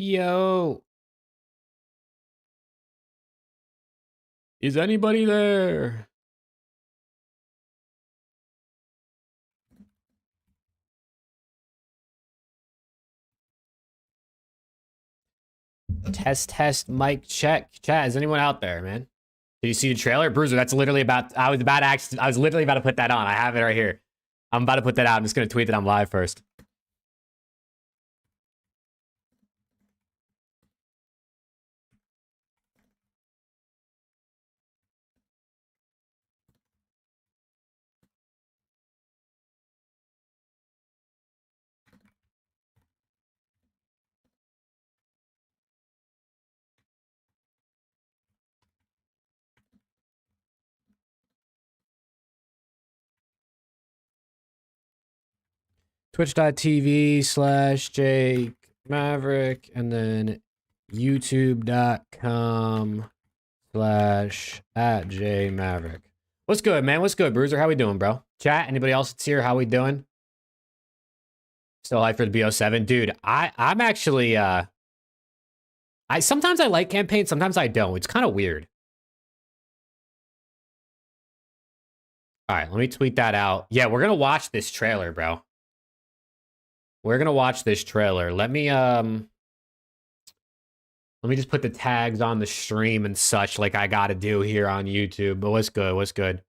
Yo. Is anybody there? Test, mic check. Chat, is anyone out there, man? Did you see the trailer? Bruiser, that's literally about, I was literally about to put that on. I have it right here. I'm about to put that out. I'm just going to tweet that I'm live first. Twitch.tv/Jake Maverick and then youtube.com/@JMaverick. What's good, man? What's good, Bruiser? How we doing, bro? Chat, anybody else that's here? How we doing? Still hyped for the BO7? Dude, I'm actually, sometimes I like campaigns, sometimes I don't. It's kind of weird. All right, let me tweet that out. Yeah, we're going to watch this trailer, bro. We're going to watch this trailer. Let me just put the tags on the stream and such like I got to do here on YouTube. But what's good? What's good?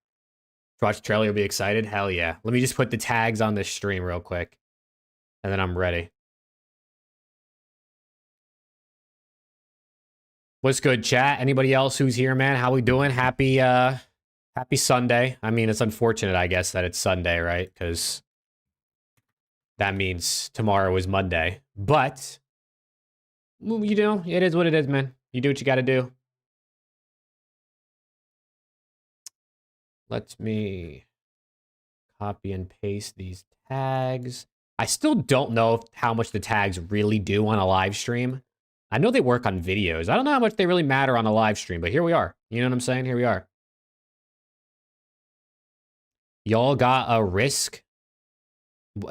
Watch the trailer, you'll be excited? Hell yeah. Let me just put the tags on this stream real quick. And then I'm ready. What's good, chat? Anybody else who's here, man? How we doing? Happy Sunday. I mean, it's unfortunate, I guess, that it's Sunday, right? Because that means tomorrow is Monday. But, you know, it is what it is, man. You do what you got to do. Let me copy and paste these tags. I still don't know how much the tags really do on a live stream. I know they work on videos. I don't know how much they really matter on a live stream, but here we are. You know what I'm saying? Here we are. Y'all got a risk?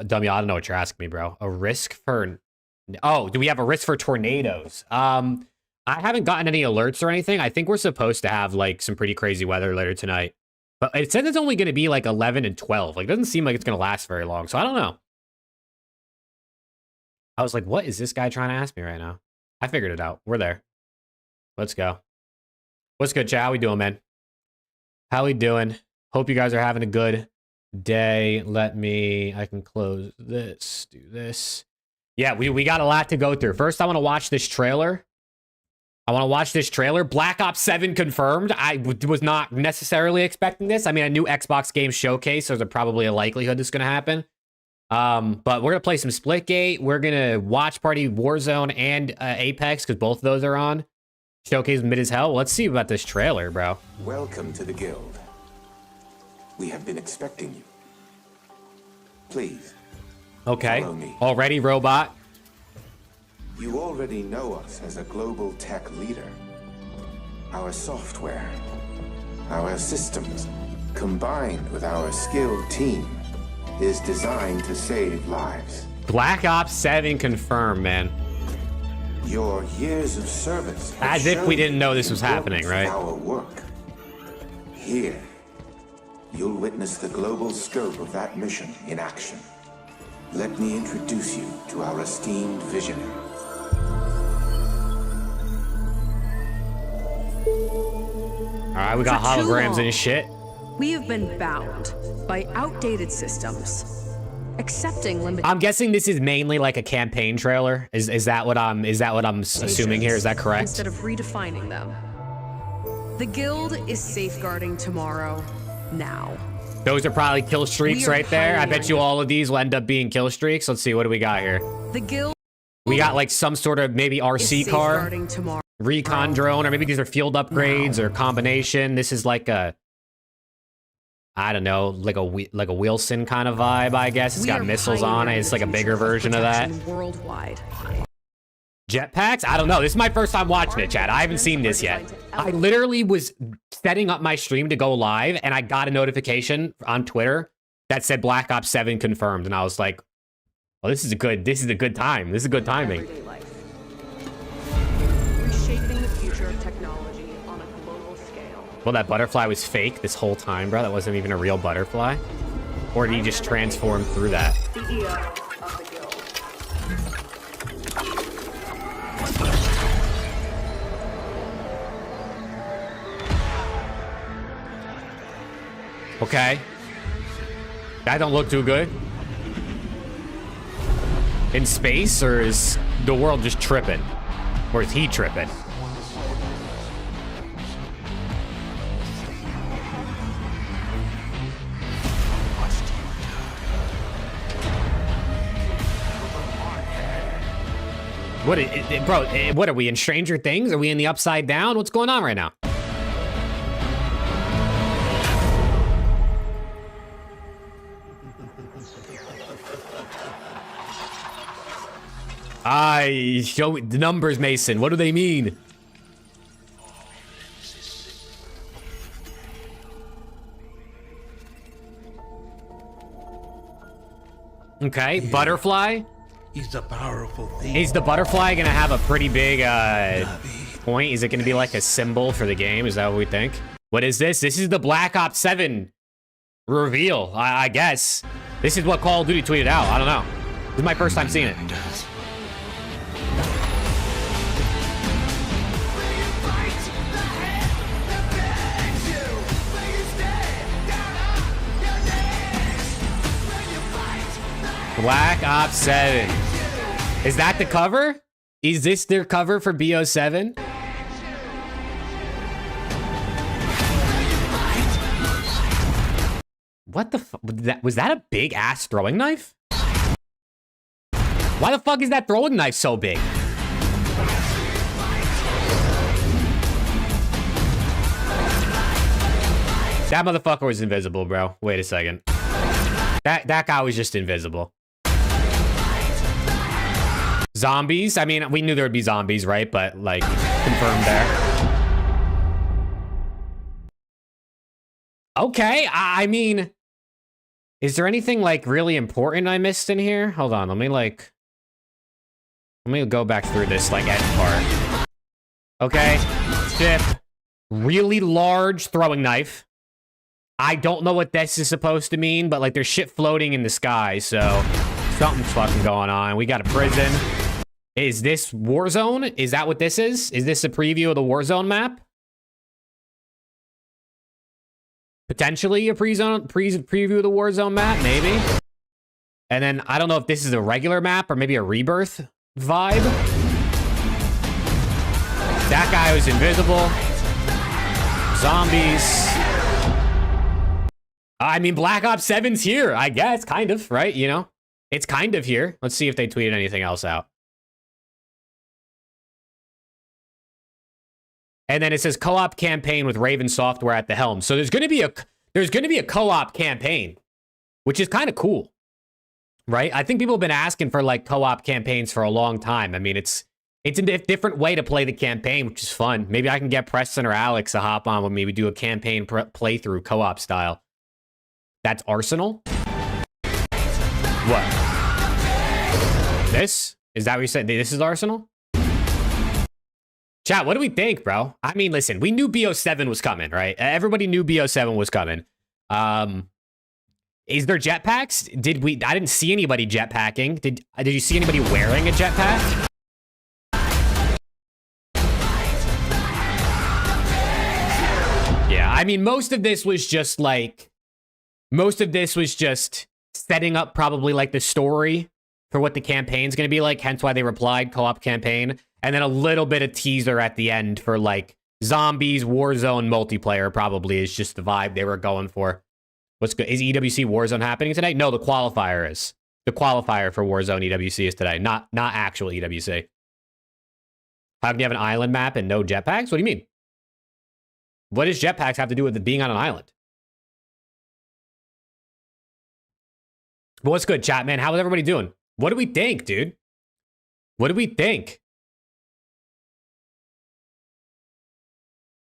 Dummy, I don't know what you're asking me, bro. A risk for... Oh, do we have a risk for tornadoes? I haven't gotten any alerts or anything. I think we're supposed to have, like, some pretty crazy weather later tonight. But it says it's only going to be, like, 11 and 12. Like, it doesn't seem like it's going to last very long. So I don't know. I was like, what is this guy trying to ask me right now? I figured it out. We're there. Let's go. What's good, chat? How we doing, man? How we doing? Hope you guys are having a good day. I can close this, do this. Yeah, we got a lot to go through. First, I want to watch this trailer. Black Ops 7 confirmed. I was not necessarily expecting this. I mean, a new Xbox game showcase, so there's probably a likelihood this is going to happen. But we're going to play some Splitgate. We're going to watch party Warzone and Apex, because both of those are on. Showcase mid as hell. Well, let's see about this trailer, bro. Welcome to the guild. We have been expecting you. Please. Okay. Follow me. Already, robot. You already know us as a global tech leader. Our software, our systems, combined with our skilled team, is designed to save lives. Black Ops 7 confirmed, man. Your years of service. As if we didn't know this was happening, right? Our work. Here, you'll witness the global scope of that mission in action. Let me introduce you to our esteemed visionary. All right, we got holograms and shit. We have been bound by outdated systems, accepting limit. I'm guessing this is mainly like a campaign trailer. Is that what I'm assuming here? Is that correct? Instead of redefining them. The guild is safeguarding tomorrow now. Those are probably kill streaks right there. I bet you all of these will end up being kill streaks. Let's see, what do we got here? The guild. We got like some sort of maybe RC car, recon drone, or maybe these are field upgrades or combination. This is like a, I don't know, like a Wilson kind of vibe, I guess. It's got missiles on it. It's like a bigger version of that. Worldwide. Jetpacks? I don't know. This is my first time watching it, Chad. I haven't seen this yet. I literally was setting up my stream to go live, and I got a notification on Twitter that said Black Ops 7 confirmed, and I was like, well, this is a good time. This is good timing. Well, that butterfly was fake this whole time, bro. That wasn't even a real butterfly. Or did he just transform through that? CEO of the guild. Okay. That don't look too good. In space, or is the world just tripping? Or is he tripping? Bro, what are we in Stranger Things? Are we in the Upside Down? What's going on right now? Show the numbers, Mason. What do they mean? Okay, butterfly. He's a powerful thing. Is the butterfly gonna have a pretty big point? Is it gonna be like a symbol for the game? Is that what we think? What is this? This is the Black Ops 7 reveal, I guess. This is what Call of Duty tweeted out. I don't know. This is my first time seeing it. Black Ops 7. Is that the cover? Is this their cover for BO7? What the fuck? Was that a big ass throwing knife? Why the fuck is that throwing knife so big? That motherfucker was invisible, bro. Wait a second. That guy was just invisible. Zombies? I mean, we knew there would be zombies, right? But, like, confirmed there. Okay, I mean... Is there anything, like, really important I missed in here? Hold on, let me go back through this, like, end part. Okay, ship. Really large throwing knife. I don't know what this is supposed to mean, but, like, there's shit floating in the sky, so... Something's fucking going on. We got a prison. Is this Warzone? Is that what this is? Is this a preview of the Warzone map? Potentially a preview of the Warzone map, maybe. And then I don't know if this is a regular map or maybe a Rebirth vibe. That guy was invisible. Zombies. I mean, Black Ops 7's here, I guess, kind of, right? You know? It's kind of here. Let's see if they tweeted anything else out. And then it says co-op campaign with Raven Software at the helm. So there's going to be a co-op campaign, which is kind of cool, right? I think people have been asking for like co-op campaigns for a long time. I mean, it's a different way to play the campaign, which is fun. Maybe I can get Preston or Alex to hop on with me. We do a campaign playthrough co-op style. That's Arsenal. What? This? Is that what you said? This is Arsenal? Chat, what do we think, bro? I mean, listen, we knew BO7 was coming, right? Everybody knew BO7 was coming. Is there jetpacks? I didn't see anybody jetpacking. Did you see anybody wearing a jetpack? Yeah, I mean, most of this was just setting up probably like the story for what the campaign's going to be like, hence why they replied co-op campaign, and then a little bit of teaser at the end for like zombies, Warzone multiplayer probably is just the vibe they were going for. What's good? Is EWC Warzone happening today? No, the qualifier is. The qualifier for Warzone EWC is today, not actual EWC. How can you have an island map and no jetpacks? What do you mean? What does jetpacks have to do with it being on an island? But what's good, chat, man? How is everybody doing? What do we think, dude? What do we think?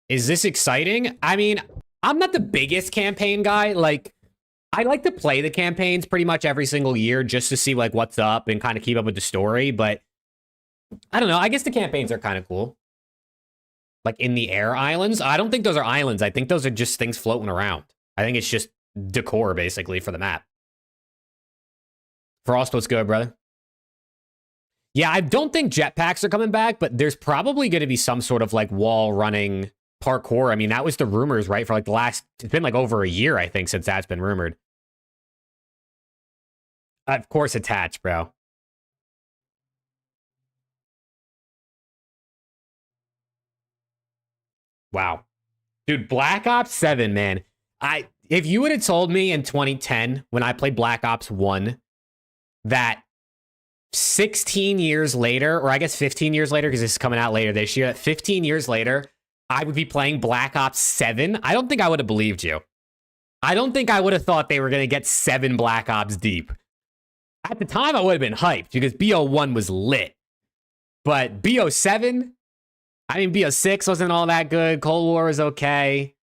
Is this exciting? I mean, I'm not the biggest campaign guy. Like, I like to play the campaigns pretty much every single year just to see, like, what's up and kind of keep up with the story. But, I don't know. I guess the campaigns are kind of cool. like in the air islands. I don't think those are islands. I think those are just things floating around. I think it's just decor basically for the map. Frost, what's good, brother? Yeah, I don't think jetpacks are coming back, but there's probably going to be some sort of like wall running parkour. I mean, that was the rumors, right? For like the last, it's been like over a year, I think, since that's been rumored. Of course, attached, bro. Wow. Dude, Black Ops 7, man. If you would have told me in 2010 when I played Black Ops 1 that 16 years later, or I guess 15 years later, because this is coming out later this year, 15 years later, I would be playing Black Ops 7, I don't think I would have believed you. I don't think I would have thought they were going to get 7 Black Ops deep. At the time, I would have been hyped because BO1 was lit. But BO7, I mean, BO6 wasn't all that good. Cold War was okay.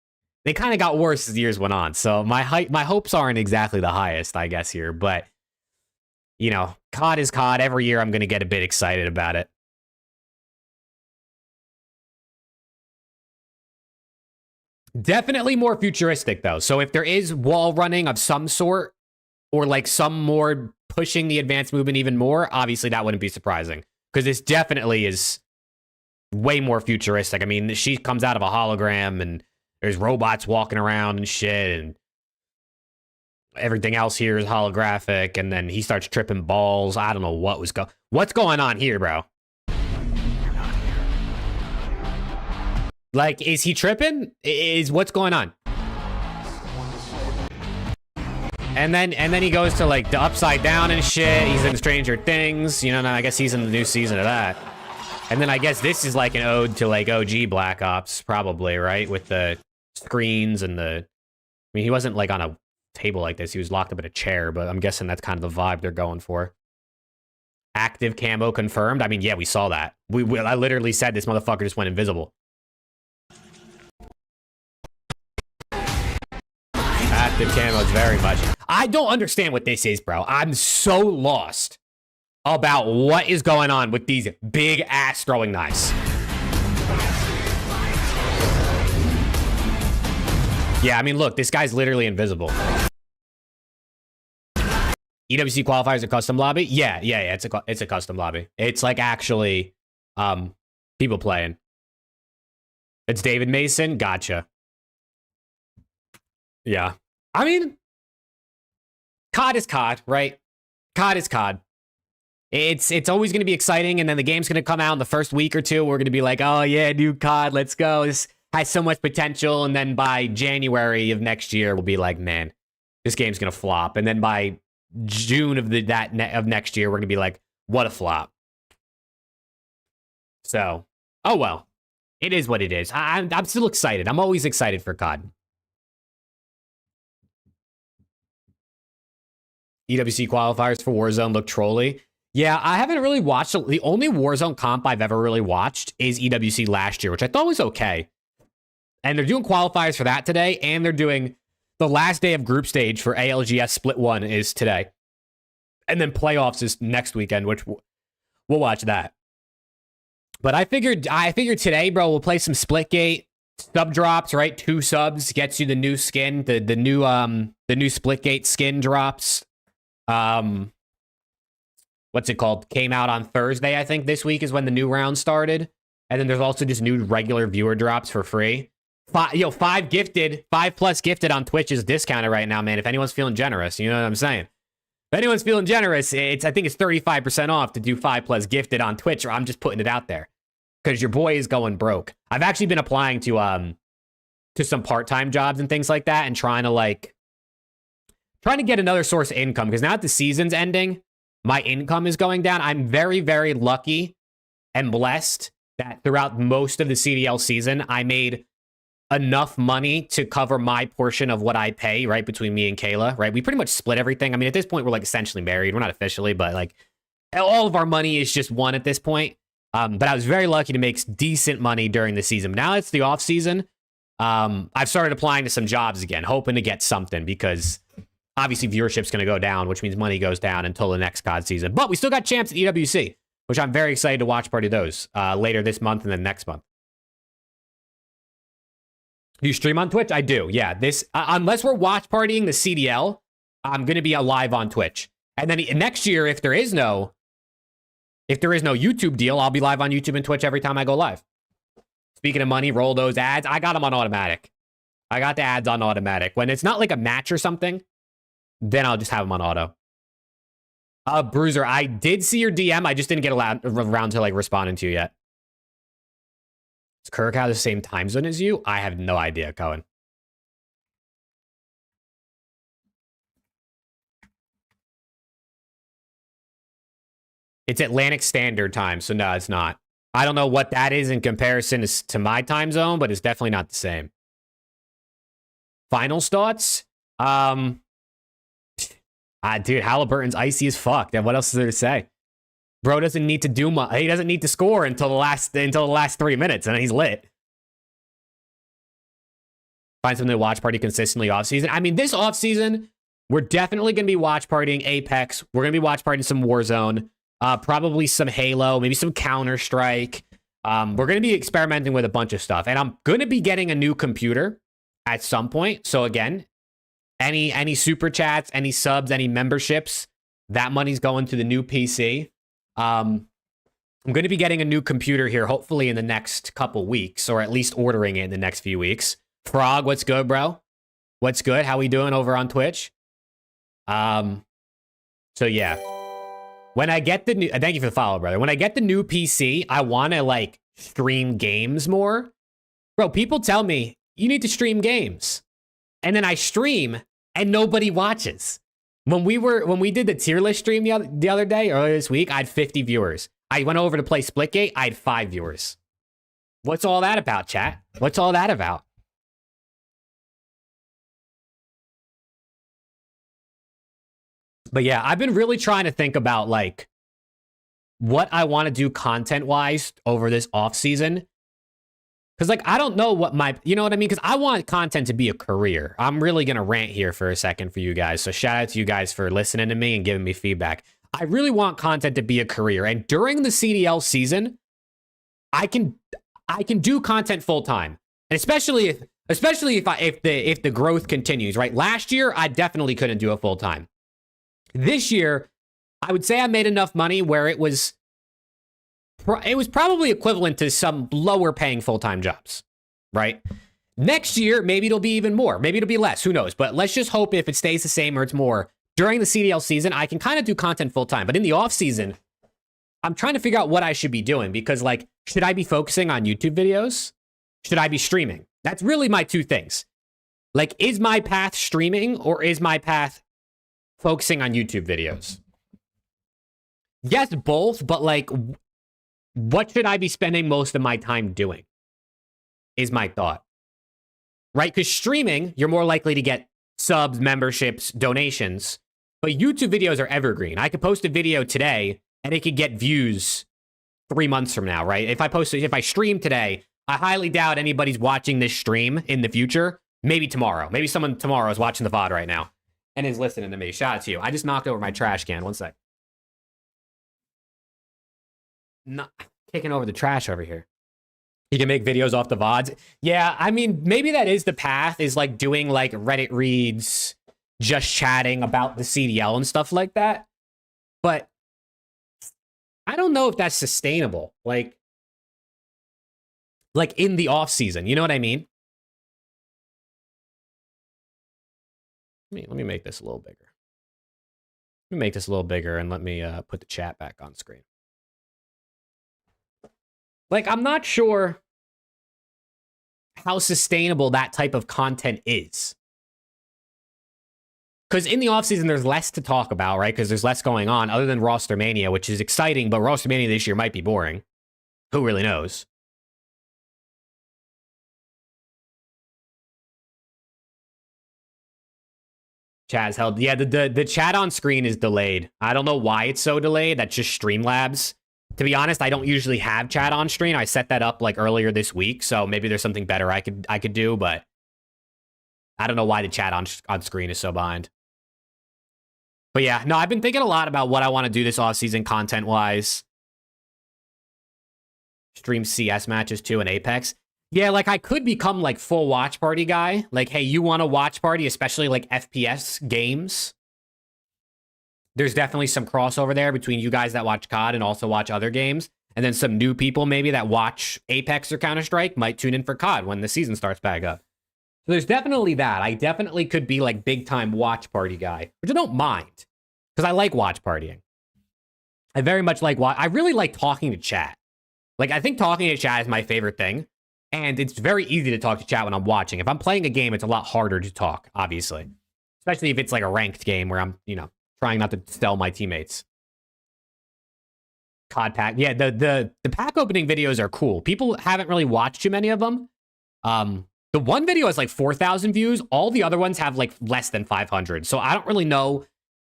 They kind of got worse as the years went on. So my hopes aren't exactly the highest, I guess, here. But, you know, COD is COD. Every year I'm going to get a bit excited about it. Definitely more futuristic, though. So if there is wall running of some sort, or like some more pushing the advanced movement even more, obviously that wouldn't be surprising. Because this definitely is way more futuristic. I mean, she comes out of a hologram and there's robots walking around and shit, and everything else here is holographic, and then he starts tripping balls. I don't know what's going on here, bro. Like, is he tripping? What's going on? And then he goes to like the Upside Down and shit. He's in Stranger Things, you know. I guess he's in the new season of that. And then I guess this is like an ode to like OG Black Ops, probably, right? With the screens and the... I mean, he wasn't like on a table like this. He was locked up in a chair, but I'm guessing that's kind of the vibe they're going for. Active camo confirmed. I mean, yeah, we saw that. I literally said this motherfucker just went invisible. Active camos very much. I don't understand what this is, bro. I'm so lost about what is going on with these big ass throwing knives. Yeah, I mean, look, this guy's literally invisible. EWC qualifiers a custom lobby? Yeah, it's a custom lobby. It's like actually people playing. It's David Mason? Gotcha. Yeah. I mean, COD is COD, right? COD is COD. It's always going to be exciting, and then the game's going to come out in the first week or two. We're going to be like, oh, yeah, new COD, let's go. This has so much potential, and then by January of next year, we'll be like, man, this game's going to flop. And then by June of next year, we're going to be like, what a flop. So, oh, well. It is what it is. I'm still excited. I'm always excited for COD. EWC qualifiers for Warzone look trolly. Yeah, I haven't really watched. The only Warzone comp I've ever really watched is EWC last year, which I thought was okay. And they're doing qualifiers for that today, and they're doing the last day of group stage for ALGS Split 1 is today. And then playoffs is next weekend, which we'll watch that. But I figured today, bro, we'll play some Splitgate sub drops, right? 2 subs gets you the new skin, the new Splitgate skin drops. What's it called? Came out on Thursday, I think. This week is when the new round started. And then there's also just new regular viewer drops for free. 5 plus gifted on Twitch is discounted right now, man. If anyone's feeling generous, you know what I'm saying? If anyone's feeling generous, I think it's 35% off to do 5 plus gifted on Twitch, or I'm just putting it out there. Because your boy is going broke. I've actually been applying to some part-time jobs and things like that, and trying to get another source of income, because now that the season's ending, my income is going down. I'm very, very lucky and blessed that throughout most of the CDL season, I made enough money to cover my portion of what I pay, right, between me and Kayla, right? We pretty much split everything. I mean, at this point, we're like essentially married. We're not officially, but like all of our money is just one at this point. But I was very lucky to make decent money during the season. Now it's the off season. I've started applying to some jobs again, hoping to get something, because obviously viewership's going to go down, which means money goes down until the next COD season. But we still got champs at EWC, which I'm very excited to watch party those later this month and then next month. You stream on Twitch? I do. Yeah. This unless we're watch partying the CDL, I'm gonna be live on Twitch. And then next year, if there is no YouTube deal, I'll be live on YouTube and Twitch every time I go live. Speaking of money, roll those ads. I got them on automatic. I got the ads on automatic. When it's not like a match or something, then I'll just have them on auto. Bruiser, I did see your DM. I just didn't get around to like responding to you yet. Does Kirk have the same time zone as you? I have no idea, Cohen. It's Atlantic Standard Time, so no, it's not. I don't know what that is in comparison to my time zone, but it's definitely not the same. Finals thoughts? Dude, Halliburton's icy as fuck. What else is there to say? Bro doesn't need to do much. He doesn't need to score until the last 3 minutes, and then he's lit. Find something to watch party consistently off season. I mean, this off season, we're definitely gonna be watch partying Apex. We're gonna be watch partying some Warzone. Probably some Halo, maybe some Counter-Strike. We're going to be experimenting with a bunch of stuff. And I'm going to be getting a new computer at some point. So again, any super chats, any subs, any memberships, that money's going to the new PC. I'm going to be getting a new computer here, hopefully in the next couple weeks, or at least ordering it in the next few weeks. Frog, what's good, bro? What's good? How we doing over on Twitch? So yeah. When I get the new, thank you for the follow, brother. When I get the new PC, I want to like stream games more. Bro, people tell me you need to stream games. And then I stream and nobody watches. When we did the tier list stream the other day, earlier this week, I had 50 viewers. I went over to play Splitgate, I had 5 viewers. What's all that about, chat? What's all that about? But yeah, I've been really trying to think about like what I want to do content-wise over this off season. Cause like, I don't know what you know what I mean? Cause I want content to be a career. I'm really going to rant here for a second for you guys. So shout out to you guys for listening to me and giving me feedback. I really want content to be a career. And during the CDL season, I can do content full time. And especially if the growth continues, right? Last year, I definitely couldn't do it full time. This year, I would say I made enough money where it was probably equivalent to some lower paying full-time jobs, right? Next year, maybe it'll be even more. Maybe it'll be less. Who knows? But let's just hope if it stays the same or it's more. During the CDL season, I can kind of do content full-time. But in the off-season, I'm trying to figure out what I should be doing because, like, should I be focusing on YouTube videos? Should I be streaming? That's really my two things. Like, is my path streaming or is my path focusing on YouTube videos? Yes, both, but like, what should I be spending most of my time doing? Is my thought. Right? Because streaming, you're more likely to get subs, memberships, donations. But YouTube videos are evergreen. I could post a video today and it could get views 3 months from now, right? If I stream today, I highly doubt anybody's watching this stream in the future. Maybe tomorrow. Maybe someone tomorrow is watching the VOD right now and is listening to me. Shout out to you. I just knocked over my trash can. One sec. Not kicking over the trash over here. You can make videos off the VODs. Yeah, I mean, maybe that is the path, is like doing like Reddit reads, just chatting about the CDL and stuff like that. But I don't know if that's sustainable. Like in the off season, you know what I mean? Let me make this a little bigger. Let me make this a little bigger and let me put the chat back on screen. Like, I'm not sure how sustainable that type of content is. Because in the offseason, there's less to talk about, right? Because there's less going on other than Roster Mania, which is exciting, but Roster Mania this year might be boring. Who really knows? Chaz held. Yeah, the chat on screen is delayed. I don't know why it's so delayed. That's just Streamlabs. To be honest, I don't usually have chat on screen. I set that up like earlier this week, so maybe there's something better I could do, but I don't know why the chat on screen is so behind. But yeah, no, I've been thinking a lot about what I want to do this offseason content-wise. Stream CS matches too and Apex. Yeah, like I could become like full watch party guy. Like, hey, you want a watch party, especially like FPS games? There's definitely some crossover there between you guys that watch COD and also watch other games. And then some new people maybe that watch Apex or Counter-Strike might tune in for COD when the season starts back up. So there's definitely that. I definitely could be like big time watch party guy, which I don't mind because I like watch partying. I very much like I really like talking to chat. Like I think talking to chat is my favorite thing. And it's very easy to talk to chat when I'm watching. If I'm playing a game, it's a lot harder to talk, obviously. Especially if it's like a ranked game where I'm, trying not to sell my teammates. COD pack. Yeah, the pack opening videos are cool. People haven't really watched too many of them. The one video has like 4,000 views. All the other ones have like less than 500. So I don't really know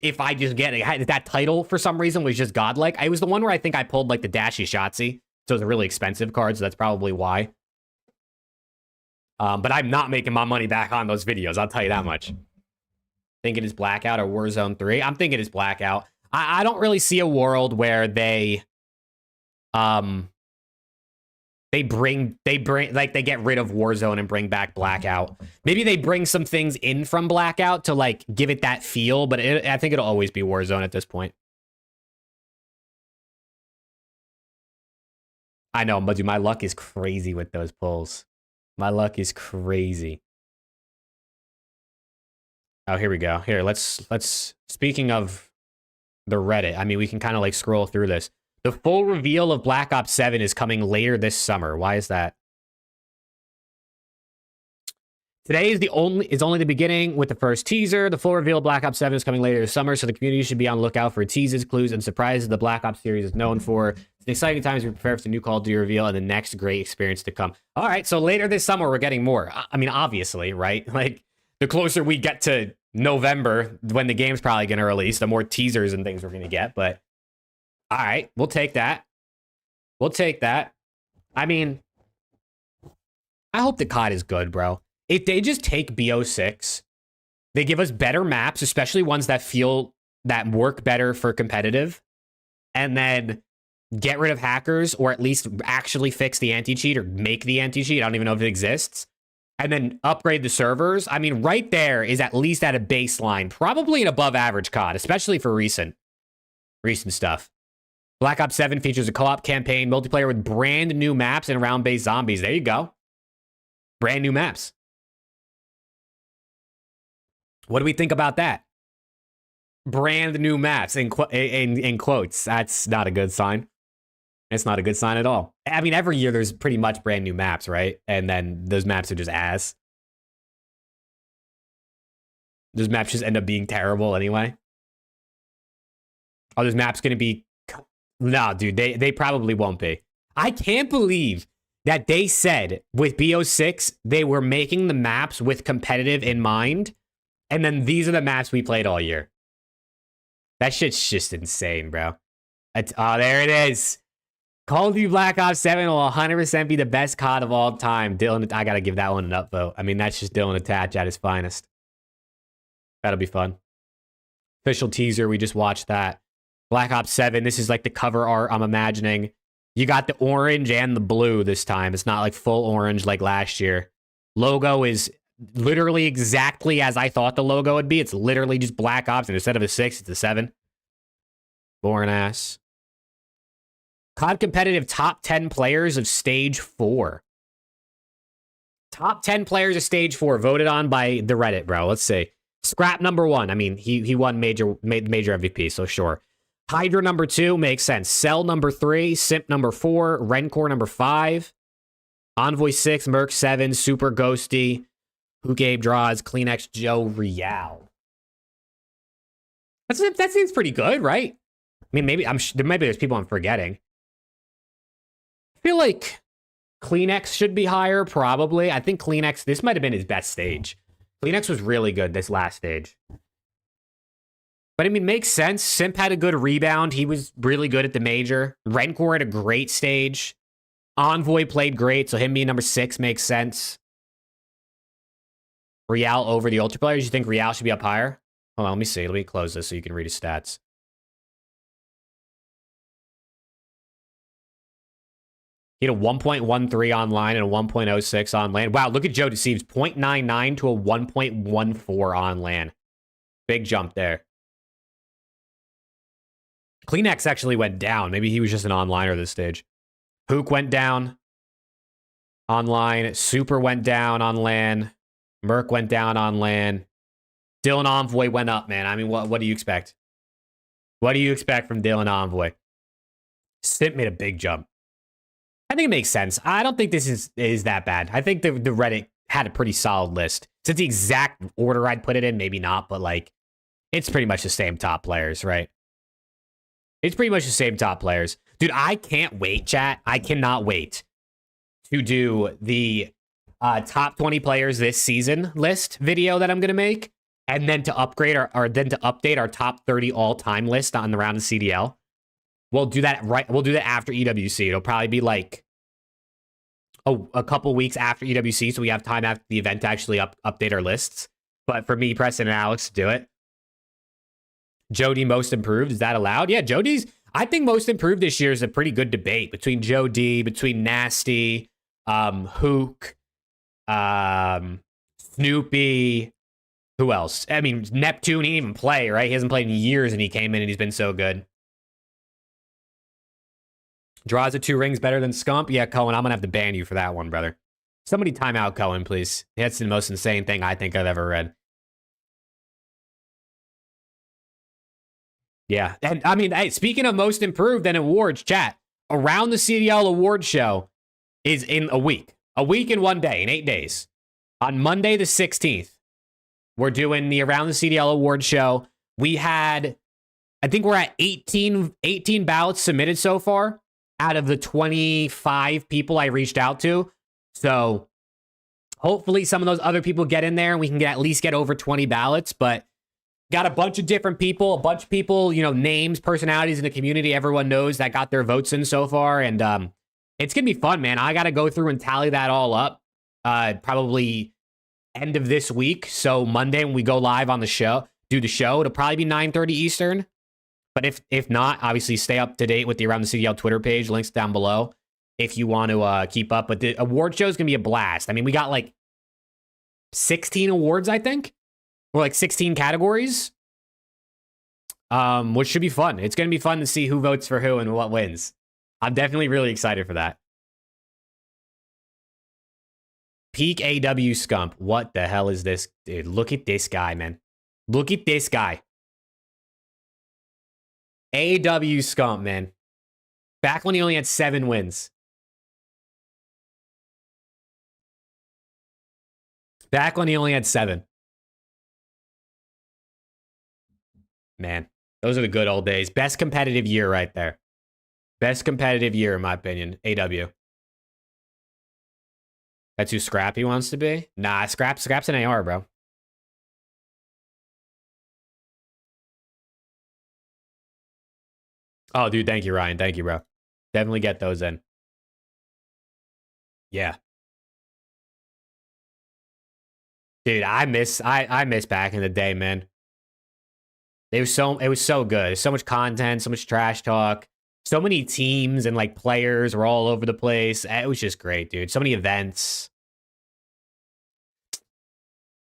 if I just get it. That title for some reason was just godlike. It was the one where I think I pulled like the Dashy Shotzzy. So it's a really expensive card. So that's probably why. But I'm not making my money back on those videos. I'll tell you that much. Think it is Blackout or Warzone 3. I'm thinking it's Blackout. I don't really see a world where they get rid of Warzone and bring back Blackout. Maybe they bring some things in from Blackout to like give it that feel, but I think it'll always be Warzone at this point. I know, but dude, my luck is crazy with those pulls. My luck is crazy. Oh, here we go. Here, let's speaking of the Reddit, I mean, we can kind of like scroll through this. The full reveal of Black Ops 7 is coming later this summer. Why is that? Today is only the beginning with the first teaser. The full reveal of Black Ops 7 is coming later this summer, so the community should be on the lookout for teases, clues, and surprises the Black Ops series is known for. It's an exciting time as we prepare for the new Call of Duty reveal and the next great experience to come. All right, so later this summer, we're getting more. I mean, obviously, right? Like, the closer we get to November, when the game's probably going to release, the more teasers and things we're going to get. But, all right, we'll take that. We'll take that. I mean, I hope the COD is good, bro. If they just take BO6, they give us better maps, especially ones that work better for competitive, and then get rid of hackers, or at least actually fix the anti-cheat or make the anti-cheat. I don't even know if it exists. And then upgrade the servers. I mean, right there is at least at a baseline, probably an above average COD, especially for recent stuff. Black Ops 7 features a co-op campaign, multiplayer with brand new maps and round-based zombies. There you go. Brand new maps. What do we think about that? Brand new maps in quotes. That's not a good sign. It's not a good sign at all. I mean, every year there's pretty much brand new maps, right? And then those maps are just ass. Those maps just end up being terrible anyway. Are those maps going to be... No, dude, they probably won't be. I can't believe that they said with BO6, they were making the maps with competitive in mind. And then these are the maps we played all year. That shit's just insane, bro. Oh, there it is. Call of Duty Black Ops 7 will 100% be the best COD of all time. Dylan, I gotta give that one an upvote. I mean, that's just Dylan Attach at his finest. That'll be fun. Official teaser, we just watched that. Black Ops 7, this is like the cover art I'm imagining. You got the orange and the blue this time. It's not like full orange like last year. Logo is literally exactly as I thought the logo would be. It's literally just Black Ops, and instead of a 6, it's a 7. Boring ass. COD competitive top 10 players of stage 4. Top 10 players of stage 4 voted on by the Reddit, bro. Let's see. Scrap number 1. I mean, he won major MVP, so sure. Hydra number 2 makes sense. Cell number 3, Simp number 4, Rencor number 5, Envoy 6, Merc 7, Super Ghosty, Who Gabe Draws, Kleenex Joe Real. That seems pretty good, right? I mean, maybe there's people I'm forgetting. I feel like Kleenex should be higher, probably. I think Kleenex, this might have been his best stage. Kleenex was really good this last stage. But I mean, makes sense. Simp had a good rebound. He was really good at the major. Rencor had a great stage. Envoy played great, so him being number 6 makes sense. Real over the Ultra players. You think Real should be up higher? Hold on, let me see. Let me close this so you can read his stats. He had a 1.13 online and a 1.06 on land. Wow, look at Joe Deceives. 0.99 to a 1.14 on land. Big jump there. Kleenex actually went down. Maybe he was just an onliner this stage. Hook went down online. Super went down on land. Merc went down on land. Dylan Envoy went up, man. I mean, what do you expect? What do you expect from Dylan Envoy? Simp made a big jump. I think it makes sense. I don't think this is that bad. I think the Reddit had a pretty solid list. Is it the exact order I'd put it in? Maybe not, but like, it's pretty much the same top players, right? It's pretty much the same top players. Dude, I can't wait, chat. I cannot wait to do the top 20 players this season list video that I'm going to make. And then to upgrade or then to update our top 30 all-time list on the round of CDL. We'll do that we'll do that after EWC. It'll probably be like a couple weeks after EWC, so we have time after the event to actually update our lists. But for me, Preston, and Alex to do it. Jody most improved, is that allowed? Yeah, Jody's, I think most improved this year is a pretty good debate between Joe D, between Nasty, Hook, Snoopy. Who else? I mean, Neptune, he didn't even play, right? He hasn't played in years, and he came in, and he's been so good. Draws a 2 rings better than Scump? Yeah, Cohen, I'm going to have to ban you for that one, brother. Somebody time out Cohen, please. That's the most insane thing I think I've ever read. Yeah, and I mean, hey, speaking of most improved and awards, chat, around the CDL award show is in a week. A week and 1 day, in 8 days. On Monday the 16th. We're doing the Around the CDL award show. We had, I think we're at 18 ballots submitted so far out of the 25 people I reached out to. So hopefully some of those other people get in there and we can at least get over 20 ballots. But got a bunch of different people, you know, names, personalities in the community everyone knows that got their votes in so far. And it's going to be fun, man. I got to go through and tally that all up. Probably end of this week. So Monday when we go live on the show, it'll probably be 9:30 Eastern. But if not, obviously stay up to date with the Around the CDL Twitter page. Links down below if you want to keep up. But the award show is going to be a blast. I mean, we got like 16 awards, I think. Or like 16 categories. Which should be fun. It's going to be fun to see who votes for who and what wins. I'm definitely really excited for that. Peak AW Scump. What the hell is this? Dude, look at this guy, man. Look at this guy. AW Scump, man. Back when he only had 7 wins. Back when he only had 7. Man, those are the good old days. Best competitive year right there. Best competitive year, in my opinion. AW. That's who Scrappy wants to be? Nah, Scrap's an AR, bro. Oh, dude, thank you, Ryan. Thank you, bro. Definitely get those in. Yeah. Dude, I miss back in the day, man. It was so good. So much content, so much trash talk. So many teams and like players were all over the place. It was just great, dude. So many events.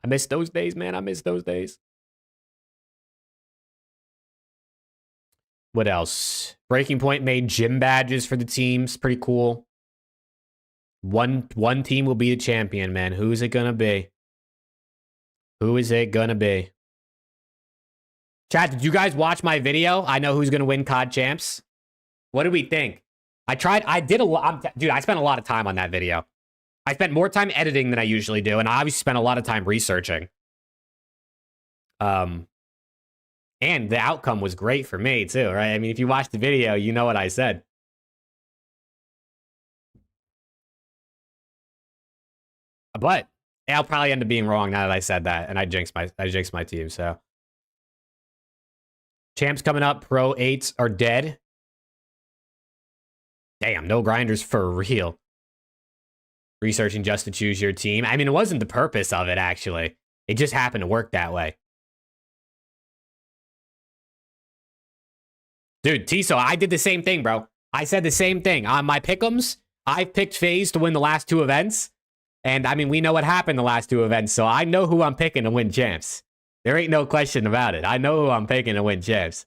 I miss those days, man. I miss those days. What else? Breaking Point made gym badges for the teams. Pretty cool. One team will be the champion, man. Who's it gonna be? Who is it gonna be? Chat, did you guys watch my video? I know who's gonna win COD Champs. What did we think? I did a lot. Dude, I spent a lot of time on that video. I spent more time editing than I usually do, and I obviously spent a lot of time researching. And the outcome was great for me, too, right? I mean, if you watch the video, you know what I said. But I'll probably end up being wrong now that I said that, and I jinxed my team, so. Champs coming up, Pro 8s are dead. Damn, no grinders for real. Researching just to choose your team. I mean, it wasn't the purpose of it, actually. It just happened to work that way. Dude, Tiso, I did the same thing, bro. I said the same thing. On my pick'ems, I've picked FaZe to win the last 2 events. And I mean, we know what happened the last 2 events, so I know who I'm picking to win champs. There ain't no question about it. I know who I'm picking to win champs.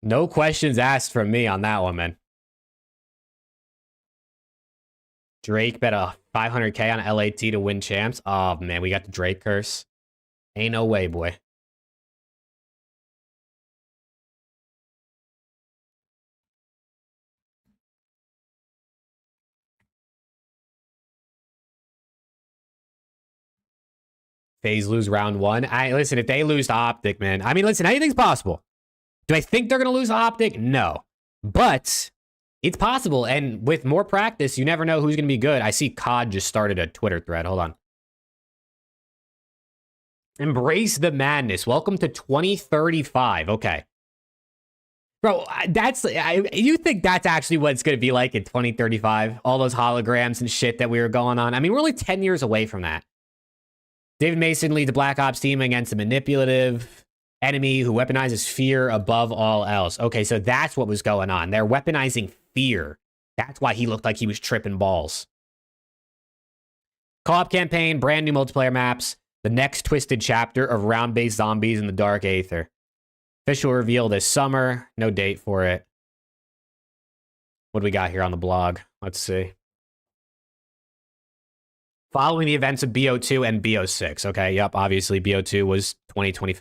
No questions asked from me on that one, man. Drake bet a 500K on LAT to win champs. Oh, man, we got the Drake curse. Ain't no way, boy. FaZe lose round 1. Listen, if they lose to Optic, man. I mean, listen, anything's possible. Do I think they're going to lose to Optic? No. But it's possible. And with more practice, you never know who's going to be good. I see COD just started a Twitter thread. Hold on. Embrace the madness. Welcome to 2035. Okay. Bro, you think that's actually what it's going to be like in 2035? All those holograms and shit that we were going on. I mean, we're only 10 years away from that. David Mason leads the Black Ops team against a manipulative enemy who weaponizes fear above all else. Okay, so that's what was going on. They're weaponizing fear. That's why he looked like he was tripping balls. Co-op campaign, brand new multiplayer maps, the next twisted chapter of round-based zombies in the Dark Aether. Official reveal this summer. No date for it. What do we got here on the blog? Let's see. Following the events of BO2 and BO6. Okay, yep, obviously BO2 was 2020.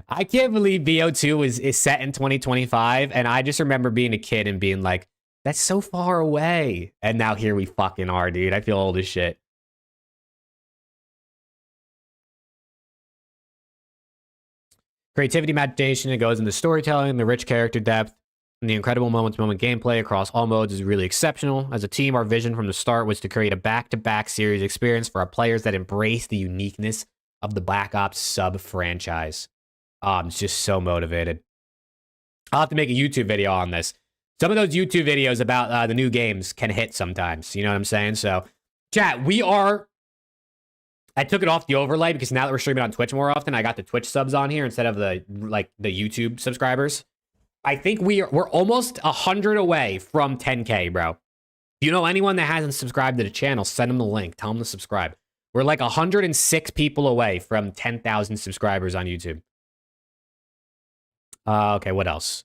I can't believe BO2 is set in 2025, and I just remember being a kid and being like, that's so far away. And now here we fucking are, dude. I feel old as shit. Creativity, imagination, it goes into storytelling, the rich character depth, and the incredible moment-to-moment gameplay across all modes is really exceptional. As a team, our vision from the start was to create a back-to-back series experience for our players that embrace the uniqueness of the Black Ops sub-franchise. I'm just so motivated. I'll have to make a YouTube video on this. Some of those YouTube videos about the new games can hit sometimes. You know what I'm saying? So, chat, we are... I took it off the overlay because now that we're streaming on Twitch more often, I got the Twitch subs on here instead of the YouTube subscribers. I think we're almost 100 away from 10K, bro. If you know anyone that hasn't subscribed to the channel, send them the link. Tell them to subscribe. We're like 106 people away from 10,000 subscribers on YouTube. Okay, what else?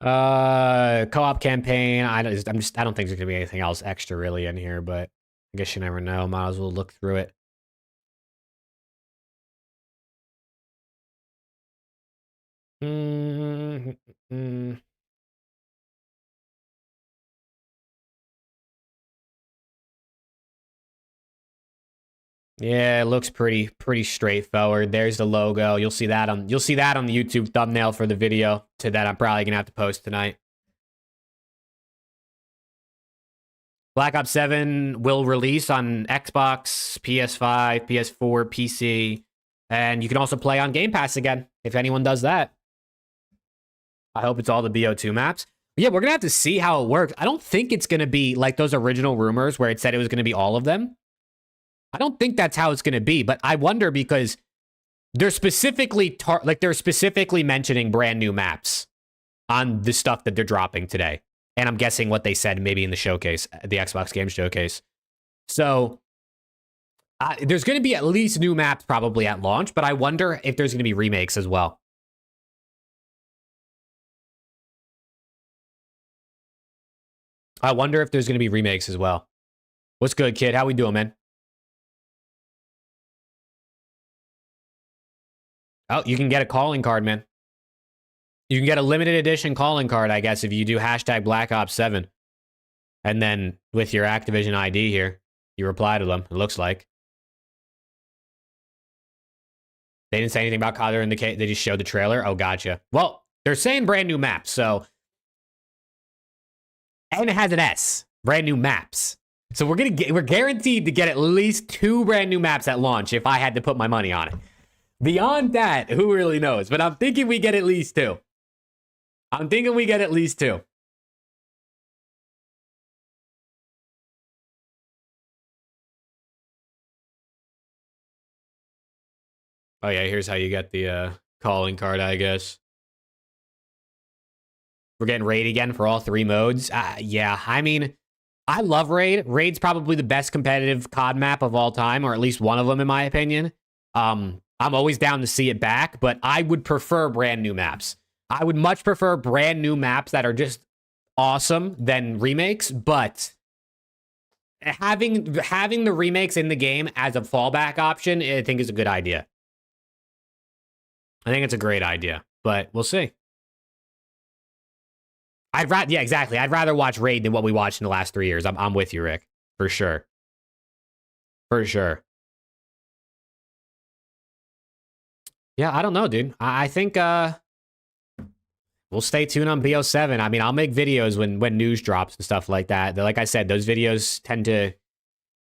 Co-op campaign. I don't think there's gonna be anything else extra really in here, but I guess you never know. Might as well look through it. Yeah, it looks pretty straightforward. There's the logo. You'll see that on the YouTube thumbnail for the video that I'm probably gonna have to post tonight. Black Ops 7 will release on Xbox, PS5, PS4, PC, and you can also play on Game Pass again if anyone does that. I hope it's all the BO2 maps. But yeah, we're gonna have to see how it works. I don't think it's gonna be like those original rumors where it said it was gonna be all of them. I don't think that's how it's going to be, but I wonder because they're specifically mentioning brand new maps on the stuff that they're dropping today. And I'm guessing what they said maybe in the showcase, the Xbox Game Showcase. So there's going to be at least new maps probably at launch, but I wonder if there's going to be remakes as well. I wonder if there's going to be remakes as well. What's good, kid? How we doing, man? Oh, you can get a calling card, man. You can get a limited edition calling card, I guess, if you do hashtag Black Ops 7. And then with your Activision ID here, you reply to them, it looks like. They didn't say anything about COD in the case. They just showed the trailer. Oh, gotcha. Well, they're saying brand new maps, so... And it has an S. Brand new maps. So we're guaranteed to get at least 2 brand new maps at launch if I had to put my money on it. Beyond that, who really knows? But I'm thinking we get at least 2. Oh yeah, here's how you get the calling card, I guess. We're getting Raid again for all 3 modes. Yeah, I mean, I love Raid. Raid's probably the best competitive COD map of all time, or at least one of them in my opinion. I'm always down to see it back, but I would prefer brand new maps. I would much prefer brand new maps that are just awesome than remakes, but having the remakes in the game as a fallback option, I think is a good idea. I think it's a great idea, but we'll see. Yeah, exactly. I'd rather watch Raid than what we watched in the last 3 years. I'm with you, Rick. For sure. For sure. Yeah, I don't know, dude. I think we'll stay tuned on BO7. I mean, I'll make videos when news drops and stuff like that. Like I said, those videos tend to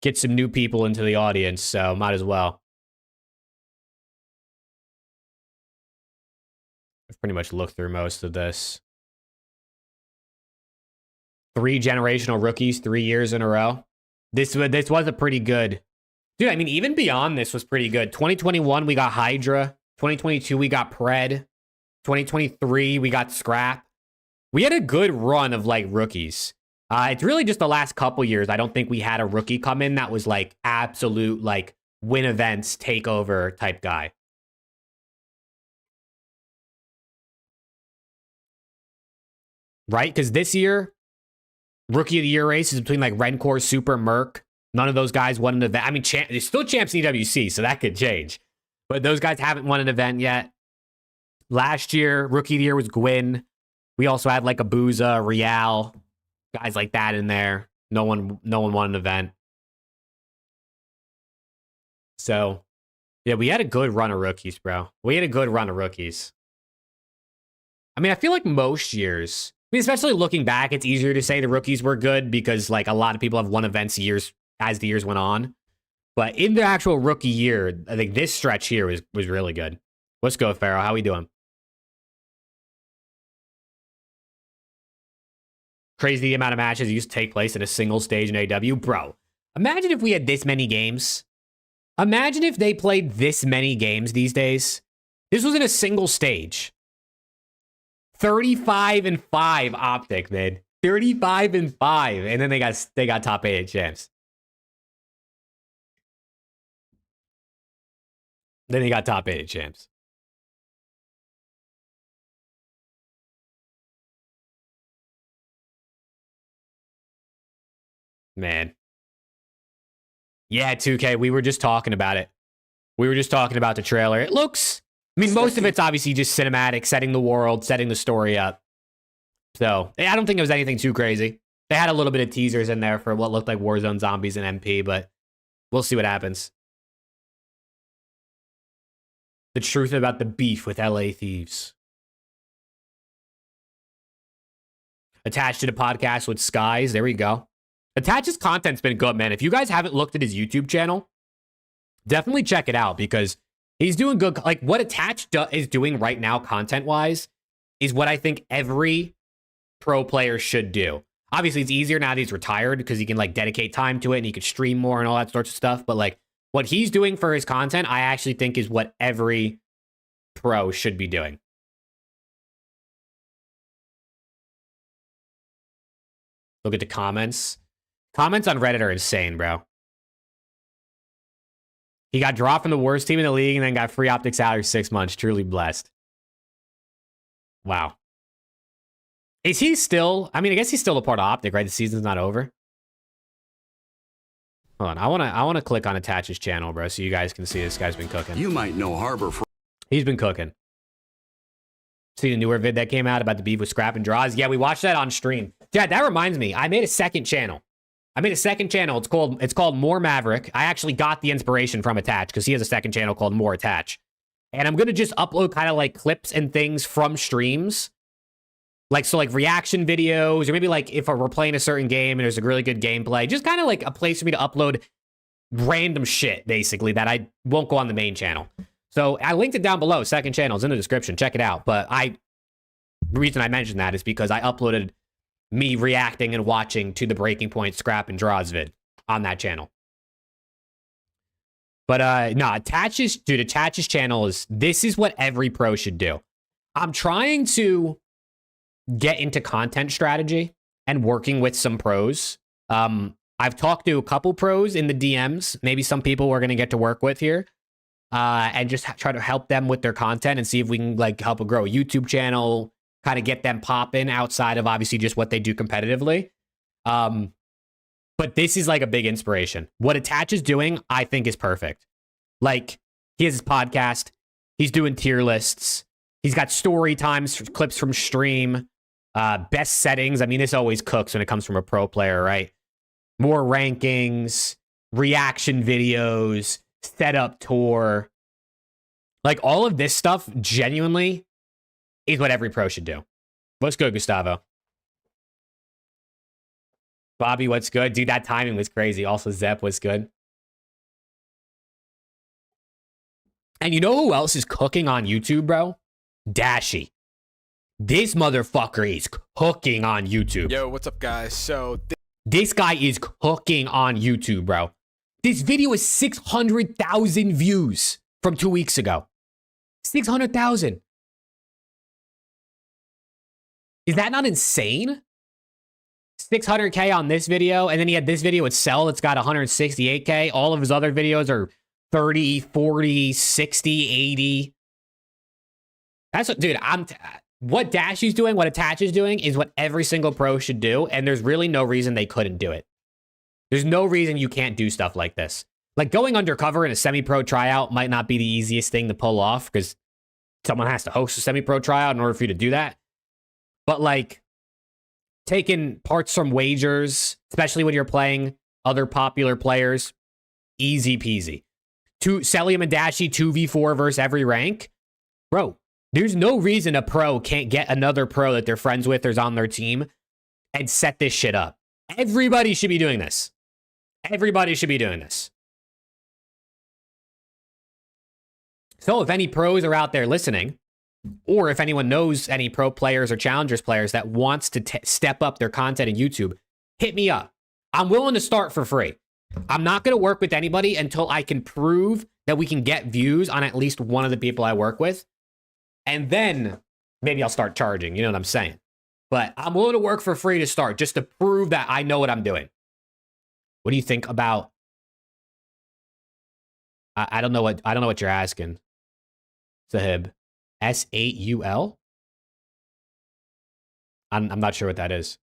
get some new people into the audience, so might as well. I've pretty much looked through most of this. 3 generational rookies, 3 years in a row. This was a pretty good... Dude, I mean, even beyond this was pretty good. 2021, we got Hydra. 2022, we got Pred. 2023, we got Scrap. We had a good run of, like, rookies. It's really just the last couple years. I don't think we had a rookie come in that was, like, absolute, like, win events, takeover type guy. Right? Because this year... Rookie of the Year race is between like Rencor, Super, Merc. None of those guys won an event. I mean, they're still champs in EWC, so that could change. But those guys haven't won an event yet. Last year, Rookie of the Year was Gwyn. We also had like a Booza, Real, guys like that in there. No one won an event. So, yeah, we had a good run of rookies, bro. We had a good run of rookies. I mean, I feel like most years... I mean, especially looking back, it's easier to say the rookies were good because, like, a lot of people have won events as the years went on. But in the actual rookie year, I think this stretch here was really good. Let's go, Pharaoh. How we doing? Crazy the amount of matches used to take place in a single stage in AW. Bro, imagine if we had this many games. Imagine if they played this many games these days. This was in a single stage. 35-5 Optic, man. 35-5. And then they got top 8 at champs. Then they got top 8 at champs. Man. Yeah, 2K, we were just talking about it. We were just talking about the trailer. It looks... I mean, most of it's obviously just cinematic, setting the world, setting the story up. So, I don't think it was anything too crazy. They had a little bit of teasers in there for what looked like Warzone zombies and MP, but we'll see what happens. The truth about the beef with LA Thieves. Attached to the podcast with Skies. There we go. Attach's content's been good, man. If you guys haven't looked at his YouTube channel, definitely check it out because he's doing good. Like, what Attach is doing right now, content-wise, is what I think every pro player should do. Obviously, it's easier now that he's retired because he can, like, dedicate time to it and he can stream more and all that sorts of stuff. But, like, what he's doing for his content, I actually think is what every pro should be doing. Look at the comments. Comments on Reddit are insane, bro. He got dropped from the worst team in the league and then got free optics out for 6 months. Truly blessed. Wow. Is he still... I mean, I guess he's still a part of Optic, right? The season's not over. Hold on. I want to click on Attach's channel, bro, so you guys can see this guy's been cooking. You might know Harbor for... He's been cooking. See the newer vid that came out about the beef with Scrap and Draws? Yeah, we watched that on stream. Dad, that reminds me. I made a second channel. It's called More Maverick. I actually got the inspiration from Attach because he has a second channel called More Attach. And I'm going to just upload kind of like clips and things from streams. Like reaction videos, or maybe like if we're playing a certain game and there's a really good gameplay, just kind of like a place for me to upload random shit, basically, that I won't go on the main channel. So I linked it down below. Second channel is in the description. Check it out. But the reason I mentioned that is because I uploaded me reacting and watching to the Breaking Point Scrap and Draws vid on that channel. But no, Attach's channel this is what every pro should do. I'm trying to get into content strategy and working with some pros. I've talked to a couple pros in the DMs, maybe some people we're going to get to work with here, and just try to help them with their content and see if we can like help grow a YouTube channel, kind of get them popping outside of obviously just what they do competitively. But this is like a big inspiration. What Attach is doing, I think, is perfect. Like, he has his podcast. He's doing tier lists. He's got story times, clips from stream, best settings. I mean, this always cooks when it comes from a pro player, right? More rankings, reaction videos, setup tour. Like, all of this stuff genuinely is what every pro should do. What's good, Gustavo? Bobby, what's good? Dude, that timing was crazy. Also, Zep, what's good? And you know who else is cooking on YouTube, bro? Dashy. This motherfucker is cooking on YouTube. Yo, what's up, guys? So, this guy is cooking on YouTube, bro. This video is 600,000 views from 2 weeks ago. 600,000. Is that not insane? 600K on this video, and then he had this video with Cell that's got 168K. All of his other videos are 30, 40, 60, 80. That's what, dude, what Dashy's doing, what Attach is doing is what every single pro should do, and there's really no reason they couldn't do it. There's no reason you can't do stuff like this. Like, going undercover in a semi-pro tryout might not be the easiest thing to pull off because someone has to host a semi-pro tryout in order for you to do that. But, like, taking parts from wagers, especially when you're playing other popular players, easy peasy. Cellium and Dashy 2v4 versus every rank. Bro, there's no reason a pro can't get another pro that they're friends with or is on their team and set this shit up. Everybody should be doing this. Everybody should be doing this. So if any pros are out there listening, or if anyone knows any pro players or challengers players that wants to step up their content in YouTube, hit me up. I'm willing to start for free. I'm not going to work with anybody until I can prove that we can get views on at least one of the people I work with. And then maybe I'll start charging. You know what I'm saying? But I'm willing to work for free to start, just to prove that I know what I'm doing. What do you think about... I don't know what you're asking, Sahib. S8UL? I'm not sure what that is.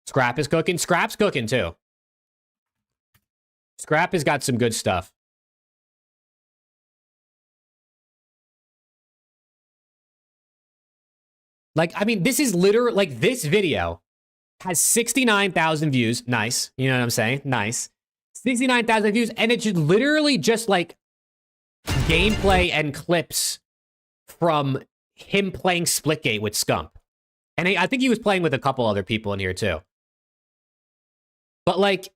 Scrap is cooking. Scrap's cooking too. Scrap has got some good stuff. Like, I mean, this is literally, like, this video has 69,000 views. Nice. You know what I'm saying? Nice. 69,000 views. And it's literally just, like, gameplay and clips from him playing Splitgate with Scump. And I think he was playing with a couple other people in here too. But like,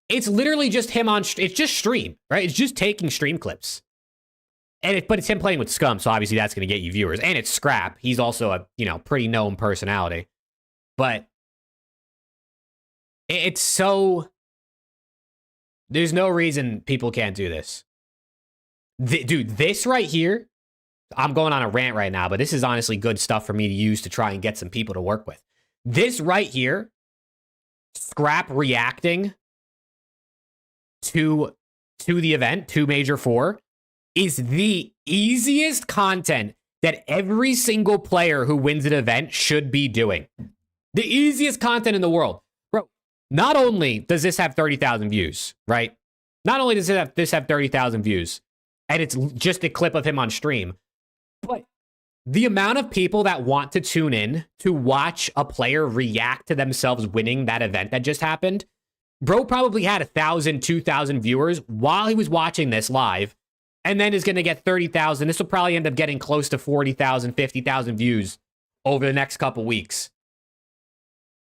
it's literally just him on, it's just stream, right? It's just taking stream clips. But it's him playing with Scum, so obviously that's going to get you viewers. And it's Scrap. He's also a, pretty known personality. But it's so... There's no reason people can't do this. Dude, this right here, I'm going on a rant right now, but this is honestly good stuff for me to use to try and get some people to work with. This right here, Scrap reacting to the event, to Major 4, is the easiest content that every single player who wins an event should be doing. The easiest content in the world. Bro, not only does this have 30,000 views, right? Not only does this have 30,000 views, and it's just a clip of him on stream, but the amount of people that want to tune in to watch a player react to themselves winning that event that just happened, bro probably had 1,000, 2,000 viewers while he was watching this live, and then is going to get 30,000. This will probably end up getting close to 40,000, 50,000 views over the next couple weeks.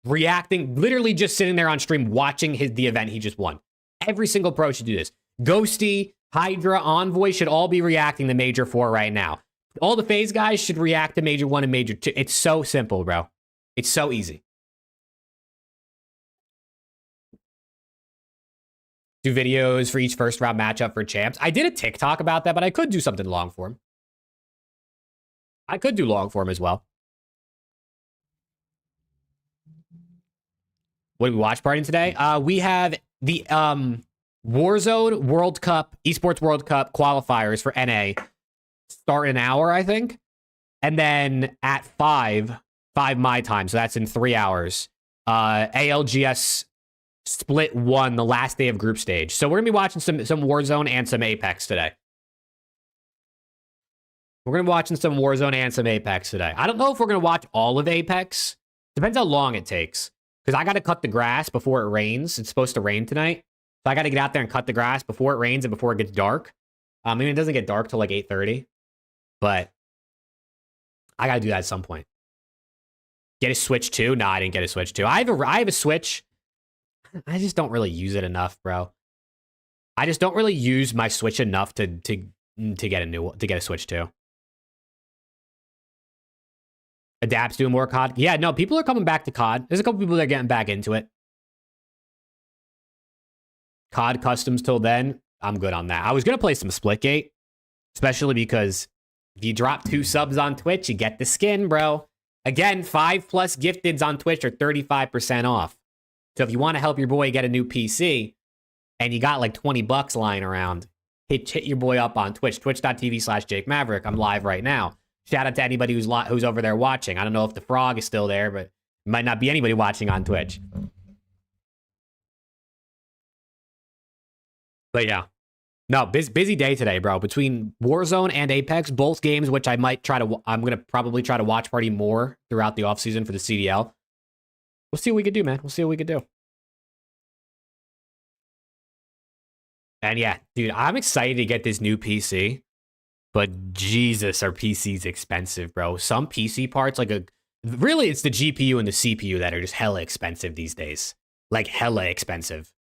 Reacting, literally just sitting there on stream watching the event he just won. Every single pro should do this. Ghosty, Hydra, Envoy should all be reacting to Major 4 right now. All the FaZe guys should react to Major 1 and Major 2. It's so simple, bro. It's so easy. Do videos for each first round matchup for champs. I did a TikTok about that, but I could do something long form. I could do long form as well. What did we watch partying today? We have the Warzone World Cup, Esports World Cup qualifiers for NA. Start in an hour, I think. And then at 5 my time, so that's in 3 hours, ALGS Split 1, the last day of group stage. So we're going to be watching some Warzone and some Apex today. We're going to be watching some Warzone and some Apex today. I don't know if we're going to watch all of Apex. Depends how long it takes. Because I got to cut the grass before it rains. It's supposed to rain tonight. So I got to get out there and cut the grass before it rains and before it gets dark. I mean, it doesn't get dark till like 8:30. But I got to do that at some point. Get a Switch 2? No, I didn't get a Switch 2. I have a Switch. I just don't really use it enough, bro. I just don't really use my Switch enough to get a Switch 2. Adapts doing more COD. Yeah, no, people are coming back to COD. There's a couple people that are getting back into it. COD customs till then, I'm good on that. I was going to play some Splitgate, especially because if you drop 2 subs on Twitch, you get the skin, bro. Again, 5+ gifteds on Twitch are 35% off. So if you want to help your boy get a new PC and you got like $20 lying around, hit your boy up on Twitch, twitch.tv/Jake Maverick. I'm live right now. Shout out to anybody who's over there watching. I don't know if the frog is still there, but it might not be anybody watching on Twitch. But yeah. No, busy day today, bro. Between Warzone and Apex, both games, which I'm going to probably try to watch party more throughout the offseason for the CDL. We'll see what we could do, man. We'll see what we could do. And yeah, dude, I'm excited to get this new PC. But Jesus, our PC's expensive, bro. Some PC parts, really, it's the GPU and the CPU that are just hella expensive these days. Like, hella expensive.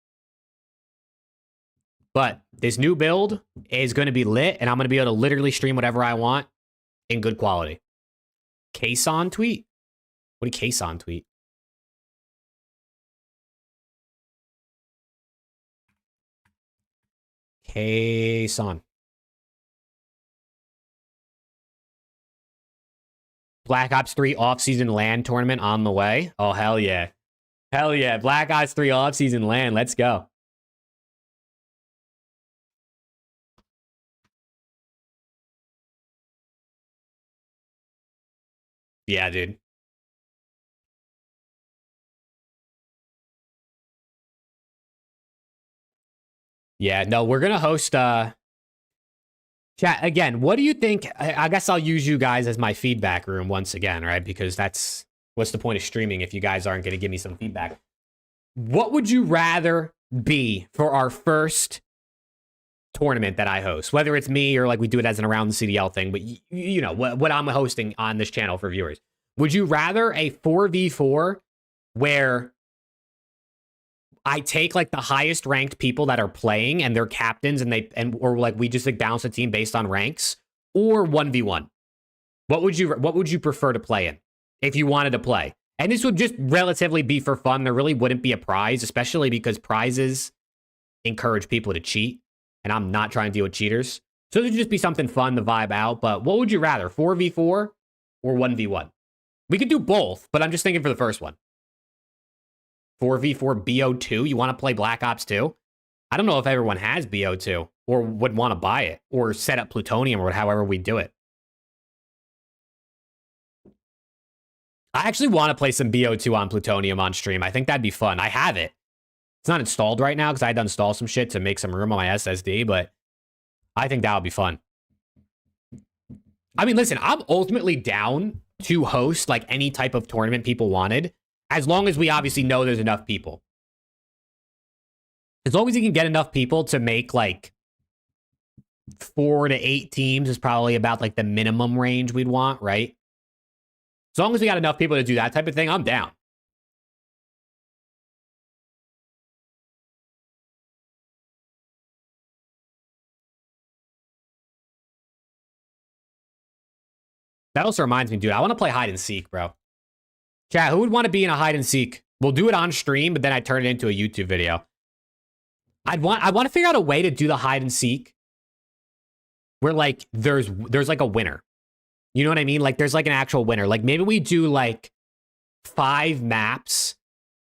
But this new build is going to be lit, and I'm going to be able to literally stream whatever I want in good quality. Kason tweet? What did Kason tweet? Kason. Black Ops 3 off-season LAN tournament on the way. Oh, hell yeah. Hell yeah. Black Ops 3 off-season LAN. Let's go. Yeah, dude. Yeah, no, we're going to host... Chat, again, what do you think? I guess I'll use you guys as my feedback room once again, right? Because that's what's the point of streaming if you guys aren't going to give me some feedback. What would you rather be for our first tournament that I host? Whether it's me or like we do it as an around the CDL thing, but you know, what I'm hosting on this channel for viewers. Would you rather a 4v4 where I take like the highest ranked people that are playing and they're captains or like we just like balance the team based on ranks, or 1v1? What would you prefer to play in if you wanted to play? And this would just relatively be for fun. There really wouldn't be a prize, especially because prizes encourage people to cheat, and I'm not trying to deal with cheaters. So it would just be something fun to vibe out. But what would you rather, 4v4 or 1v1? We could do both, but I'm just thinking for the first one. 4v4 BO2? You want to play Black Ops 2? I don't know if everyone has BO2 or would want to buy it or set up plutonium or however we do it. I actually want to play some BO2 on plutonium on stream. I think that'd be fun. I have it. It's not installed right now because I had to install some shit to make some room on my SSD, but I think that would be fun. I mean, listen, I'm ultimately down to host like any type of tournament people wanted, as long as we obviously know there's enough people. As long as you can get enough people to make like 4 to 8 teams is probably about like the minimum range we'd want, right? As long as we got enough people to do that type of thing, I'm down. That also reminds me, dude, I want to play hide and seek, bro. Chat, who would want to be in a hide and seek? We'll do it on stream, but then I turn it into a YouTube video. I want to figure out a way to do the hide and seek where like there's like a winner. You know what I mean? Like there's like an actual winner. Like maybe we do like 5 maps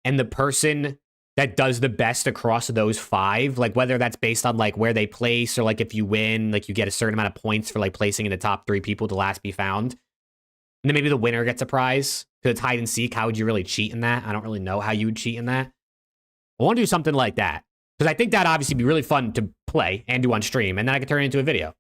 and the person that does the best across those 5, like whether that's based on like where they place or like if you win, like you get a certain amount of points for like placing in the top 3 people to last be found. And then maybe the winner gets a prize because it's hide and seek. How would you really cheat in that? I don't really know how you would cheat in that. I want to do something like that because I think that'd obviously be really fun to play and do on stream, and then I could turn it into a video.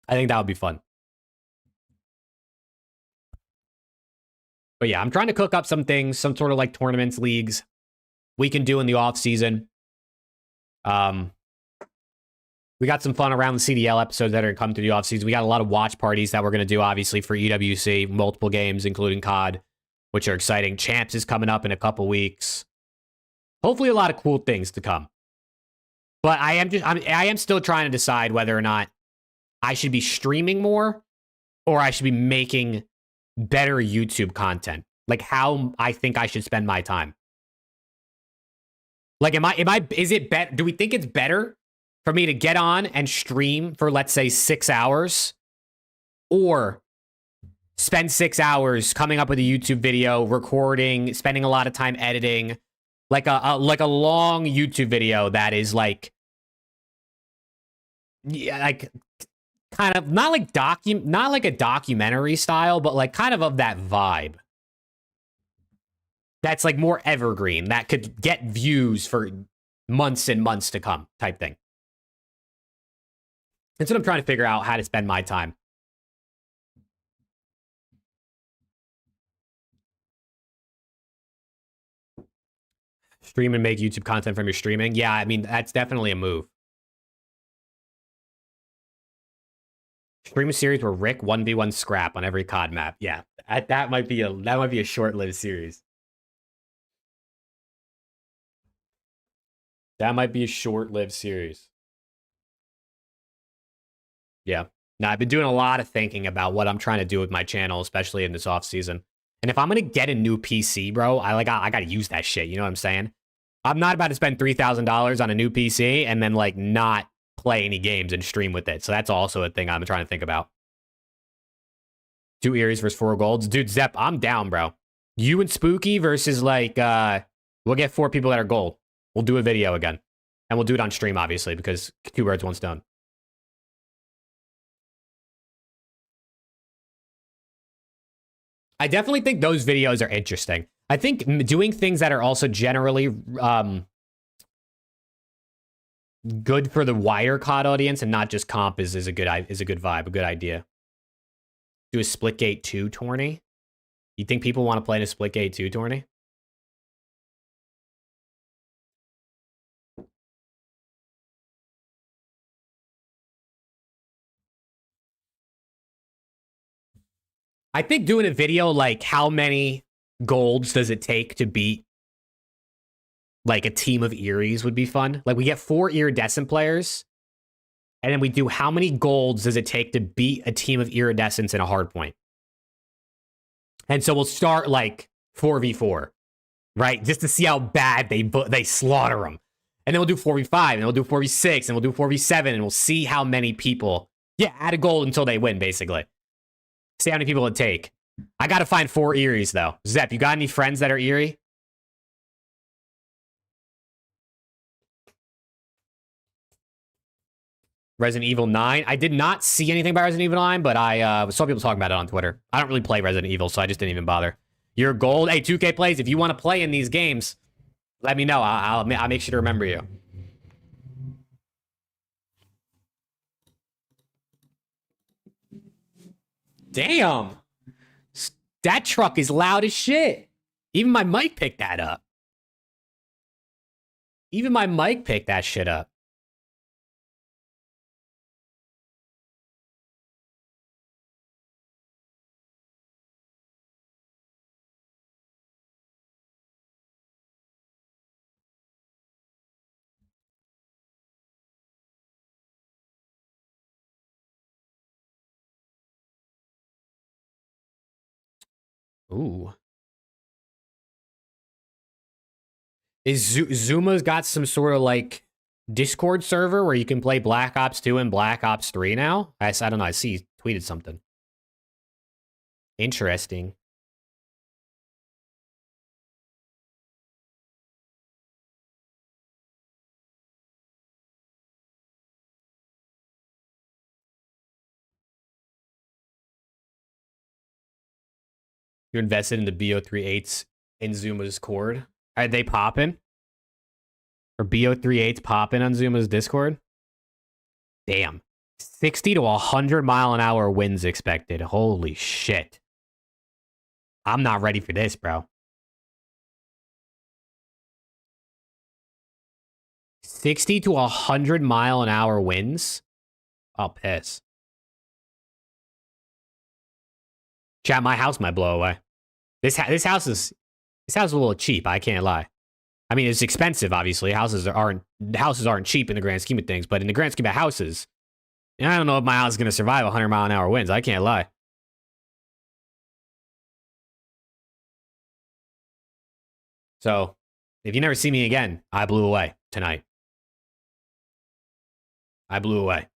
I think that would be fun. But yeah, I'm trying to cook up some things, some sort of like tournaments, leagues we can do in the off season. We got some fun around the CDL episodes that are going to come to the off season. We got a lot of watch parties that we're going to do, obviously, for EWC, multiple games, including COD, which are exciting. Champs is coming up in a couple weeks. Hopefully a lot of cool things to come. But I am still trying to decide whether or not I should be streaming more or I should be making better YouTube content. Like how I think I should spend my time. Like, is it better? Do we think it's better for me to get on and stream for, let's say, 6 hours or spend 6 hours coming up with a YouTube video, recording, spending a lot of time editing, like a long YouTube video that is like, yeah, like kind of not like a documentary style, but like kind of that vibe. That's like more evergreen, that could get views for months and months to come type thing. That's what I'm trying to figure out, how to spend my time. Stream and make YouTube content from your streaming. Yeah, I mean, that's definitely a move. Stream a series where Rick 1v1 scrap on every COD map. Yeah, that might be a short-lived series. That might be a short-lived series. Yeah. Now, I've been doing a lot of thinking about what I'm trying to do with my channel, especially in this off season. And if I'm going to get a new PC, bro, I got to use that shit. You know what I'm saying? I'm not about to spend $3,000 on a new PC and then like not play any games and stream with it. So that's also a thing I'm trying to think about. 2 Eries versus 4 golds. Dude, Zepp, I'm down, bro. You and Spooky versus like, we'll get 4 people that are gold. We'll do a video again. And we'll do it on stream, obviously, because 2 birds, 1 stone. I definitely think those videos are interesting. I think doing things that are also generally good for the wider COD audience and not just comp is a good vibe, a good idea. Do a Splitgate 2 tourney. You think people want to play in a Splitgate 2 tourney? I think doing a video like how many golds does it take to beat like a team of Eries would be fun. Like we get 4 iridescent players and then we do how many golds does it take to beat a team of iridescents in a hardpoint. And so we'll start like 4v4, right? Just to see how bad they slaughter them. And then we'll do 4v5 and we'll do 4v6 and we'll do 4v7 and we'll see how many people, add a gold until they win basically. See how many people it take. I got to find 4 Eries, though. Zepp, you got any friends that are Erie? Resident Evil 9. I did not see anything about Resident Evil 9, but I saw people talking about it on Twitter. I don't really play Resident Evil, so I just didn't even bother. You're gold. Hey, 2K plays. If you want to play in these games, let me know. I'll make sure to remember you. Damn. That truck is loud as shit. Even my mic picked that up. Even my mic picked that shit up. Ooh. Is Zuma's got some sort of like Discord server where you can play Black Ops 2 and Black Ops 3 now? I don't know. I see he tweeted something. Interesting. You invested in the BO38s in Zuma's Cord. Are they popping? Or BO38s popping on Zuma's Discord? Damn. 60 to 100 mile an hour winds expected. Holy shit. I'm not ready for this, bro. 60 to 100 mile an hour winds? I'll piss. Chat, my house might blow away. This house is a little cheap, I can't lie. I mean, it's expensive, obviously. Houses aren't cheap in the grand scheme of things, but in the grand scheme of houses, I don't know if my house is going to survive 100 mile an hour winds. I can't lie. So, if you never see me again, I blew away tonight. I blew away.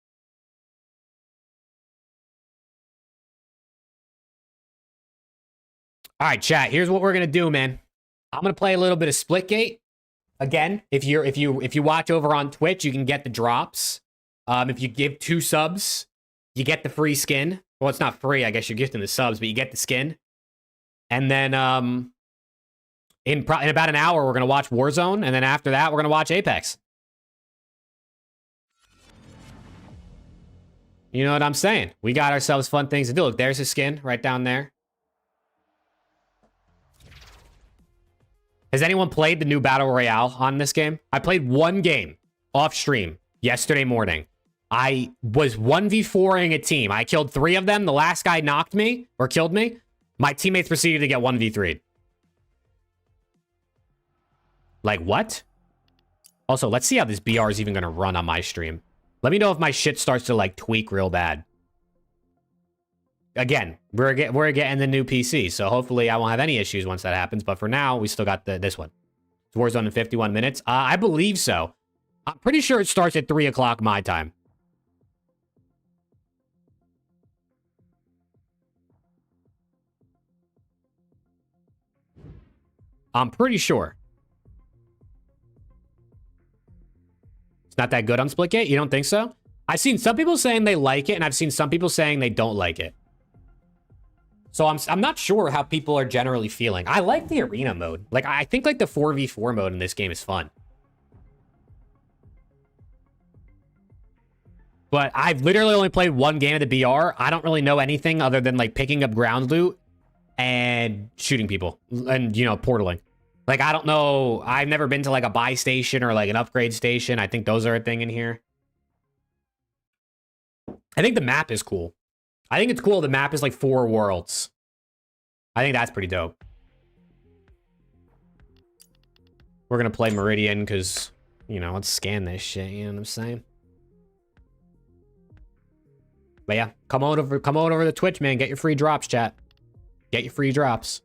All right, chat. Here's what we're gonna do, man. I'm gonna play a little bit of Splitgate. Again, if you watch over on Twitch, you can get the drops. If you give 2 subs, you get the free skin. Well, it's not free. I guess you're gifting the subs, but you get the skin. And then in about an hour, we're gonna watch Warzone, and then after that, we're gonna watch Apex. You know what I'm saying? We got ourselves fun things to do. Look, there's a skin right down there. Has anyone played the new Battle Royale on this game? I played 1 game off stream yesterday morning. I was 1v4ing a team. I killed 3 of them. The last guy knocked me or killed me. My teammates proceeded to get 1v3'd. Like, what? Also, let's see how this BR is even going to run on my stream. Let me know if my shit starts to, like, tweak real bad. Again, we're getting the new PC, so hopefully I won't have any issues once that happens. But for now, we still got this one. It's Warzone in 51 minutes. I believe so. I'm pretty sure it starts at 3 o'clock my time. I'm pretty sure. It's not that good on Splitgate? You don't think so? I've seen some people saying they like it, and I've seen some people saying they don't like it. So I'm not sure how people are generally feeling. I like the arena mode. Like, I think like the 4v4 mode in this game is fun. But I've literally only played 1 game of the BR. I don't really know anything other than like picking up ground loot and shooting people and, you know, portaling. Like, I don't know. I've never been to like a buy station or like an upgrade station. I think those are a thing in here. I think the map is cool. I think it's cool. The map is like 4 worlds. I think that's pretty dope. We're going to play Meridian because, you know, let's scan this shit. You know what I'm saying? But yeah, come on over to Twitch, man. Get your free drops, chat. Get your free drops.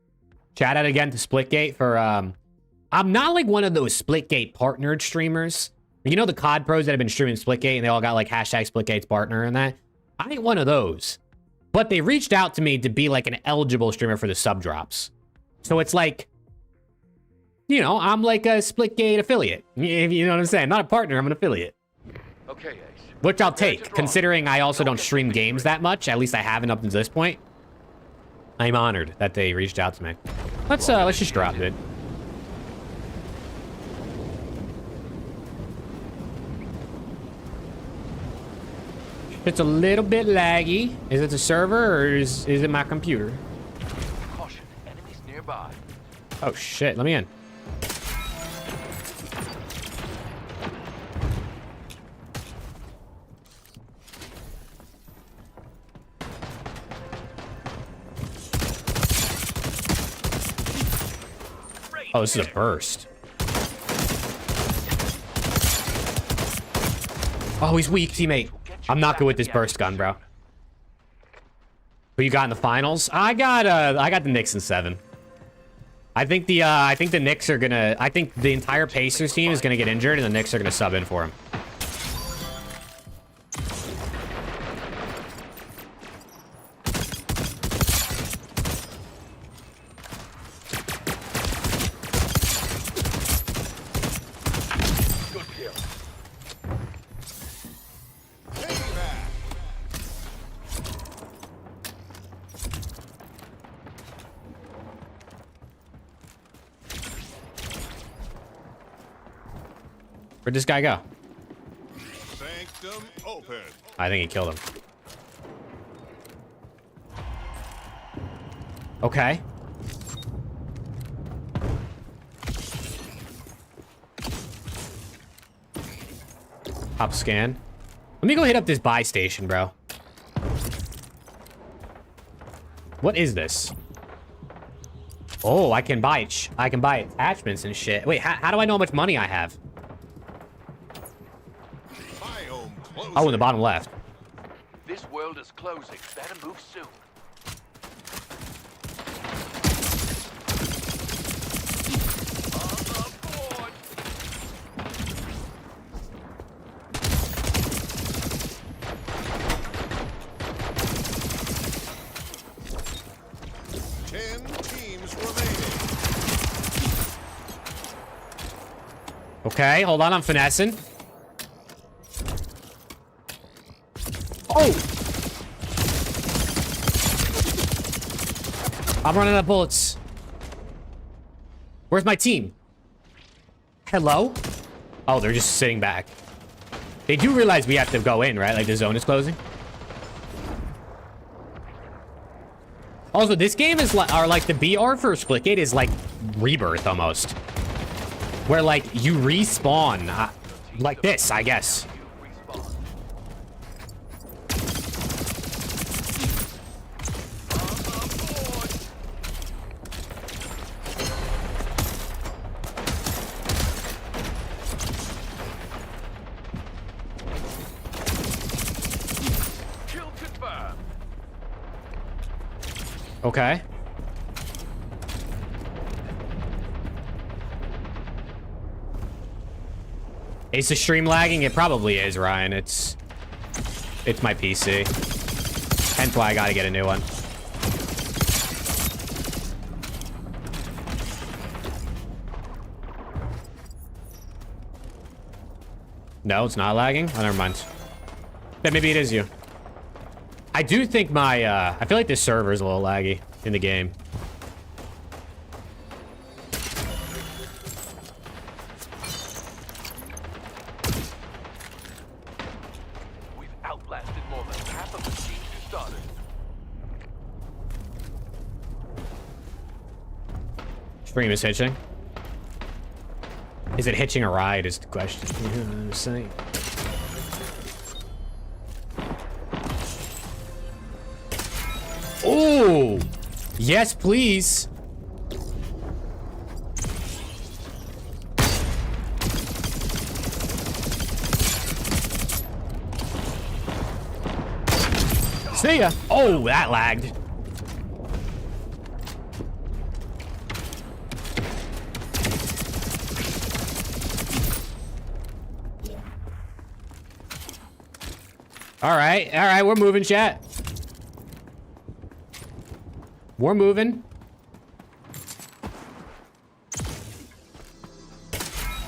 Chat out again to Splitgate for, I'm not like one of those Splitgate partnered streamers. You know the COD pros that have been streaming Splitgate and they all got like hashtag Splitgate's partner and that? I ain't one of those. But they reached out to me to be like an eligible streamer for the sub drops. So it's like, you know, I'm like a Splitgate affiliate. You know what I'm saying? I'm not a partner, I'm an affiliate. Okay, Ace. Which I'll take, considering I also don't stream games that much. At least I haven't up to this point. I'm honored that they reached out to me. Let's just drop it. It's a little bit laggy. Is it the server or is it my computer? Caution, enemies nearby. Oh shit, let me in. Oh, this is a burst. Oh, he's weak, teammate. I'm not good with this burst gun, bro. Who you got in the finals? I got the Knicks in 7. I think the Knicks are gonna. I think the entire Pacers team is gonna get injured, and the Knicks are gonna sub in for him. Good kill. Where'd this guy go? Sanctum open. I think he killed him. Okay. Pop scan. Let me go hit up this buy station, bro. What is this? Oh, I can buy it. I can buy attachments and shit. Wait, how do I know how much money I have? Biome closing. Oh, in the bottom left. This world is closing. Better move soon. On board. Ten teams remaining. Okay, hold on, I'm finessing. Oh! I'm running out of bullets. Where's my team? Hello? Oh, they're just sitting back. They do realize we have to go in, right? Like the zone is closing. Also, this game is like, or like the BR for Splitgate is like Rebirth almost. Where like you respawn, like this, I guess. You respawn. On board. Kill confirmed. Okay. Is the stream lagging? It probably is, Ryan. It's my PC. Hence why I gotta get a new one. No, it's not lagging? Oh, never mind. Yeah, maybe it is you. I do think my, I feel like this server is a little laggy in the game. We've outlasted more than half of the teams who started. Stream is hitching. Is it hitching a ride is the question. You know what I'm saying? Oh! Yes, please. See ya. Oh, that lagged. All right, we're moving, chat. We're moving.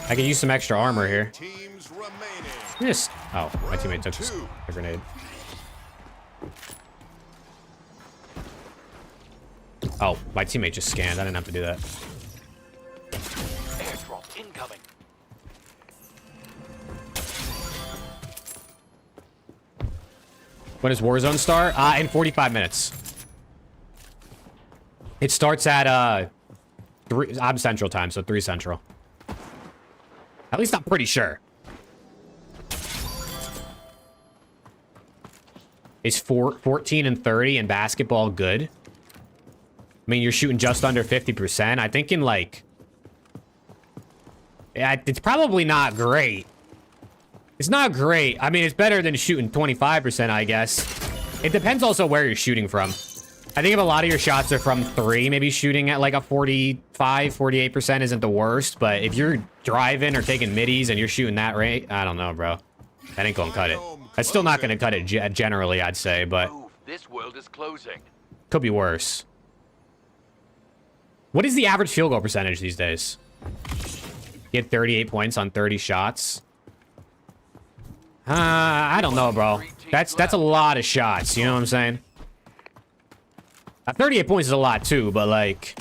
I can use some extra armor here. Teams remaining. Yes. Oh, my teammate took a grenade. Oh, my teammate just scanned. I didn't have to do that. Airdrop incoming. When does Warzone start? In 45 minutes. It starts at 3. I'm Central Time, so 3 Central. At least I'm pretty sure. Is 14 and 30 in basketball good? I mean, you're shooting just under 50%. I think in like... Yeah, it's probably not great. It's not great. I mean, it's better than shooting 25%, I guess. It depends also where you're shooting from. I think if a lot of your shots are from 3, maybe shooting at like a 45, 48% isn't the worst. But if you're driving or taking middies and you're shooting that rate, I don't know, bro. That ain't gonna cut it. That's still not gonna cut it generally, I'd say, but Move. This world is closing. could be worse. What is the average field goal percentage these days? Get 38 points on 30 shots. I don't know, bro. That's a lot of shots. You know what I'm saying? 38 points is a lot too, but like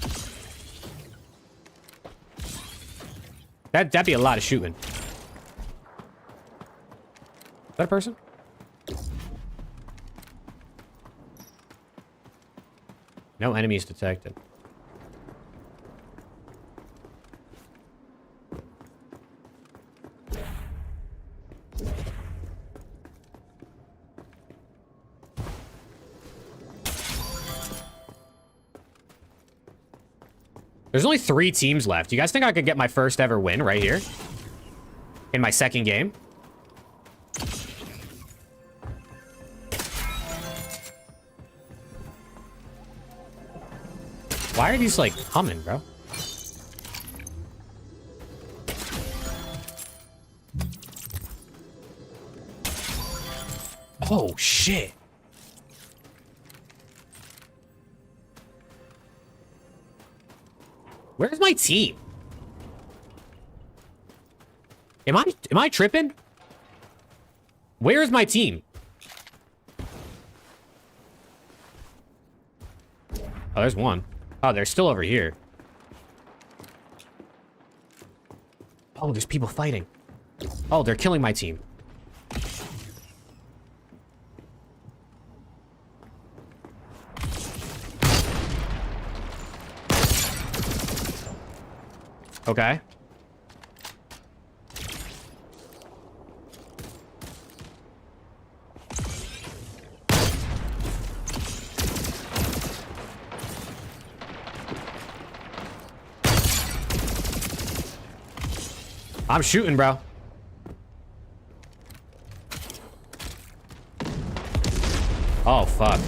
that'd be a lot of shooting. Is that a person? No enemies detected. There's only 3 teams left. You guys think I could get my first ever win right here? In my second game? Why are these, like, humming, bro? Oh, shit. Where's my team? Am I tripping? Where is my team? Oh, there's one. Oh, they're still over here. Oh, there's people fighting. Oh, they're killing my team. Okay. I'm shooting, bro. Oh, fuck.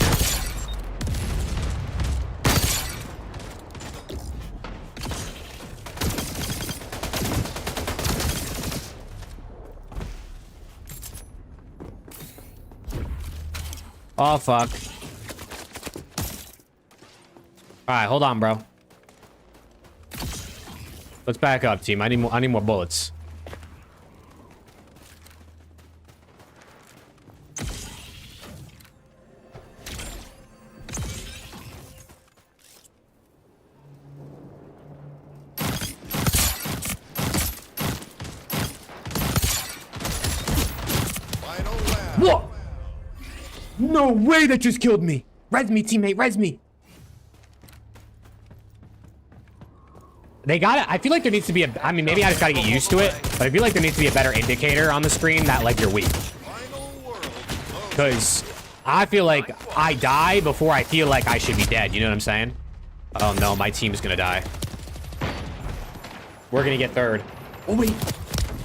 Oh, fuck. Alright, hold on, bro. Let's back up, team. I need more bullets. Final lap. What? No way that just killed me. Res me, teammate. Res me. They got it. I feel like there needs to be a... I mean, maybe I just gotta get used to it. But I feel like there needs to be a better indicator on the screen that, like, you're weak. Final world. Because I feel like I die before I feel like I should be dead. You know what I'm saying? Oh, no. My team's gonna die. We're gonna get third. Oh, wait.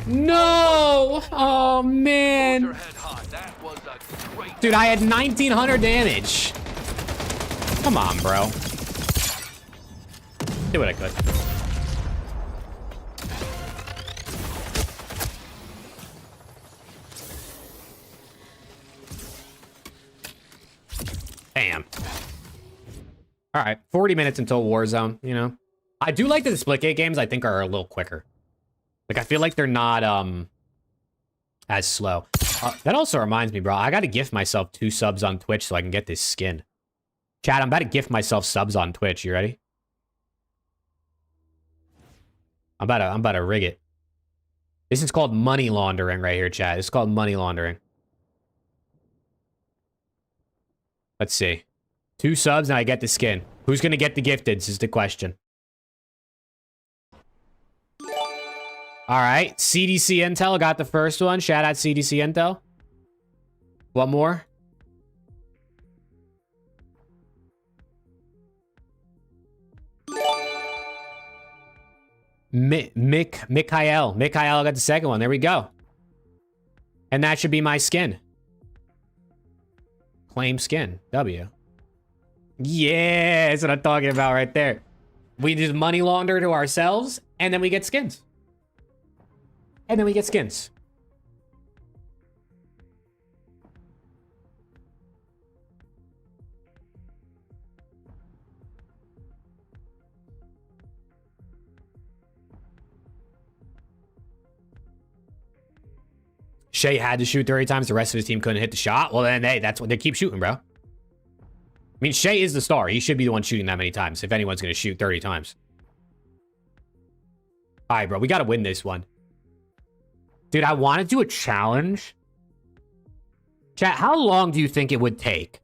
No! Oh, Hold your man. head high. That was a great. Dude, I had 1,900 damage. Come on, bro. Do what I could. Bam. All right, 40 minutes until Warzone, you know. I do like that the Splitgate games, I think, are a little quicker. Like, I feel like they're not as slow. That also reminds me, bro, I gotta gift myself 2 subs on Twitch so I can get this skin. Chat, I'm about to gift myself subs on Twitch. You ready? I'm about to rig it. This is called money laundering right here, chat. This is called money laundering. Let's see. 2 subs and I get the skin. Who's gonna get the gifteds is the question. All right, CDC Intel got the first one. Shout out CDC Intel. One more. Mikhail got the second one. There we go. And that should be my skin. Claim skin. W. Yeah, that's what I'm talking about right there. We just money launder to ourselves, and then we get skins. And then we get skins. Shay had to shoot 30 times. The rest of his team couldn't hit the shot. Well, then, hey, that's what they keep shooting, bro. I mean, Shay is the star. He should be the one shooting that many times if anyone's going to shoot 30 times. All right, bro. We got to win this one. Dude, I want to do a challenge. Chat, how long do you think it would take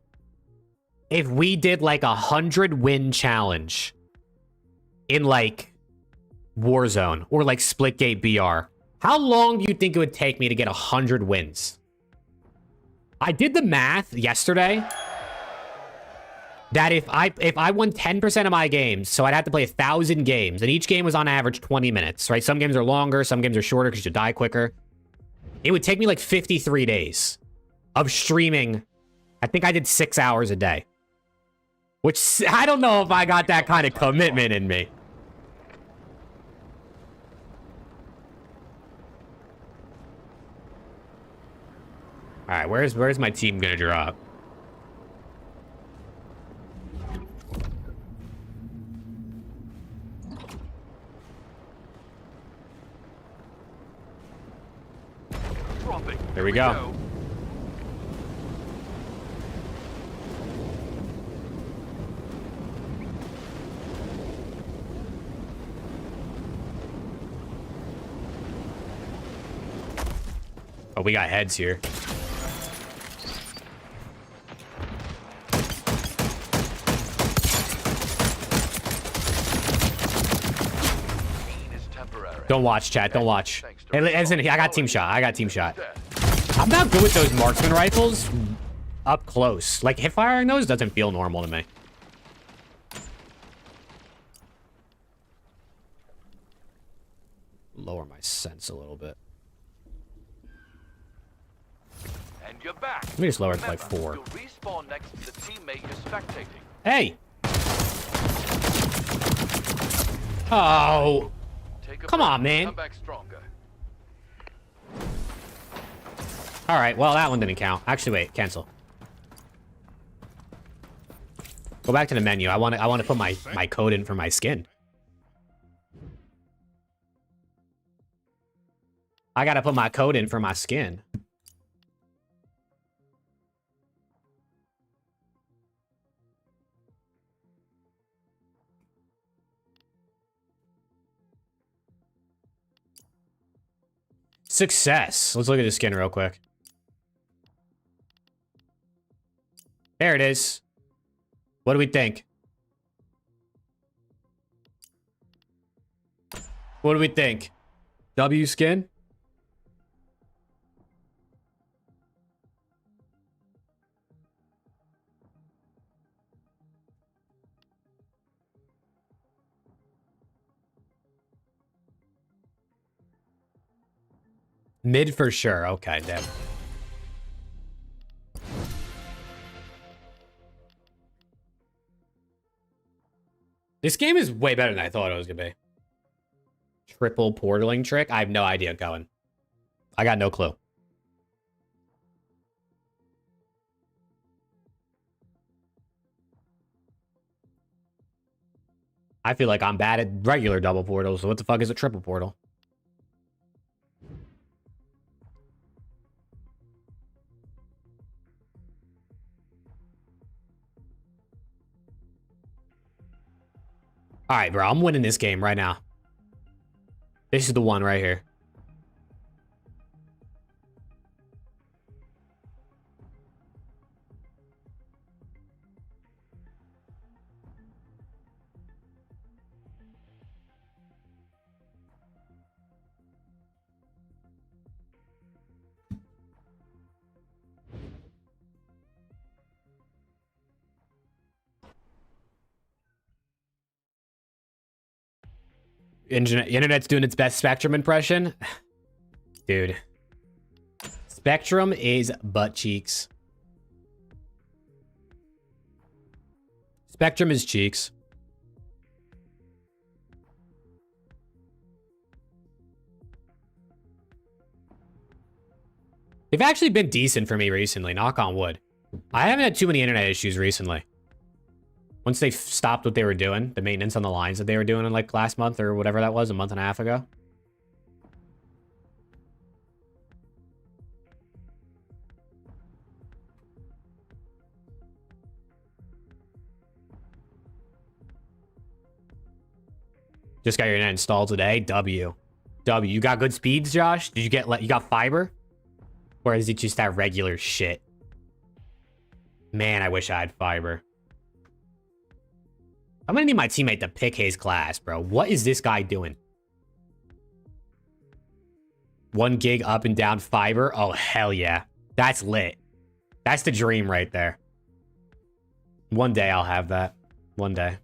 if we did like 100-win challenge in like Warzone or like Splitgate BR? How long do you think it would take me to get 100 wins? I did the math yesterday that if I won 10% of my games, so I'd have to play 1,000 games, and each game was on average 20 minutes, right? Some games are longer, some games are shorter because you die quicker. It would take me like 53 days of streaming. I think I did 6 hours a day, which I don't know if I got that kind of commitment in me. All right, where's my team gonna drop? Dropping. There we go. Oh, we got heads here. Don't watch, chat. Don't watch. Hey, listen, I got team shot. I got team shot. I'm not good with those marksman rifles up close. Like, hip firing those doesn't feel normal to me. Lower my sense a little bit. And you're back. Let me just lower it to like 4. You'll respawn next to the teammate you're spectating. Hey! Oh! Come on, man. Come back stronger. All right, well, that one didn't count. Actually, wait, cancel. Go back to the menu. I want to put my code in for my skin. I got to put my code in for my skin. Success. Let's look at the skin real quick. There it is. What do we think? What do we think? W skin? Mid for sure. Okay, damn. This game is way better than I thought it was gonna be. Triple portaling trick? I have no idea going. I got no clue. I feel like I'm bad at regular double portals, so what the fuck is a triple portal? All right, bro. I'm winning this game right now. This is the one right here. Internet's doing its best Spectrum impression. Dude. Spectrum is butt cheeks. Spectrum is cheeks. They've actually been decent for me recently, knock on wood. I haven't had too many internet issues recently. Once they stopped what they were doing, the maintenance on the lines that they were doing in like last month or whatever that was, a month and a half ago. Just got your internet installed today. W. You got good speeds, Josh? Did you get, you got fiber? Or is it just that regular shit? Man, I wish I had fiber. I'm gonna need my teammate to pick his class, bro. What is this guy doing? 1 gig up and down fiber? Oh, hell yeah. That's lit. That's the dream right there. One day I'll have that. One day.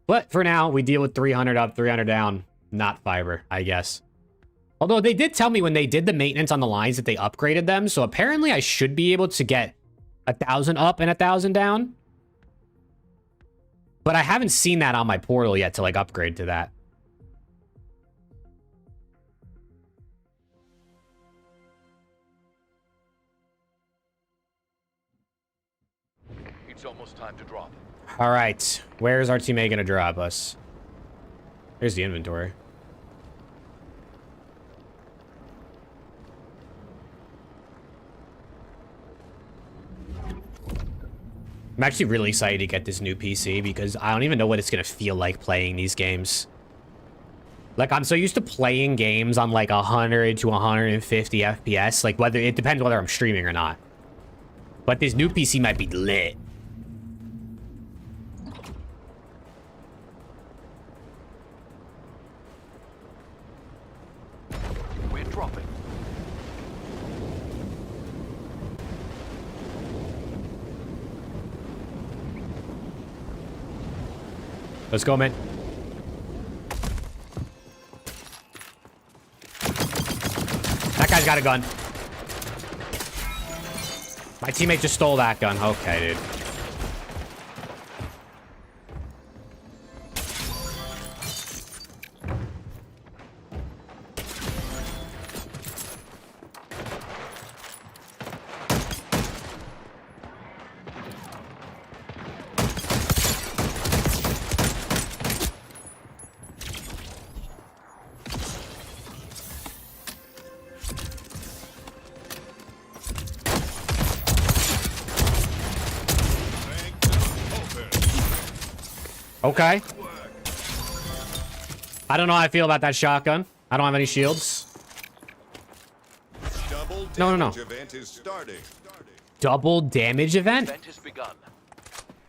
But for now, we deal with 300 up, 300 down. Not fiber, I guess. Although they did tell me when they did the maintenance on the lines that they upgraded them. So apparently I should be able to get 1,000 up and 1,000 down. But I haven't seen that on my portal yet to like upgrade to that. It's almost time to drop. All right. Where's our teammate going to drop us? Here's the inventory. I'm actually really excited to get this new PC because I don't even know what it's going to feel like playing these games. Like, I'm so used to playing games on like 100 to 150 FPS. Like, whether it depends whether I'm streaming or not. But this new PC might be lit. We're dropping. Let's go, man. That guy's got a gun. My teammate just stole that gun. Okay, dude. Okay. I don't know how I feel about that shotgun. I don't have any shields. No. Event is starting. Double damage event? Event has begun.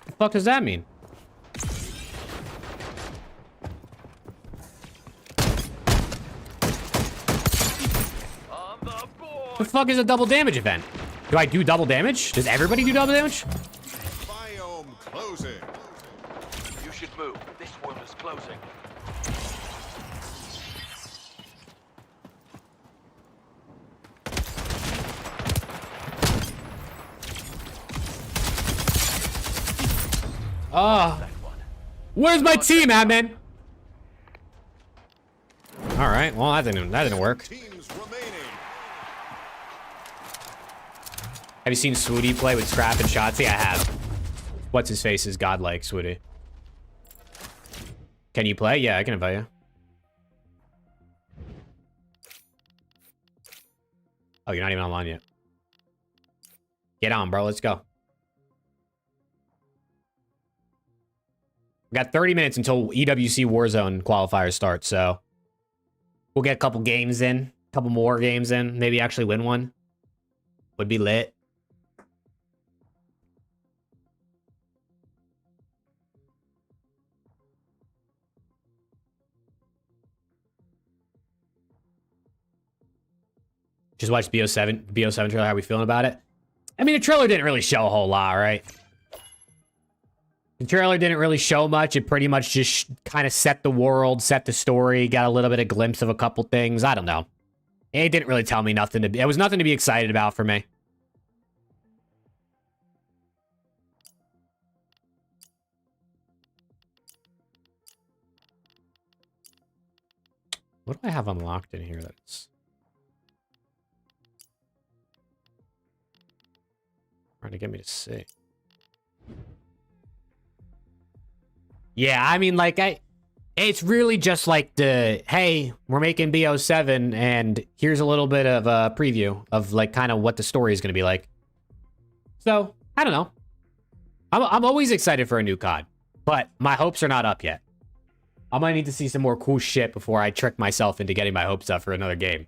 The fuck does that mean? On the board. The fuck is a double damage event? Do I do double damage? Does everybody do double damage? Biome closing. You should move. This world is closing. Oh. Where's my team at, man? All right. Well, that didn't work. Teams remaining. Have you seen Swooty play with Scrap and Shotzi? I have. What's his face is godlike, Swooty. Can you play? Yeah, I can invite you. Oh, you're not even online yet. Get on, bro. Let's go. We got 30 minutes until EWC Warzone qualifiers start, so we'll get a couple games in, a couple more games in, maybe actually win one. Would be lit. Just watched BO7 trailer. How we feeling about it? I mean, the trailer didn't really show a whole lot, right? The trailer didn't really show much. It pretty much just kind of set the world, set the story, got a little bit of glimpse of a couple things. I don't know. It didn't really tell me nothing to be. It was nothing to be excited about for me. What do I have unlocked in here that's trying to get me to see? Yeah, I mean, like, it's really just like the, hey, we're making BO7, and here's a little bit of a preview of, like, kind of what the story is going to be like. So, I don't know. I'm always excited for a new COD, but my hopes are not up yet. I might need to see some more cool shit before I trick myself into getting my hopes up for another game.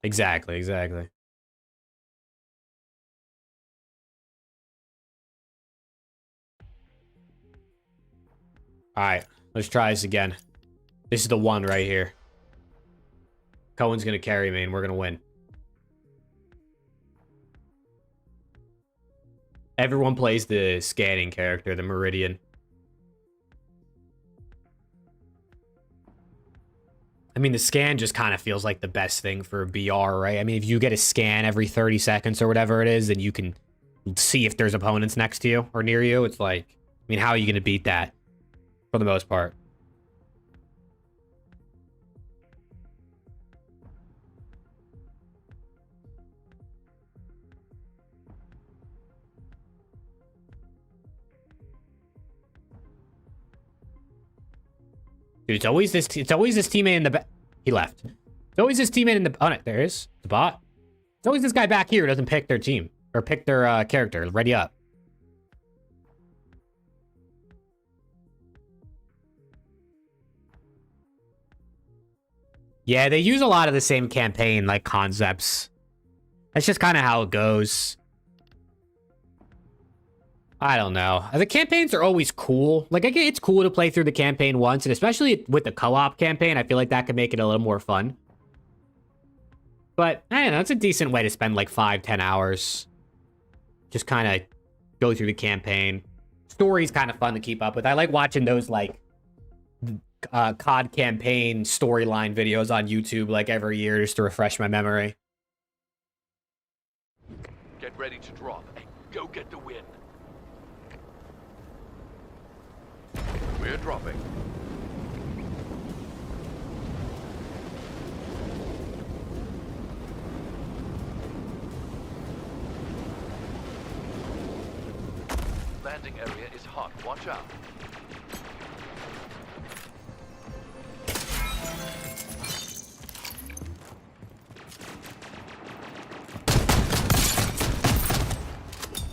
Exactly, exactly. All right, let's try this again. This is the one right here. Cohen's gonna carry me and we're gonna win. Everyone plays the scanning character, the Meridian. I mean, the scan just kind of feels like the best thing for BR, right? I mean, if you get a scan every 30 seconds or whatever it is, then you can see if there's opponents next to you or near you. It's like, I mean, how are you going to beat that for the most part? Dude, it's always this teammate in the back. He left. It's always this teammate in the, oh no, there is the bot. It's always this guy back here who doesn't pick their team or pick their character. Ready up. Yeah, they use a lot of the same campaign like concepts. That's just kind of how it goes. I don't know. The campaigns are always cool. Like, I get it's cool to play through the campaign once, and especially with the co-op campaign, I feel like that could make it a little more fun. But, I don't know, it's a decent way to spend like 5-10 hours. Just kind of go through the campaign. Story's kind of fun to keep up with. I like watching those, like, COD campaign storyline videos on YouTube, like, every year just to refresh my memory. Get ready to drop and go get the win. We're dropping. Landing area is hot. Watch out.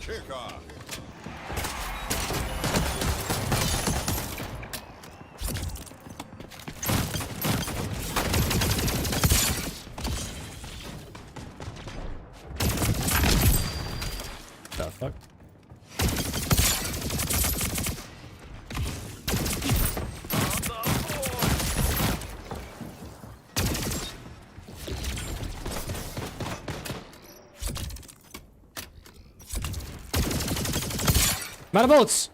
Kickoff. The fuck? I'm out of bullets.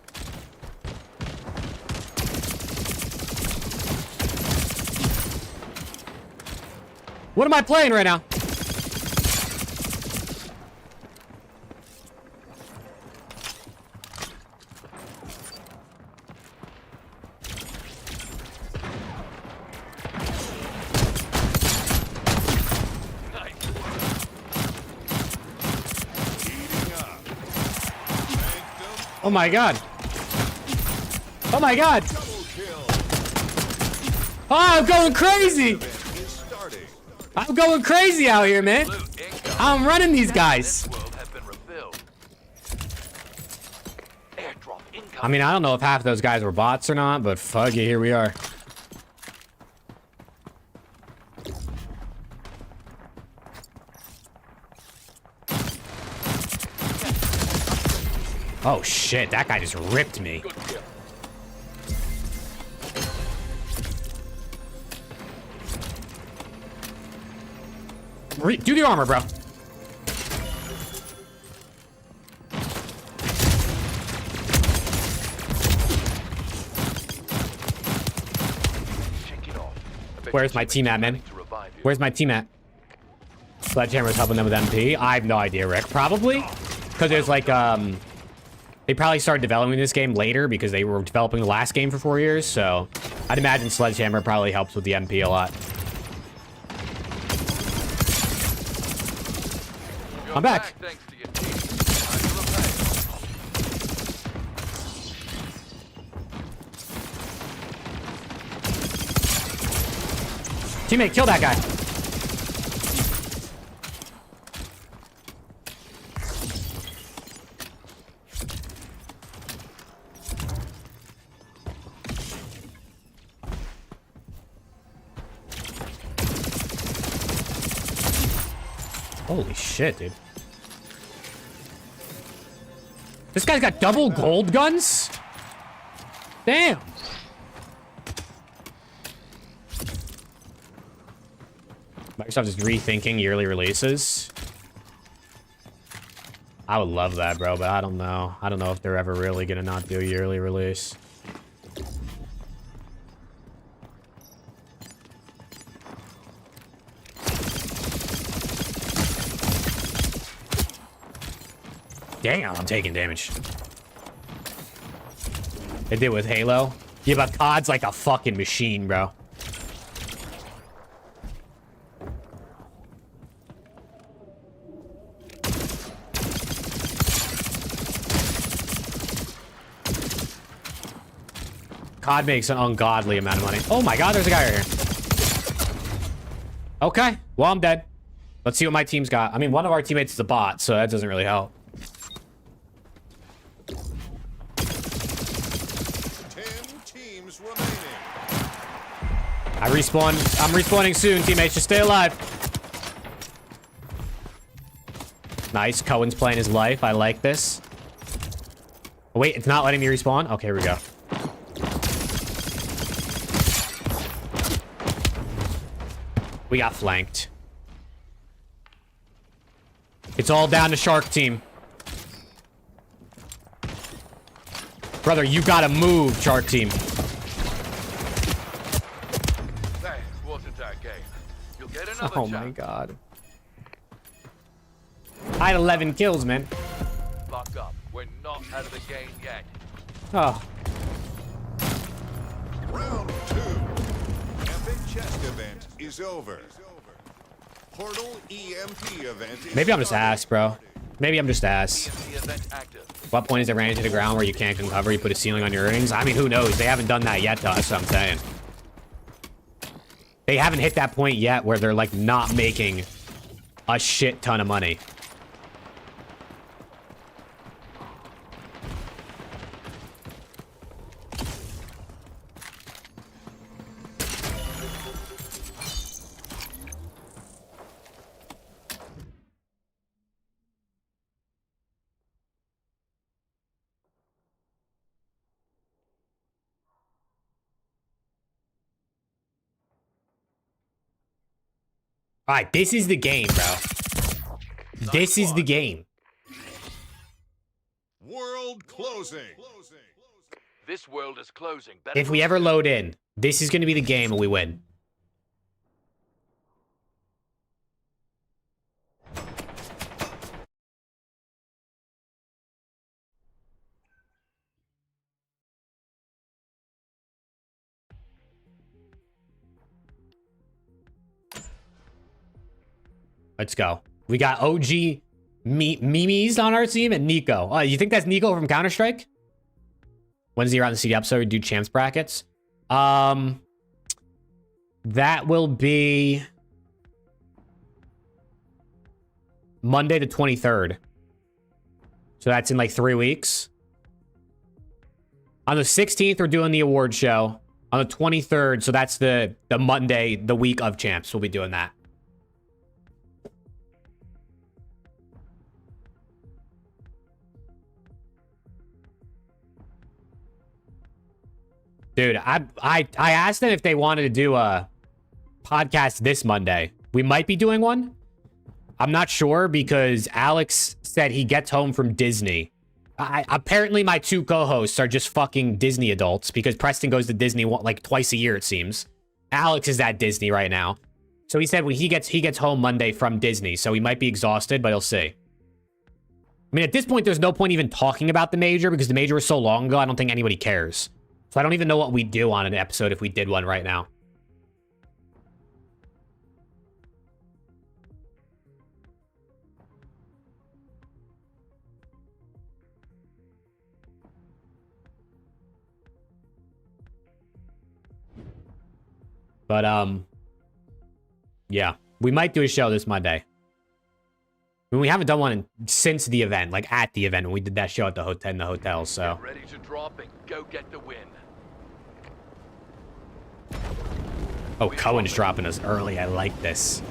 What am I playing right now? Oh my god. Oh my god. Oh, I'm going crazy. I'm going crazy out here, man. I'm running these guys. I mean, I don't know if half those guys were bots or not, but fuck it, here we are. Oh shit, that guy just ripped me. Do the armor, bro. Where's my team at, man? Where's my team at? Sledgehammer's helping them with MP. I have no idea, Rick. Probably. Because there's like, they probably started developing this game later because they were developing the last game for 4 years. So I'd imagine Sledgehammer probably helps with the MP a lot. I'm back. Thanks to your team. Time to repay. Teammate, kill that guy. Holy shit, dude. This guy's got double gold guns? Damn. Microsoft is rethinking yearly releases. I would love that, bro, but I don't know. I don't know if they're ever really gonna not do a yearly release. Damn, I'm taking damage. They did with Halo. Yeah, but COD's like a fucking machine, bro. COD makes an ungodly amount of money. Oh my god, there's a guy right here. Okay, well, I'm dead. Let's see what my team's got. I mean, one of our teammates is a bot, so that doesn't really help. 10 teams remaining. I'm respawning soon, teammates. Just stay alive. Nice. Cohen's playing his life. I like this. Oh, wait, it's not letting me respawn? Okay, here we go. We got flanked. It's all down to Shark Team. Brother, you gotta move, Shark Team. That wasn't our game. You'll get another Oh chance. my god. I had 11 kills, man. Buck up. We're not out of the game yet. Oh. Round 2. Epic chest event is over. Portal EMP event is Maybe I'm just started. ass, bro. Maybe I'm just ass. EMP event active. What point is it ran into the ground where you can't recover? You put a ceiling on your earnings? I mean, who knows? They haven't done that yet, though. That's what I'm saying. They haven't hit that point yet where they're, like, not making a shit ton of money. All right, this is the game, bro. This is the game. World closing. This world is closing. If we ever load in, this is going to be the game and we win. Let's go. We got OG Mimi's on our team and Nico. Oh, you think that's Nico from Counter-Strike? When's he around the CD episode? Do champs brackets? That will be Monday the 23rd. So that's in like 3 weeks. On the 16th, we're doing the award show. On the 23rd, so that's the Monday, the week of champs. We'll be doing that. Dude, I asked them if they wanted to do a podcast this Monday. We might be doing one. I'm not sure because Alex said he gets home from Disney. Apparently my two co-hosts are just fucking Disney adults because Preston goes to Disney like twice a year, it seems. Alex is at Disney right now. So he said when he gets home Monday from Disney, so he might be exhausted, but he'll see. I mean, at this point, there's no point even talking about the major because the major was so long ago, I don't think anybody cares. So I don't even know what we'd do on an episode if we did one right now. But, yeah. We might do a show this Monday. I mean, we haven't done one since the event, like at the event when we did that show at the hotel, in the hotel, so. Get ready to drop and go get the win. Oh, Cohen's dropping us early. I like this.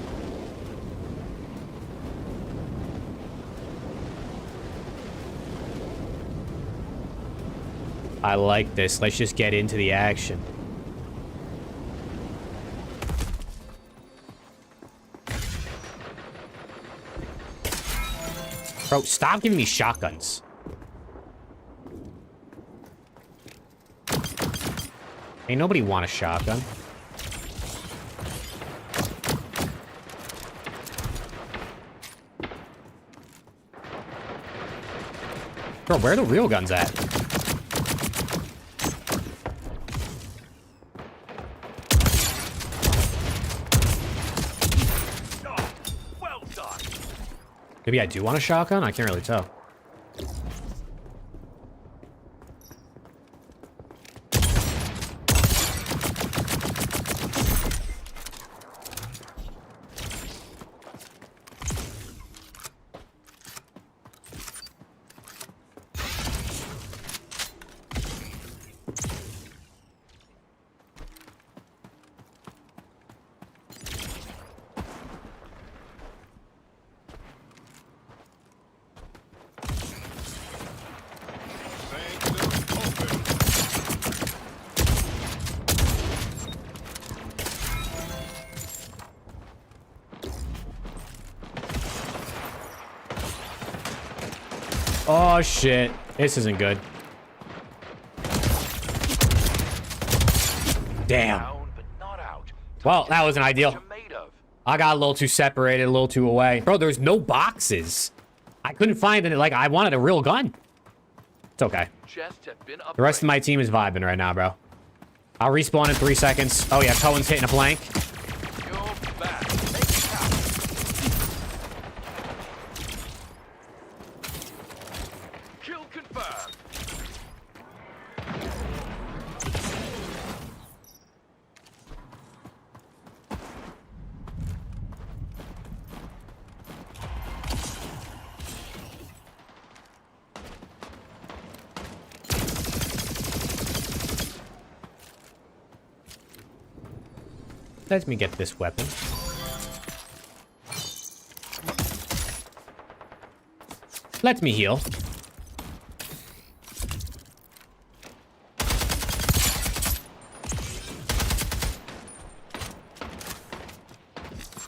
I like this. Let's just get into the action. Bro, stop giving me shotguns. Ain't nobody want a shotgun. Bro, where are the real guns at? Well done. Maybe I do want a shotgun? I can't really tell. Oh, shit. This isn't good. Damn. Down, but not out. Well, that wasn't ideal. You're made of. I got a little too separated, a little too away. Bro, there's no boxes. I couldn't find it. Like, I wanted a real gun. It's okay. Chests have been The rest of my team is vibing right now, bro. I'll respawn in 3 seconds. Oh, yeah. Cohen's hitting a plank. You're back. Make it count. Kill confirmed. Let me get this weapon. Let me heal.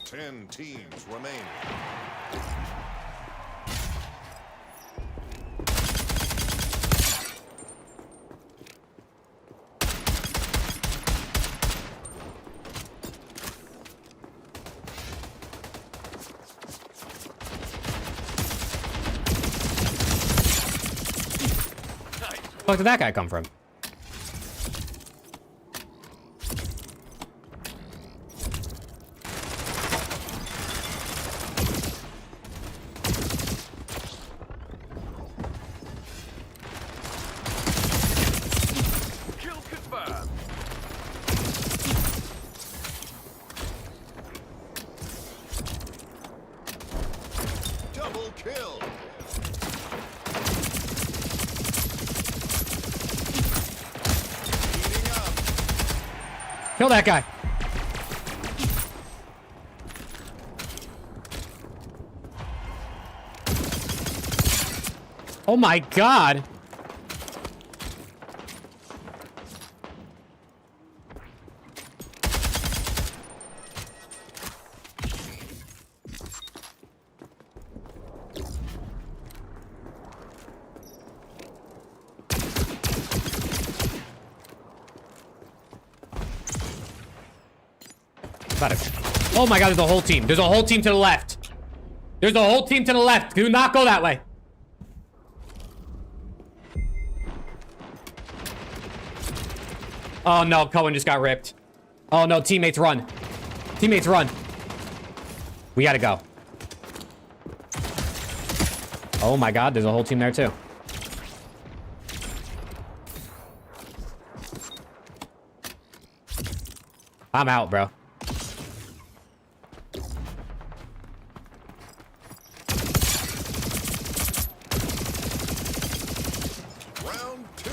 Ten teams remaining. Where did that guy come from? Kill confirmed. Double kill. Heating up. Kill that guy. Oh my god. About it. Oh my god, there's a whole team. There's a whole team to the left. There's a whole team to the left. Do not go that way. Oh no, Cohen just got ripped. Oh no, teammates run. Teammates run. We gotta go. Oh my god, there's a whole team there too. I'm out, bro. Round 2.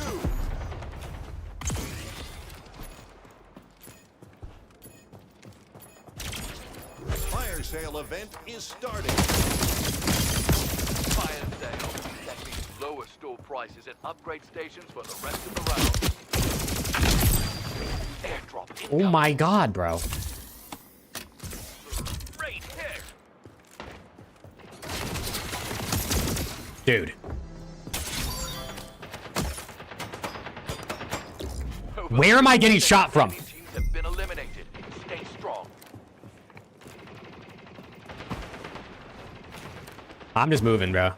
Fire sale event is starting. Fire sale. That means lower store prices at upgrade stations for the rest of the round. Airdrop Oh incoming. my god, bro. Great hit. Dude. Where am I getting shot from? Teams have been eliminated. Stay strong. I'm just moving, bro.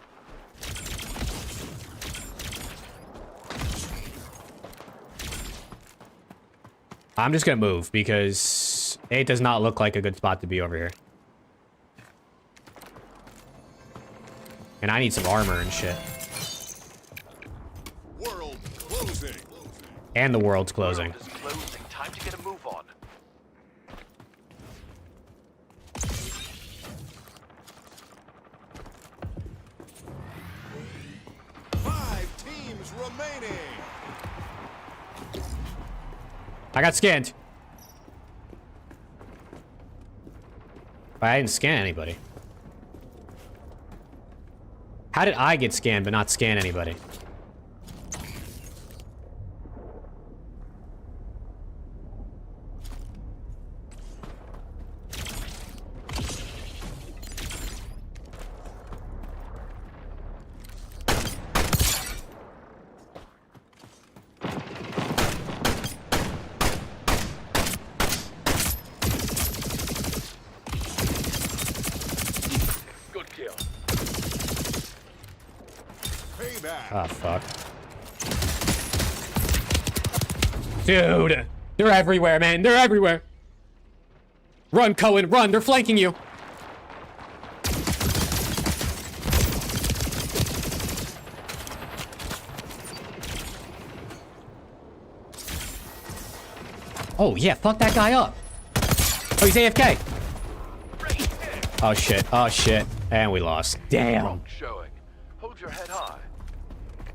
I'm just gonna move because it does not look like a good spot to be over here. And I need some armor and shit. World closing. And the world's closing. World is closing. Time to get a move on. Five teams remaining. I got scanned. I didn't scan anybody. How did I get scanned but not scan anybody? Good kill. Payback. Oh, fuck. Dude, they're everywhere, man. They're everywhere. Run, Cohen, run. They're flanking you. Oh, yeah, fuck that guy up. Oh, he's AFK. Great hit. Oh, shit. Oh, shit. And we lost. Damn. Strong showing. Hold your head high.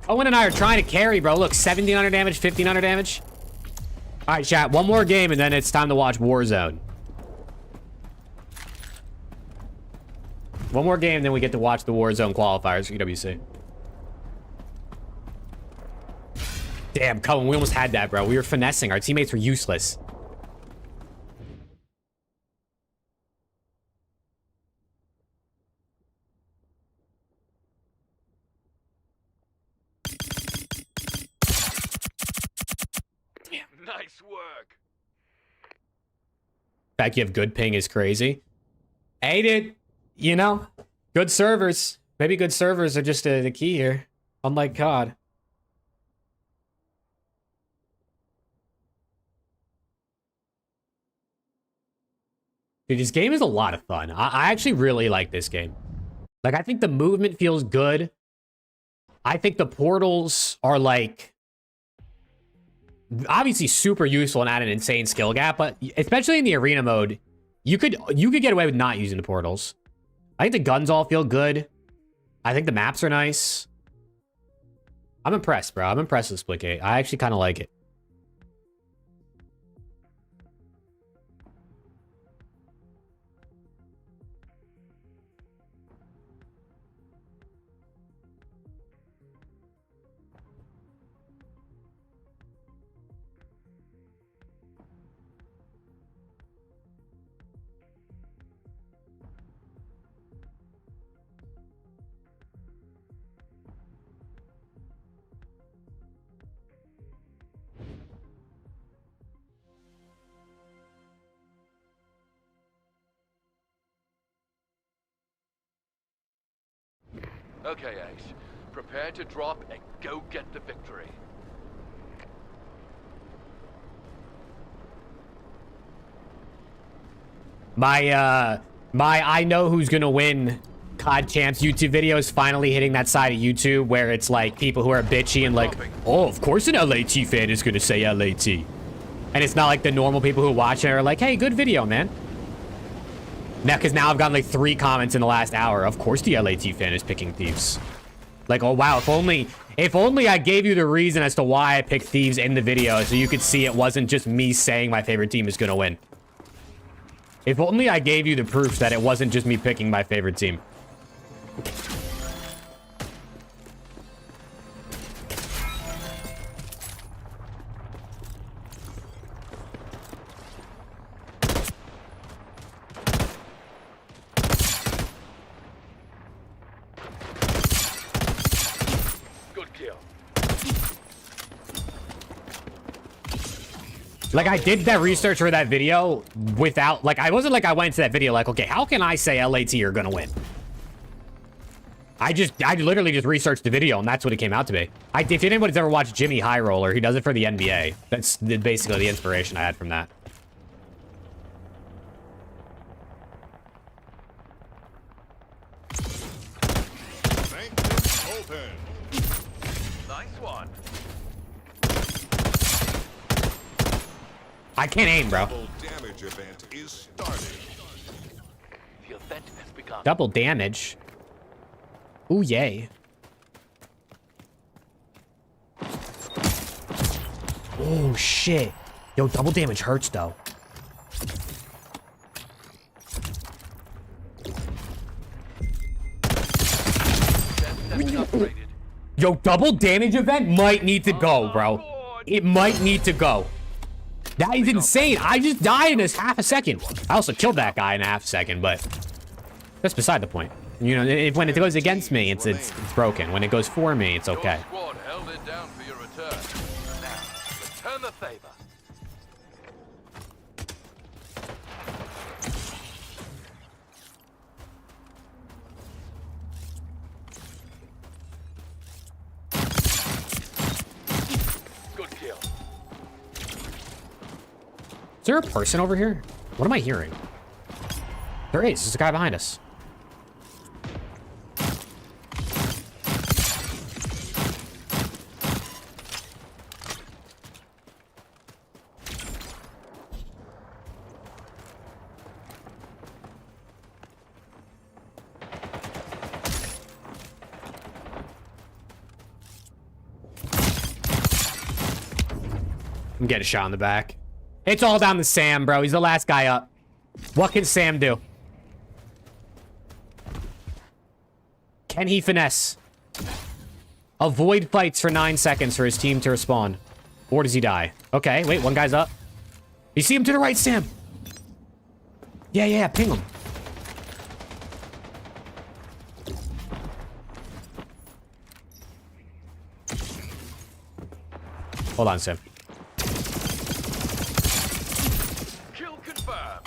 Owen and I are trying to carry, bro. Look, 1,700 damage, 1,500 damage. All right, chat. One more game, and then it's time to watch Warzone. One more game, then we get to watch the Warzone qualifiers for EWC. Damn, Cohen, we almost had that, bro. We were finessing. Our teammates were useless. Nice work. The fact you have good ping is crazy. Hey, dude. You know, good servers. Maybe good servers are just the key here. Unlike COD. Dude, this game is a lot of fun. I actually really like this game. Like, I think the movement feels good. I think the portals are, like, obviously super useful and add an insane skill gap, but especially in the arena mode, you could get away with not using the portals. I think the guns all feel good. I think the maps are nice. I'm impressed, bro. I'm impressed with Splitgate. I actually kind of like it. Okay, Ace. Prepare to drop and go get the victory. My I know who's gonna win COD Champs YouTube video is finally hitting that side of YouTube where it's like people who are bitchy and like, oh, of course an LAT fan is gonna say LAT. And it's not like the normal people who watch it are like, hey, good video, man. Now, because now I've gotten like 3 comments in the last hour. Of course the LAT fan is picking Thieves. Like, oh wow, if only I gave you the reason as to why I picked Thieves in the video so you could see it wasn't just me saying my favorite team is gonna win. If only I gave you the proof that it wasn't just me picking my favorite team. Good kill. Like, I did that research for that video without, like, I wasn't like I went to that video like, okay, how can I say LAT are gonna win? I literally just researched the video, and that's what it came out to be. If anybody's ever watched Jimmy High Roller, he does it for the NBA. That's basically the inspiration I had from that. Sanctum open. Nice one. I can't aim, bro. Double damage event is starting. The event has begun. Double damage. Ooh, yay. Oh, shit. Yo, double damage hurts, though. Yo, double damage event might need to go, bro. It might need to go. That is insane. I just died in this half a second. I also killed that guy in a half a second, but that's beside the point. You know, when it goes against me, it's broken. When it goes for me, it's okay. Your squad held it down for your return. Now, return the favor. Good kill. Is there a person over here? What am I hearing? There is. There's a guy behind us. I'm getting a shot in the back. It's all down to Sam, bro. He's the last guy up. What can Sam do? Can he finesse? Avoid fights for 9 seconds for his team to respawn. Or does he die? Okay, wait, one guy's up. You see him to the right, Sam? Yeah, ping him. Hold on, Sam. Kill confirmed.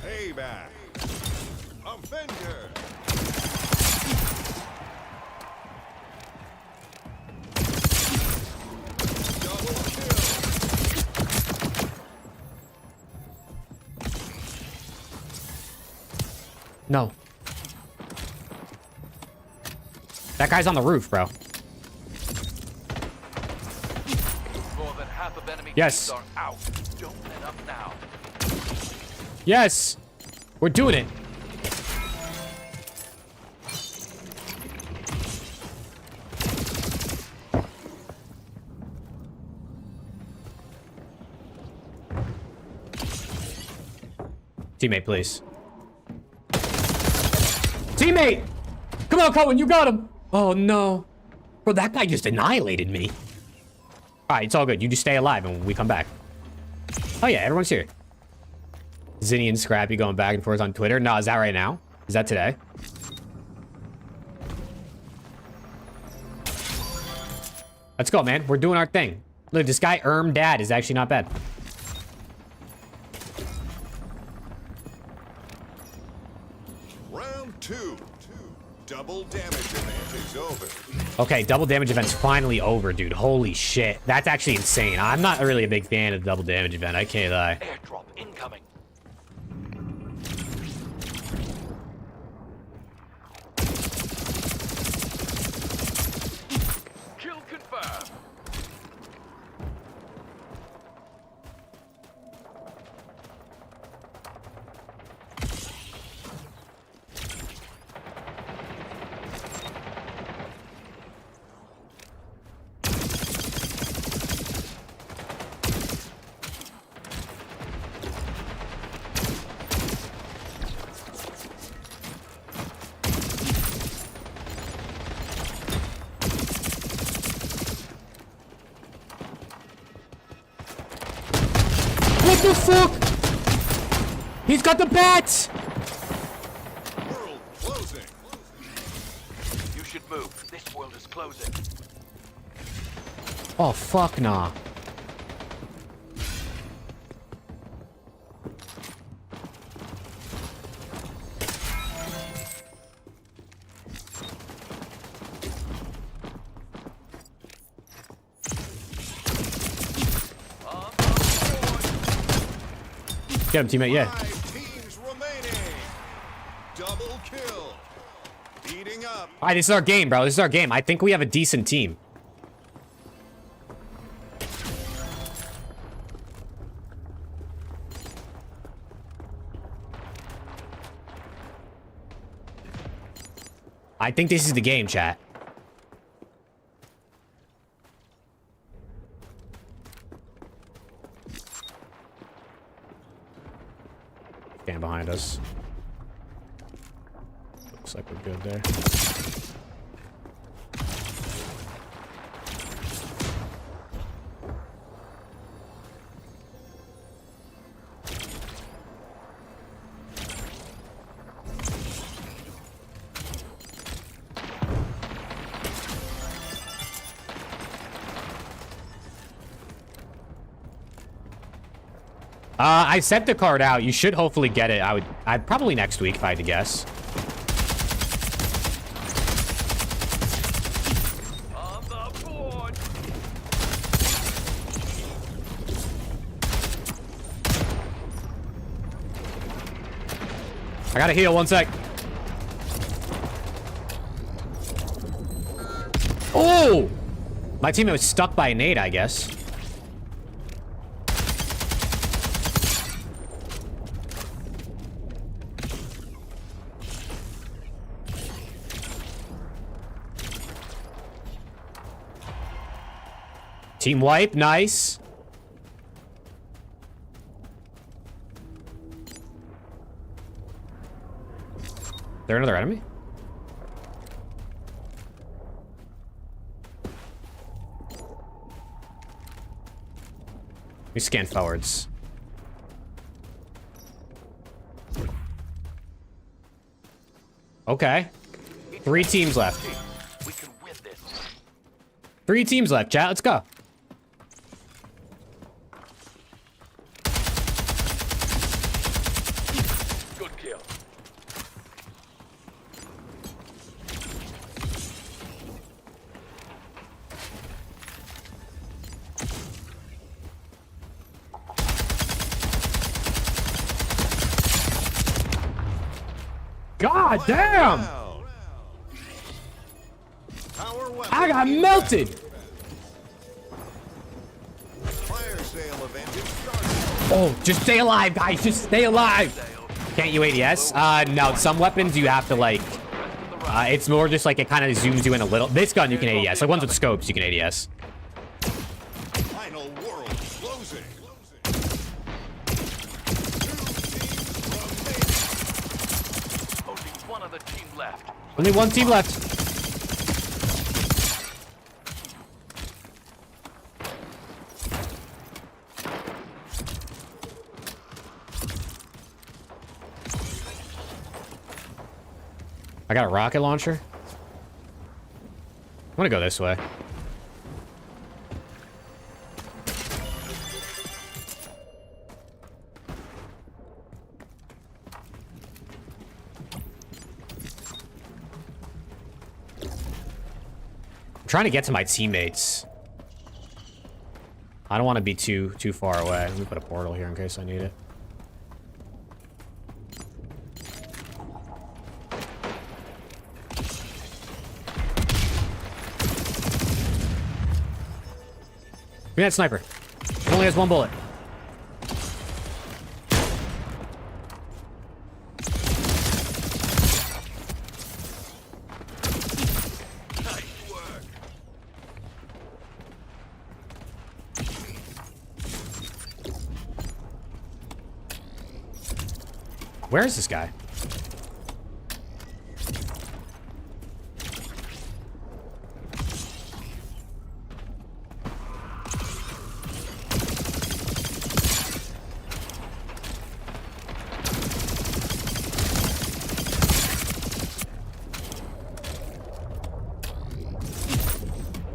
Payback. Avenger. Double kill. No. That guy's on the roof, bro. More than half of enemy Yes. teams are out. Don't let up now. Yes. We're doing it. Teammate, please. Teammate! Come on, Cohen, you got him! Oh, no. Bro, that guy just annihilated me. Alright, it's all good. You just stay alive and we come back. Oh, yeah, everyone's here. Zinni and Scrappy going back and forth on Twitter. No, is that right now? Is that today? Let's go, man. We're doing our thing. Look, this guy, Dad, is actually not bad. Round 2. Double damage event is over. Okay, double damage event's finally over, dude. Holy shit. That's actually insane. I'm not really a big fan of the double damage event. I can't lie. Airdrop incoming. Kill confirmed. What the fuck? He's got the bats! World closing. You should move. This world is closing. Oh, fuck nah. Get him, teammate, yeah. 5 teams remaining. Double kill. Beating up. Alright, this is our game, bro. This is our game. I think we have a decent team. I think this is the game, chat. Stand behind us. Looks like we're good there. I sent the card out. You should hopefully get it. I'd probably next week if I had to guess. On the board. I gotta heal, 1 sec. Oh! My teammate was stuck by a nade, I guess. Team wipe, nice. Is there another enemy? We scan forwards. Okay. 3 teams left. We can win this. 3 teams left, chat. Let's go. Good kill. God damn! Wow. Power weapon I got inbound. melted! Fire sale event is starting. Oh, just stay alive, guys. Just stay alive. Can't you ADS? No, some weapons you have to like... it's more just like it kind of zooms you in a little. This gun you can ADS. Like ones with scopes you can ADS. Final world closing. 2 teams remaining. Only one other team left. Only 1 team left. I got a rocket launcher. I'm gonna go this way. I'm trying to get to my teammates. I don't want to be too far away. Let me put a portal here in case I need it. Give me that sniper. It only has one bullet. Where is this guy?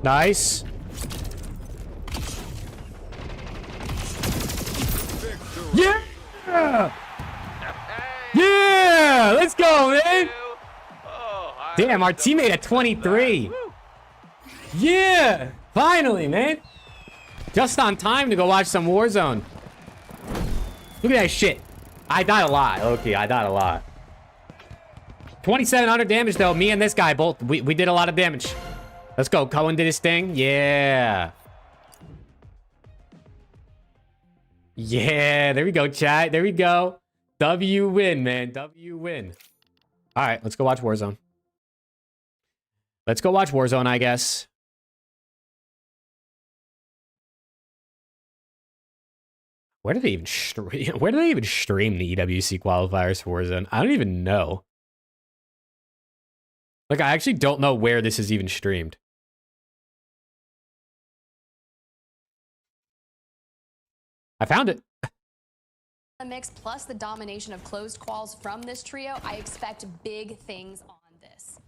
Nice. Yeah! Yeah! Let's go, man! Damn, our teammate at 23. Yeah! Finally, man! Just on time to go watch some Warzone. Look at that shit. I died a lot. Okay, I died a lot. 2,700 damage, though. Me and this guy both, we did a lot of damage. Let's go. Cohen did his thing. Yeah. Yeah, there we go, chat. There we go. W win, man. W win. All right, let's go watch Warzone. Let's go watch Warzone, I guess. Where do they even stream? Where do they even stream the EWC qualifiers for Warzone? I don't even know. Like, I actually don't know where this is even streamed. I found it. The mix plus the domination of closed quals from this trio, I expect big things on this.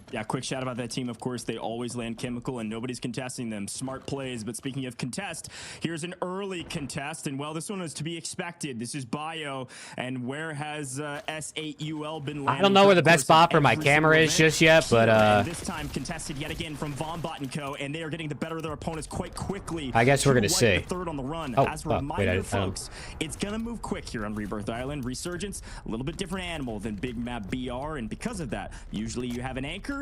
Yeah, quick shout about that team. Of course, they always land chemical and nobody's contesting them. Smart plays. But speaking of contest, here's an early contest. And well, this one was to be expected. This is Bio. And where has S8UL been landing? I don't know where the best spot for my camera is just yet, but this time contested yet again from Vombot & Co. And they are getting the better of their opponents quite quickly. I guess we're gonna see. Third on the run. Oh, As a reminder, wait, folks, it's gonna move quick here on Rebirth Island. Resurgence, a little bit different animal than Big Map BR, and because of that, usually you have an anchor.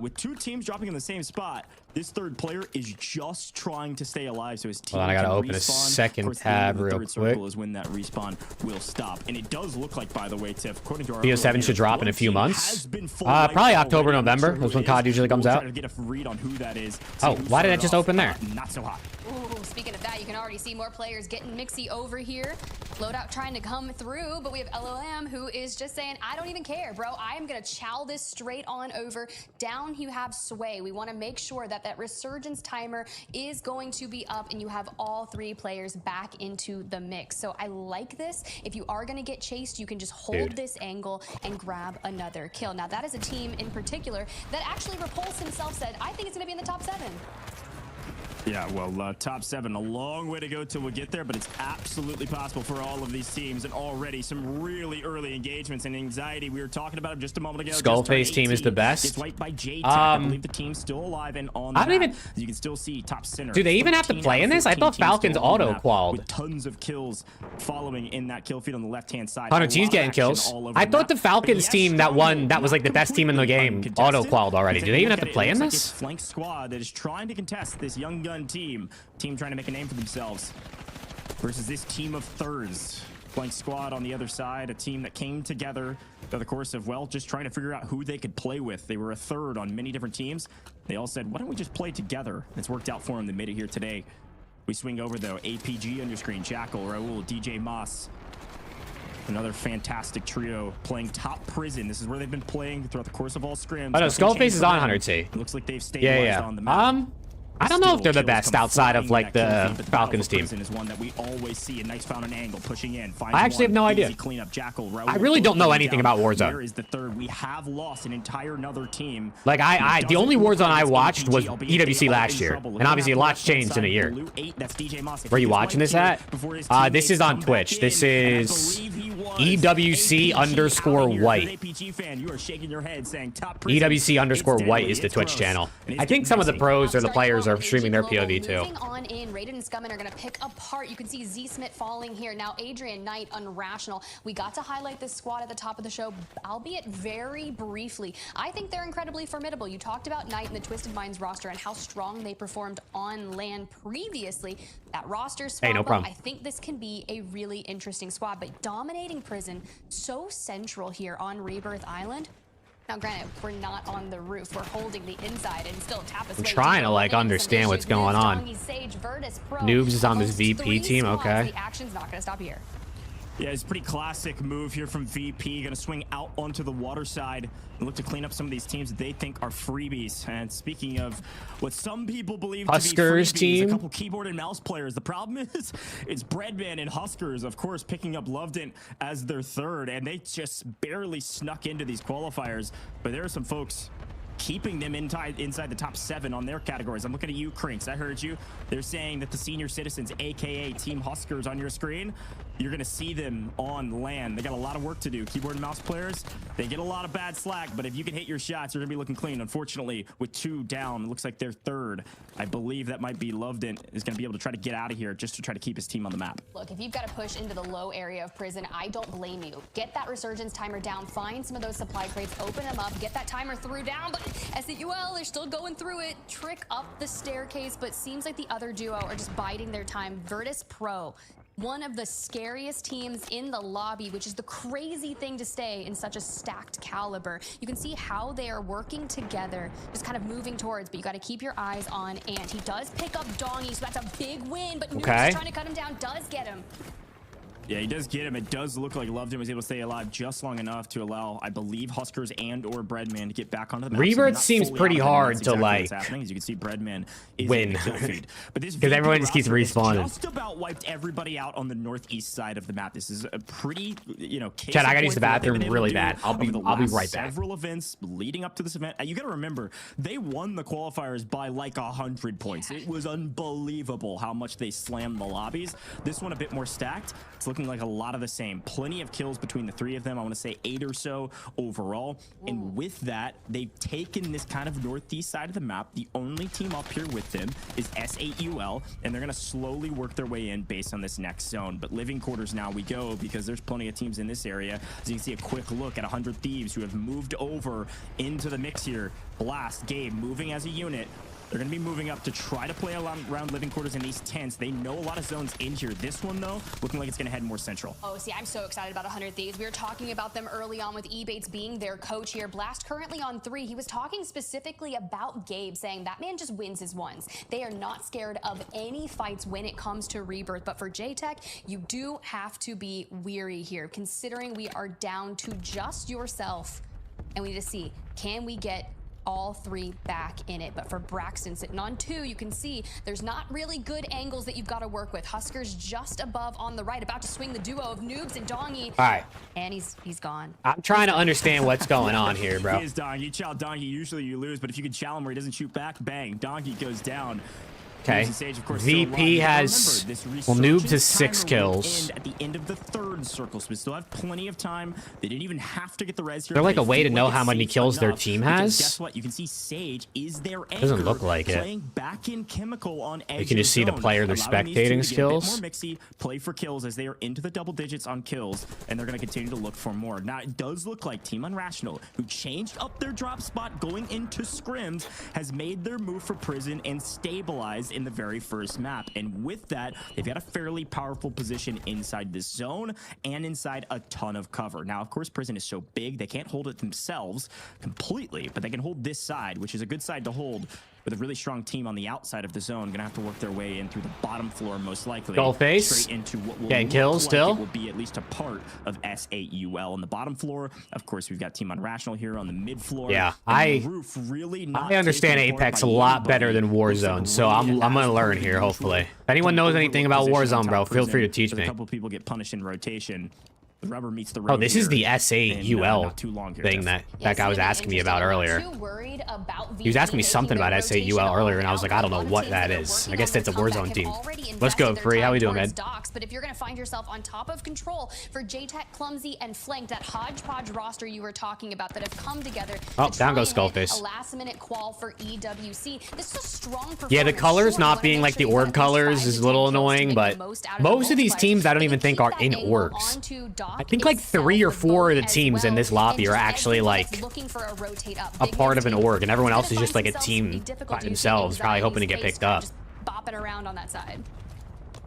With two teams dropping in the same spot, this third player is just trying to stay alive, so his team Hold on, I gotta can open a respawn. second Of course, tab the real third quick. circle is when that respawn will stop, and it does look like, by the way, Tiff, according to our BO7 should drop in a few months. Probably October, November. That's when COD usually comes out. Try to get a read on who that is. Oh, why did it just open there? Not so hot. Ooh, speaking of that, you can already see more players getting mixy over here. Loadout trying to come through, but we have LOM who is just saying, I don't even care, bro. I am going to chow this straight on over. Down you have Sway. We want to make sure that that resurgence timer is going to be up and you have all three players back into the mix. So I like this. If you are going to get chased, you can just hold this angle and grab another kill. Now, that is a team in particular that actually Repulse himself said, I think it's going to be in the top 7. Yeah, well, top 7, a long way to go till we get there, but it's absolutely possible for all of these teams, and already some really early engagements and anxiety. We were talking about it just a moment ago. Skullface team is the best. It's wiped by J-Tech. I believe the team's still alive and on the I don't map. even... You can still see top center. Do they even have to play in this? I thought Falcons auto-qualled. With tons of kills following in that kill feed on the left-hand side. Oh, no, G's getting kills. I thought the Falcons team that won, that was like the best team in the game, auto-qualled already. Do they even have to play in this? Flank squad that is trying to contest this young gun team trying to make a name for themselves versus this team of thirds. Flank squad on the other side, a team that came together through the course of, well, just trying to figure out who they could play with. They were a third on many different teams. They all said, why don't we just play together? It's worked out for them. They made it here today. We swing over, though. APG on your screen. Jackal, Raul, DJ Moss. Another fantastic trio playing top prison. This is where they've been playing throughout the course of all scrims. Oh, no, Skullface is on 100T. Looks like they've stabilized on the map. I don't know if they're the best outside of like the Falcons team. Is one that we always see. A nice found an angle, pushing in. I actually have no idea. Jackal, I really don't know anything about Warzone. Where is the third? We have lost an entire another team. Like the only Warzone I watched was EWC last year, and obviously a lot's changed in a year. Where are you watching this at? This is on Twitch. This is EWC underscore white. APG fan, you are shaking your head saying top EWC underscore white is the Twitch channel. I think some of the pros or the players are streaming their POV too. Moving on in, Raiden and Scummin are going to pick apart. You can see Z Smith falling here. Now Adrian Knight, Unrational. We got to highlight this squad at the top of the show, albeit very briefly. I think they're incredibly formidable. You talked about Knight and the Twisted Minds roster and how strong they performed on LAN previously. That roster swap, hey, no problem. I think this can be a really interesting squad, but dominating Prison so central here on Rebirth Island. Now, granted, we're not on the roof. We're holding the inside and still tap us. I'm trying to like understand what's going on. Noobs is on this VP team. Okay. The action's not going to stop here. Yeah, it's a pretty classic move here from VP. Gonna swing out onto the water side and look to clean up some of these teams that they think are freebies. And speaking of what some people believe Huskers to be freebies, team, a couple keyboard and mouse players. The problem is, it's Breadman and Huskers, of course, picking up Lovedent as their third, and they just barely snuck into these qualifiers. But there are some folks keeping them inside the top 7 on their categories. I'm looking at you, Crinks. I heard you. They're saying that the senior citizens, aka Team Huskers, on your screen, you're going to see them on LAN. They got a lot of work to do. Keyboard and mouse players, they get a lot of bad slack, but if you can hit your shots, you're going to be looking clean. Unfortunately, with 2 down, it looks like they're third. I believe that might be Lovedent is going to be able to try to get out of here just to try to keep his team on the map. Look, if you've got to push into the low area of Prison, I don't blame you. Get that resurgence timer down, find some of those supply crates, open them up, get that timer through down, but SAUL, they're still going through it. Trick up the staircase, but seems like the other duo are just biding their time. Virtus Pro, one of the scariest teams in the lobby, which is the crazy thing to stay in such a stacked caliber. You can see how they are working together, just kind of moving towards, but you got to keep your eyes on Ant. He does pick up Dongy, so that's a big win, but Noobs is trying to cut him down, does get him. Yeah, he does get him. It does look like Lovedent was able to stay alive just long enough to allow, I believe, Huskers and or Breadman to get back onto the map. Rebirth seems pretty hard to like happening. As you can see, Breadman is win because everyone just keeps respawning. Just about wiped everybody out on the northeast side of the map. This is a pretty, you know, Chad, I gotta use the bathroom really bad. I'll be right back. Several events leading up to this event. You gotta remember, they won the qualifiers by like 100 points. It was unbelievable how much they slammed the lobbies. This one a bit more stacked. It's looking like a lot of the same. Plenty of kills between the 3 of them. I want to say 8 or so overall. And with that, they've taken this kind of northeast side of the map. The only team up here with them is SAUL, and they're going to slowly work their way in based on this next zone. But living quarters now we go, because there's plenty of teams in this area. As you can see, a quick look at 100 Thieves who have moved over into the mix here. Blast, Gabe moving as a unit. They're going to be moving up to try to play around living quarters in these tents. They know a lot of zones in here. This one, though, looking like it's going to head more central. Oh, see, I'm so excited about 100 Thieves. We were talking about them early on with Ebates being their coach here. Blast currently on 3. He was talking specifically about Gabe, saying that man just wins his ones. They are not scared of any fights when it comes to Rebirth. But for JTech, you do have to be weary here, considering we are down to just yourself. And we need to see, can we get all 3 back in it? But for Braxton sitting on 2, you can see there's not really good angles that you've got to work with. Huskers just above on the right, about to swing the duo of Noobs and Dongy. All right. And he's gone. I'm trying to understand what's going on here, bro. He is Dongy. You chow Dongy, usually you lose, but if you can chow him where he doesn't shoot back, bang, Dongy goes down. Okay. VP has, well, Noobs has 6 kills. At the end of the 3rd circle, so we still have plenty of time. They didn't even have to get the res here. They're like a way to know how many kills their team has. Guess what? You can see Sage is their anchor. Doesn't look like it. Playing back in Chemical on edge. You can just see the player they're spectating skills. More mixy, play for kills as they are into the double digits on kills, and they're going to continue to look for more. Now it does look like Team Unrational, who changed up their drop spot going into scrims, has made their move for Prison and stabilized in the very first map. And with that, they've got a fairly powerful position inside this zone and inside a ton of cover. Now, of course, Prison is so big, they can't hold it themselves completely, but they can hold this side, which is a good side to hold. With a really strong team on the outside of the zone, gonna have to work their way in through the bottom floor, most likely. Skull face. Straight into what will getting kills like still. It will be at least a part of SAUL on the bottom floor. Of course, we've got Team Unrational here on the mid floor. Yeah, roof really I understand Apex a lot better than Warzone, so I'm gonna learn here. Hopefully, if anyone knows anything about Warzone, bro, feel free to teach me. A couple people get punished in rotation. The rubber meets the road. Oh, this is the here, SAUL not too long here, thing Tiff. that guy was asking me about earlier. He was asking me something about SAUL earlier, and I was like, I don't know what that is. I guess that's a Warzone team. Let's go, Free. How we doing, man? But if you're going to find yourself on top of control for JTech, Clumsy, and Flank, that hodgepodge roster you were talking about that have come together. Oh, down goes Skullface. A last-minute qual for EWC. This is a strong performance. Yeah, the colors not being like the org colors is a little annoying, but most of these teams I don't even think are in orgs. I think like 3 or 4 of the teams in this lobby are actually like a part of an org, and everyone else is just like a team by themselves, probably hoping to get picked up. Bopping around on that side.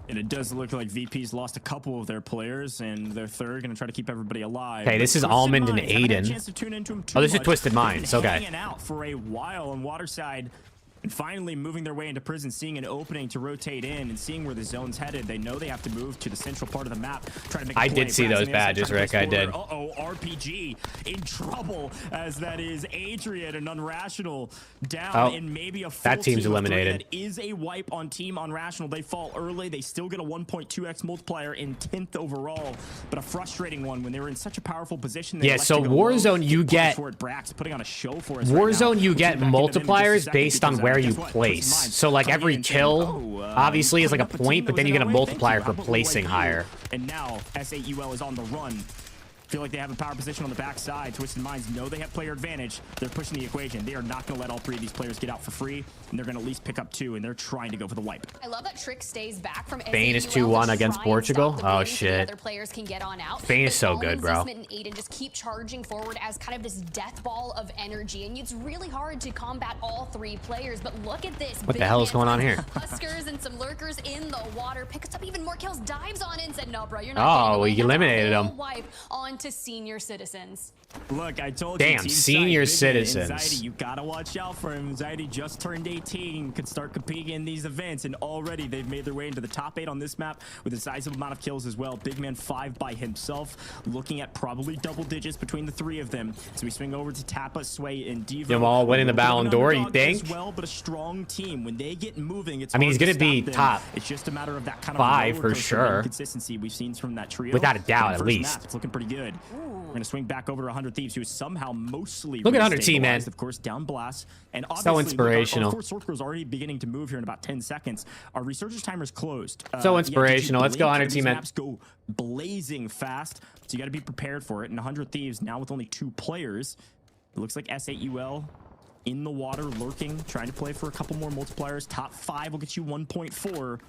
And it does look like VP's lost a couple of their players, and their third going to try to keep everybody alive. Okay, this is Almond and Aiden. Oh, this is Twisted Minds. Okay. Hanging out for a while on Waterside, and finally moving their way into prison, seeing an opening to rotate in and seeing where the zone's headed. They know they have to move to the central part of the map. Try to make a I play. did see those badges, Rick. I did. Uh-oh, RPG in trouble, as that is Adrian and Unrational down in maybe a full that team's team of 3. eliminated. That is a wipe on Team Unrational. They fall early. They still get a 1.2x multiplier in 10th overall, but a frustrating one when they were in such a powerful position. Yeah, so Warzone, you get Warzone, you get multipliers based on where you place. So like every kill obviously is like a point, but then you get a multiplier for placing higher. And now SAUL is on the run. Feel like they have a power position on the backside. Twisted Minds know they have player advantage. They're pushing the equation. They are not going to let all 3 of these players get out for free, and they're going to at least pick up 2, and they're trying to go for the wipe. I love that Trick stays back from Spain is 2-1 against Portugal. Oh shit. Spain is so good, bro. And Aiden just keep charging forward as kind of this death ball of energy, and it's really hard to combat all 3 players. But look at this. What the hell is going on here? Huskers and some lurkers in the water, picks up even more kills, dives on in, and said, "No, bro, you're not." Oh, we eliminated him. Wipe on to senior citizens. Look, I told you. Damn, senior citizens. Anxiety, you gotta watch out for him. Anxiety just turned 18, could start competing in these events, and already they've made their way into the top 8 on this map with a sizable amount of kills as well. Big Man 5 by himself, looking at probably double digits between the 3 of them. So we swing over to Tappa, Sway, and Devo. Them all winning the Ballon d'Or, you think? Well, but a strong team. When they get moving, it's I mean, he's gonna be them. top. It's just a matter of that kind of 5 for sure. Consistency we've seen from that trio. Without a doubt, at least. Map, it's looking pretty good. We're gonna swing back over to 100 Thieves, who is somehow mostly look at 100 T, man. Of course, down blast, and so inspirational. Of course, Sorcerer's already beginning to move here in about 10 seconds. Our researchers timer's closed. So inspirational. Let's go 100 T, man. Maps go blazing fast, so you got to be prepared for it. And 100 Thieves now with only 2 players. It looks like SAUL in the water, lurking, trying to play for a couple more multipliers. Top 5 will get you 1.4.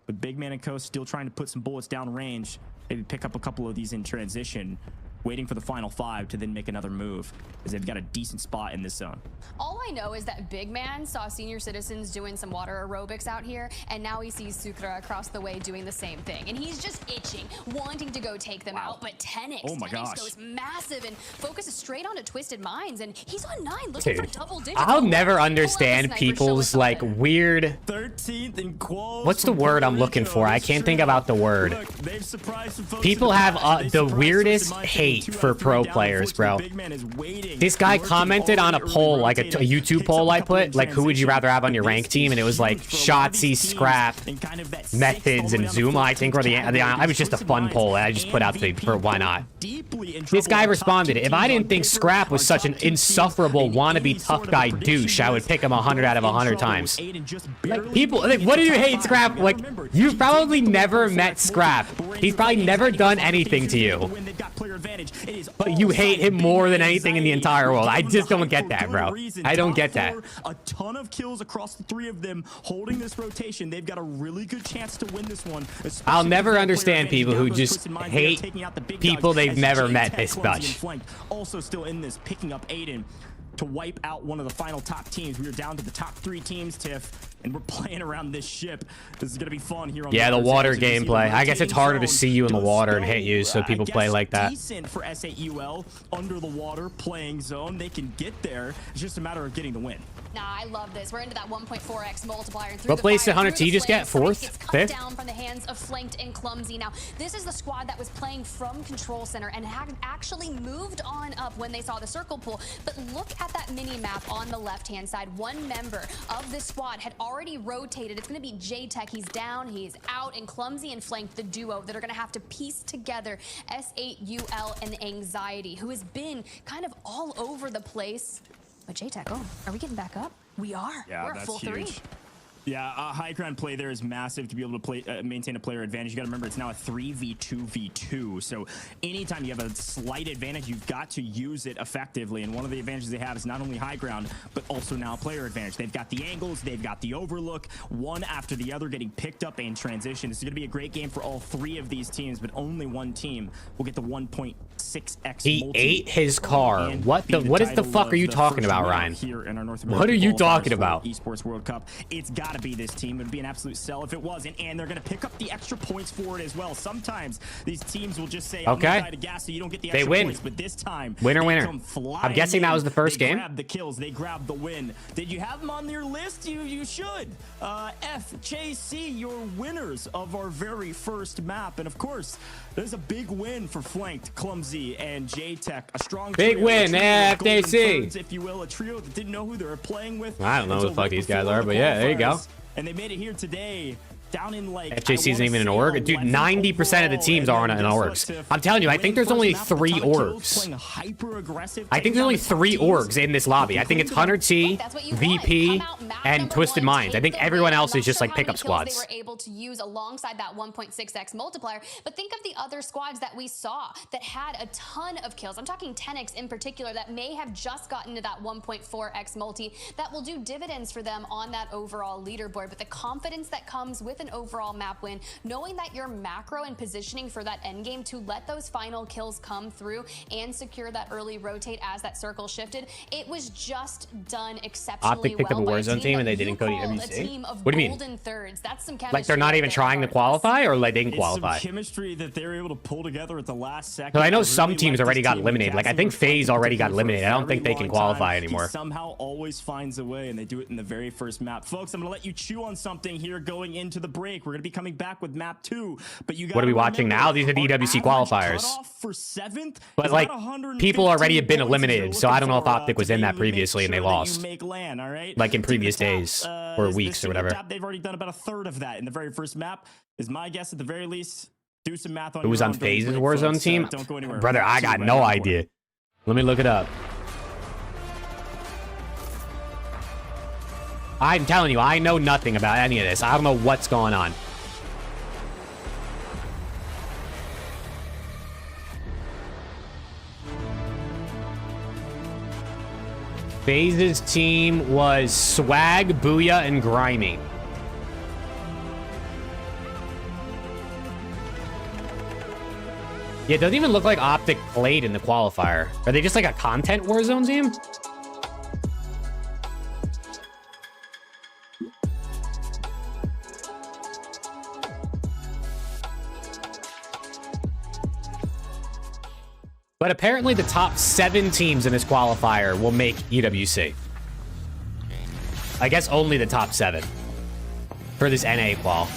But Big Man and Co still trying to put some bullets down range. Maybe pick up a couple of these in transition, waiting for the final 5 to then make another move, because they've got a decent spot in this zone. All I know is that Big Man saw senior citizens doing some water aerobics out here, and now he sees Sukra across the way doing the same thing. And he's just itching, wanting to go take them out, but 10x, oh my 10x gosh, goes massive and focuses straight onto Twisted Minds, and he's on 9 looking for double digits. I'll never understand people's like weird 13th in quals. What's the word I'm looking for? I can't think about the word. Look, people have the weirdest hate for pro players, bro. This guy commented on a poll, like a YouTube poll I put, like who would you rather have on your rank team, and it was like Shotzi, Scrap, Methods, and Zuma, I think were the I was just a fun poll I just put out for why not. This guy responded, if I didn't think Scrap was such an insufferable wannabe tough guy douche, I would pick him 100 out of 100 times. Like, people, like, what do you hate Scrap? Like, you've probably never met Scrap. He's probably never done anything to you, but you hate him more than anything in the entire world. I just don't get that, bro. I don't get that. A ton of kills across the 3 of them holding this rotation. They've got a really good chance to win this one. I'll never understand people who just hate people they've never met this much. Also still in this, picking up Aiden to wipe out one of the final top teams. We are down to the top 3 teams, Tiff, and we're playing around this ship. This is gonna be fun here on the water gameplay. I guess it's harder to see you in the water and hit you, so people play like that. Decent for SAUL under the water playing zone. They can get there. It's just a matter of getting the win. Nah, I love this. We're into that 1.4x multiplier. And through What the place did fire, Hunter through T the just get? flames, Fourth? Frank gets cut Fifth? down from the hands of Flanked and Clumsy. Now, this is the squad that was playing from Control Center and had actually moved on up when they saw the circle pull. But look at that mini-map on the left-hand side. One member of this squad had already rotated. It's going to be J-Tech. He's down, he's out, and Clumsy and Flanked, the duo that are going to have to piece together S8UL and Anxiety, who has been kind of all over the place. But J-Tech, oh, are we getting back up? We are. Yeah, We're at that's full huge. 3. Yeah, high ground play there is massive to be able to play, maintain a player advantage. You got to remember it's now a 3v2v2. So anytime you have a slight advantage, you've got to use it effectively. And one of the advantages they have is not only high ground, but also now a player advantage. They've got the angles, they've got the overlook, one after the other getting picked up and transition. This is going to be a great game for all 3 of these teams, but only one team will get the 1.6x. He ate his car. What is the fuck are you talking about, Ryan? Here in our North What are you talking qualifiers about? for Esports World Cup. It's got to be this team. It would be an absolute sell if it wasn't, and they're going to pick up the extra points for it as well. Sometimes these teams will just say, I'm gonna die to gas so you don't get the extra points, but this time winner. I'm guessing that was the first game. They grabbed the kills, they grabbed the win. Did you have them on your list? You should. FJC, your winners of our very first map, and of course there's a big win for Flanked, Clumsy, and J-Tech. A strong big trio, win, FJC, if you will, a trio that didn't know who they were playing with. I don't know who the fuck these guys are, but yeah, there you go. And they made it here today, down in like FJC isn't even an org. Dude, 90% of the teams are in orgs. I'm telling you, I think there's only 3 orgs. I think there's only 3 orgs in this lobby. I think it's Hunter T, VP, and Twisted Minds. I think everyone else is just like pickup squads. They were able to use alongside that 1.6x multiplier. But think of the other squads that we saw that had a ton of kills. I'm talking 10x in particular that may have just gotten to that 1.4x multi that will do dividends for them on that overall leaderboard. But the confidence that comes with an overall map win, knowing that your macro and positioning for that end game to let those final kills come through and secure that early rotate as that circle shifted, it was just done exceptionally Optic picked up a Warzone team and they didn't go to EWC? What do you mean? That's some like they're not even trying to qualify, or like they didn't qualify? It's some chemistry that they're able to pull together at the last second. Because I know some teams already got eliminated. Like I think FaZe already got eliminated. I don't think they can qualify anymore. He somehow always finds a way, and they do it in the very first map. Folks, I'm gonna let you chew on something here going into the break. We're gonna be coming back with map 2, but you got. What are we watching now? These are the EWC qualifiers. For 7th, but like people already have been eliminated, so I don't know if Optic was in that previously and they lost. Like in previous days or weeks or whatever. They've already done about a third of that in the very first map. Is my guess at the very least. Do some math on. Who was on FaZe's Warzone team? Don't go anywhere. Brother, I got no idea. Let me look it up. I'm telling you, I know nothing about any of this. I don't know what's going on. FaZe's team was Swag, Booyah, and Grimy. Yeah, it doesn't even look like Optic played in the qualifier. Are they just like a content Warzone team? But apparently the top 7 teams in this qualifier will make EWC. I guess only the top 7 for this NA qual.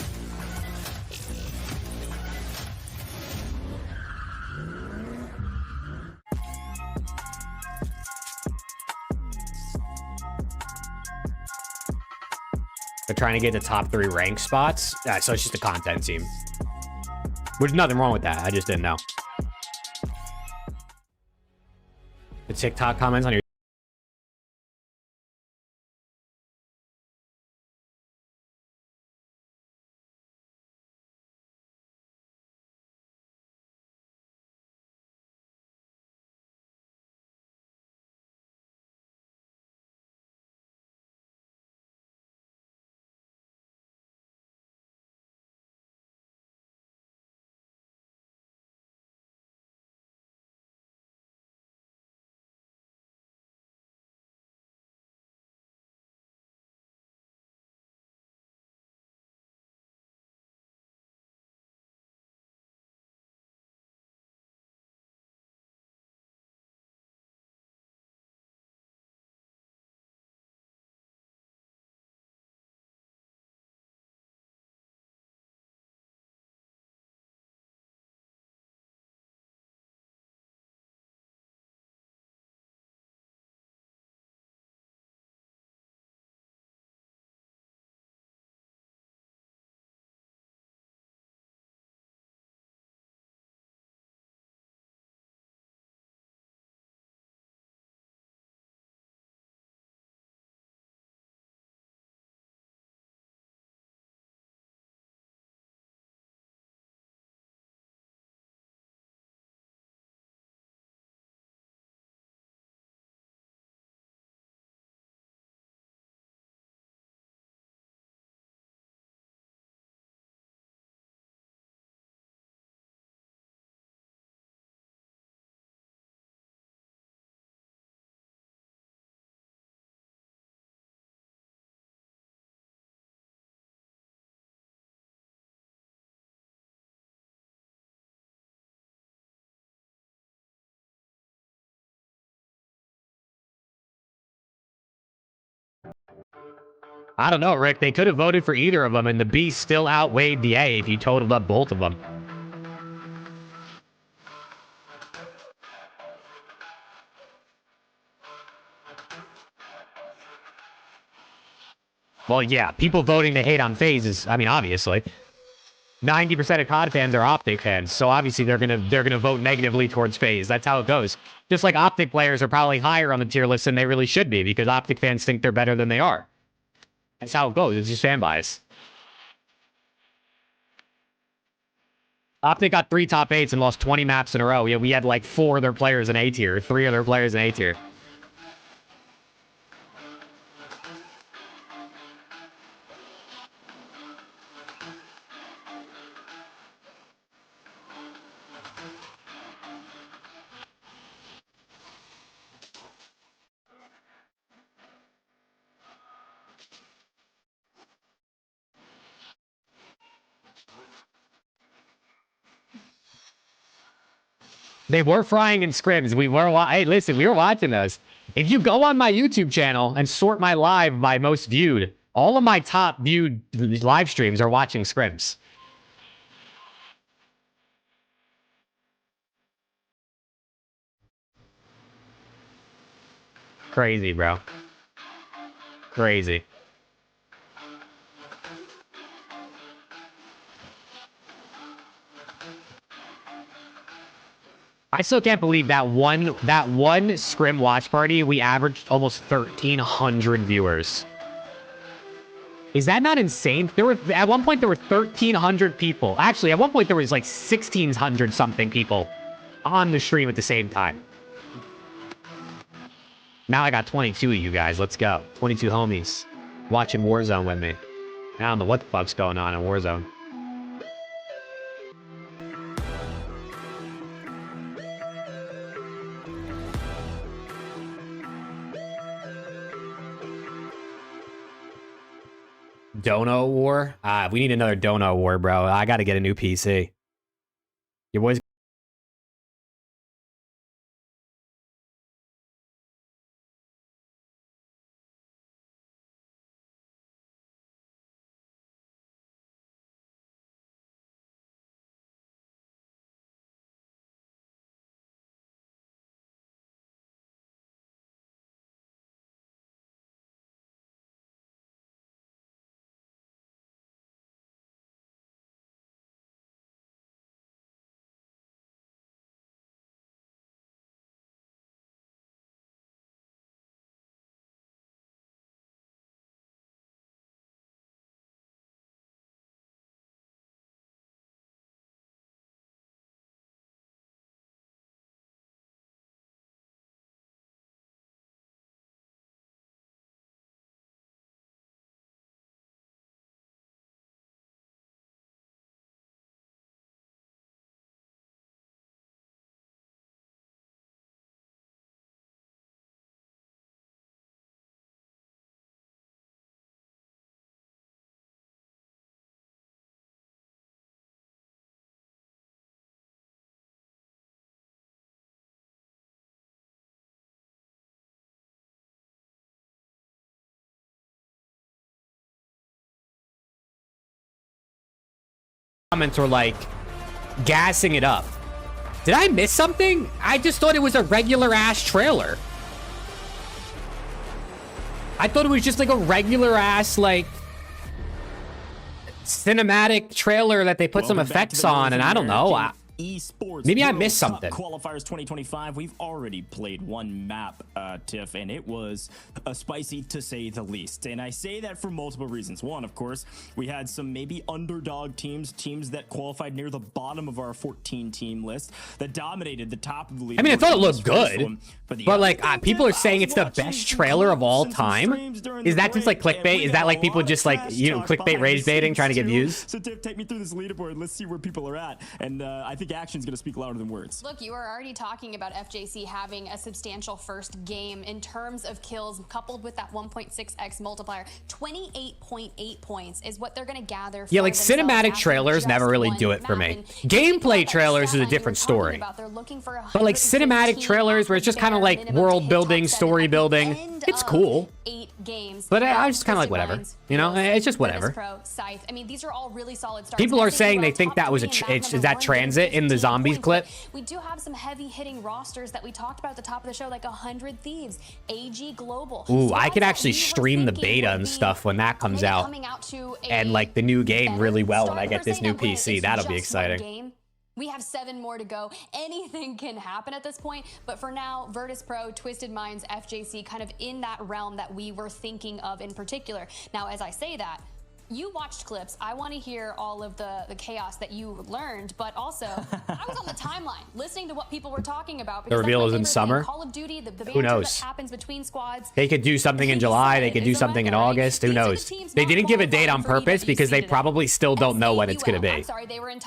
They're trying to get the top 3 rank spots. So it's just a content team. There's nothing wrong with that. I just didn't know. The TikTok comments on your I don't know, Rick. They could have voted for either of them, and the B still outweighed the A if you totaled up both of them. Well, yeah, people voting to hate on FaZe is, I mean, obviously. 90% of COD fans are Optic fans, so obviously they're gonna vote negatively towards FaZe. That's how it goes. Just like Optic players are probably higher on the tier list than they really should be, because Optic fans think they're better than they are. That's how it goes. It's just fan bias. Optic got 3 top 8s and lost 20 maps in a row. Yeah, we had like 4 of their players in A tier, 3 of their players in A tier. They were frying in scrims. We were, hey, listen, we were watching those. If you go on my YouTube channel and sort my live by most viewed, all of my top viewed live streams are watching scrims. Crazy, bro. Crazy. I still can't believe that one scrim watch party, we averaged almost 1,300 viewers. Is that not insane? At one point there were 1,300 people. Actually, at one point there was like 1,600 something people on the stream at the same time. Now I got 22 of you guys. Let's go. 22 homies watching Warzone with me. I don't know what the fuck's going on in Warzone. Dono war? We need another Dono war, bro. I gotta get a new PC. Your boys. Comments were like gassing it up. Did I miss something? I just thought it was a regular ass trailer. I thought it was just like a regular ass like cinematic trailer that they put some effects on, and I don't know. Esports Maybe I missed something. Qualifiers 2025. We've already played one map, Tiff, and it was spicy to say the least. And I say that for multiple reasons. One, of course, we had some maybe underdog teams that qualified near the bottom of our 14-team list that dominated the top of the league. I mean, I thought it looked good, but like people are saying it's the best trailer of all time. Is that just like clickbait? Is that like people just like, you know, clickbait rage baiting, trying to get views? So Tiff, take me through this leaderboard. Let's see where people are at. And I think action's going to speak louder than words. Look, you are already talking about FJC having a substantial first game in terms of kills, coupled with that 1.6x multiplier. 28.8 points is what they're going to gather. Yeah, like cinematic trailers never really do it for me. Gameplay trailers is a different story. But like cinematic trailers where it's just kind of like world building, story building. It's cool. 8 games. But I was just kind of like, whatever. You know, it's just whatever. Pro, Scythe. I mean, these are all really solid starts. People are saying they think that was is that transit in the zombies clip. We do have some heavy hitting rosters that we talked about at the top of the show, like 100 Thieves, AG Global. Ooh, I could actually stream the beta and stuff when that comes out. And like the new game really well when I get this new PC. That'll be exciting. We have 7 more to go. Anything can happen at this point, but for now, Virtus Pro, Twisted Minds, FJC, kind of in that realm that we were thinking of in particular. Now, as I say that, you watched clips. I want to hear all of the chaos that you learned, but also I was on the timeline listening to what people were talking about. The reveal is in summer. Call of Duty, the who knows? that happens between squads. They could do something in July. They could do something in August. Who knows? They didn't give a date on purpose because they probably still don't know when it's going to be.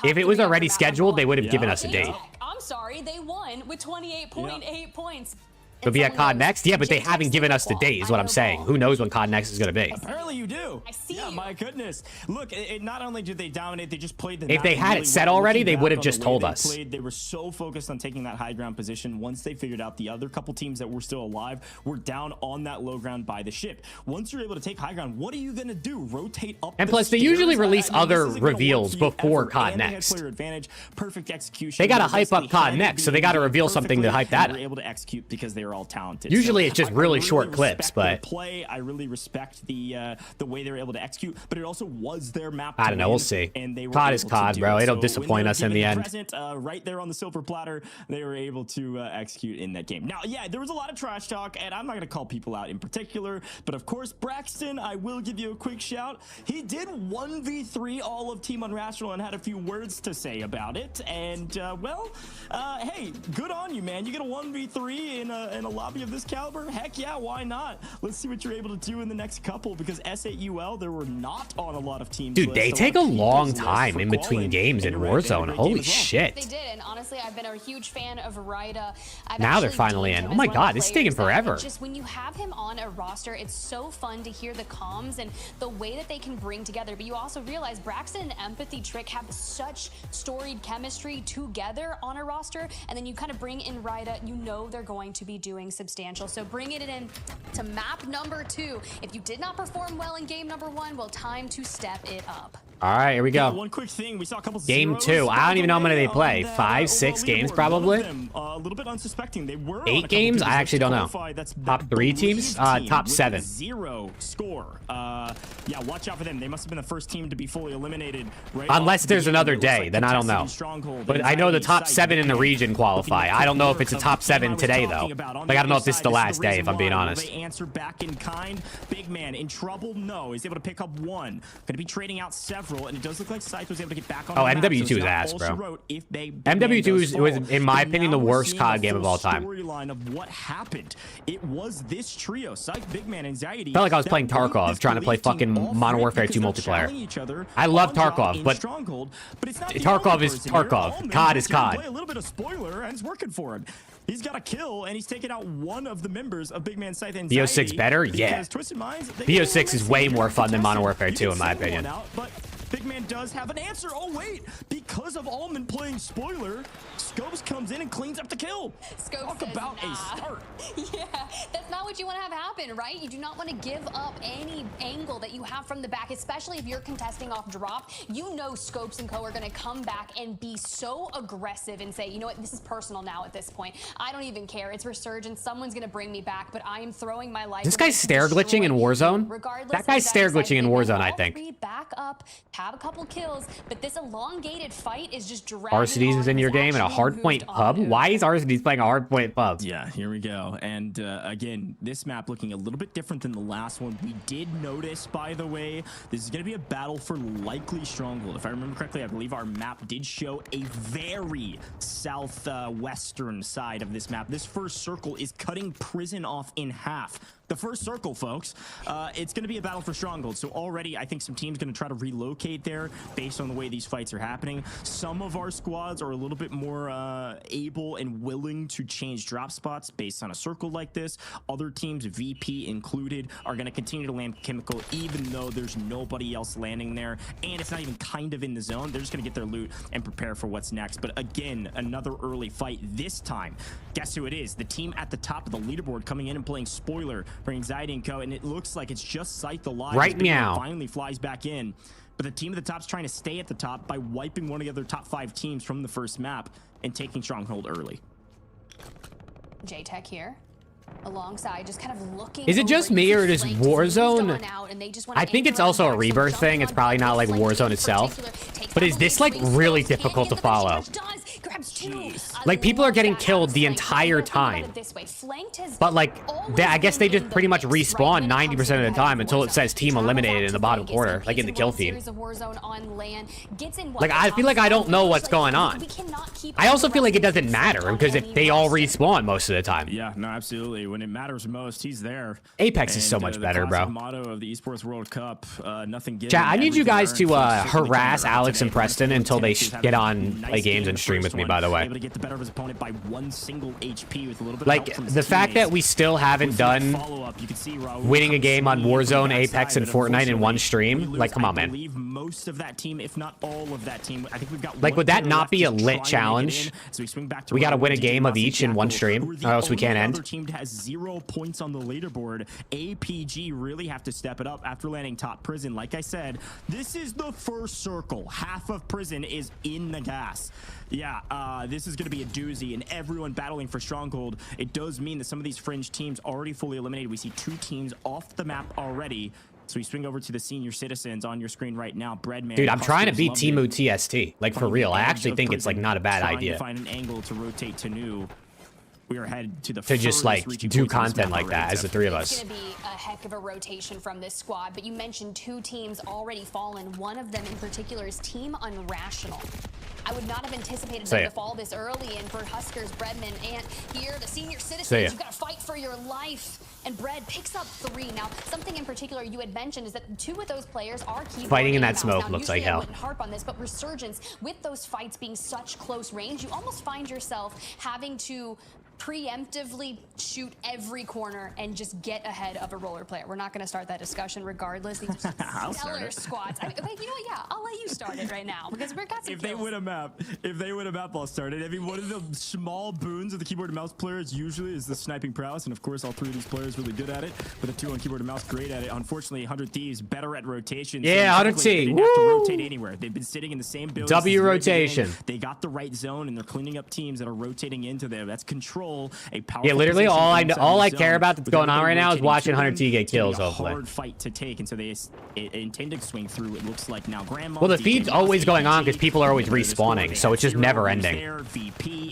If it was already scheduled, they would have given us a date. I'm sorry, they won with 28.8 points. It'll be at COD Next? Yeah, but they haven't given us the date, is what I'm saying. Who knows when COD Next is going to be? Apparently you do. I see you. My goodness. Look, not only did they dominate, they just played the If they had it set already, they would have just told us. They were so focused on taking that high ground position. Once they figured out the other couple teams that were still alive were down on that low ground by the ship. Once you're able to take high ground, what are you going to do? Rotate up and plus, they usually release other reveals before COD Next. Perfect execution. They got to hype up COD Next, so they got to reveal something to hype that up. They were able to execute because they were all talented. Usually it's just really short clips, but I really respect the way they were able to execute, but it also was their map. I don't know, we'll see. COD is COD, bro. It'll disappoint us in the end. Right there on the silver platter, they were able to execute in that game. Now, yeah, there was a lot of trash talk, and I'm not going to call people out in particular, but of course, Braxton, I will give you a quick shout. He did 1v3 all of Team Unrational and had a few words to say about it, and hey, good on you, man. You get a 1v3 in a lobby of this caliber. Heck yeah, why not? Let's see what you're able to do in the next couple, because S8UL, there were not on a lot of teams. Dude, they take a long time in between games in Warzone. Holy shit. They did, and honestly, I've been a huge fan of Ryda. Now they're finally in. Oh my god, this is taking forever. Just when you have him on a roster, it's so fun to hear the comms and the way that they can bring together. But you also realize Braxton and Empathy Trick have such storied chemistry together on a roster, and then you kind of bring in Ryda, you know they're going to be doing substantial. So bringing it in to map number 2. If you did not perform well in game number 1, well, time to step it up. All right, here we go. One quick thing, we saw a couple game 2. I don't even know how many they play. 5, 6 games probably. A little bit unsuspecting. They were 8 games. I actually don't know. Top 3 teams. Top 7. 0 score. Yeah, watch out for them. They must have been the first team to be fully eliminated. Right unless there's another day, then I don't know. But I know the top 7 in the region qualify. I don't know if it's a top 7 today though. Like I don't know if this is the last day, if I'm being honest. They answer back in kind. Big man in trouble. No, he's able to pick up 1. Going to be trading out several, and it does look like Scythe was able to get back on. Oh, MW2 is ass, bro. MW2 was, in my opinion, the worst COD game of all time. Storyline of what happened. It was this trio, Scythe, Big Man, Anxiety. Felt like I was playing Tarkov, trying to play fucking Modern Warfare 2 multiplayer. I love Tarkov, but Tarkov is Tarkov. COD is COD. A little bit of spoiler, and it's working for him. He's got a kill, and he's taken out one of the members of Big Man Scythe. BO6 better? Yeah. BO6 is way more fun than Modern Warfare 2, in my opinion. But Big Man does have an answer. Oh, wait. Because of Allman playing spoiler, Scopes comes in and cleans up the kill. Scopes Talk about a start. Yeah, that's not what you want to have happen, right? You do not want to give up any angle that you have from the back, especially if you're contesting off drop. You know Scopes and Co are going to come back and be so aggressive and say, you know what, this is personal now at this point. I don't even care. It's resurgence. Someone's going to bring me back, but I am throwing my life. This guy's stair glitching in Warzone? That guy's stair glitching in Warzone, I think. Back up, have a couple kills, but this elongated fight is just dragging. Arcides is in your game and a hardpoint pub? Why is Arcides playing a hardpoint pub? Yeah, here we go. And again, this map looking a little bit different than the last one. We did notice, by the way, this is going to be a battle for likely Stronghold. If I remember correctly, I believe our map did show a very southwestern side of this map. This first circle is cutting prison off in half. The first circle, folks. It's going to be a battle for Stronghold. So already, I think some teams going to try to relocate there based on the way these fights are happening. Some of our squads are a little bit more able and willing to change drop spots based on a circle like this. Other teams, VP included, are going to continue to land chemical even though there's nobody else landing there. And it's not even kind of in the zone. They're just going to get their loot and prepare for what's next. But again, another another early fight. This time, guess who it is? The team at the top of the leaderboard coming in and playing spoiler for Anxiety & Co. And it looks like it's just Scythe the Live. Right meow. Finally flies back in. But the team at the top's trying to stay at the top by wiping one of the other top 5 teams from the first map and taking Stronghold early. J-Tech here. Alongside, just kind of looking. Is it just me or does Warzone? I think it's also a Rebirth thing. It's probably not like Warzone itself. But is this like really difficult to follow? Like people are getting killed the entire time. But like, I guess they just pretty much respawn 90% of the time until it says team eliminated in the bottom corner, like in the kill feed. Like I feel like I don't know what's going on. I also feel like it doesn't matter because if they all respawn most of the time. Yeah, no, absolutely. When it matters most, he's there. Apex is so much better, bro. Motto of the Esports World Cup, nothing given. Chat, I need you guys to harass Alex and Preston until they get on play games and stream with me, by the way. Able to get the better of his opponent by 1 single HP with a little bit like the fact that we still haven't done winning a game on Warzone, Apex, and Fortnite in one stream. Like, come on, man. Most of that team, if not all of that team, I think we've got. Like, would that not be a lit challenge? We got to win a game of each in one stream, or else we can't end. Another team has 0 points on the leaderboard. APG really have to step it up after landing top prison. Like I said, this is the first circle. Half of prison is in the gas. Yeah, this is going to be a doozy, and everyone battling for Stronghold. It does mean that some of these fringe teams already fully eliminated. We see 2 teams off the map already. So we swing over to the senior citizens on your screen right now. Breadman. Dude, I'm trying to beat Timu TST. Like, for real. I actually think it's, like, not a bad idea. To find an angle to rotate to new. We are headed to the to just like do content like that as the 3 of us. It's going to be a heck of a rotation from this squad, but you mentioned 2 teams already fallen. One of them in particular is Team Unrational. I would not have anticipated them to fall this early, and for Huskers, Breadman, and here, the senior citizens, you've got to fight for your life. And Bread picks up 3. Now, something in particular you had mentioned is that 2 of those players are fighting in that smoke. Looks like hell. I wouldn't harp on this, but Resurgence, with those fights being such close range, you almost find yourself having to preemptively shoot every corner and just get ahead of a roller player. We're not going to start that discussion regardless. These are stellar squads. I mean, okay, you know what? Yeah, I'll let you start it right now because we've got some If they win a map, I'll start it. I mean, one of the small boons of the keyboard and mouse players usually is the sniping prowess, and of course, all 3 of these players really good at it. But the 2 on keyboard and mouse, great at it. Unfortunately, 100 Thieves better at rotation. Yeah, 100 T. They didn't have to rotate anywhere. They've been sitting in the same build. W rotation. They got the right zone, and they're cleaning up teams that are rotating into there. That's control. A powerful yeah, literally all I care about that's going on right now is watching 100T get kills, hopefully. Hard fight to take, and so they intend to swing through. It looks like now. Grandma. Well, the feed's always going on because people are always respawning, so it's just never ending.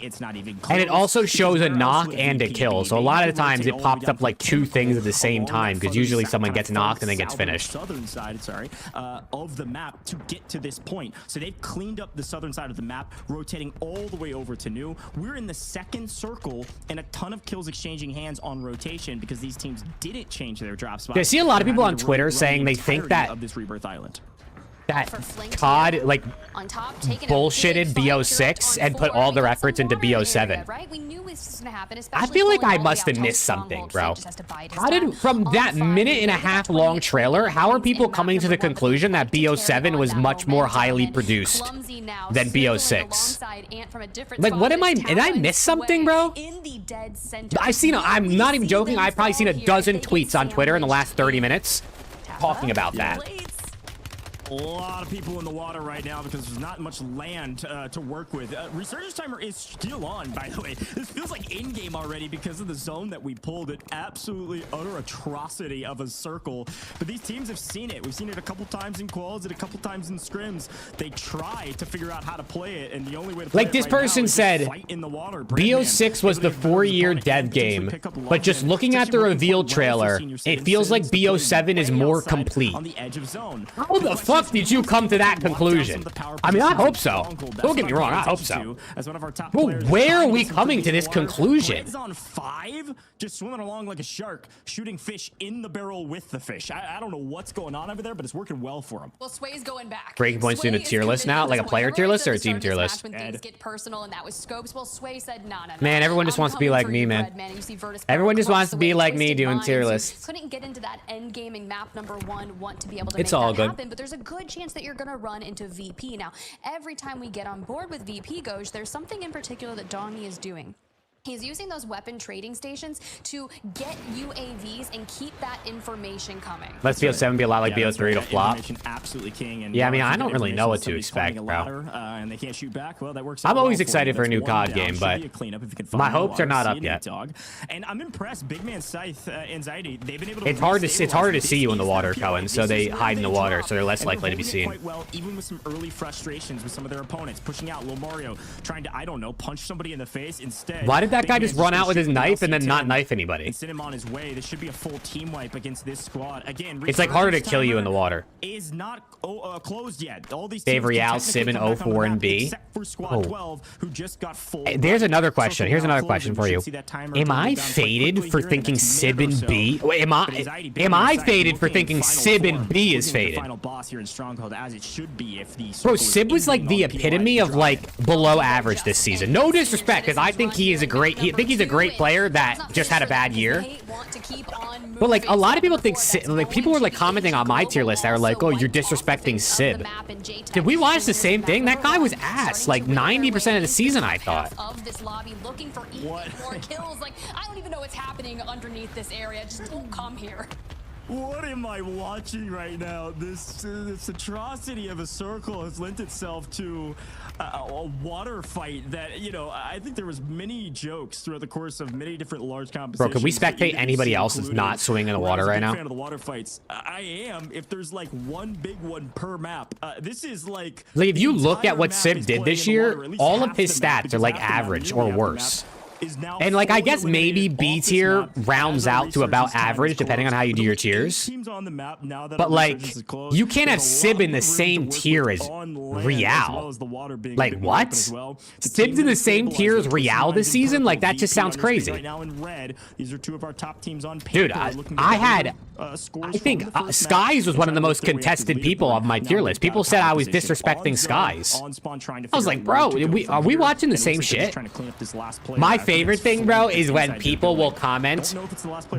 It's not even and it also shows a knock and a kill, so a lot of the times it pops up like 2 things at the same time because usually someone gets knocked and then gets finished. Southern side, of the map to get to this point. So they've cleaned up the southern side of the map, rotating all the way over to new. We're in the 2nd circle, and a ton of kills exchanging hands on rotation because these teams didn't change their drop spot. I see a lot of people on Twitter saying they think that of this Rebirth Island. That COD like bullshitted BO6 and put all their efforts into BO7. I feel like I must have missed something, bro. How did, from that minute-and-a-half long trailer, how are people coming to the conclusion that BO7 was much more highly produced than BO6? Like, what am did I miss something, bro? I've seen, I'm not even joking, I've probably seen a dozen tweets on Twitter in the last 30 minutes talking about that. A lot of people in the water right now because there's not much land to work with. Resurgence timer is still on, by the way. This feels like in-game already because of the zone that we pulled. An absolutely utter atrocity of a circle. But these teams have seen it. We've seen it a couple times in quals and a couple times in scrims. They try to figure out how to play it, and the only way to play like this person said, BO6 was the 4-year dev game, but just looking at the reveal trailer, it feels like BO7 is more complete. On the edge of zone. How the fuck did you come to that conclusion? I mean, I hope so. Don't get me wrong, I hope so. But where are we coming to this conclusion? On 5, just swimming along like a shark, shooting fish in the barrel with the fish. I don't know what's going on over there, but it's working well for him. Well, Sway's going back. Breaking Point's doing a tier list now, like a player tier list or a team tier list? When things get personal, and that was Scopes. Well, Sway said, no. Man, everyone just wants to be like me, man. Everyone just wants to be like me doing tier lists. Couldn't get into that end gaming map number 1. Want to be able to it's make all that good. happen, but there's a good chance that you're going to run into VP. Now, every time we get on board with VP Goj, there's something in particular that Dongy is doing. He's using those weapon trading stations to get UAVs and keep that information coming. Let's BO7 be a lot like BO3 to flop. Absolutely king. And yeah, I mean, I don't really know what to expect, bro. And they can't shoot back. Well, that works. I'm always excited for a new COD game, but my hopes are not up yet. And I'm impressed. Big Man Scythe, Anxiety, they've been able to. It's harder to see you in the water, Cohen, so they hide in the water, so they're less likely to be seen. Quite well, even with some early frustrations with some of their opponents, pushing out Lil Mario, trying to, I don't know, punch somebody in the face instead. Why did that guy just run out with his knife and then not knife anybody? And send him on his way. This should be a full team wipe against this squad. Again, it's like harder to kill you in the water. Is not closed yet. All these Dave Real, Sibin, 04, and B. Except for squad 12, who just got full. There's another question. Here's another question for you. Am I faded for thinking Sibin B? Wait, am I faded for thinking Sibin B is faded? Final boss here in Stronghold, as it should be if the bro, Sib was like the epitome of like below average this season. No disrespect, because I think he is a great. I think he's a great player that just had a bad year. But like a lot of people think, like people were like commenting on my tier list that were like, "Oh, you're disrespecting Sib." Did we watch the same thing? That guy was ass like 90% of the season, I thought. Of this lobby, looking for even more kills. Like I don't even know what's happening underneath this area. Just don't come here. What am I watching right now? This atrocity of a circle has lent itself to a water fight that, you know, I think there was many jokes throughout the course of many different large competitions. Bro, can we spectate anybody else that's not swimming in the water right now? I'm a fan of the water fights. I am. If there's like one big one per map, this is like if you look at what Sib did this year, all of his stats are like average or worse. And like I guess maybe B tier rounds out to about average depending on how you do your tiers. But like you can't have Sib in the same tier as Real. Like what? Sib's in the same tier as Real this season? Like that just sounds crazy. Dude, I think Skies was one of the most contested people on my tier list. People said I was disrespecting Skies. I was like, bro, are we watching the same shit? My favorite thing, bro, is when people will comment,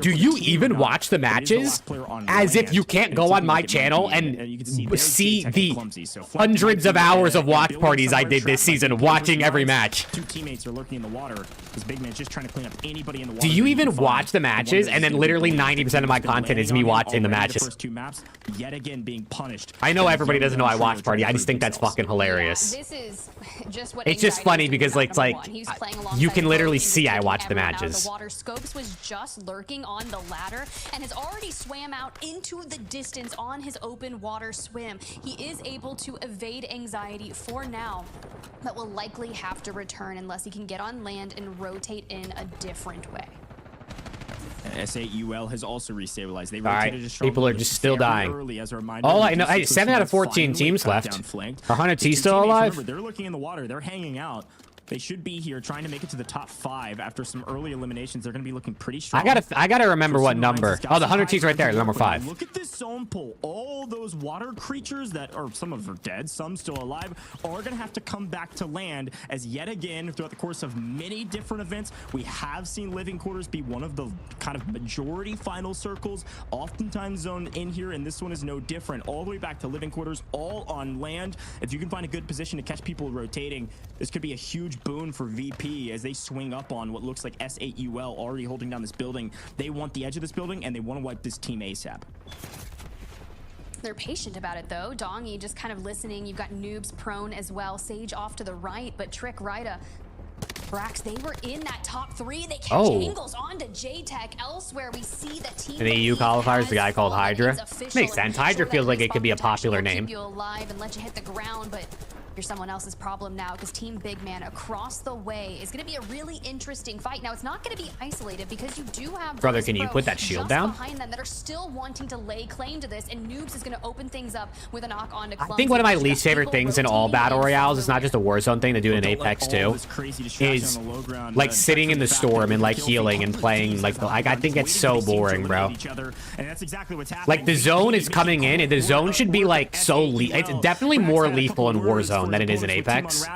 "Do you even watch the matches?" As if you can't go on my channel and see the hundreds of hours of watch parties I did this season watching every match. Two teammates are lurking in the water. This big man's just trying to clean up anybody in the water. Do you even watch the matches? And then literally 90% of my content is me watching the matches. First two maps, yet again being punished. I know everybody doesn't know I watch party. I just think that's fucking hilarious. This is just what it's just funny because like you can literally see I watch the matches. The water Scopes was just lurking on the ladder and has already swam out into the distance on his open water swim. He is able to evade Anxiety for now, but will likely have to return unless he can get on land and rotate in a different way. S8UL has also restabilized. They rotated people are just still dying. Early, as a reminder. All I know, hey, 7 out of 14 teams left. 100 T still alive. They're looking in the water. They're hanging out. They should be here trying to make it to the top 5 after some early eliminations. They're going to be looking pretty strong. I gotta remember what number. Oh, the 100 T's right there, number 5. Look at this zone pull. All those water creatures that are, some of them are dead, some still alive, are going to have to come back to land as yet again throughout the course of many different events. We have seen living quarters be one of the kind of majority final circles, oftentimes zoned in here, and this one is no different. All the way back to living quarters, all on land. If you can find a good position to catch people rotating, this could be a huge boon for VP as they swing up on what looks like S8UL already holding down this building. They want the edge of this building and they want to wipe this team ASAP. They're patient about it though. Dongy just kind of listening. You've got Noobs prone as well. Sage off to the right, but Trick Ryda. Brax, they were in that top 3. They catch angles onto J-Tech. Elsewhere, we see that team. The EU qualifiers, the guy called Hydra. Makes sense. Hydra feels like it could be a popular name. Keep you alive and let you hit the ground, but you're someone else's problem now because Team Big Man across the way is going to be a really interesting fight. Now, it's not going to be isolated because you do have brother, can you put that shield down? Behind them that are still wanting to lay claim to this, and Noobs is going to open things up with a knock on to Clumsy. I think one of my least favorite things in all battle royales is not just a Warzone thing, to do it in Apex too, is like sitting in the storm and like healing and playing like I think it's so boring, bro. Like the zone is coming in and the zone should be like so it's definitely more lethal in Warzone than it is in Apex.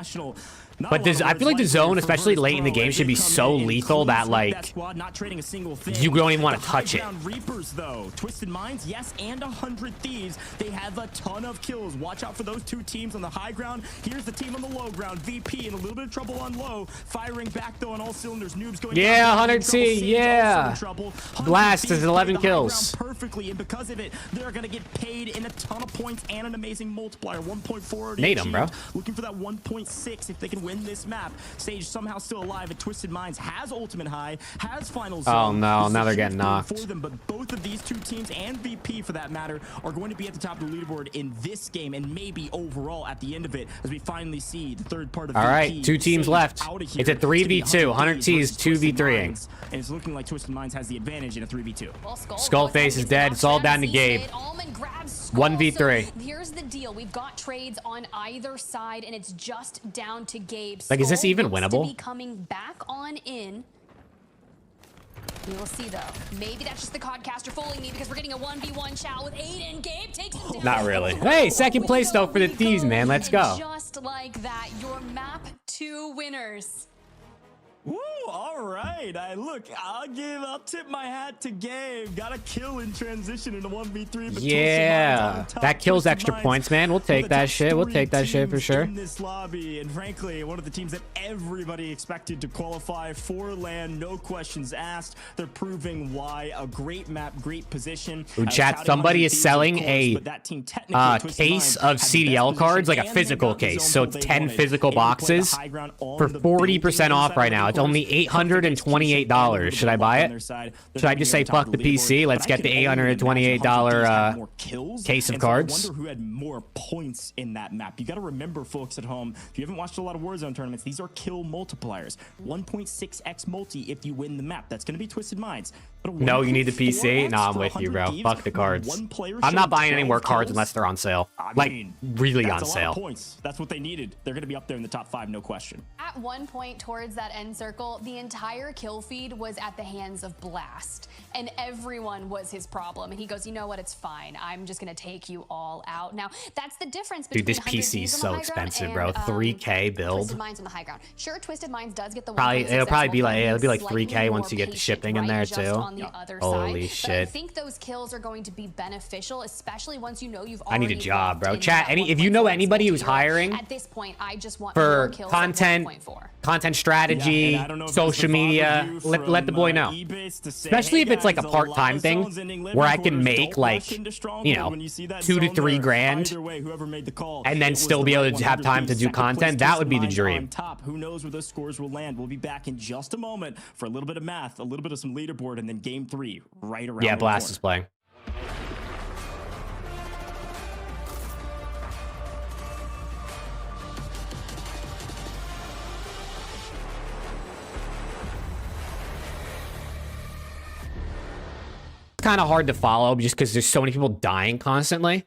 Not But a lot this, of I words feel like the likely zone, for especially Verse late in the Pro game, as should they be come so in and lethal clean that sweep like squad, not trading a single thing. you don't even want The to touch it. high-ground Reapers, though, Twisted Minds, yes, and 100 Thieves. They have a ton of kills. Watch out for those two teams on the high ground. Here's the team on the low ground. VP in a little bit of trouble on low, firing back though on all cylinders. Noobs going Yeah, down, 100 in trouble. T, Sage yeah. also in trouble. 100 Blast is Thieves 11 playing the high kills. ground perfectly, and because of it, they're gonna get paid in a ton of points and an amazing multiplier. 1.4 already Nade 'em, bro. achieved. Looking for that 1.6 if they can win this map. Sage somehow still alive at Twisted Minds, has ultimate high, has final zone. Oh, no, This is now a they're getting shift going knocked. for them, but both of these two teams and VP for that matter are going to be at the top of the leaderboard in this game and maybe overall at the end of it as we finally see the third part of All VP. right, two teams Sage left. out of here It's a to be 3v2. 100 T is versus Twisted 2v3ing. Minds, and it's looking like Twisted Minds has the advantage in a 3v2. Well, Skullface is dead. It's all down to Gabe. 1v3. So here's the deal. We've got trades on either side, and it's just down to Gabe. Like, is this Skull even looks winnable? To be coming back on in. We will see, though. Maybe that's just the Codcaster fooling me because we're getting a 1v1 chow with Aiden. Gabe takes him down. Not really. Hey, second place though for the Thieves, man. Let's go. And just like that, your map 2 winners. Woo, all right. I'll tip my hat to Gabe. Got a kill in transition in a 1v3. But Yeah, that kills extra points, man. We'll take that shit. We'll take that shit for sure. In this lobby, and frankly, one of the teams that everybody expected to qualify for LAN, no questions asked. They're proving why. A great map, great position. Ooh, chat, somebody is selling a case of CDL cards, like a physical case. So it's 10 physical boxes for 40% off right now. It's only $828. Should I buy it? Should I just say fuck the PC? Let's get the $828 case of cards. I wonder who had more points in that map. You got to remember, folks at home, if you haven't watched a lot of Warzone tournaments, these are kill multipliers. 1.6x multi if you win the map. That's going to be Twisted Minds. No, you need the PC? No, I'm with you, bro. Fuck the cards. I'm not buying any more cards unless they're on sale. Like, really on sale. Points. That's what they needed. They're going to be up there in the top 5, no question. At one point towards that end circle, the entire kill feed was at the hands of Blast, and everyone was his problem. And he goes, you know what? It's fine. I'm just going to take you all out. Now, that's the difference between Dude, this PC is so expensive, bro. 3K build. Twisted Minds on the high ground. Sure, Twisted Minds does get the It'll probably be like it'll be like 3K slightly once you get the more shipping in patient, there right, just too. on the other Holy side. shit. But I think those kills are going to be beneficial, especially once you know you've I need a already job, locked bro. into Chat, that if you know 1.4 anybody who's multi-hero. hiring At this point, I just want for more kills content, at 1.4. content strategy, Yeah, and I don't know if social it's the media, vibe of you let the boy know. eBase to say, Especially hey if it's like a guys, part-time lot of thing zones ending living where I can quarters, make don't like, rush into Stronghold. you know, When you see that 2 to zone 3 there, grand, either way, whoever made the call, and then it was still the be right able to one. have time to do Second place, content. That would be the Twisted Minds dream. on top. Who knows where those scores will land? We'll be back in just a moment for a little bit of math, a little bit of some leaderboard, and then game 3 right around Yeah, the Blast corner. is playing. Kind of hard to follow just because there's so many people dying constantly.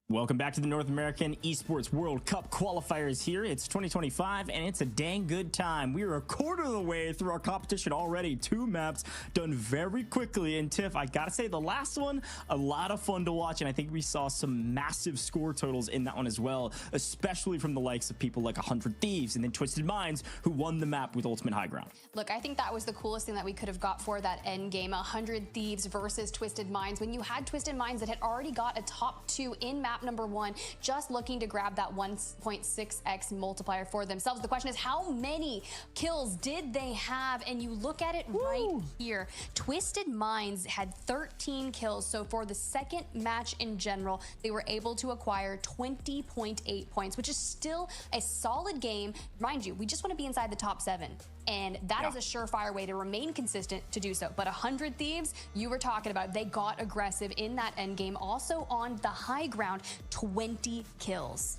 Welcome back to the North American Esports World Cup qualifiers here. It's 2025 and it's a dang good time. We are a quarter of the way through our competition already. 2 maps done very quickly. And Tiff, I gotta say the last one, a lot of fun to watch. And I think we saw some massive score totals in that one as well, especially from the likes of people like 100 Thieves and then Twisted Minds, who won the map with Ultimate High Ground. Look, I think that was the coolest thing that we could have got for that end game, 100 Thieves versus Twisted Minds. When you had Twisted Minds that had already got a top 2 in map number 1, just looking to grab that 1.6x multiplier for themselves. The question is, how many kills did they have? And you look at it right here. Twisted Minds had 13 kills. So for the second match in general, they were able to acquire 20.8 points, which is still a solid game. Mind you, we just want to be inside the top 7. and that is a surefire way to remain consistent to do so. But 100 Thieves, you were talking about, they got aggressive in that end game. Also on the high ground, 20 kills.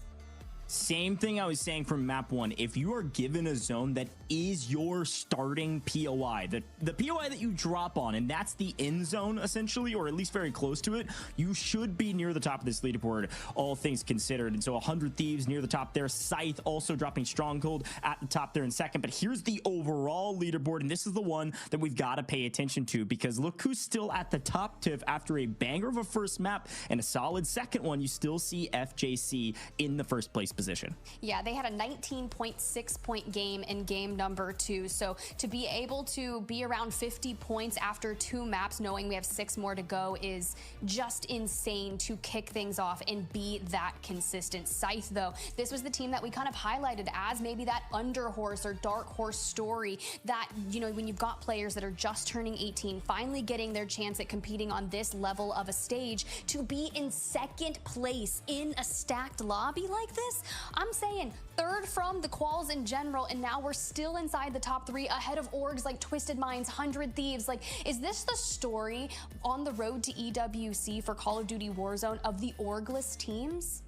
Same thing I was saying from map 1. If you are given a zone that is your starting POI, the POI that you drop on, and that's the end zone essentially, or at least very close to it, you should be near the top of this leaderboard, all things considered. And so 100 Thieves near the top there. Scythe also dropping Stronghold at the top there in second. But here's the overall leaderboard, and this is the one that we've got to pay attention to, because look who's still at the top, Tiff. After a banger of a first map and a solid second one, you still see FJC in the first place position. Yeah, they had a 19.6 point game in game number 2. So to be able to be around 50 points after 2 maps, knowing we have 6 more to go, is just insane to kick things off and be that consistent. Scythe, though, this was the team that we kind of highlighted as maybe that underhorse or dark horse story that, you know, when you've got players that are just turning 18, finally getting their chance at competing on this level of a stage, to be in second place in a stacked lobby like this. I'm saying 3rd from the quals in general, and now we're still inside the top 3 ahead of orgs like Twisted Minds, 100 Thieves. Like, is this the story on the road to EWC for Call of Duty Warzone of the orgless teams?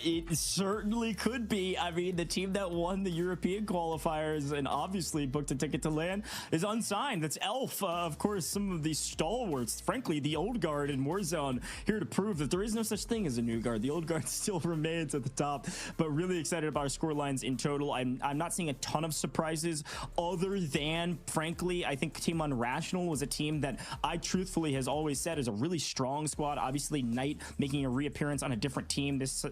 It certainly could be. I mean, the team that won the European qualifiers and obviously booked a ticket to LAN is unsigned. That's Elf. Of course, some of these stalwarts, frankly, the old guard in Warzone, here to prove that there is no such thing as a new guard. The old guard still remains at the top, but really excited about our score lines in total. I'm not seeing a ton of surprises other than, frankly, I think Team Unrational was a team that I truthfully has always said is a really strong squad. Obviously, Knight making a reappearance on a different team this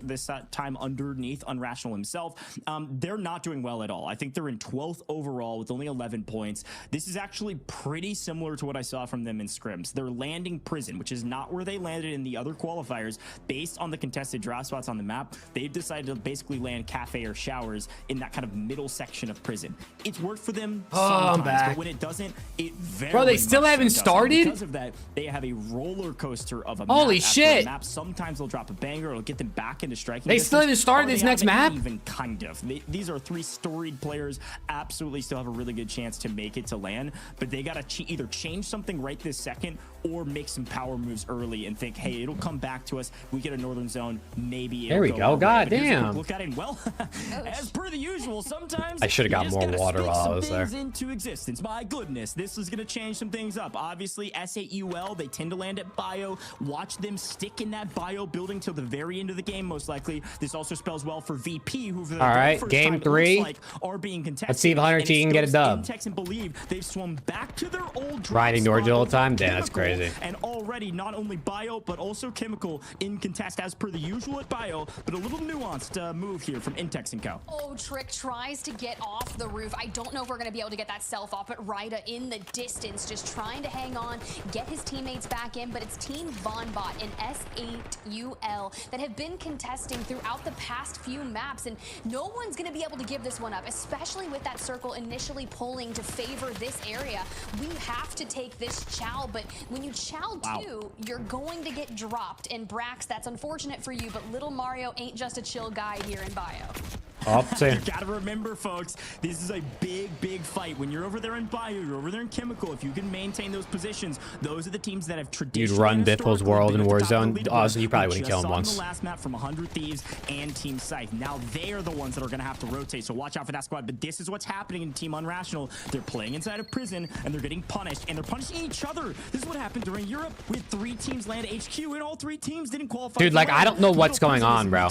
time underneath Unrational himself. They're not doing well at all. I think they're in 12th overall with only 11 points. This is actually pretty similar to what I saw from them in scrims. They're landing Prison, which is not where they landed in the other qualifiers. Based on the contested draft spots on the map, they've decided to basically land Cafe or Showers in that kind of middle section of Prison. It's worked for them sometimes, but when it doesn't, it very Bro, they still haven't started? Because of that, they have a roller coaster of a Holy map shit. map. Sometimes they'll drop a banger, it'll get them back into striking. They still haven't started this next map? Even kind of. These are 3 storied players, absolutely still have a really good chance to make it to LAN, but they gotta either change something right this second or make some power moves early and think, hey, it'll come back to us. We get a northern zone, maybe there we go. God damn. Look at it. Well, as per the usual, sometimes I should have got more water while I was there. Into existence. My goodness, this is gonna change some things up. Obviously, S8UL, they tend to land at bio. Watch them stick in that bio building till the very end of the game, most likely. This also spells well for VP, who for the all right, first game time, 3 like, are being contested. Let's see if 100 T can get a dub. Intex and Believe they've swum back to their old Ryan ignored you all the time. Damn, that's crazy. And already not only bio but also Chemical in contest as per the usual at bio, but a little nuanced move here from Intex and Co. Oh, Trick tries to get off the roof. I don't know if we're going to be able to get that self off, but Ryda in the distance just trying to hang on, get his teammates back in. But it's Team Vonbot and S8UL that have been contesting throughout the past few maps, and no one's going to be able to give this one up, especially with that circle initially pulling to favor this area. We have to take this chow, but when you chow too, you're going to get dropped. And Brax, that's unfortunate for you, but little Mario ain't just a chill guy here in bio. You gotta remember, folks, this is a big fight. When you're over there in bio, you're over there in Chemical. If you can maintain those positions, those are the teams that have traditionally. You'd run Bipple's World in Warzone. Oh, so you probably wouldn't kill him once. The last map from 100 Thieves and Team Scythe. Now they are the ones that are gonna have to rotate. So watch out for that squad. But this is what's happening in Team Unrational. They're playing inside of Prison and they're getting punished, and they're punishing each other. This is what happened during Europe. We had 3 teams land HQ, and all 3 teams didn't qualify. Dude, like, I don't know what's going on, bro.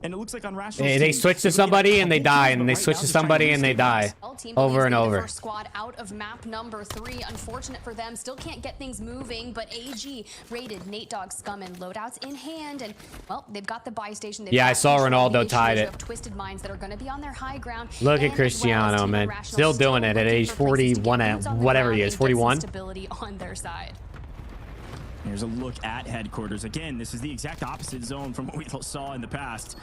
And it looks like Unrational. They switch to somebody and they die, and they switch to somebody and they die over and over. First squad out of map number 3. Unfortunate for them, still can't get things moving, but AG raided Nate Dogg Scum and loadouts in hand, and well, they've got the buy station. Yeah, I saw Ronaldo tied it. Twisted Minds that are going to be on their high ground. Look at Cristiano, man, still doing it at age 41, at whatever he is, 41. Stability on their side. Here's a look at headquarters. Again, this is the exact opposite zone from what we saw in the past.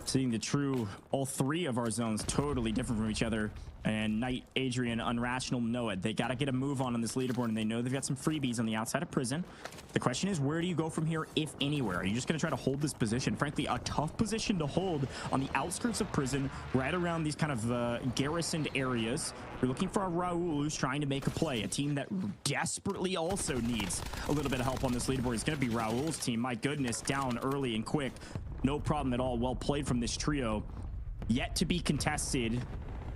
seeing the true, all three of our zones totally different from each other. And Knight, Adrian, Unrational know it. They got to get a move on this leaderboard, and they know they've got some freebies on the outside of prison. The question is, where do you go from here, if anywhere? Are you just going to try to hold this position? Frankly, a tough position to hold on the outskirts of prison, right around these kind of garrisoned areas. You're looking for a Raul who's trying to make a play, a team that desperately also needs a little bit of help on this leaderboard. It's going to be Raul's team. My goodness, down early and quick. No problem at all. Well played from this trio. Yet to be contested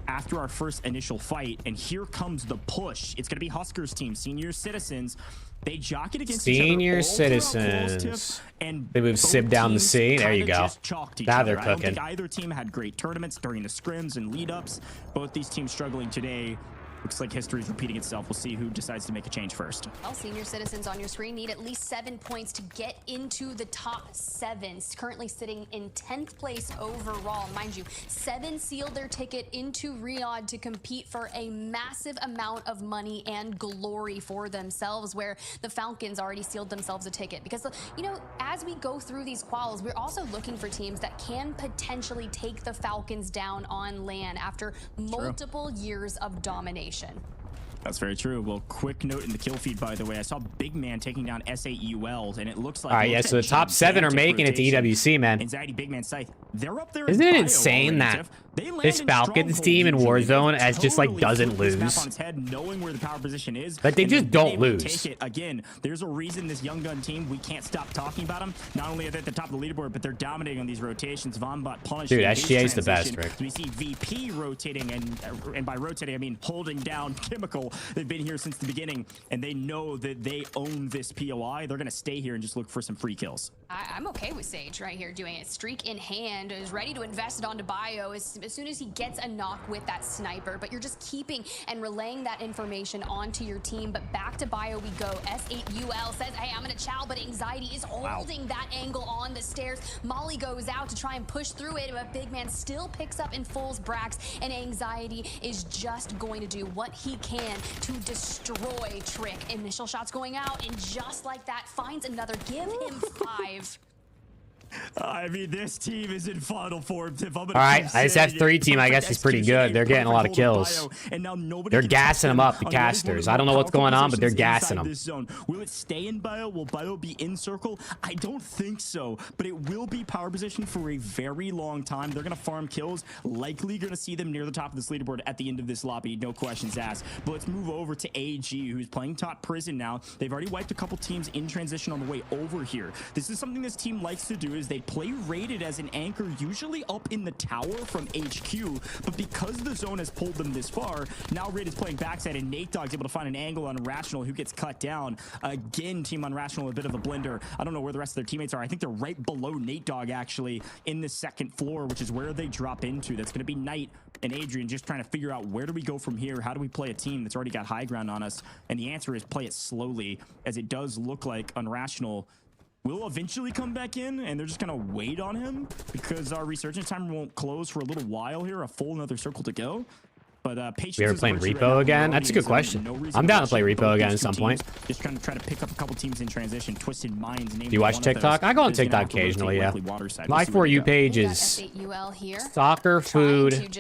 after our first initial fight, and here comes the push. It's going to be Huskers team, Senior Citizens. They jock it against Senior each other. Citizens. And they move Sib down the sea. There you go. Now they're cooking. I don't think either team had great tournaments during the scrims and lead-ups. Both these teams struggling today. Looks like history is repeating itself. We'll see who decides to make a change first. Well, Senior Citizens on your screen need at least 7 points to get into the top 7. Currently sitting in 10th place overall. Mind you, 7 sealed their ticket into Riyadh to compete for a massive amount of money and glory for themselves, where the Falcons already sealed themselves a ticket. Because, you know, as we go through these quals, we're also looking for teams that can potentially take the Falcons down on land after multiple years of domination. That's very true. Well, quick note in the kill feed, by the way. I saw Big Man taking down S8UL, and it looks like... All right, yeah, so the top 7 are making it to EWC, man. Anxiety, Big Man, Scythe. They're up there. Isn't it insane that this Falcons team in Warzone as just, like, doesn't lose? Knowing where the power position is. Like, they just don't lose. Again, there's a reason this Young Gun team, we can't stop talking about them. Not only are they at the top of the leaderboard, but they're dominating on these rotations. Vombot punishing. Dude, SGA's the best, Rick. We see VP rotating, and by rotating, I mean holding down Chemical. They've been here since the beginning, and they know that they own this POI. They're going to stay here and just look for some free kills. I'm okay with Sage right here doing it. Streak in hand, is ready to invest it onto Bio as soon as he gets a knock with that sniper. But you're just keeping and relaying that information onto your team. But back to Bio we go. S8UL says, hey, I'm going to chow, but Anxiety is holding that angle on the stairs. Molly goes out to try and push through it, but Big Man still picks up and fulls Brax, and Anxiety is just going to do what he can to destroy Trick. Initial shots going out, and just like that, finds another. Give him 5. I mean, this team is in final form. All right, SF3 team, I guess, is pretty good. They're getting a lot of kills. They're gassing them up, the casters. I don't know what's going on, but they're gassing them. Will it stay in Bio? Will Bio be in circle? I don't think so, but it will be power position for a very long time. They're going to farm kills. Likely going to see them near the top of this leaderboard at the end of this lobby. No questions asked. But let's move over to AG, who's playing top prison now. They've already wiped a couple teams in transition on the way over here. This is something this team likes to do, is they play rated as an anchor, usually up in the tower from HQ, but because the zone has pulled them this far, now Raid is playing backside, and Nate Dogg's able to find an angle on Rational, who gets cut down. Again, Team Unrational, a bit of a blender. I don't know where the rest of their teammates are. I think they're right below Nate Dogg, actually, in the second floor, which is where they drop into. That's going to be Knight and Adrian just trying to figure out, where do we go from here? How do we play a team that's already got high ground on us? And the answer is play it slowly, as it does look like Unrational will eventually come back in, and they're just gonna wait on him because our resurgence timer won't close for a little while here. A full another circle to go. But patience. We ever playing Repo again? That's a good question. I'm down to play Repo again at some point. Just trying to try to pick up a couple teams in transition. Twisted Minds. Do you watch TikTok? I go on TikTok occasionally, yeah. My For You page is soccer, food,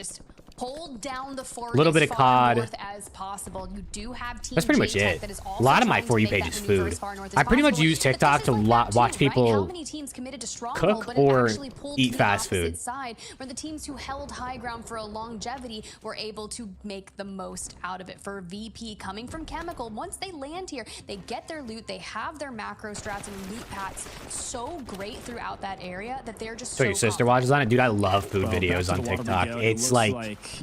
hold down the fort, a little bit of COD. As possible. You do have team That's pretty much it. A lot of my For You page is food. I pretty much use TikTok to watch people cook or eat fast food. Side, where the teams who held high ground for a longevity were able to make the most out of it. For VP coming from Chemical, once they land here, they get their loot, they have their macro strats and loot pats so great throughout that area that they're just so your sister watches on it? Dude, I love food videos on TikTok. It's like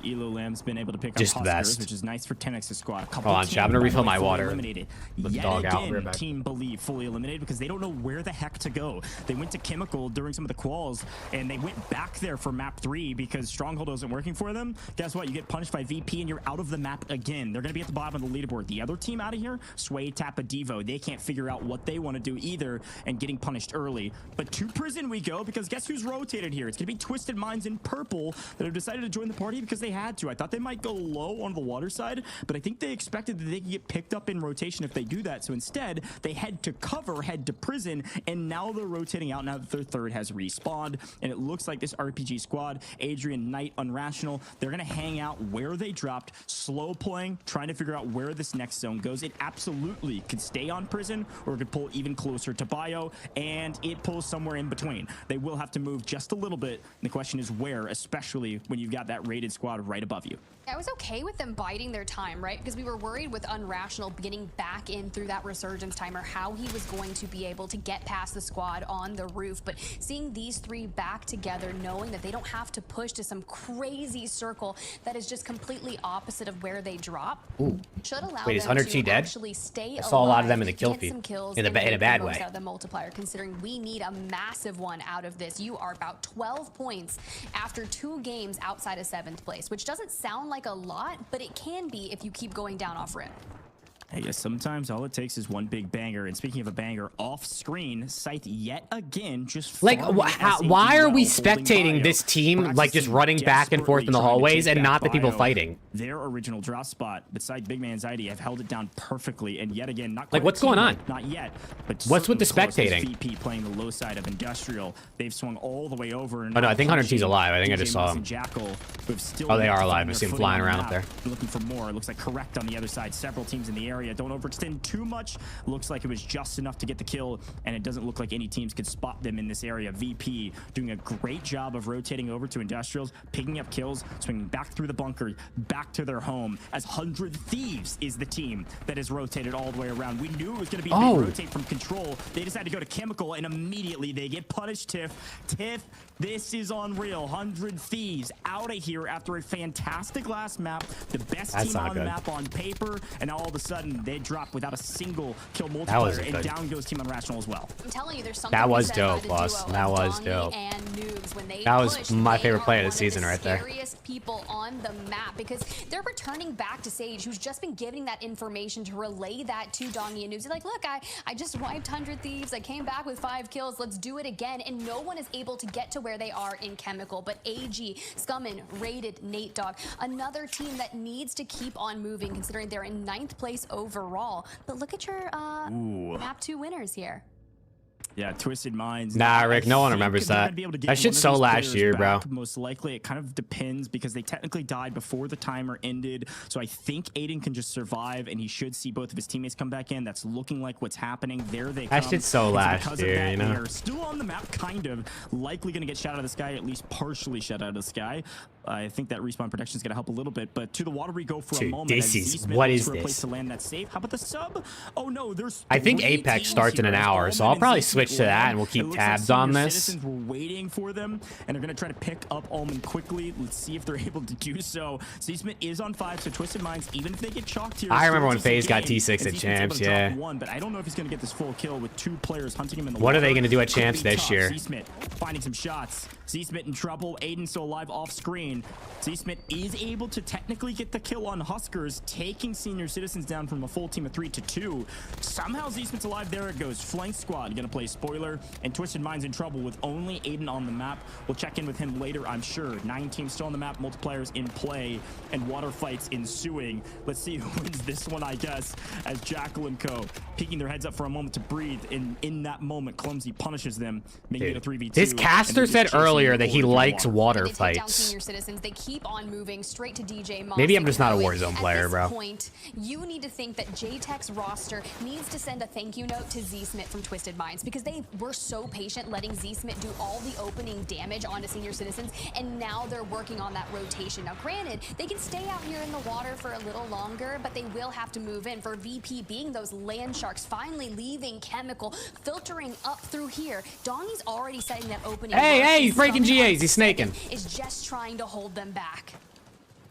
Elo Lamb's been able to pick just up the best, which is nice for 10x's squad. Hold on, I'm gonna refill my water. Let the dog out. Team Believe fully eliminated because they don't know where the heck to go. They went to Chemical during some of the quals, and they went back there for map 3 because Stronghold wasn't working for them. Guess what? You get punished by VP, and you're out of the map again. They're gonna be at the bottom of the leaderboard. The other team out of here, Sway, Tappa, Devo, they can't figure out what they want to do either, and getting punished early. But to prison we go, because guess who's rotated here? It's gonna be Twisted Minds in purple that have decided to join the party because because they had to. I thought they might go low on the water side, but I think they expected that they could get picked up in rotation if they do that. So instead, they head to cover, head to prison, and now they're rotating out now that their third has respawned. And it looks like this RPG squad, Adrian, Knight, Unrational, they're going to hang out where they dropped, slow playing, trying to figure out where this next zone goes. It absolutely could stay on prison, or it could pull even closer to bio, and it pulls somewhere in between. They will have to move just a little bit. The question is where, especially when you've got that rated squad right above you. I was okay with them biding their time, right? Because we were worried with Unrational getting back in through that resurgence timer, how he was going to be able to get past the squad on the roof. But seeing these three back together, knowing that they don't have to push to some crazy circle that is just completely opposite of where they drop, should allow Wait, is them 100T to dead? actually stay I saw a lot of alive, them in the kill get feed. some kills, In a and bad get the way. most out of the multiplier, considering we need a massive one out of this. You are about 12 points after 2 games outside of 7th place, which doesn't sound like a lot, but it can be if you keep going down off rip. I guess sometimes all it takes is one big banger. And speaking of a banger, off screen, Scythe yet again just Like, farming SAP why are we while holding spectating bio, this team, like, just practicing running back and forth in the desperately hallways trying to and take not the back people bio? fighting? Their original drop spot beside Big Man's ID have held it down perfectly, and yet again, not Like, quite what's a team going on? wipe, Not yet. But What's with the certainly close. This spectating? VP playing the low side of Industrial. They've swung all the way over. And Oh, no, I think now 100T's alive. I think I just DJ saw Moss him. and Jackal, who have still Oh, they yet are to alive. find I their see 'em footing flying on the around up map. there. Looking for more. It looks like correct on the other side. Several teams in the area. Don't overextend too much. Looks like it was just enough to get the kill, and it doesn't look like any teams could spot them in this area. VP doing a great job of rotating over to Industrials, picking up kills, swinging back through the bunker, back to their home, as 100 Thieves is the team that has rotated all the way around. We knew it was going to be a big rotate from Control. They decided to go to Chemical, and immediately they get punished. Tiff, this is unreal. 100 Thieves out of here after a fantastic last map, the best That's team not on the good. map on paper, and now all of a sudden they drop without a single kill That multiplier, wasn't and good. down goes Team Unrational as well. I'm telling you, there's something That was to be said by dope, the boss. duo That of was Donnie dope. and Noobs. When they That was push, my they favorite are play of the one season right there. Scariest people on the map, because they're returning back to Sage, who's just been giving that information to relay that to Donnie and Noobs. They're like, look, I just wiped 100 Thieves. I came back with 5 kills. Let's do it again. And no one is able to get to where they are in Chemical. But AG, Scummin, Rated, Nate Dogg, another team that needs to keep on moving, considering they're in 9th place overall. But look at your map 2 winners here. Yeah, Twisted Minds. Nah, I Rick, no one think remembers they're that. gonna be able to get That one shit's of so these last players year, bro. back. Most likely, it kind of depends because they technically died before the timer ended. So I think Aiden can just survive, and he should see both of his teammates come back in. That's looking like what's happening. There they come. That shit's so And last because of year, that, you know? They're still on the map, kind of. Likely going to get shot out of the sky, at least partially shot out of the sky. I think that respawn protection is going to help a little bit. But to the water we go for a Dude, moment. this as is- Z-Smith what looks is for a place this? to land that safe. How about the sub? Oh no, there's I think 3 Apex teams starts in here an as hour, so Allman I'll and probably Z-Smith switch to that land. and we'll keep It looks tabs like on senior this. Citizens were waiting for them, and they're going to try to pick up Allman quickly. Let's see if they're able to do so. Z-Smith is on 5, so Twisted Minds, even if they get chalked here, I remember when still FaZe a got game, T6 and at Z-Smith's able Champs, to drop yeah. 1, but I don't know if he's going to get this full kill with 2 players hunting him in the What are water. they gonna do at Could Champs be this tough. year? Z-Smith finding some shots. Z-Smith in trouble. Aiden still alive off screen. Z-Smith is able to technically get the kill on Huskers, taking Senior Citizens down from a full team of 3 to 2. Somehow Z-Smith's alive. There it goes. Flank squad gonna play spoiler, and Twisted Minds in trouble with only Aiden on the map. We'll check in with him later, I'm sure. 9 teams still on the map, multipliers in play, and water fights ensuing. Let's see who wins this one, I guess, as Jackal and Co. peeking their heads up for a moment to breathe. And in that moment, Clumsy punishes them, making it a 3v2. This caster said earlier that he likes water They take down fights. Senior Citizens. They keep on moving straight to DJ Moss. Maybe I'm just not a And Warzone player, at bro. this point, you need to think that JTech's roster needs to send a thank you note to Z-Smith from Twisted Minds, because they were so patient letting Z-Smith do all the opening damage onto Senior Citizens, and now they're working on that rotation. Now, granted, they can stay out here in the water for a little longer, but they will have to move in. For VP being those land sharks, finally leaving Chemical, filtering up through here. Donnie's already setting that opening. Hey, mark, hey, and he's breaking Scummin GAs. He's snaking. is just trying to hold them back.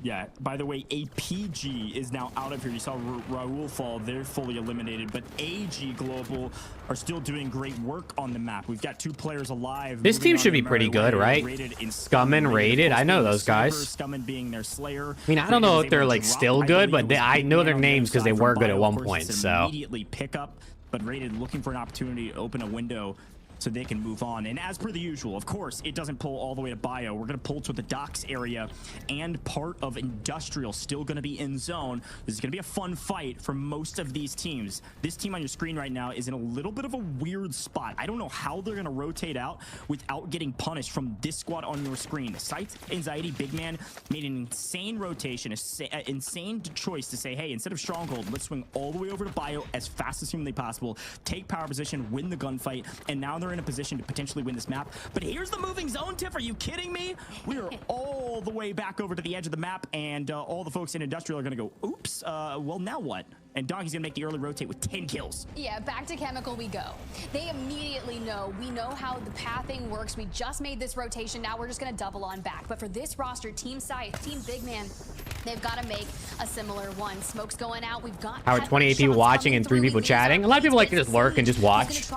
Yeah, by the way, APG is now out of here. You saw Raul fall. They're fully eliminated, but AG Global are still doing great work on the map. We've got 2 players alive. This moving team on should be their pretty merry good, way. right? Rated in Scummin, Rated. I know those guys. Scummin being their slayer. I mean, I don't know if they're like still good, but I know their names because they were good at one point, so. Immediately pick up, but Rated looking for an opportunity to open a window. so they can move on. And as per the usual, of course, it doesn't pull all the way to bio. We're going to pull to the docks area, and part of industrial still going to be in zone. This is going to be a fun fight for most of these teams. This team on your screen right now is in a little bit of a weird spot. I don't know how they're going to rotate out without getting punished from this squad on your screen. Site Anxiety Big Man made an insane rotation, an insane choice to say, hey, instead of Stronghold, let's swing all the way over to bio as fast as humanly possible, take power position, win the gunfight, and now they're in a position to potentially win this map. But here's the moving zone, Tiff. Are you kidding me? We are all the way back over to the edge of the map, and all the folks in industrial are going to go, oops, well, now what? And Donkey's gonna make the early rotate with 10 kills. Yeah, back to Chemical we go. They immediately know. We know how the pathing works. We just made this rotation. Now we're just gonna double on back. But for this roster, Team Sight, Team Big Man, they've got to make a similar one. Smoke's going out. We've got Howard, 28 people watching and 3 people chatting. A lot of people like to just lurk and just watch.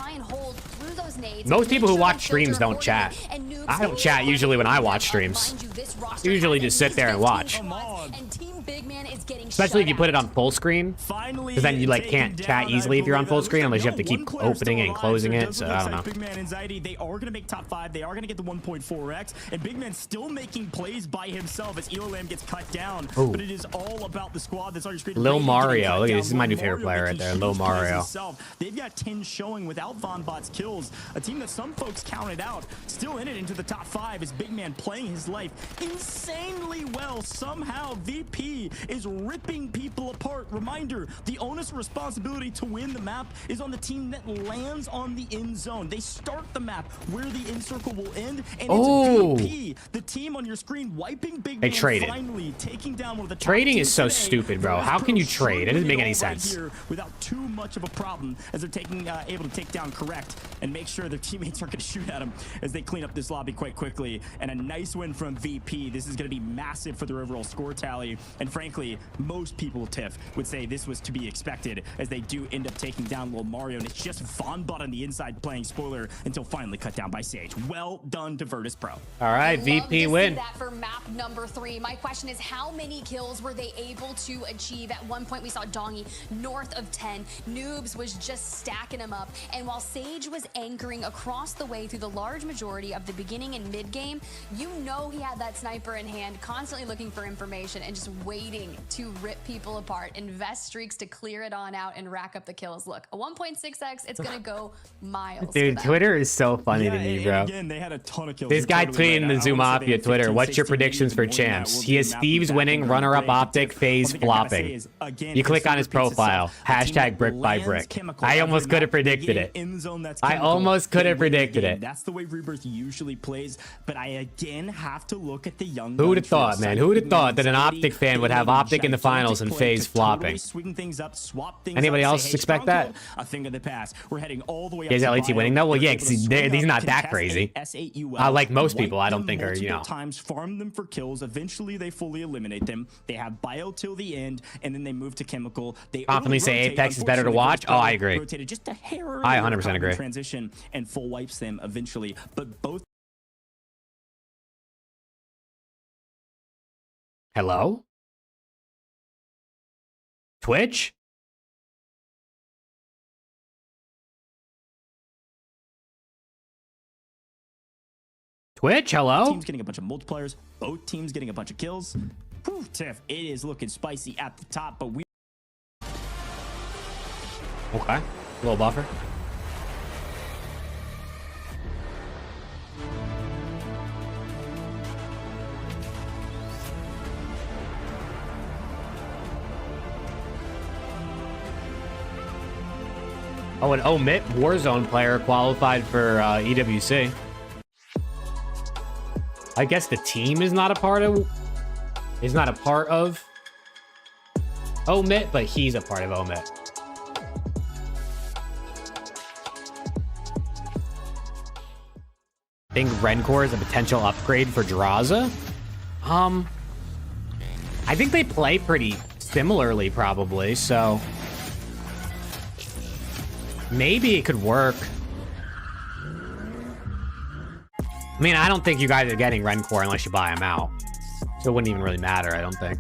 Most people who watch streams don't chat. I don't chat usually when I watch streams. Usually just sit there and watch. Especially if you put it on full screen, because then you like can't chat easily if you're on full screen unless you have to keep opening it and closing it. So I don't know. Big Man Anxiety, they are gonna make top 5. They are gonna get the 1.4x, and Big Man still making plays by himself as ELM gets cut down. Ooh. But it is all about the squad that's on your screen. Lil Mario, look at this. This is my new favorite player right there, Lil Mario. They've got 10 showing without Von Bot's kills. A team that some folks counted out, still in it into the top 5 is Big Man playing his life insanely well. Somehow VP is ripping people apart. Reminder, the onus and responsibility to win the map is on the team that lands on the end zone. They start the map where the end circle will end, and it's VP, the team on your screen, wiping Big Man, finally taking down one of the top Trading teams is so today. stupid, bro. How can you trade? It doesn't make any sense. Right without too much of a problem, as they're taking able to take down correct and make sure their teammates aren't going to shoot at them as they clean up this lobby quite quickly. And a nice win from VP. This is going to be massive for their overall score tally. And frankly, most people, Tiff, would say this was to be expected, as they do end up taking down Lil Mario, and it's just Von Bot on the inside playing spoiler until finally cut down by Sage. Well done to Virtus Pro. All right, VP win. That for map number 3. My question is, how many kills were they able to achieve? At one point, we saw Dongy north of 10. Noobs was just stacking them up. And while Sage was anchoring across the way through the large majority of the beginning and mid game, you know he had that sniper in hand, constantly looking for information and just waiting to rip people apart, invest streaks to clear it on out and rack up the kills. Look, a 1.6x, it's gonna go miles. Dude, Twitter is so funny to me, bro. Again, they had a ton of kills. This guy tweeted in the Zoomafia Twitter, what's your predictions for champs? He has Thieves winning, runner-up Optic, FaZe flopping. You click on his profile, hashtag brick by brick. I almost could have predicted it. I almost could have predicted it. That's the way Rebirth usually plays, but I again have to look at the young. Who would have thought, man? Who would have thought that an Optic fan would have Optic in the finals and FaZe flopping? Anybody else expect that? A thing of the past. We're heading all the way up. Is LET winning though? Well, yeah, because he's not that crazy. Like most people, I don't think are, you know. Times farm them for kills. Eventually, they fully eliminate them. They have bio till the end, and then they move to chemical. They confidently say Apex is better to watch. Oh, I agree. Rotated just a hair. I 100% agree. Transition and full wipes them eventually, but both. Hello? Twitch? Twitch, hello? Teams getting a bunch of multipliers. Both teams getting a bunch of kills. Whew, Tiff, it is looking spicy at the top, but we. Okay, little buffer. Oh, an omit Warzone player qualified for EWC. I guess the team is not a part of omit, but he's a part of omit. I think Rencor is a potential upgrade for Draza. I think they play pretty similarly, probably, so maybe it could work. I mean, I don't think you guys are getting Rencor unless you buy him out, so it wouldn't even really matter, I don't think.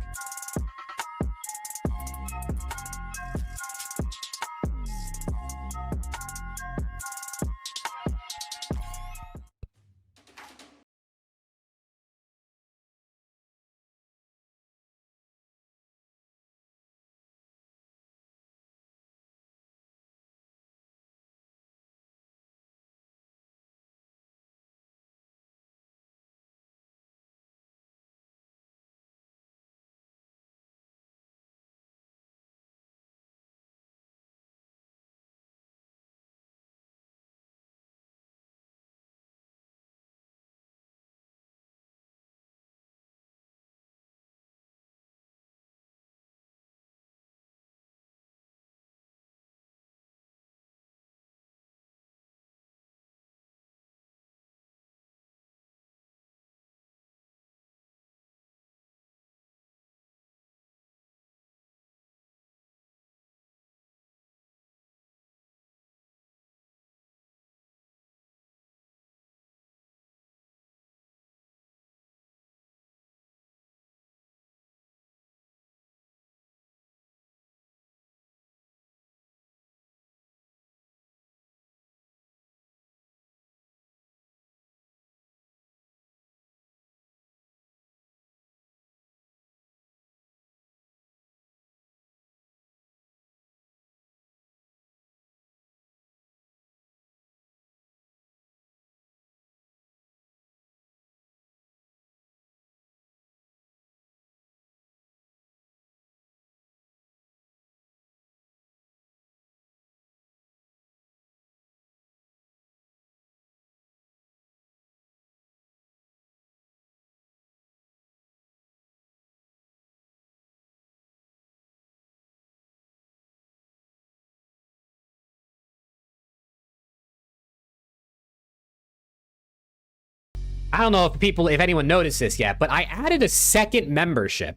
I don't know if anyone noticed this yet, but I added a second membership.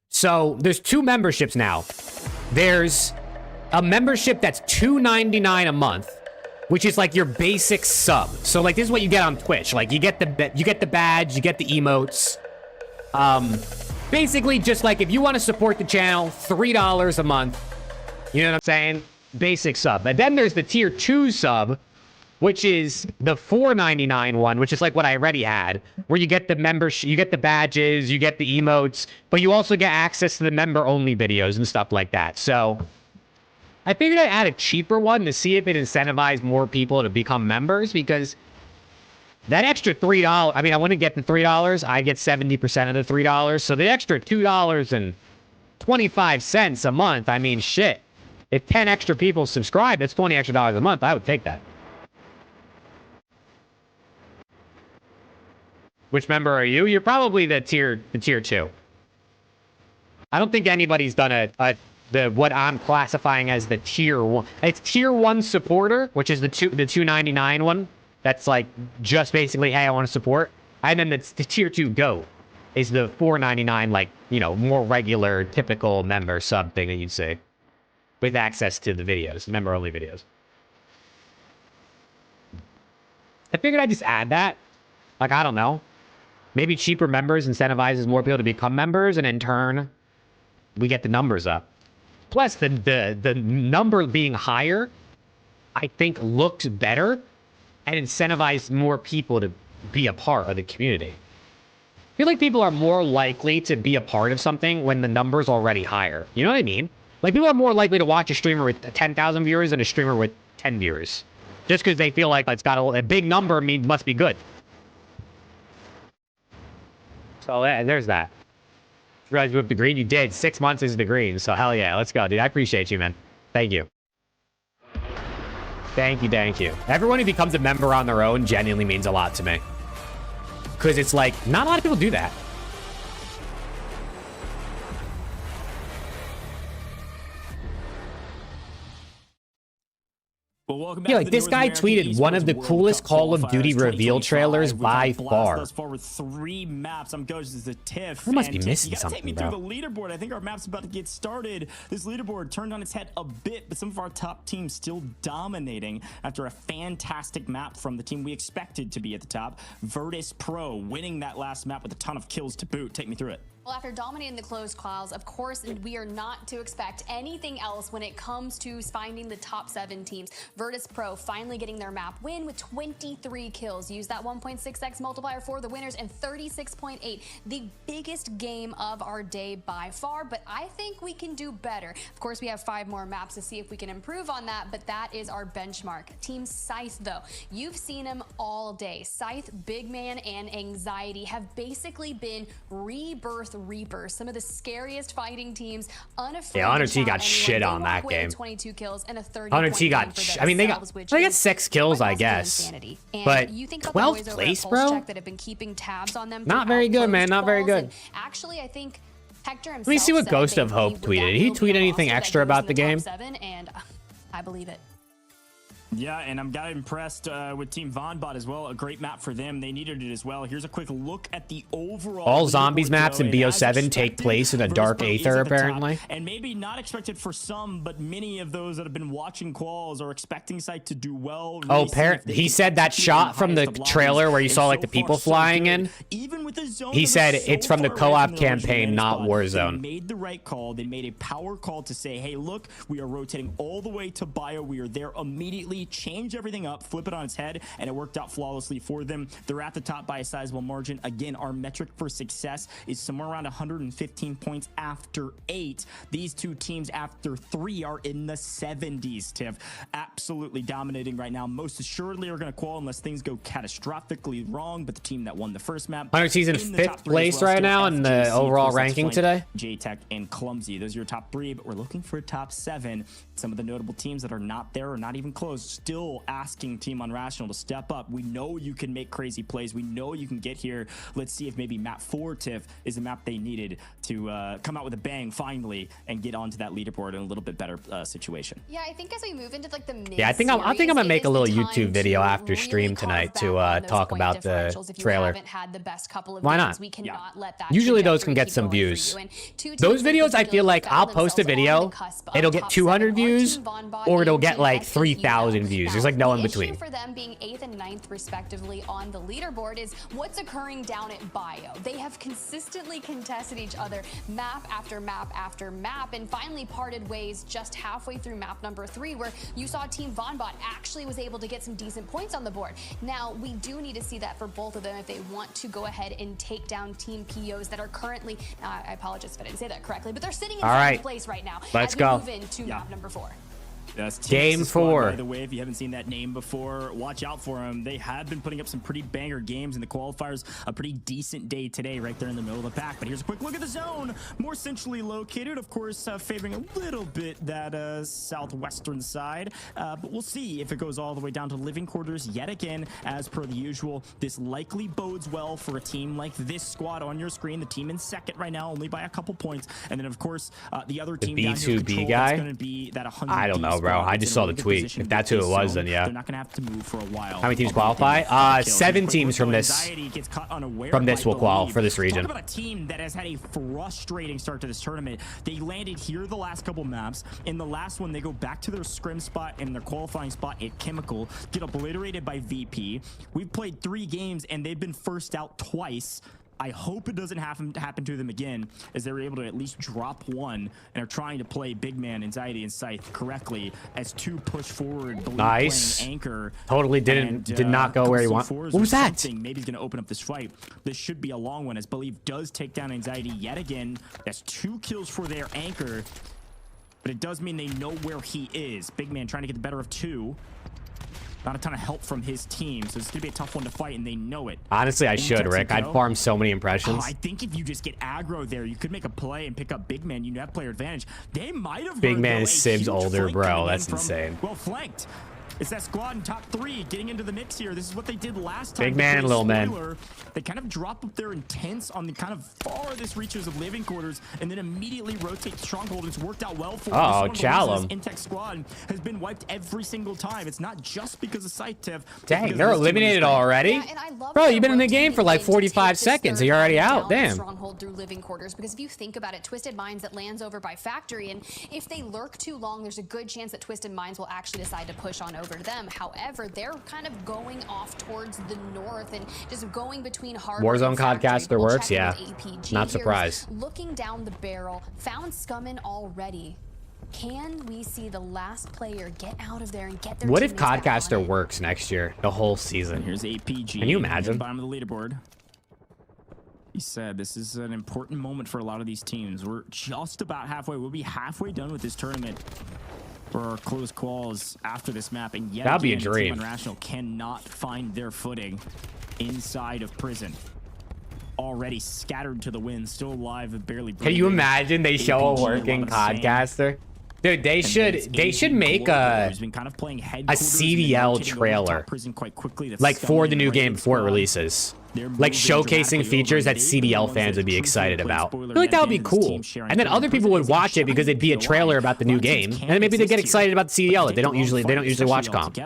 So there's 2 memberships now. There's a membership that's $2.99 a month, which is like your basic sub. So like this is what you get on Twitch. Like you get the badge, you get the emotes. Basically just like if you want to support the channel, $3 a month. You know what I'm saying? Basic sub. And then there's the tier 2 sub, which is the $4.99 one, which is like what I already had, where you get the membership, you get the badges, you get the emotes, but you also get access to the member-only videos and stuff like that. So I figured I'd add a cheaper one to see if it incentivized more people to become members, because that extra $3, I mean, I wouldn't get the $3, I get 70% of the $3, so the extra $2.25 a month, I mean, shit. If 10 extra people subscribe, that's $20 extra a month, I would take that. Which member are you? You're probably the tier 2. I don't think anybody's done what I'm classifying as the tier 1. It's tier 1 supporter, which is the $2.99 one. That's like just basically, hey, I want to support. And then the tier 2 go is the $4.99, like, you know, more regular, typical member sub thing that you'd see, with access to the videos, member only videos. I figured I'd just add that. Like, I don't know. Maybe cheaper members incentivizes more people to become members, and in turn, we get the numbers up. Plus, the number being higher, I think, looks better and incentivizes more people to be a part of the community. I feel like people are more likely to be a part of something when the number's already higher. You know what I mean? Like, people are more likely to watch a streamer with 10,000 viewers than a streamer with 10 viewers. Just because they feel like it's got a big number must be good. So there's that. You realize you whipped the green? You did. 6 months is the green. So hell yeah. Let's go, dude. I appreciate you, man. Thank you. Thank you. Everyone who becomes a member on their own genuinely means a lot to me. Because it's like, not a lot of people do that. Well, welcome back. Yeah, like this guy tweeted one of the coolest Call of Duty reveal trailers by far. Thus far with 3 maps. I'm going to the TIFF. I must be missing you gotta something, take me bro. through the leaderboard. I think our map's about to get started. This leaderboard turned on its head a bit, but some of our top teams still dominating after a fantastic map from the team we expected to be at the top. Virtus Pro winning that last map with a ton of kills to boot. Take me through it. Well, after dominating the closed calls, of course, we are not to expect anything else when it comes to finding the top 7 teams. Virtus Pro finally getting their map win with 23 kills. Use that 1.6x multiplier for the winners and 36.8. The biggest game of our day by far, but I think we can do better. Of course, we have 5 more maps to see if we can improve on that, but that is our benchmark. Team Scythe, though, you've seen him all day. Scythe, Big Man, and Anxiety have basically been rebirth reapers, some of the scariest fighting teams. Unafraid. Yeah, Hunter T got shit on that game. 22 kills and a 30 Hunter T got, I mean, they got 6 kills, I guess. But 12th place, bro? That have been keeping tabs on them. Not very good, man. Not very good. Actually, I think Hector himself. Let me see what Ghost of Hope tweeted. Did he tweet anything extra about the game? 7, and I believe it. Yeah, and I'm got impressed with Team Vonbot as well. A great map for them. They needed it as well. Here's a quick look at the overall. All zombies maps in BO7 take place in a dark aether, apparently. And maybe not expected for some, but many of those that have been watching quals are expecting Sight to do well. Really he said that shot from the trailer where you saw like the people flying in. Even with the zone, he said it's from the co-op campaign, not Warzone. They made the right call. They made a power call to say, hey, look, we are rotating all the way to bio. We are there immediately. Change everything up, flip it on its head, and it worked out flawlessly for them. They're at the top by a sizable margin. Again, our metric for success is somewhere around 115 points after 8. These 2 teams after 3 are in the 70s, Tiff. Absolutely dominating right now. Most assuredly are going to qual unless things go catastrophically wrong, but the team that won the first map... Hunter he's in the 5th top three as place well, right still now in the FJC, overall of course, that's ranking Flank, today. J-Tech and Clumsy. Those are your top 3, but we're looking for a top 7. Some of the notable teams that are not there or not even close, still asking Team Unrational to step up. We know you can make crazy plays. We know you can get here. Let's see if maybe map 4, Tiff, is the map they needed to come out with a bang finally and get onto that leaderboard in a little bit better situation. Yeah, I think as we move into like the mid, Yeah, I think I'm gonna make a little YouTube video after stream tonight to talk about the trailer. Why not? Usually those can get some views. Those videos, I feel like I'll post a video, it'll get 200 views, or it'll get like 3,000 views. There's like no in between. For them being 8th and 9th respectively on the leaderboard is what's occurring down at Bio. They have consistently contested each other map after map after map, and finally parted ways just halfway through map number 3, where you saw Team Vonbot actually was able to get some decent points on the board. Now, we do need to see that for both of them if they want to go ahead and take down Team POs that are currently, I apologize if I didn't say that correctly, but they're sitting in 7th place right now. Let's as go. we move into map number 4. That's Game 4. By the way, if you haven't seen that name before, watch out for them. They have been putting up some pretty banger games in the qualifiers. A pretty decent day today, right there in the middle of the pack. But here's a quick look at the zone. More centrally located, of course, favoring a little bit that southwestern side. But we'll see if it goes all the way down to living quarters yet again. As per the usual, this likely bodes well for a team like this squad on your screen. The team in 2nd right now, only by a couple points. And then, of course, the other team down here, B2B Control, guy? going to be that 100. I don't know, bro. I just saw the tweet. If that's who it was, then yeah. They're not gonna have to move for a while. How many teams qualify? 7 teams from this will qualify for this region. Talk about a team that has had a frustrating start to this tournament. They landed here the last couple maps. In the last one, they go back to their scrim spot and their qualifying spot at Chemical, get obliterated by VP. We've played 3 games and they've been first out twice. I hope it doesn't happen to them again, as they were able to at least drop 1 and are trying to play big man Anxiety and Scythe correctly as 2 push forward. Nice. Anchor. Totally did not go where he wanted. What was that? Maybe he's going to open up this fight. This should be a long one, as Believe does take down Anxiety yet again. That's 2 kills for their Anchor, but it does mean they know where he is. Big man trying to get the better of 2. Not a ton of help from his team, so it's going to be a tough one to fight, and they know it. Honestly, I should, Rick. I'd farm so many impressions. I think if you just get aggro there, you could make a play and pick up Big Man. You have player advantage. They might have. Big Man is Sib's older, bro. That's insane. Well flanked. It's that squad in top 3 getting into the mix here. This is what they did last time. Big man and little man. They kind of drop up their intents on the kind of farthest reaches of living quarters and then immediately rotate Stronghold. It's worked out well for Oh, Chalum. Intech squad has been wiped every single time. It's not just because of Scythe Tiff. Dang, they're eliminated already? Yeah, bro, you've been in the game for like 45 seconds. You're already out. Damn. Stronghold through living quarters, because if you think about it, Twisted Minds that lands over by Factory, and if they lurk too long, there's a good chance that Twisted Minds will actually decide to push on over to them. However, they're kind of going off towards the north and just going between Harbor Warzone and Factory. Codcaster We'll works, check in yeah. with APG Not here. surprised. Looking down the barrel, found Scummin already. Can we see the last player get out of there and get their What if teammates back Codcaster on it? works next year, the whole season? Here's APG. Can you imagine? Bottom of the leaderboard. He said this is an important moment for a lot of these teams. We're just about halfway. We'll be halfway done with this tournament for our close quals after this map. And yet That'd be a again, dream. Team Unrational cannot find their footing inside of prison. Already scattered to the wind, still alive, barely breathing. Can you imagine they show a APG, working lot of sand. Podcaster? Dude, they should make a CDL trailer, like for the new game before it releases, like showcasing features that CDL fans would be excited about. I feel like that would be cool, and then other people would watch it because it'd be a trailer about the new game, and then maybe they get excited about the CDL that they don't usually watch comp.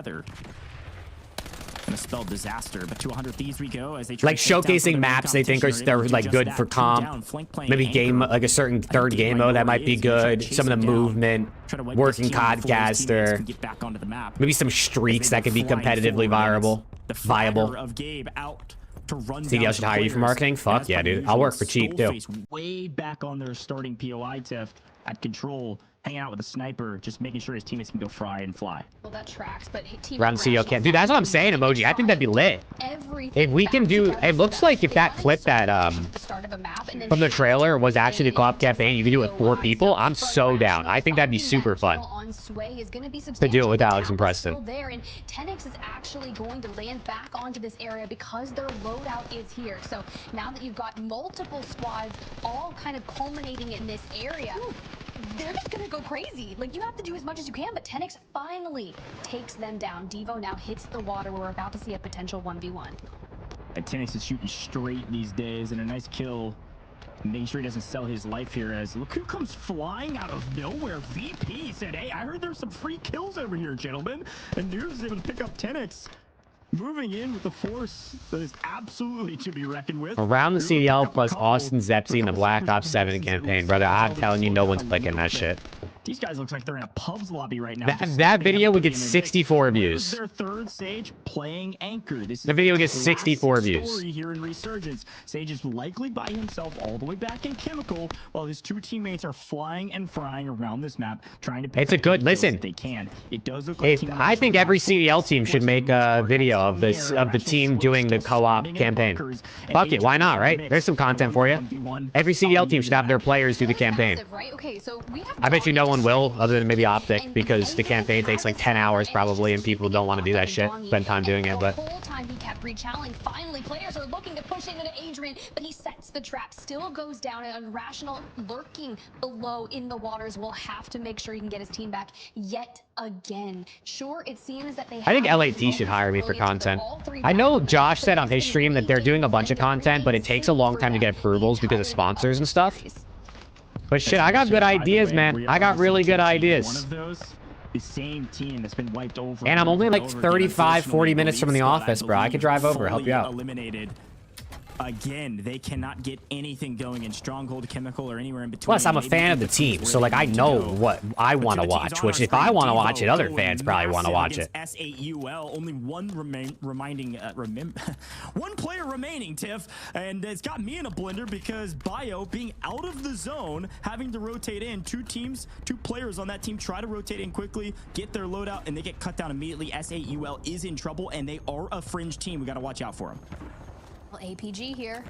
Gonna spell disaster, but to 100 Thieves we go as they Like showcasing maps they think are like good for comp. Maybe game, like a certain third game mode that might be good. Some of the movement, working Codcaster. Maybe some streaks that could be competitively viable. CDL should hire you for marketing? Fuck yeah, dude. I'll work for cheap too. Way back on their starting POI tiff at control, hanging out with a sniper, just making sure his teammates can go fry and fly. Well, that tracks, but Team Round CDL camp. Dude, that's what I'm saying, Emoji. I think that'd be lit. If we can do, it looks like if that clip that from the trailer was actually the co-op campaign, you could do it with 4 people. I'm so down. I think that'd be super fun. on Sway is going to be To substantial. do it with The Alex tap and is Preston. still there, and 10X is actually going to land back onto this area because their loadout is here. So now that you've got multiple squads all kind of culminating in this area, they're just gonna go crazy. Like, you have to do as much as you can, but 10X finally takes them down. Devo now hits the water. We're about to see a potential 1v1. And 10X is shooting straight these days, and a nice kill. Making sure he doesn't sell his life here, as look who comes flying out of nowhere. VP said, hey, I heard there's some free kills over here, gentlemen. And Noobs is able to pick up 10X. Moving in with the force that is absolutely to be reckoned with. Around the CDL plus Austin Zepsi in the Black Ops 7 campaign, brother. I'm telling you, no one's clicking that shit. These guys looks like they're in a pub's lobby right now. That video would get 64 views. Their third Sage playing Anchor. This is the video gets 64 views. Story here in Resurgence. Sage is likely by himself all the way back in Chemical, while his two teammates are flying and frying around this map, trying to. It's a good listen. They can. It does look like. I think every CDL team should make a video of this of the team doing the co-op campaign. Fuck it, why not? Right? There's some content for you. Every CDL team should have their players do the campaign. I bet you no one will, other than maybe Optic, because the campaign takes like 10 hours probably, and people don't want to do that shit. Spend time doing it, but. The whole time he kept rechalling. Finally, players are looking to push into Adrian, but he sets the trap. Still goes down, and Irrational lurking below in the waters will have to make sure he can get his team back yet again. Sure, it seems that they. I think LAT should hire me for content. I know Josh said on his stream that they're doing a bunch of content, but it takes a long time to get approvals because of sponsors and stuff. But shit, I got good ideas, man. I got really good ideas. One of those, the same team that's been wiped over. And I'm only like 35, 40 minutes from the office, bro. I could drive over, help you out. Eliminated. Again, they cannot get anything going in Stronghold, Chemical, or anywhere in between. Plus, I'm a fan of the team, so like I know what I want to watch. Which, if I want to watch it, other fans probably want to watch it. SAUL, only one one player remaining, Tiff, and it's got me in a blender because Bio being out of the zone, having to rotate in. Two players on that team try to rotate in quickly, get their loadout, and they get cut down immediately. SAUL is in trouble, and they are a fringe team. We got to watch out for them. APG here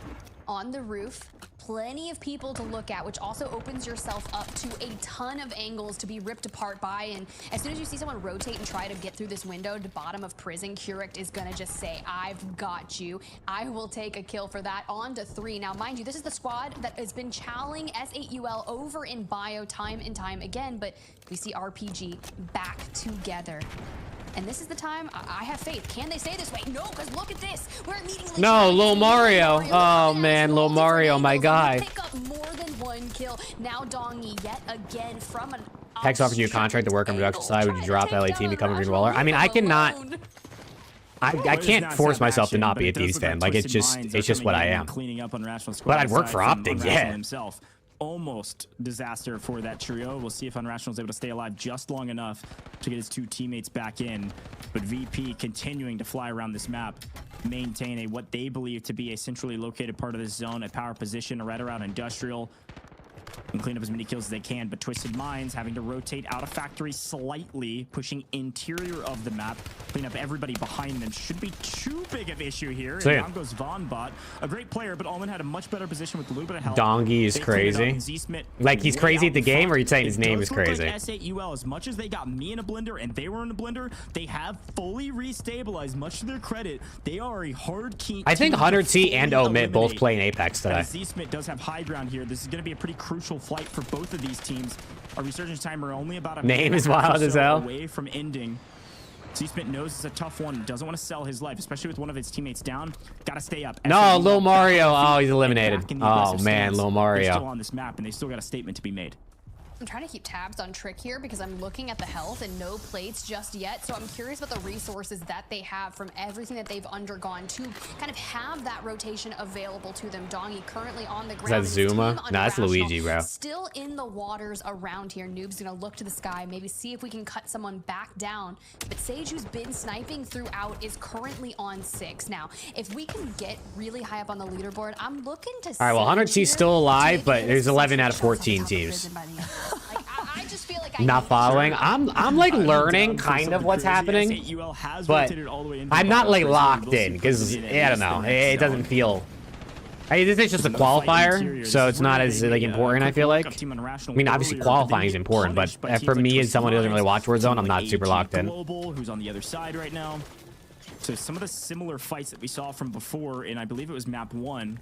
on the roof. Plenty of people to look at, which also opens yourself up to a ton of angles to be ripped apart by. And as soon as you see someone rotate and try to get through this window to bottom of prison, Currict is going to just say, I've got you. I will take a kill for that. On to 3. Now, mind you, this is the squad that has been challenging S8UL over in Bio time and time again, but we see RPG back together. And this is the time I have faith. Can they stay this way? No, because look at this. We're immediately. No, Lil Mario. Oh man, Lil Mario, my guy. Pick up more than one kill. Now Dongy yet again from an. Hex offered you a contract to work on production side. Would you drop LAT and become a green waller? I mean, I cannot. I can't force myself to not be a Thieves fan. Like it's just what I am. But I'd work for Optic, yeah. Almost disaster for that trio. We'll see if Unrational is able to stay alive just long enough to get his two teammates back in. But VP continuing to fly around this map, maintain what they believe to be a centrally located part of this zone, a power position right around industrial, and clean up as many kills as they can. But Twisted Minds having to rotate out of factory slightly, pushing interior of the map, clean up everybody behind them. Should be too big of issue here. And down goes Von Bot, a great player, but Allman had a much better position with a little bit of help. Dongy is crazy. Like he's crazy at the game, or are you saying his name is crazy? Like S8UL, as much as they got me in a blender and they were in a blender, they have fully restabilized. Much to their credit, they are a hard key. I think 100C and Omit both play in Apex today. Z-Smith does have high ground here. This is going to be a pretty crucial flight for both of these teams. Our resurgence timer only about a name is wild as hell away from ending. Z-Smith knows it's a tough one. Doesn't want to sell his life, especially with one of his teammates down. Got to stay up. No, Lil Mario. Oh, he's eliminated. Oh man, Lil Mario. They're still on this map, and they still got a statement to be made. I'm trying to keep tabs on Trick here because I'm looking at the health and no plates just yet. So I'm curious about the resources that they have from everything that they've undergone to kind of have that rotation available to them. Dongy currently on the ground. Is that Zuma? Nah, that's Luigi, bro. Still in the waters around here. Noob's gonna look to the sky, maybe see if we can cut someone back down. But Sage, who's been sniping throughout, is currently on 6. Now, if we can get really high up on the leaderboard, I'm looking to. All right, well, 100C's still alive, but there's 11 out of 14 teams. Like, I just feel like not following. I'm like learning kind of what's happening, but I'm not like locked in because I don't know. It doesn't feel Hey, this is just a qualifier, so it's not as like important. I feel like. I mean, obviously qualifying is important, but for me as someone who doesn't really watch Warzone, I'm not super locked in. Who's on the other side right now? So some of the similar fights that we saw from before, and I believe it was map 1.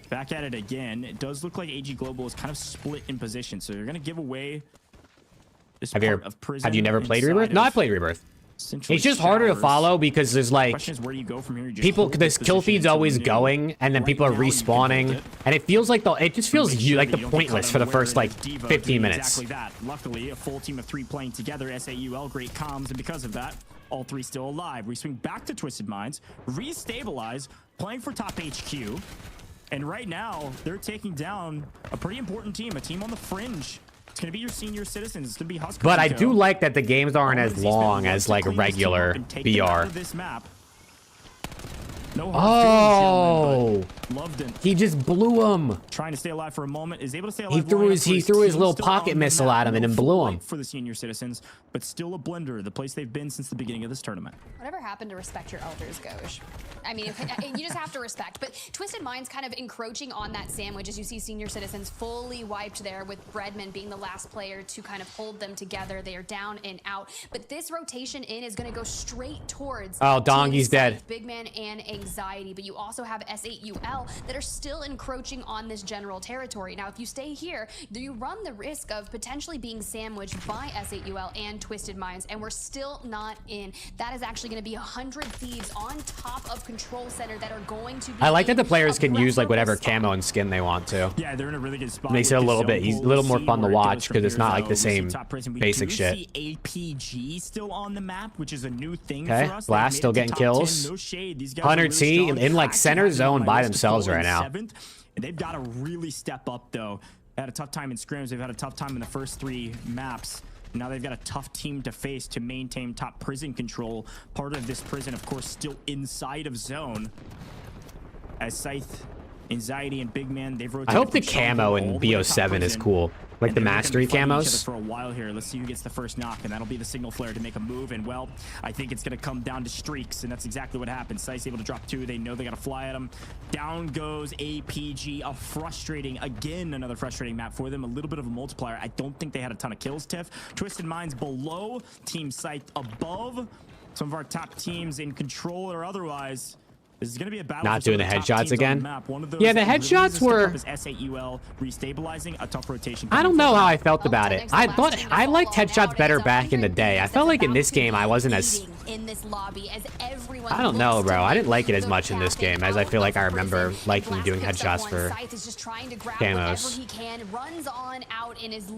Back at it again. It does look like AG Global is kind of split in position, so you're gonna give away this part of prison. Have you never played Rebirth? No, I played Rebirth. It's just harder to follow because there's like where do you go from here? people. This kill feed's always going, and then people are respawning, and it feels like it just feels like the pointless for the first like 15 minutes. Exactly that. Luckily, a full team of 3 playing together. SAUL, great comms, and because of that, all 3 still alive. We swing back to Twisted Minds, restabilize, playing for top HQ, and right now they're taking down a pretty important team, a team on the fringe. It's going to be your senior citizens. It's going to be Husker. But I do like that the games aren't as long as like regular BR. This map. No oh, loved it. He just blew him. Trying to stay alive for a moment, is able to stay alive. He threw his little pocket missile at him and then blew him. For the senior citizens, but still a blender, the place they've been since the beginning of this tournament. Whatever happened to respect your elders, Goj? I mean, you just have to respect. But Twisted Minds kind of encroaching on that sandwich as you see senior citizens fully wiped there, with Breadman being the last player to kind of hold them together. They are down and out. But this rotation in is going to go straight towards. Oh, Dongy's dead. Big Man and Anxiety. But you also have S8UL that are still encroaching on this general territory. Now, if you stay here, you run the risk of potentially being sandwiched by S8UL and Twisted Minds, and we're still not in. That is actually going to be 100 Thieves on top of Control Center that are going to be. I like that the players can use like whatever camo and skin they want to. Yeah, they're in a really good spot. Makes it a little bit more fun to watch because it's not like the same basic shit. See APG still on the map, which is a new thing for us. Blast still getting kills. 100 T in like center zone by themselves right now. They've got to really step up though. They had a tough time in scrims. They've had a tough time in the first 3 maps. Now they've got a tough team to face to maintain top prison control. Part of this prison, of course, still inside of zone. As Scythe, Anxiety, and Big Man, they've rotated. I hope the camo in BO7 is cool. Like the mastery camos. For a while here. Let's see who gets the first knock, and that'll be the signal flare to make a move. And well, I think it's going to come down to streaks, and that's exactly what happens. Scythe's able to drop 2. They know they got to fly at him. Down goes APG. Another frustrating map for them. A little bit of a multiplier. I don't think they had a ton of kills, Tiff. Twisted Minds below, Team Scythe above. Some of our top teams in Control or otherwise. This is going to be a battle. Not doing the headshots again. The yeah, the headshots were. S8UL restabilizing a tough rotation. I don't know how I felt about it. I liked headshots better back in the day. I felt like in this game I wasn't as. In this lobby, as everyone I don't know, bro. I didn't like it as much in this game as I feel like I remember liking doing headshots for camos.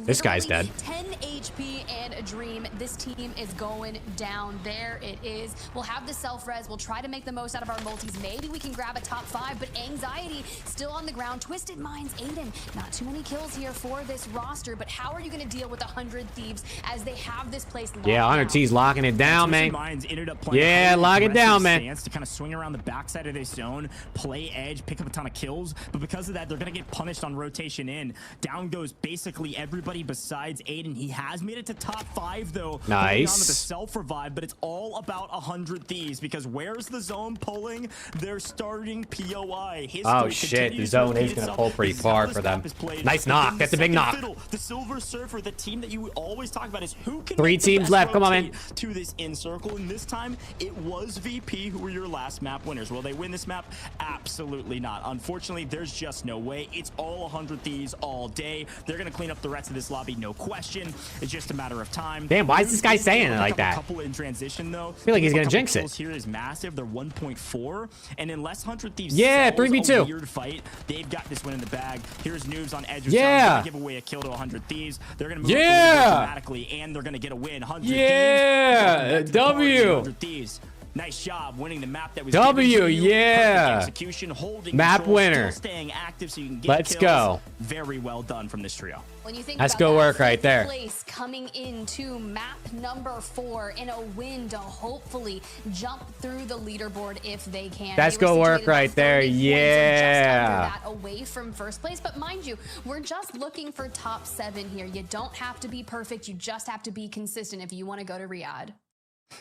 This guy's dead. 10 HP and a dream. This team is going down. There it is. We'll have the self-res. We'll try to make the most out of our multis. Maybe we can grab a top 5, but Anxiety still on the ground. Twisted Minds, Aiden, not too many kills here for this roster, but how are you going to deal with 100 Thieves as they have this place locked down? Yeah, 100 T's locking it down, man. Ended up playing lock it down, man. To kind of swing around the backside of their zone, play edge, pick up a ton of kills, but because of that, they're going to get punished on rotation in. Down goes basically everybody besides Aiden. He has made it to top 5, though. Nice. On with the self-revive, but it's all about 100 Thieves, because where's the zone pulling? They're starting POI. Oh, shit. The zone is going to pull pretty far for them. Nice knock. That's a big knock. The Silver Surfer, the team that you always talk about, is who can 3 teams left. Come on, man. To this in circle. And this time, it was VP who were your last map winners. Will they win this map? Absolutely not. Unfortunately, there's just no way. It's all 100 Thieves all day. They're going to clean up the rest of this lobby, no question. It's just a matter of time. Damn, why is this guy saying it like that? A couple in transition, though. I feel like he's going to jinx it. Here is massive. They're 1.4. And unless 100 Thieves 3v2. a weird fight, they've got this one in the bag. Here's Noobs on edge. Yeah. Give away a kill to 100 Thieves. They're going to move dramatically, and they're going to get a win. 100 Thieves. W. 100 Thieves. Nice job winning the map that was W, yeah. Execution, holding map control, winner. Staying active so you can get Let's kills. Go. Very well done from this trio. When you think That's about good that work right there. Place coming into map number 4 in a win to hopefully jump through the leaderboard if they can. That's good work right there. Yeah. Just under that, away from first place, but mind you, we're just looking for top 7 here. You don't have to be perfect. You just have to be consistent if you want to go to Riyadh.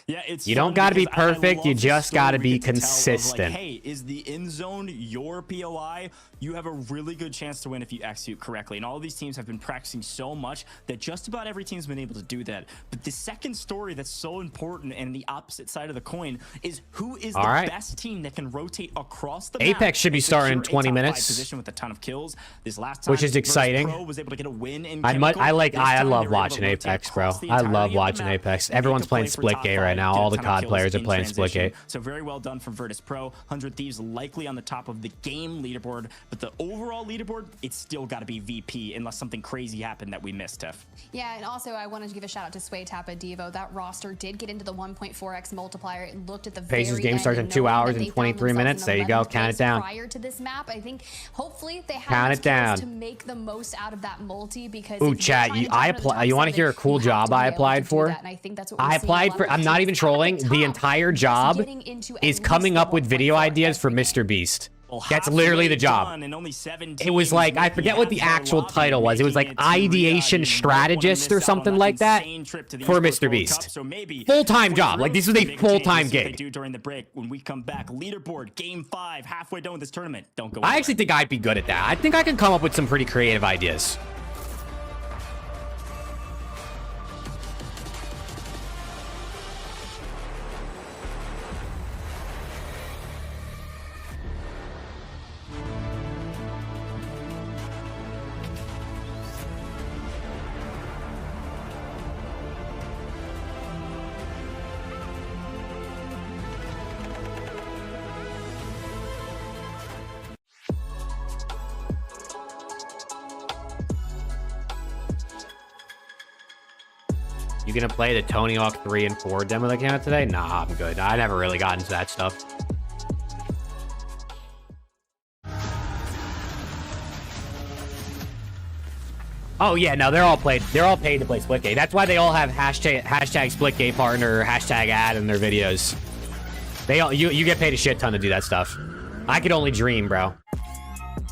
Yeah, it's You don't fun gotta be because I perfect, you love the just story gotta we be get to tell of, like, consistent. hey, is the end zone your POI? You have a really good chance to win if you execute correctly. And all of these teams have been practicing so much that just about every team's been able to do that. But the second story that's so important and the opposite side of the coin is who is the best team that can rotate across the map. Apex should be and starting in secure a 20 top 5 minutes. position with a ton of kills. This last time, Which is exciting. Pro was able to get a win in I Chemical. love This time, they love were able to watching rotate Apex, bro. across the I entirety love of the watching map Apex. and Everyone's get to playing play for top Splitgate right 5, now. get a All the ton of COD kills players are in playing transition. Splitgate. So very well done from Virtus Pro. 100 Thieves likely on the top of the game leaderboard, but the overall leaderboard, it's still got to be VP unless something crazy happened that we missed, Tiff. Yeah, and also I wanted to give a shout out to Sway Tappa Devo. That roster did get into the 1.4x multiplier. It looked at the Pace's very game end starts in and 2 knowing hours that and they found 23 themselves minutes. in There you go. 11th Count it place down. Prior to this map, I think hopefully they Count had it down. to make the most out of that multi because Ooh, if you're chat, trying you, to I jump into the apply. top You want to 7, hear a cool you have job to be I able to applied do for? that, and I think that's what we're I seeing a applied lot for. of I'm not teams even at trolling. the The top, entire just job getting into at is least coming the up with video 1.4 ideas for every game. Mr. Beast. Well, That's literally the job. done and only 7 It was teams like, I making forget what the half our actual lobby, title was. It was like making to ideation you might wanna strategist or miss out on something like that insane trip to the for esports Mr. World Beast. Cup. So maybe Full-time job. Like, this was a big full-time changes, see what they gig. do during the break when we come back. Leaderboard, game 5, halfway done with this tournament. Don't go. I actually think I'd be good at that. I think I can come up with some pretty creative ideas. You gonna play the Tony Hawk 3 and 4 demo that came out today? Nah, I'm good. I never really got into that stuff. Oh yeah, no, they're all paid to play Splitgate. That's why they all have hashtag Splitgate partner or hashtag ad in their videos. They all you get paid a shit ton to do that stuff. I could only dream, bro.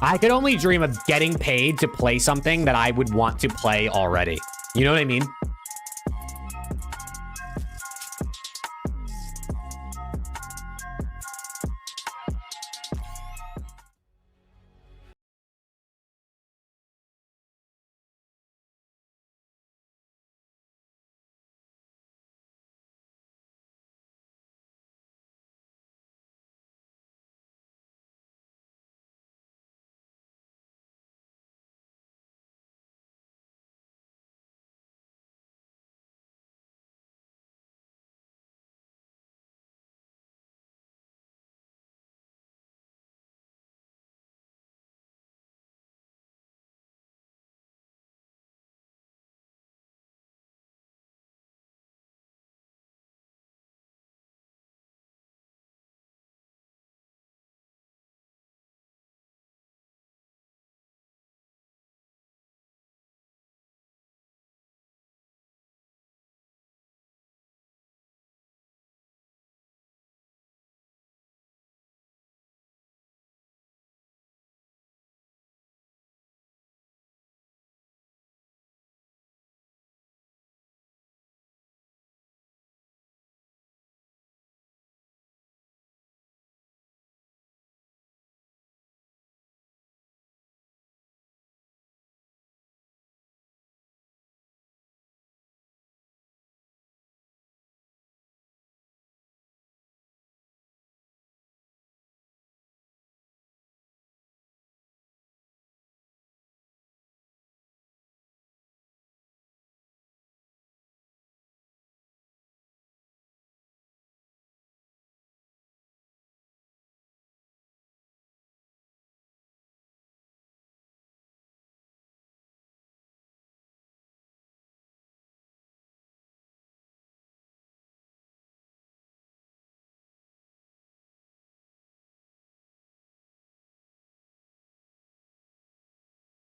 I could only dream of getting paid to play something that I would want to play already. You know what I mean?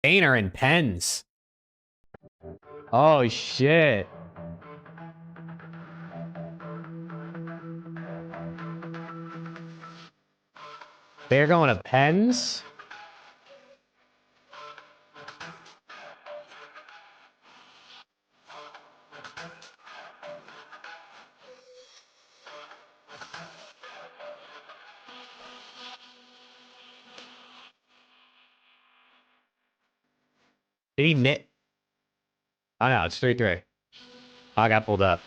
Painter and pens. Oh shit. They're going to pens? Did he knit? Oh no, it's 3-3. I got pulled up.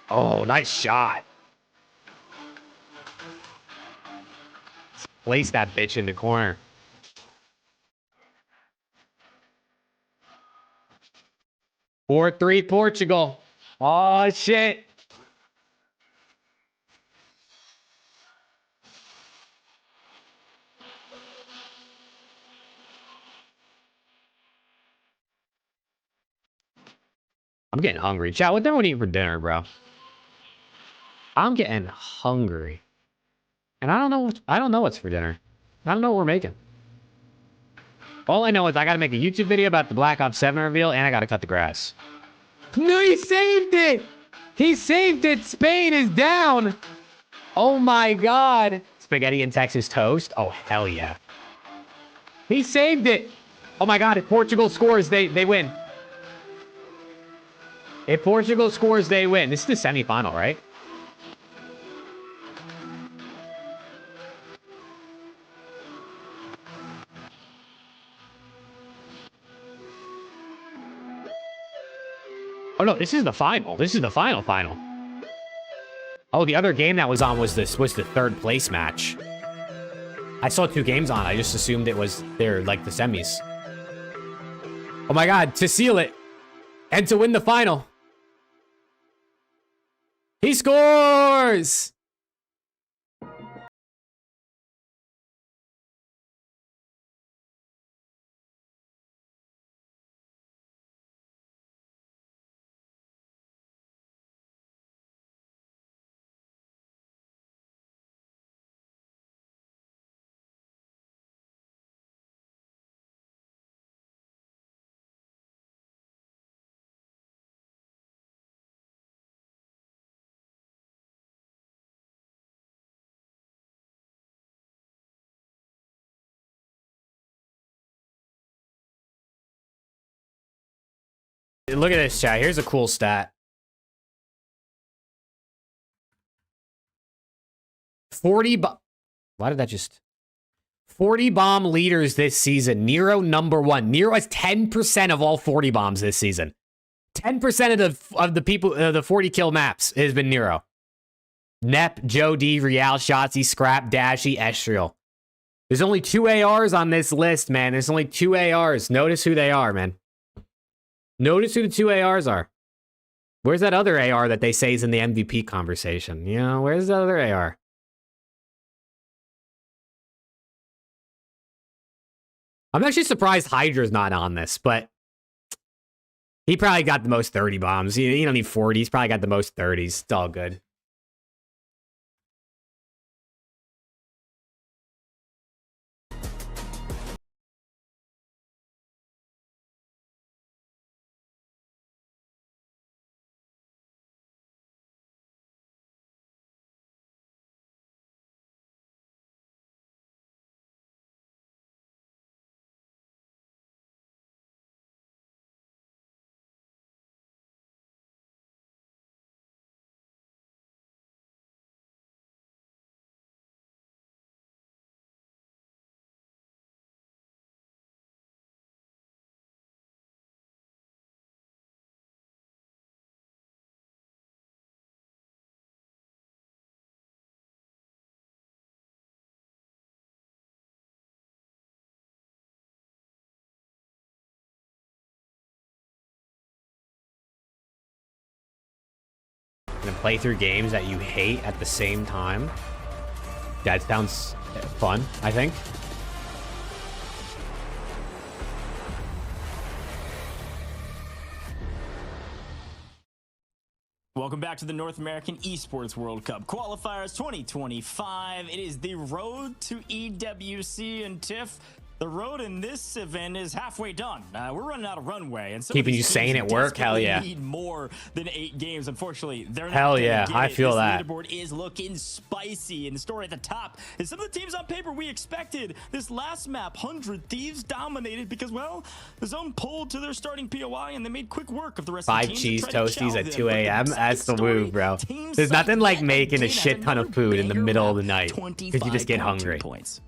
Oh, nice shot. Place that bitch in the corner. 4-3 Portugal. Oh, shit. I'm getting hungry. Chat, what everyone eating for dinner, bro? I'm getting hungry. And I don't know what's for dinner. I don't know what we're making. All I know is I gotta make a YouTube video about the Black Ops 7 reveal, and I gotta cut the grass. No, he saved it! He saved it! Spain is down! Oh my god! Spaghetti and Texas toast? Oh, hell yeah. He saved it! Oh my god, if Portugal scores, they win. If Portugal scores, they win. This is the semifinal, right? Oh no, this is the final. This is the final. Oh, the other game that was on was the third place match. I saw 2 games on. I just assumed it was like the semis. Oh my god, to seal it and to win the final. He scores! Look at this, chat. Here's a cool stat. 40 Why did that just... 40 bomb leaders this season. Nero #1. Nero has 10% of all 40 bombs this season. 10% of the people, the 40 kill maps has been Nero. Nep, Joe D, Real, Shotzi, Scrap, Dashy, Estriel. There's only 2 ARs on this list, man. There's only 2 ARs. Notice who they are, man. Notice who the 2 ARs are. Where's that other AR that they say is in the MVP conversation? You know, where's the other AR? I'm actually surprised Hydra's not on this, but he probably got the most 30 bombs. You don't need 40. He's probably got the most 30s. It's all good. And play through games that you hate at the same time. That sounds fun, I think. Welcome back to the North American Esports World Cup Qualifiers 2025. It is the road to EWC, and Tiff, The road in this event is halfway done. We're running out of runway, and Keeping you sane at work? Hell yeah. Need more than 8 games. Unfortunately, they're not. Hell yeah, I feel that. The leaderboard is looking spicy, and the story at the top is some of the teams on paper we expected. This last map, 100 Thieves dominated because, well, the zone pulled to their starting POI, and they made quick work of the rest of the teams. 5 cheese toasties at 2 a.m. That's the move, bro. There's nothing like making a shit ton of food in the middle of the night because you just get hungry.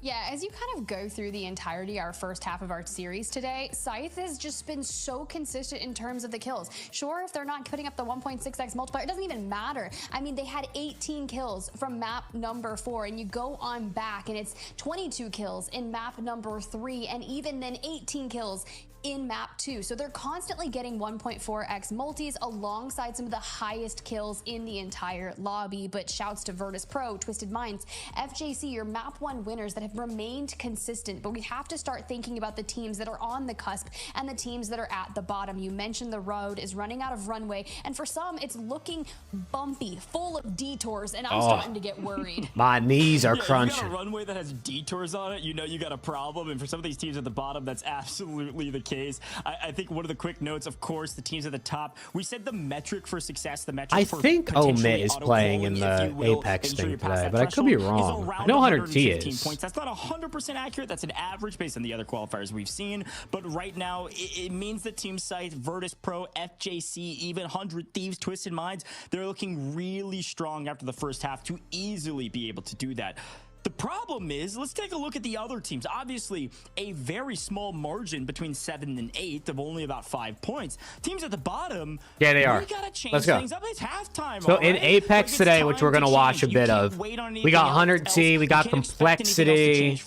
Yeah, as you kind of go through the entirety our first half of our series today, Scythe has just been so consistent in terms of the kills. Sure, if they're not putting up the 1.6x multiplier, it doesn't even matter. I mean, they had 18 kills from map number 4, and you go on back and it's 22 kills in map number 3, and even then 18 kills in map 2. So they're constantly getting 1.4x multis alongside some of the highest kills in the entire lobby. But shouts to Virtus Pro, Twisted Minds, FJC, your map 1 winners that have remained consistent. But we have to start thinking about the teams that are on the cusp and the teams that are at the bottom. You mentioned the road is running out of runway, and for some it's looking bumpy, full of detours, and I'm starting to get worried. My knees are If you crunching. got a runway that has detours on it, you know you got a problem. And for some of these teams at the bottom, that's absolutely the case. I think one of the quick notes, of course, the teams at the top, we said the metric for success, the metric I for think Omit is playing in the Apex thing today, but I could be wrong. I know 100T is. Points. That's not 100% accurate. That's an average based on the other qualifiers we've seen. But right now, it means that Team Scythe, Virtus Pro, FJC, even 100 Thieves, Twisted Minds, they're looking really strong after the first half to easily be able to do that. The problem is, let's take a look at the other teams. Obviously, a very small margin between 7th and 8th of only about 5 points. Teams at the bottom, yeah, they are. We gotta change Let's go. things up. It's halftime. So in Apex today, which we're gonna watch a bit of, we got 100T, we got Complexity,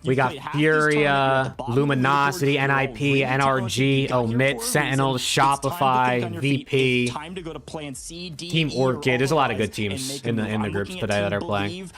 we got Furia, Luminosity, NIP, NRG, Omit, Sentinel, Shopify, VP, Time to go to plan C, D, Team E, or Orchid. There's a lot of good and teams make a in move. the I'm groups looking at today that Team are playing. Believe.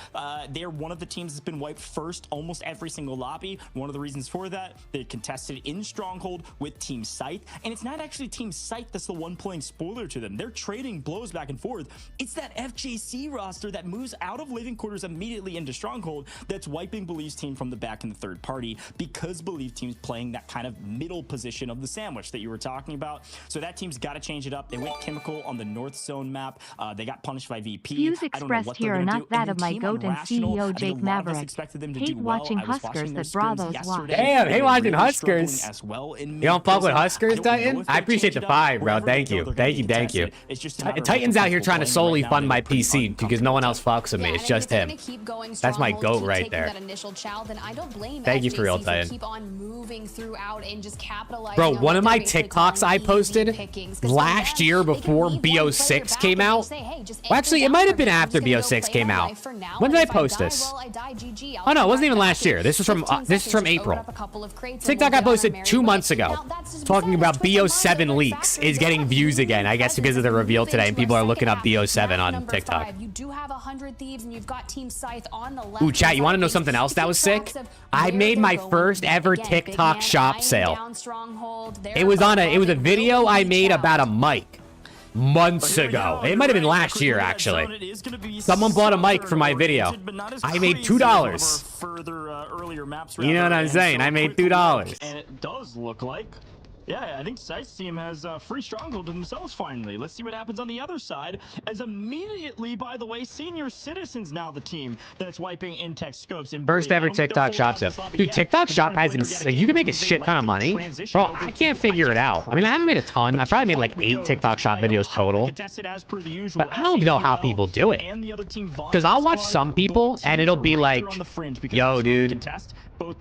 They're one of the teams that's been wiped first almost every single lobby. One of the reasons for that, they contested in Stronghold with Team Scythe, and it's not actually Team Scythe that's the one playing spoiler to them. They're trading blows back and forth. It's that FJC roster that moves out of living quarters immediately into Stronghold that's wiping Believe's team from the back in the third party, because Believe team's playing that kind of middle position of the sandwich that you were talking about. So that team's got to change it up. They went chemical on the North Zone map. They got punished by VP. Views expressed here are not that of my GOAT and CEO Jake Maverick. Hate watching Huskers that Bravos watch. Damn, hey watching Huskers. As well in You don't fuck with Huskers, I don't know Titan? if I they appreciate change the it up. 5, bro. Wherever Thank they you. go, they're Thank you, gonna thank you. contest it. It's just a matter of Titan's how out here trying to comfortable solely playing fund right my now. They PC are because no one else fucks with me. Yeah, It's and just if they're him. gonna keep going That's my stronghold, goat keep right taking there. That initial chow, then I don't blame Thank you for real, FJC Titan. Keep on moving throughout and just capitalizing. Bro, on one what of my they're basically TikToks I calling posted easy pickings, 'cause last for them, year they can before leave one player BO6 back came and out. just say, hey, just Well, actually, it anchor might down have for been me. I'm after just gonna go BO6 play came my out. life for now, When and did I if post die, this? well, I die, GG. I'll Oh no, it come wasn't right even back last year. in This was from 15 this is from seconds, just open April. up a couple of crates and TikTok we'll I be on our posted merry 2 way. months ago Now, that's just talking besides about Twisted Minds, BO7 other leaks factors, is they getting have views again. I guess because of the reveal moved today and into people our are looking up second half. BO7 Map on number TikTok. 5, you do have 100 Thieves and you've got Team Scythe on the left. Ooh, chat, you want to know something else that was sick? I made my first ever TikTok shop sale. It was a video I made about a mic months ago. It might have been last year, actually. Someone bought a mic for my video. I made $2. You know what I'm saying? I made $2. And it does look like, yeah, I think Scythe's team has free stronghold to themselves finally. Let's see what happens on the other side. As immediately, by the way, Senior Citizens now the team that's wiping in-tech scopes. And First ever TikTok shop sale. Dude, TikTok shop has insane. You can make a shit ton of money. Bro, I can't figure it out. I mean, I haven't made a ton. I probably made like 8 TikTok shop videos total. But I don't know how people do it. Because I'll watch some people and it'll be like, yo, dude,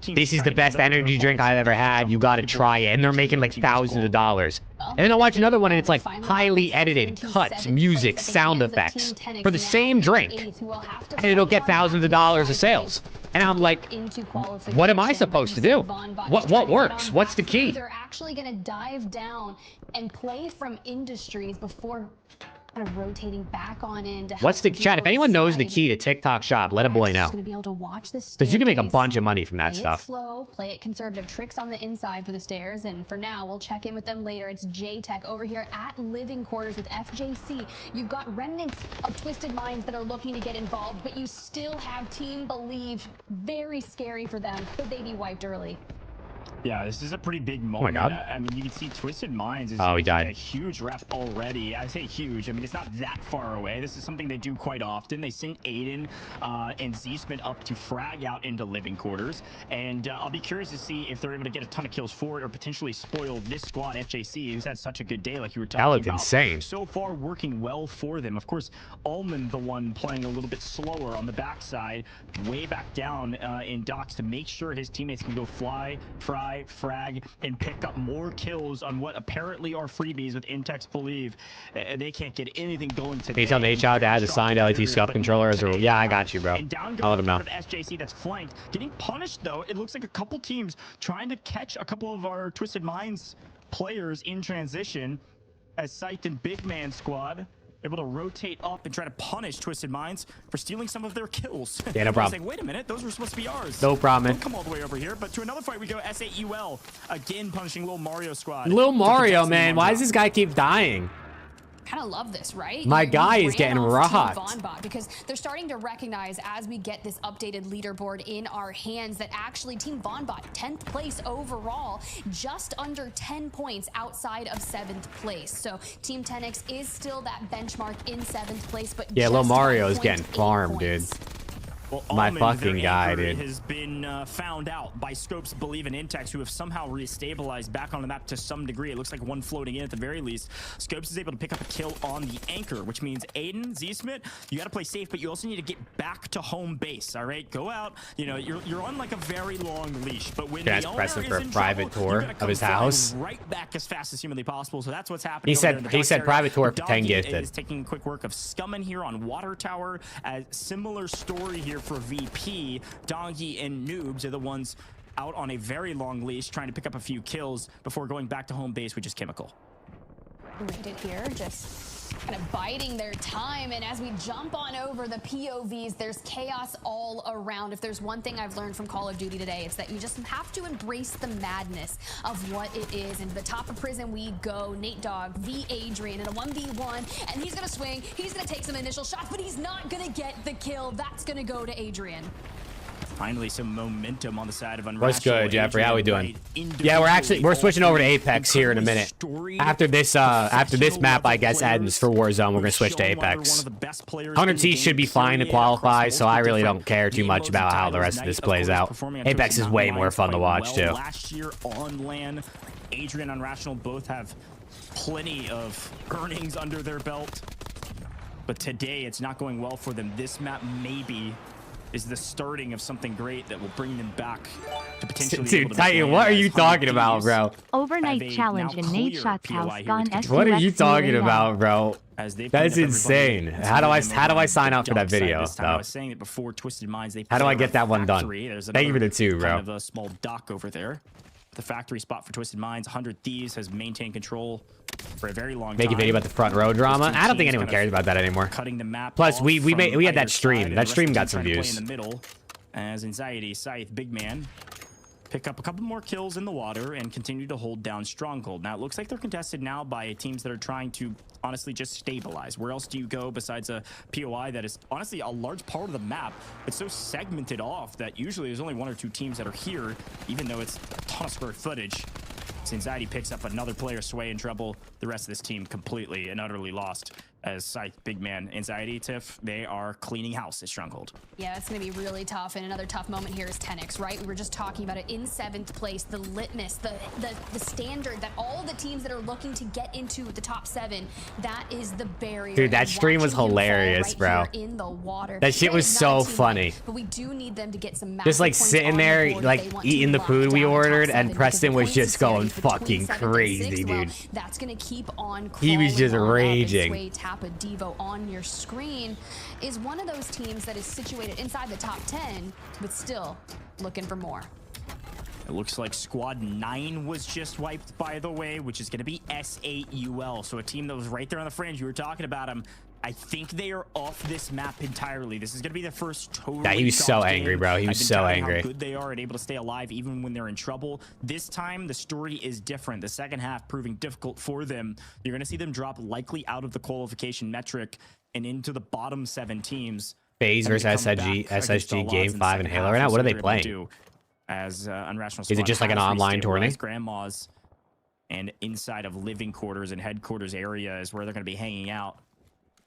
this is the best energy drink I've ever had. You gotta try it. And they're making like thousands of dollars. And then I'll watch another one and it's like highly edited cuts, music, sound effects for the same drink. And it'll get thousands of dollars of sales. And I'm like, what am I supposed to do? What works? What's the key? They're actually going to dive down and play from industries before kind of rotating back on in. What's the chat? If anyone knows the key to TikTok shop, let a boy know. Be able to watch this because you can make a bunch of money from that stuff. Slow, play it conservative, tricks on the inside for the stairs, and for now we'll check in with them later. It's J-Tech over here at Living Quarters with FJC. You've got remnants of Twisted Minds that are looking to get involved, but you still have Team Believe. Very scary for them. Could they be wiped early? Yeah, this is a pretty big moment. Oh my God. I mean, you can see Twisted Minds is he died. a huge rep already. I say huge. I mean, it's not that far away. This is something they do quite often. They send Aiden and Zeesman up to frag out into living quarters. And I'll be curious to see if they're able to get a ton of kills for it or potentially spoil this squad, FJC, who's had such a good day like you were talking That looked about. insane. So far, working well for them. Of course, Ullman, the one playing a little bit slower on the backside, way back down in docks to make sure his teammates can go fly, fry, frag, and pick up more kills on what apparently are freebies with Intex believe. They can't get anything going today. Can you tell Nate Child to add the signed LAT scuff controller as a... Yeah, I got you, bro. And down I'll let him know. SJC that's flanked. Getting punished, though. It looks like a couple teams trying to catch a couple of our Twisted Minds players in transition as Scythe and Big Man squad able to rotate up and try to punish Twisted Minds for stealing some of their kills. Yeah, no problem. Saying, wait a minute, those were supposed to be ours. No problem, man. Don't come all the way over here. But to another fight we go. S8UL again punishing Lil Mario squad. Lil Mario, man. Why does this guy keep dying? Kind of love this, right? My guy is getting rocked. Because they're starting to recognize as we get this updated leaderboard in our hands that actually Team Vonbot, 10th place overall, just under 10 points outside of 7th place. So Team 10X is still that benchmark in 7th place, but yeah, Lil Mario is getting 1.8 farmed, dude. Well, My Almond, fucking guy, anchor, dude. has been found out by Scopes Believe and Intex, who have somehow restabilized back on the map to some degree. It looks like one floating in at the very least. Scopes is able to pick up a kill on the anchor, which means Aiden, Z-Smith, you got to play safe, but you also need to get back to home base, all right? Go out. You know, you're on like a very long leash, but when Guys the owner pressing is for a in private trouble, tour you gotta of his come house. right back as fast as humanly possible. So that's what's happening. He said private tour for 10 gifted. Is taking quick work of Scummin here on Water Tower. A similar story here for VP. Doggy and Noobs are the ones out on a very long leash trying to pick up a few kills before going back to home base, which is Chemical. Rated here, just kind of biding their time. And as we jump on over the POVs, there's chaos all around. If there's one thing I've learned from Call of Duty today, it's that you just have to embrace the madness of what it is. And the top of prison we go. Nate Dogg v Adrian in a 1v1, and he's gonna swing. He's gonna take some initial shots, but he's not gonna get the kill. That's gonna go to Adrian. Finally, some momentum on the side of Unrational. What's good, Jeffrey? How we doing? Right, Yeah, we're switching over to Apex here in a minute. After this map, I guess, ends for Warzone, we're gonna switch to Apex. 100T should be fine to qualify, so I really don't care too much about how the rest of this plays out. Apex is way more fun to watch too. Last year on LAN, Adrian and Unrational both have plenty of earnings under their belt, but today it's not going well for them. This map maybe is the starting of something great that will bring them back to potentially. Dude, Titan, what are you talking about, bro? Overnight challenge in Nate Shot's house gone SUX. What are you talking about, bro? That's insane. How do I sign up for that video, though? I was saying that before Twisted Minds, How do I get that one done? Thank you for the 2, bro. Kind of a small dock over there. The factory spot for Twisted Minds. 100 Thieves has maintained control for a very long time. Make a video about the front row drama. I don't think anyone cares about that anymore. Cutting the map. Plus, we had that stream. That stream got some views. In the middle, as Anxiety, Scythe, Big Man pick up a couple more kills in the water and continue to hold down Stronghold. Now, it looks like they're contested now by teams that are trying to honestly just stabilize. Where else do you go besides a POI that is honestly a large part of the map? It's so segmented off that usually there's only 1 or 2 teams that are here, even though it's a ton of square footage. As Anxiety picks up another player, Sway in trouble. The rest of this team completely and utterly lost. As Scythe, Big Man, Anxiety, Tiff, they are cleaning house at Stronghold. Yeah, it's going to be really tough. And another tough moment here is 10X, right? We were just talking about it in 7th place, the litmus, the standard that all the teams that are looking to get into the top 7, that is the barrier. Dude, that stream was hilarious, bro. In the water. That shit was so funny. But we do need them to get some just like sitting there, like eating the food we ordered, and Preston was just going fucking crazy, dude. That's going to keep on. He was just raging. A Devo on your screen is one of those teams that is situated inside the top 10, but still looking for more. It looks like Squad 9 was just wiped, by the way, which is going to be S8UL. So a team that was right there on the fringe. You were talking about them. I think they are off this map entirely. This is going to be the first total. Yeah, he was so angry, bro. He was so angry. How good they are and able to stay alive even when they're in trouble. This time, the story is different. The second half proving difficult for them. You're going to see them drop likely out of the qualification metric and into the bottom 7 teams. FaZe versus SSG Game 5 in Halo right now. What are they playing? as Unrational Is it Squad just like an has online tourney? restabilized grandmas, and inside of living quarters and headquarters area is where they're going to be hanging out.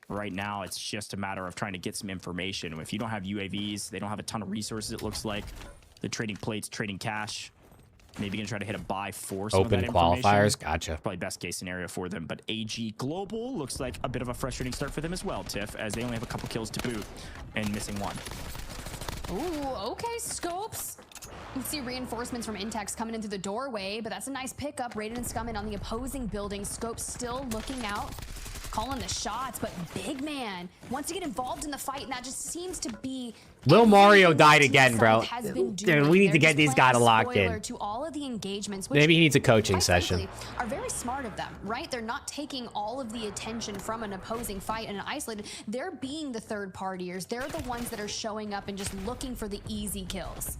Right now, it's just a matter of trying to get some information. If you don't have UAVs, they don't have a ton of resources, it looks like. They're trading plates, trading cash. Maybe going to try to hit a buy for some Open of that qualifiers. Gotcha. Probably best case scenario for them. But AG Global looks like a bit of a frustrating start for them as well, Tiff, as they only have a couple kills to boot and missing one. Ooh, okay, Scopes. You can see reinforcements from Intex coming in through the doorway, but that's a nice pickup. Raiden and Scummin on the opposing building. Scopes still looking out, calling the shots, but Big Man wants to get involved in the fight, and that just seems to be... Lil Mario died again, bro. Dude, we need to get these guys locked in. To all of the engagements, Maybe he needs a coaching quite session. frankly, are very smart of them, right? They're not taking all of the attention from an opposing fight and an isolated. They're being the third partiers. They're the ones that are showing up and just looking for the easy kills.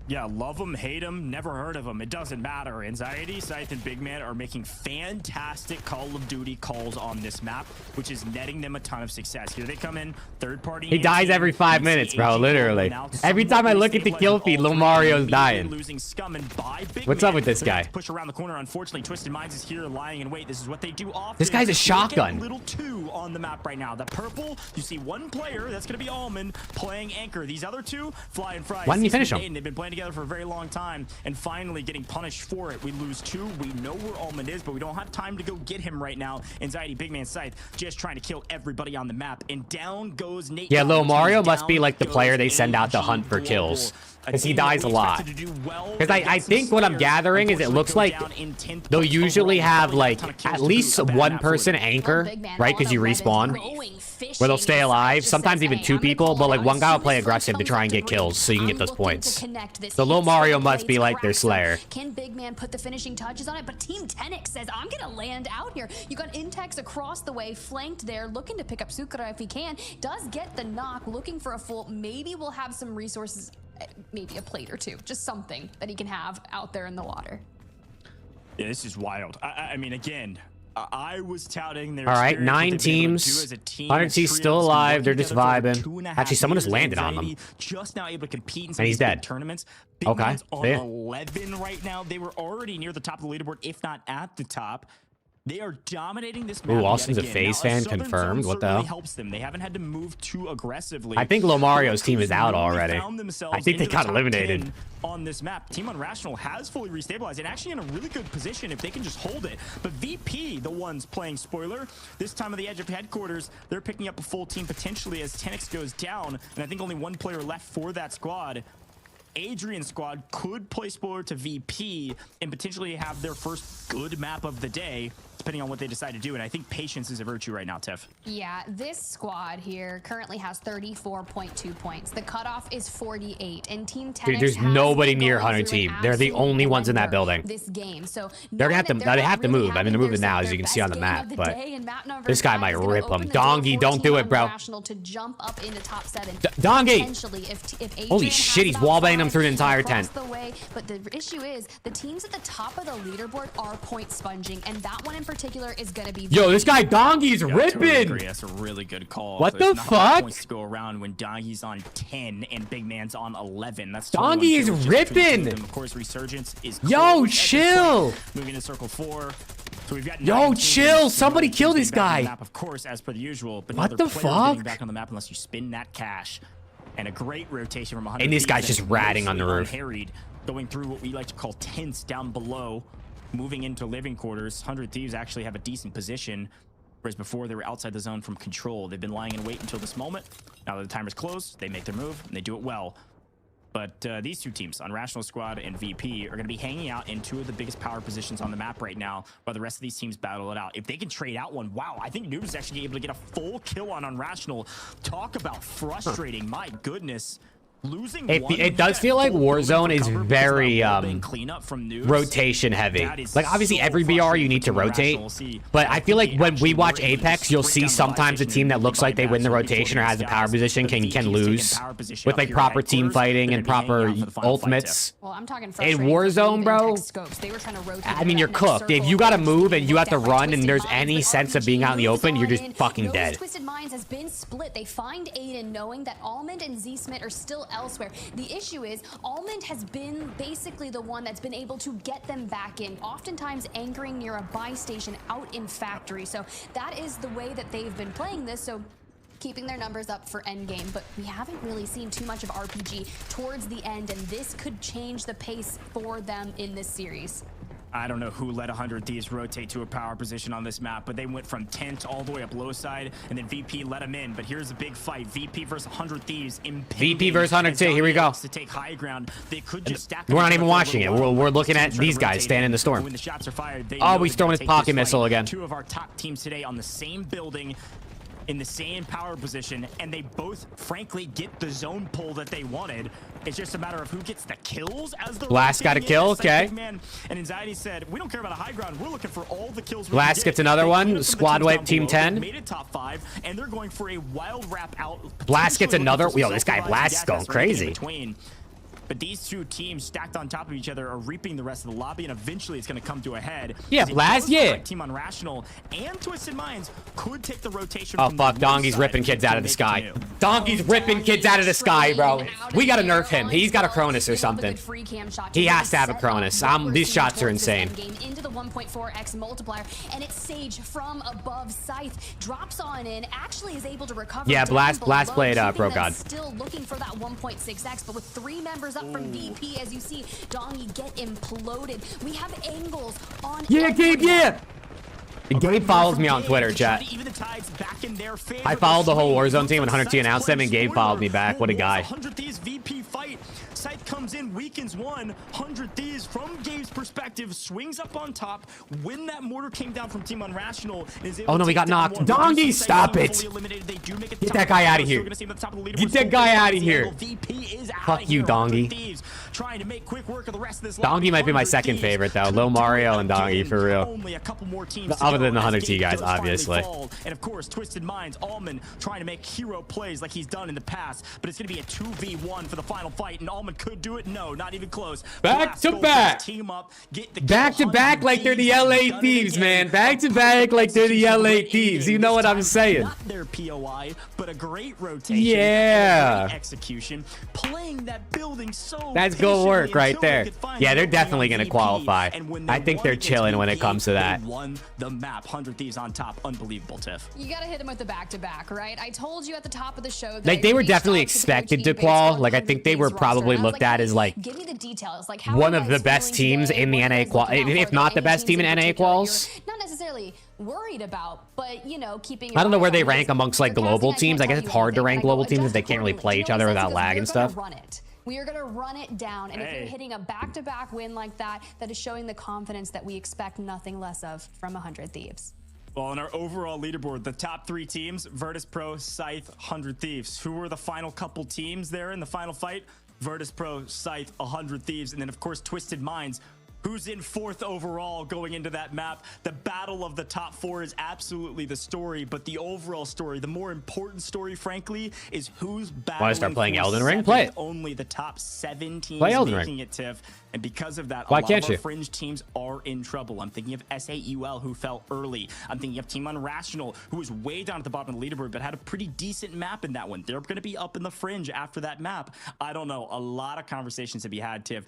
Yeah, love them, hate them, never heard of them. It doesn't matter. Anxiety, Scythe, and Big Man are making fantastic Call of Duty calls on this map, which is netting them a ton of success. Here they come in, third party. He dies every 5 minutes, bro, literally. Every time I look at the kill feed, Lil Mario's dying. What's up with this guy? Push around the corner. Unfortunately, Twisted Minds is here lying in wait. This is what they do often. This guy's a shotgun. Little two on the map right now. The purple, you see one player, that's going to be Almond, playing anchor. These other two, Fly and Fry. Why didn't you finish him? They've been playing together for a very long time, and finally getting punished for it. We lose two. We know where Almond is, but we don't have time to go get him right now. Anxiety, Big Man, Scythe, just trying to kill everybody on the map, and down goes Nate. Yeah, Lil Mario must be like the player they send out to hunt for kills, because he dies a lot. Because I think what I'm gathering is it looks like they'll usually have like at least one person anchor, right? Because you respawn, where they'll stay alive. Sometimes even two people, but like one guy will play aggressive to try and get kills so you can get those points. So Lil Mario must be like their slayer. Can Big Man put the finishing touches on it? But Team Tenix says, I'm gonna land out here. You got Intex across the way, flanked there, looking to pick up Sukara if he can. Does get the knock, looking for a full. Maybe we'll have some resources, maybe a plate or two, just something that he can have out there in the water. Yeah, this is wild. I mean, again, I was touting their. All right, 9 teams. 100C's still alive. They're just vibing. Actually, someone just landed on them. Just now able to compete in and he's dead. Tournaments. Okay. On 11 right now. They were already near the top of the leaderboard, if not at the top. They are dominating this map. Ooh, Austin's a FaZe fan confirmed. What the hell? Helps them. They haven't had to move too aggressively. I think Lil Mario's team is out already. I think they got eliminated. On this map, Team Unrational has fully restabilized and actually in a really good position if they can just hold it. But VP, the ones playing spoiler, this time on the edge of headquarters, they're picking up a full team potentially as Tenix goes down, and I think only one player left for that squad. Adrian's squad could play spoiler to VP and potentially have their first good map of the day, depending on what they decide to do. And I think patience is a virtue right now, Tiff. Yeah, this squad here currently has 34.2 points. The cutoff is 48, and Team Tenix. Dude, there's nobody near Hunter team. They're the only ones in that building. This game, so they're gonna have to. They have to move. I mean, they're moving now, as you can see on the map. But this guy might rip them. Dongi, don't do it, bro. To jump up into top 7. Dongi. Holy shit, he's wallbanging them through the entire tent. But the issue is the teams at the top of the leaderboard are point sponging, and that one in particular is going to be. Yo, this guy Dongi's ripping. Totally agree. That's a really good call. What the fuck? Points to go around when Dongi's on 10 and Big Man's on 11. That's Dongi is ripping. Of course, Resurgence is. Yo, chill. Moving to circle 4. So we've got. Yo, chill. Somebody kill this guy. Map, of course, as per the usual. But what the fuck? Back on the map unless you spin that cash. And a great rotation from 100. And this guy's just ratting on the roof. Harried, going through what we like to call tents down below, moving into living quarters. 100 Thieves actually have a decent position, whereas before they were outside the zone from control. They've been lying in wait until this moment. Now that the timer's closed, they make their move, and they do it well. But these two teams, Unrational Squad and VP, are going to be hanging out in two of the biggest power positions on the map right now, while the rest of these teams battle it out. If they can trade out one, wow, I think Noob is actually able to get a full kill on Unrational. Talk about frustrating, my goodness. Losing it does feel like Warzone is very rotation heavy. Like obviously every BR you need to rotate, but I feel like when we watch Apex, you'll see sometimes a team that looks like they win the rotation or has a power position can lose with like proper team fighting and proper ultimates. Well, I'm talking in Warzone, bro. I mean, you're cooked. If you gotta move and you have to run and there's any sense of being out in the open, you're just fucking dead. Twisted Minds has been split. They find Aiden knowing that Almond and Z-Smith are still elsewhere. The issue is Almond has been basically the one that's been able to get them back in, oftentimes anchoring near a buy station out in factory. So that is the way that they've been playing this. So keeping their numbers up for endgame, but we haven't really seen too much of RPG towards the end, and this could change the pace for them in this series. I don't know who let 100 Thieves rotate to a power position on this map, but they went from tent all the way up low side, and then VP let them in. But here's a big fight. VP versus 100 Thieves. VP versus 100 Thieves. Here we go. To take high ground. They could just stack. We're not even watching it. We're looking at these guys standing in the storm. When the shots are fired, oh, he's throwing his pocket missile again. Two of our top teams today on the same building, in the same power position, and they both frankly get the zone pull that they wanted. It's just a matter of who gets the kills as the Blast got a kill. Okay. Man, and Anxiety said, we don't care about a high ground. We're looking for all the kills. Blast gets another one. Squad wipe team 10. Made it top 5, and they're going for a wild wrap out. Blast gets another. Yo, this guy Blast is going crazy. But these two teams stacked on top of each other are reaping the rest of the lobby, and eventually it's going to come to a head. Yeah, Blast, yeah. Like Team Unrational and Twisted Minds could take the rotation. Oh, fuck. Donkey's ripping kids out of the sky. Donkey's ripping kids out of the sky, bro. We got to nerf him. He's got a Cronus or something. He has to have a Cronus. These shots are insane. Into the 1.4x multiplier, and it's Sage from above. Scythe drops on in, actually is able to recover. Yeah, Blast played Pro God. Still looking for that 1.6x, but with 3 members up from VP, as you see Dongy get imploded. We have angles on. Yeah, Gabe, yeah. Gabe follows me on Twitter, chat. I followed the whole Warzone team when 100T announced them, and Gabe followed me back. What a guy. 100 Thieves VP fight. Scythe comes in, weakens one. 100 Thieves, from Gabe's perspective, swings up on top. When that mortar came down from Team Unrational, oh no, we got knocked. Dongy, stop it. Get that guy out of here. Get that guy out of here. Fuck you, Dongy. Dongy might be my second favorite, though. Lil Mario and Dongy, for real. Other than the 100T guys, obviously. And of course, Twisted Minds, Almond trying to make hero plays like he's done in the past, but it's going to be a 2v1 for the final fight, and Almond could do it. No, not even close. Back to back. Team up, back to back like they're the LA Thieves, man. Back to back like they're the LA Thieves. You know what I'm saying? Not their POI, but a great rotation. Yeah. Execution, playing that building so. That's good work right there. Yeah, they're definitely going to qualify. I think they're chilling when it comes to that. Won the map. 100 Thieves on top. Unbelievable, Tiff. You got to hit them with the back-to-back, right? I told you at the top of the show that like they were definitely expected to qual. Like I think they were probably looked at as like give me the details, like one of the best teams in the NA qual, if not the best team in NA quals. Not necessarily worried about, but you know, keeping. I don't know where they rank amongst like global teams. I guess it's hard to rank global teams if they can't really play each other without lag and stuff. We are going to run it down, and if you're hitting a back-to-back win like that, that is showing the confidence that we expect nothing less of from 100 Thieves. Well, on our overall leaderboard, the top 3 teams, Virtus Pro, Scythe, 100 Thieves. Who were the final couple teams there in the final fight? Virtus Pro, Scythe, 100 Thieves, and then of course Twisted Minds, who's in 4th overall going into that map. The battle of the top 4 is absolutely the story, but the overall story, the more important story, frankly, is who's battling. Want to start playing Elden Ring? Play it. Only the top 7 teams play Elden making Ring. It, Tiff. And because of that, why a lot can't of our you? fringe teams are in trouble. I'm thinking of SAUL, who fell early. I'm thinking of Team Unrational, who was way down at the bottom of the leaderboard, but had a pretty decent map in that one. They're going to be up in the fringe after that map. I don't know. A lot of conversations to be had, Tiff.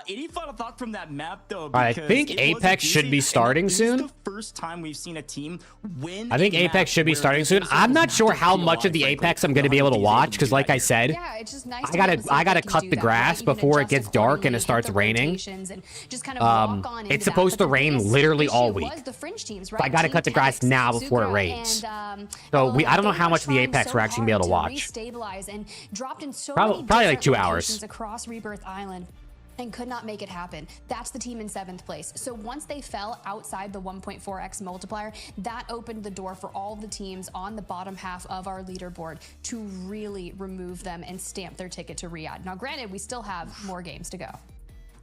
Any final thought from that map, though? I think Apex should be starting soon. The first time we've seen a team win. I think Apex should be starting soon. I'm not sure how much of the Apex I'm going to be able to watch because, like I said, yeah, it's just nice I gotta cut the grass before it gets dark and it starts raining. Just kind of walk on it's supposed to rain literally all week. The fringe teams, right? So I gotta cut the grass now before it rains. So I don't know how much of the Apex we're actually gonna be able to watch. And dropped in so probably like 2 hours across Rebirth Island. And could not make it happen. That's the team in 7th place. So once they fell outside the 1.4x multiplier, that opened the door for all the teams on the bottom half of our leaderboard to really remove them and stamp their ticket to Riyadh. Now, granted, we still have more games to go.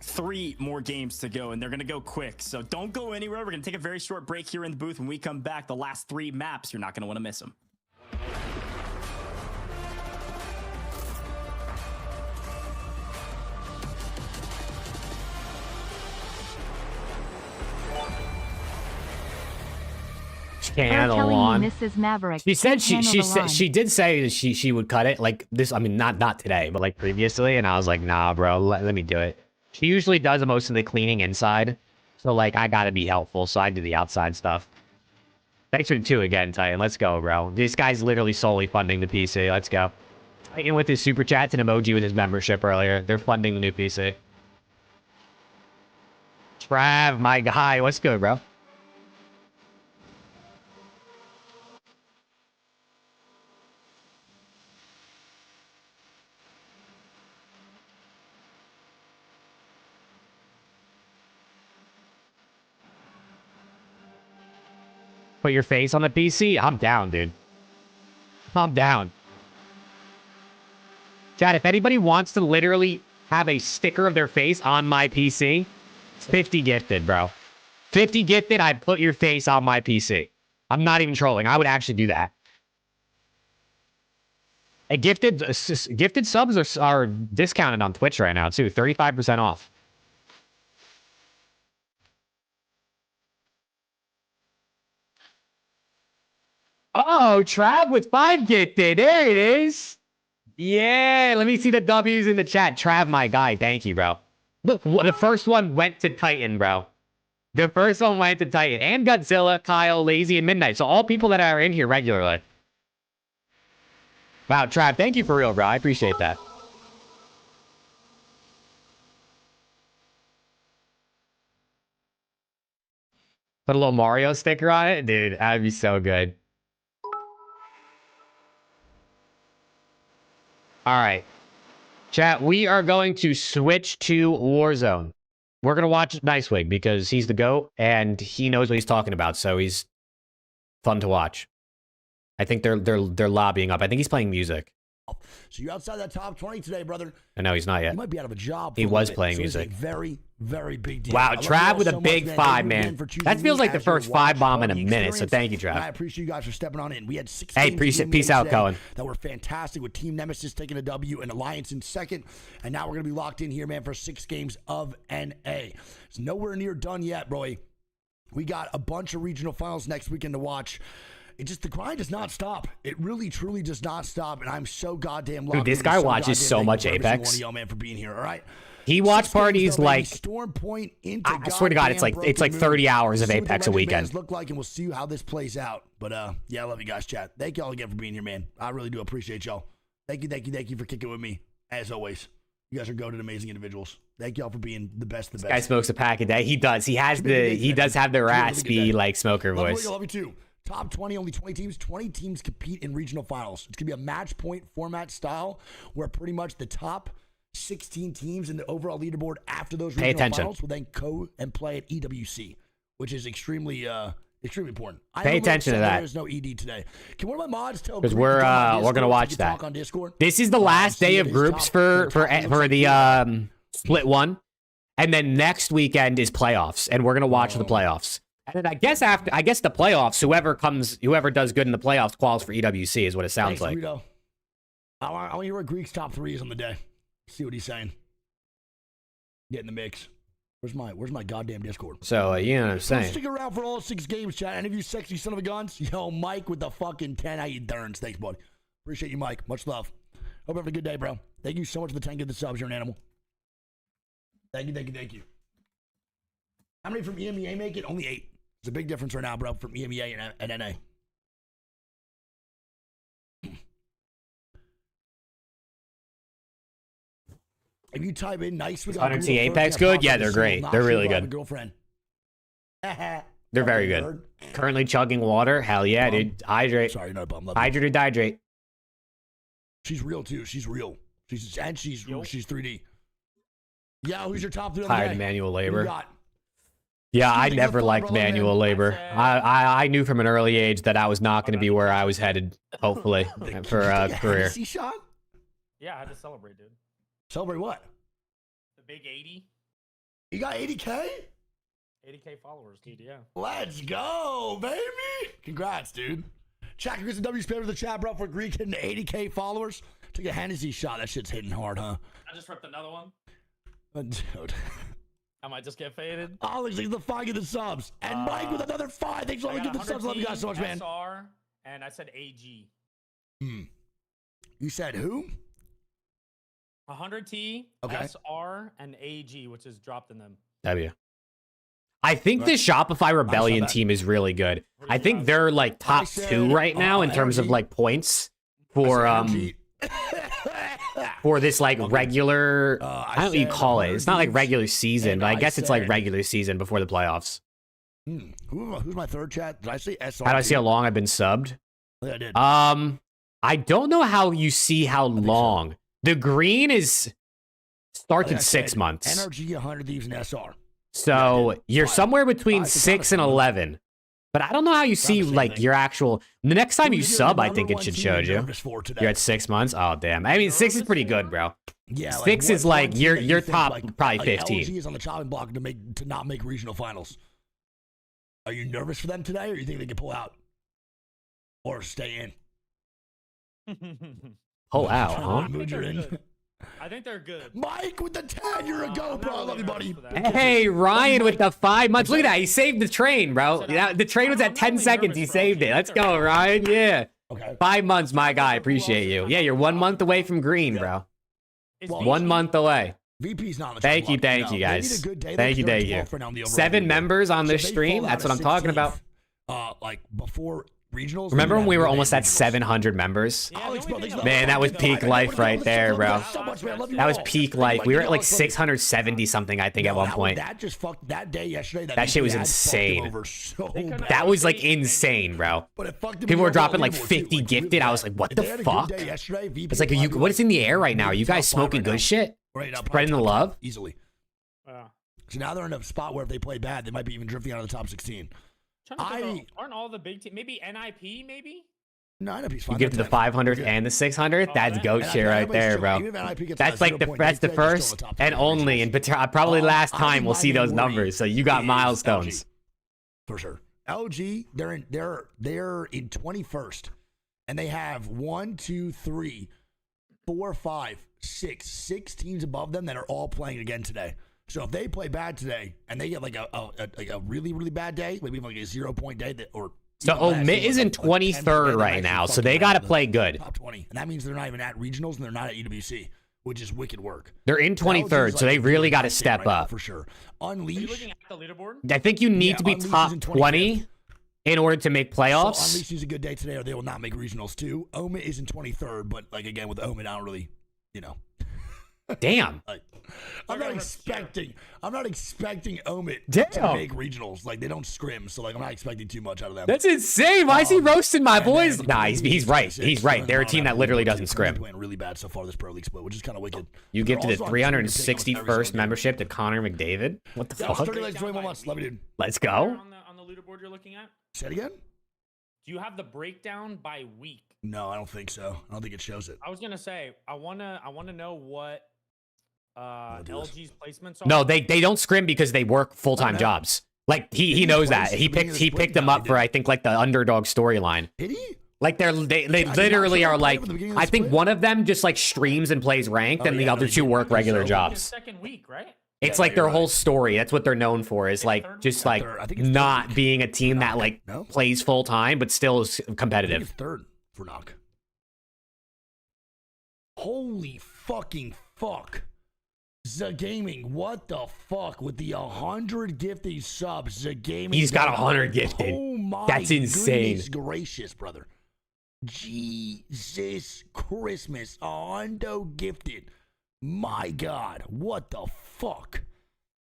3 more games to go, and they're going to go quick. So don't go anywhere. We're going to take a very short break here in the booth. When we come back, the last 3 maps, you're not going to want to miss them. can telling on. me Mrs. Maverick. She said can't handle the lawn. she did say that she would cut it like this. I mean, not today, but like previously. And I was like, nah, bro, let me do it. She usually does most of the cleaning inside, so like I gotta be helpful. So I do the outside stuff. Thanks for the 2 again, Titan. Let's go, bro. This guy's literally solely funding the PC. Let's go. Titan with his super chats and emoji with his membership earlier. They're funding the new PC. Trav, my guy, what's good, bro? Put your face on the PC? I'm down, dude. I'm down. Chad, if anybody wants to literally have a sticker of their face on my PC, 50 gifted, bro. 50 gifted, I'd put your face on my PC. I'm not even trolling. I would actually do that. And gifted subs are discounted on Twitch right now, too. 35% off. Oh, Trav with 5 gifted. There it is. Yeah, let me see the W's in the chat. Trav, my guy. Thank you, bro. Look, the first one went to Titan, bro. The first one went to Titan. And Godzilla, Kyle, Lazy, and Midnight. So all people that are in here regularly. Wow, Trav, thank you for real, bro. I appreciate that. Put a little Mario sticker on it? Dude, that'd be so good. All right. Chat, we are going to switch to Warzone. We're going to watch Nicewig because he's the GOAT and he knows what he's talking about, so he's fun to watch. I think they're lobbying up. I think he's playing music. So you're outside that top 20 today, brother. I know he's not yet. You might be out of a job. He was playing music. It's a very, very big deal. Wow, Trav with a big 5, man. That feels like the first 5 bomb in a minute, so thank you, Trav. I appreciate you guys for stepping on in. We had 6 Hey, peace out, Cohen. That were fantastic with Team Nemesis taking a W and Alliance in second. And now we're going to be locked in here, man, for 6 games of NA. It's nowhere near done yet, bro. We got a bunch of regional finals next weekend to watch. The grind does not stop. It really, truly does not stop, and I'm so goddamn locked. Dude, this guy watches so much Apex. One of y'all, man, for being here. All right. He watch parties though, like Storm Point into I swear to God, it's like 30 hours of Apex a weekend. Look like, and we'll see how this plays out. But yeah, I love you guys, chat. Thank y'all again for being here, man. I really do appreciate y'all. Thank you for kicking with me as always. You guys are goated, amazing individuals. Thank y'all for being the best. This guy smokes a pack a day. He does. He does have the raspy like smoker voice. Love you too. Top 20, only 20 teams. 20 teams compete in regional finals. It's going to be a match point format style where pretty much the top 16 teams in the overall leaderboard after those regional finals will then go and play at EWC, which is extremely important. Pay attention to that. There's no ED today. Can one of my mods tell? Because we're gonna watch that. On Discord? This is the last day of groups for the split one, and then next weekend is playoffs, and we're gonna watch the playoffs. And then I guess the playoffs, whoever does good in the playoffs qualifies for EWC is what it sounds like. Rito. I want to hear what Greek's top 3 is on the day. See what he's saying. Get in the mix. Where's my goddamn Discord? So you know what I'm saying. Stick around for all 6 games, chat. Any of you sexy son of a guns? Yo, Mike with the fucking 10. How you doing? Thanks, buddy. Appreciate you, Mike. Much love. Hope you have a good day, bro. Thank you so much for the 10 good subs. You're an animal. Thank you. How many from EMEA make it? Only 8. There's a big difference right now, bro, from EMEA and NA. If you type in nice, we got T Apex good? Yeah, they're great. They're really good. Girlfriend. They're very good. Currently chugging water. Hell yeah, dude. Hydrate. Sorry, not a bum. Hydrate or dihydrate. She's real too. She's real. She's 3D. Yeah, who's your top 3? Tired of manual labor. Yeah, I never liked manual labor. I knew from an early age that I was not going to be where I was headed, hopefully, for a career. Shot? Yeah, I had to celebrate, dude. Celebrate what? The big 80. You got 80K? 80K followers, dude, yeah. Let's go, baby. Congrats, dude. Chat, congrats to W Spam for the chat, bro, for Greek hitting 80K followers. Took a Hennessy shot. That shit's hitting hard, huh? I just ripped another one. Dude. I might just get faded. Alex, thanks for the 5 the subs. And Mike with another 5. Thanks for all the subs. Love you guys so much, man. SR, and I said AG. You said who? 100T, okay. SR, and AG, which is dropped in them. W. I think the Shopify Rebellion team is really good. I think they're like top 2 right now in terms of like points for for this like regular. I don't know what you call it. It's not like regular season, but I guess it's like regular season before the playoffs. Who's my third chat? Did I say SR? How do I see how long I've been subbed? Yeah, I did. I don't know how you see how long. The green is starts at 6 months. NRG, 100 Thieves, and SR. So you're somewhere between 6 and 11. But I don't know how you see like your actual. The next time you sub, I think it should show you. You're at 6 months. Oh damn! I mean, 6 is pretty good, bro. Yeah, 6 is like you're top probably 15. LG is on the chopping block to not make regional finals. Are you nervous for them today, or you think they can pull out or stay in? Pull out, huh? I think they're good. Mike with the 10, you're a go, bro. I love you, buddy. Hey, Ryan with the 5 months. Look at that. He saved the train, bro. Yeah, the train was at 10 seconds. He saved it. Let's go, Ryan. Yeah. Okay. 5 months, my guy. Appreciate you. Yeah, you're 1 month away from green, bro. 1 month away. VP's not on the Thank you, guys. Thank you. 7 members on this stream. That's what I'm talking about. Like before regionals. Remember when we were almost at 700 members? Man, that was peak life right there, bro. That was peak life. We were at like 670 something, I think, at one point. That just fucked that day yesterday. That shit was insane. That was like insane, bro. People were dropping like 50 gifted. I was like, what the fuck? It's like, what is in the air right now? Are you guys smoking good shit? Spreading the love? Easily. So now they're in a spot where if they play bad, they might be even drifting out of the top 16. Aren't all the big teams, maybe NIP, maybe? No, NIP's fine. You give to the 500 and the 600? That's goat shit right there, bro. That's like that's the first and only, and probably last time we'll see those numbers. So you got milestones. For sure. LG, they're in 21st. And they have 1, 2, 3, 4, 5, 6 teams above them that are all playing again today. So if they play bad today and they get like a really, really bad day, maybe like a 0 point day so Omit is in 23rd right now, so they got to play good. Top 20. And that means they're not even at regionals and they're not at EWC, which is wicked work. They're in 23rd, so they really got to step up. For sure. Unleash. Are you looking at the leaderboard? I think you need to be top 20 in order to make playoffs. So Unleash is a good day today or they will not make regionals too. Omit is in 23rd, but like again with Omit, I don't really, Damn. I'm not expecting Omit to make regionals. Like they don't scrim, so like I'm not expecting too much out of them. That's insane. Why is he roasting my boys? Nah, he's right. He's right. They're a team that literally doesn't scrim. Playing really bad so far this Pro League split, which is kind of wicked. You get to the 361st membership to Connor McDavid. What the fuck? 21 months. Love you, dude. Let's go. On the leaderboard you're looking at? Say it again. Do you have the breakdown by week? No, I don't think so. I don't think it shows it. I was gonna say I wanna know what LG's placements are. No, they don't scrim because they work full-time jobs. Like he knows that. He picked them up for I think like the underdog storyline. Did he? Like they literally are like I think one of them just like streams and plays ranked and the other two work regular jobs. Second week, right? It's like their whole story. That's what they're known for is like just like not being a team that like plays full time but still is competitive. Third for knock. Holy fucking fuck. Zagaming, what the fuck with the 100 gifted subs? Zagaming, he's got 100 gifted. Oh my, that's insane. Goodness gracious, brother. Jesus Christmas, Hondo gifted. My God, what the fuck?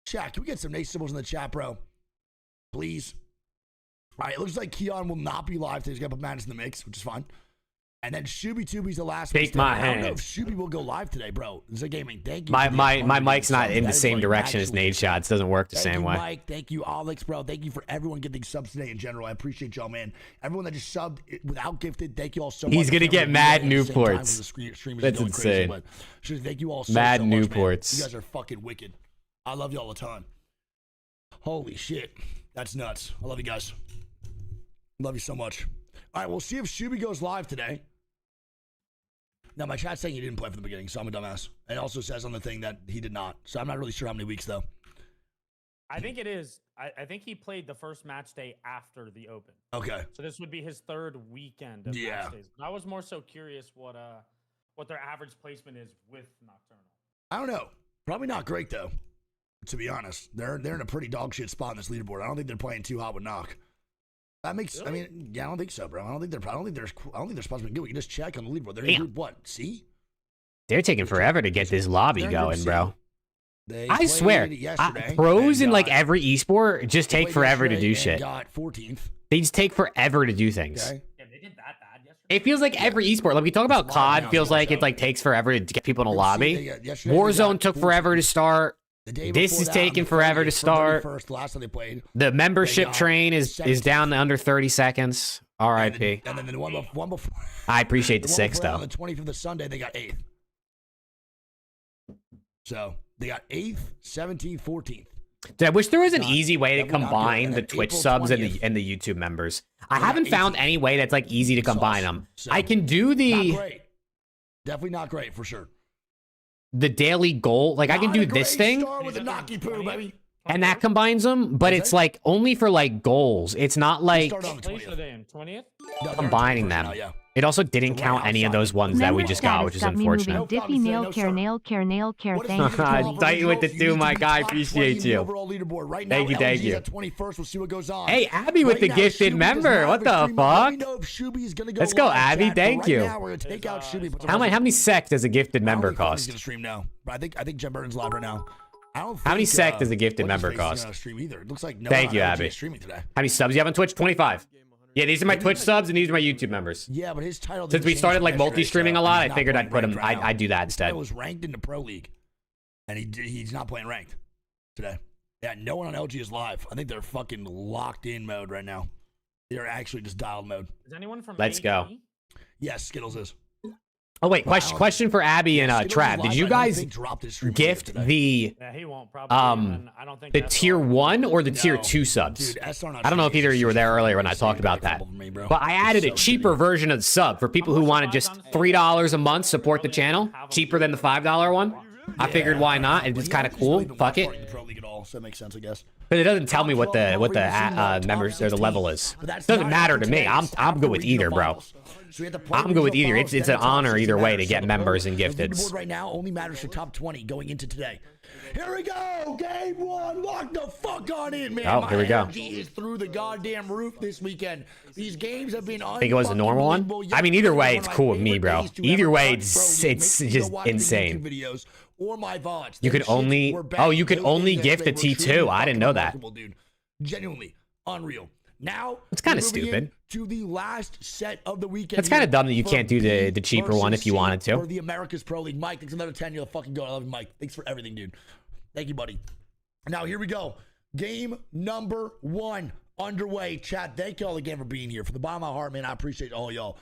Chat, can we get some nice symbols in the chat, bro? Please. All right, it looks like Keon will not be live today. He's got to put Madness in the mix, which is fine. And then Shooby Tubi's the last one. Shake my hand. I don't know if Shooby will go live today, bro. Zagaming, thank you. My mic's not in the same direction as Nade Shots. Doesn't work the same way. Mike, thank you, Alex, bro. Thank you for everyone getting subs today in general. I appreciate y'all, man. Everyone that just subbed without gifted, thank you all so much. He's gonna get mad Newports. That's insane. Crazy, thank you all so mad much, Newports. Man. You guys are fucking wicked. I love you all the time. Holy shit, that's nuts. I love you guys. Love you so much. All right, we'll see if Shooby goes live today. Now, my chat's saying he didn't play from the beginning, so I'm a dumbass. It also says on the thing that he did not. So I'm not really sure how many weeks, though. I think it is. I think he played the first match day after the Open. Okay. So this would be his third weekend of match days. But I was more so curious what their average placement is with Nocturnal. I don't know. Probably not great though. To be honest, they're in a pretty dog shit spot in this leaderboard. I don't think they're playing too hot with Knock. That makes. Really? I mean, yeah, I don't think so, bro. I don't think they're supposed to be good. We can just check on the leaderboard. They're in Damn. group what? C? They're taking forever to get this lobby They're in group going, C. bro. They I played swear, yesterday pros and in like got- every esport just they take played forever to yesterday do and shit. Got 14th. They just take forever to do things. Okay. Yeah, they did that bad yesterday. It feels like every esport. Like we talk about It's a lot COD, now, feels like so- it like takes forever to get people in a Group C, lobby. they got- yesterday they Warzone got took 14th. forever to start. The day This before is that, taking on the forever to 30th, start. First, the last time they played. The membership got train is 17th. down to under 30 seconds. R.I.P. And then the one before. I appreciate the one six before that, though. On the 25th of Sunday, they got 8th. So they got 8th, 17th, 14th. Dude, I wish there was an Not- easy way to definitely not good. combine And the then Twitch April subs and 20th. the YouTube members. I They got haven't found 18th. any way that's like easy to combine Sauce. them. So, I can do Not the great. Definitely not great for sure. daily goal. Like I can Not do a this great thing. Start with a knocky poo, baby. And that combines them, but What's it's that? like only for like goals. It's not like Start on the Place are 20th. they in? 20th? No, they're combining on the them. 21st now, yeah. It also didn't Right count any of outside. those ones that we Member just got, status which is got me moving. unfortunate. No Diffie problem, nail no, care sir. nail care nail care. What is Thank the you. leaderboard for Tell you what to Ringo? do, You need my be guy. top Appreciate 20 in the you. overall leaderboard. Right Thank now, you, thank LG is you. at 21st. We'll see what goes on. Hey, Abby with Right the now, gifted Shuby does member. not What have a the stream. Let me fuck? know if Shuby's gonna go Let's go, live, Abby. chat, but Thank right you. Now, we're gonna take out Shuby. Put the How many sec does a gifted I don't member think Courtney's cost? gonna stream now, but I think Jen Burton's live right now. I don't How many think, sec does a gifted what's his member face is cost? gonna stream either. It looks like no Thank one you, on LG Abby. is streaming today. How many subs you have on Twitch? 25. Yeah, these are my Twitch subs and these are my YouTube members. Yeah, but his title. Since didn't we change started from like yesterday, multi-streaming so a lot, he's I not figured playing I'd put him. ranked right now. I'd do that instead. He was ranked in the pro league, and he's not playing ranked today. Yeah, no one on LG is live. I think they're fucking locked in mode right now. They're actually just dialed mode. Is anyone from Let's go. AD? Yes, Skittles is. Oh wait, question for Abby and Skittles is Trav. live, Did you but I don't guys think dropped his stream gift today. the Yeah, he won't probably. and I don't think the that's tier all. 1 or the tier No. 2 subs? Dude, SR not I don't know if streaming, either of he's you were just there fucking earlier when I insane. talked about Got a that. couple of me, bro. But I added a So cheaper shitty. version of the sub for people who want to just $3 a month support the channel, cheaper than the $5 one. I figured why not? It's But kind yeah, of he's cool. not even Fuck it. watching the pro league at all, so that makes sense, I guess. But it doesn't tell me what the members or the level is. But that's Doesn't not matter after to me. today. I'm It's I'm after good with either, regional bro. finals. So we have to play I'm good with regional either. finals, It's then an the top honor 16 either way to matters. get So members and the gifteds. leaderboard right now only matters for top 20 going into today. Here we go, game 1. Lock the fuck on in, man. Oh, here we go. My energy is through the goddamn roof this weekend. These games have been Think it was a normal one? I mean, either way, it's cool with me, bro. Either way, it's just insane. Videos or my VODs. You Them could shits only were bad. oh, you could Those only things gift they a were T2. truly I didn't know that. remarkable, dude. Genuinely unreal. Now It's kinda we're moving stupid. to the last set of the weekend. It's kinda here dumb that you for can't do the B cheaper one versus if you C wanted to. For the America's Pro League. Mike, thanks for another 10. You're the fucking go. I love you, Mike. Thanks for everything, dude. Thank you, buddy. Now here we go. Game number 1 underway. Chat, thank y'all again for being here. From the bottom of my heart, man, I appreciate all y'all.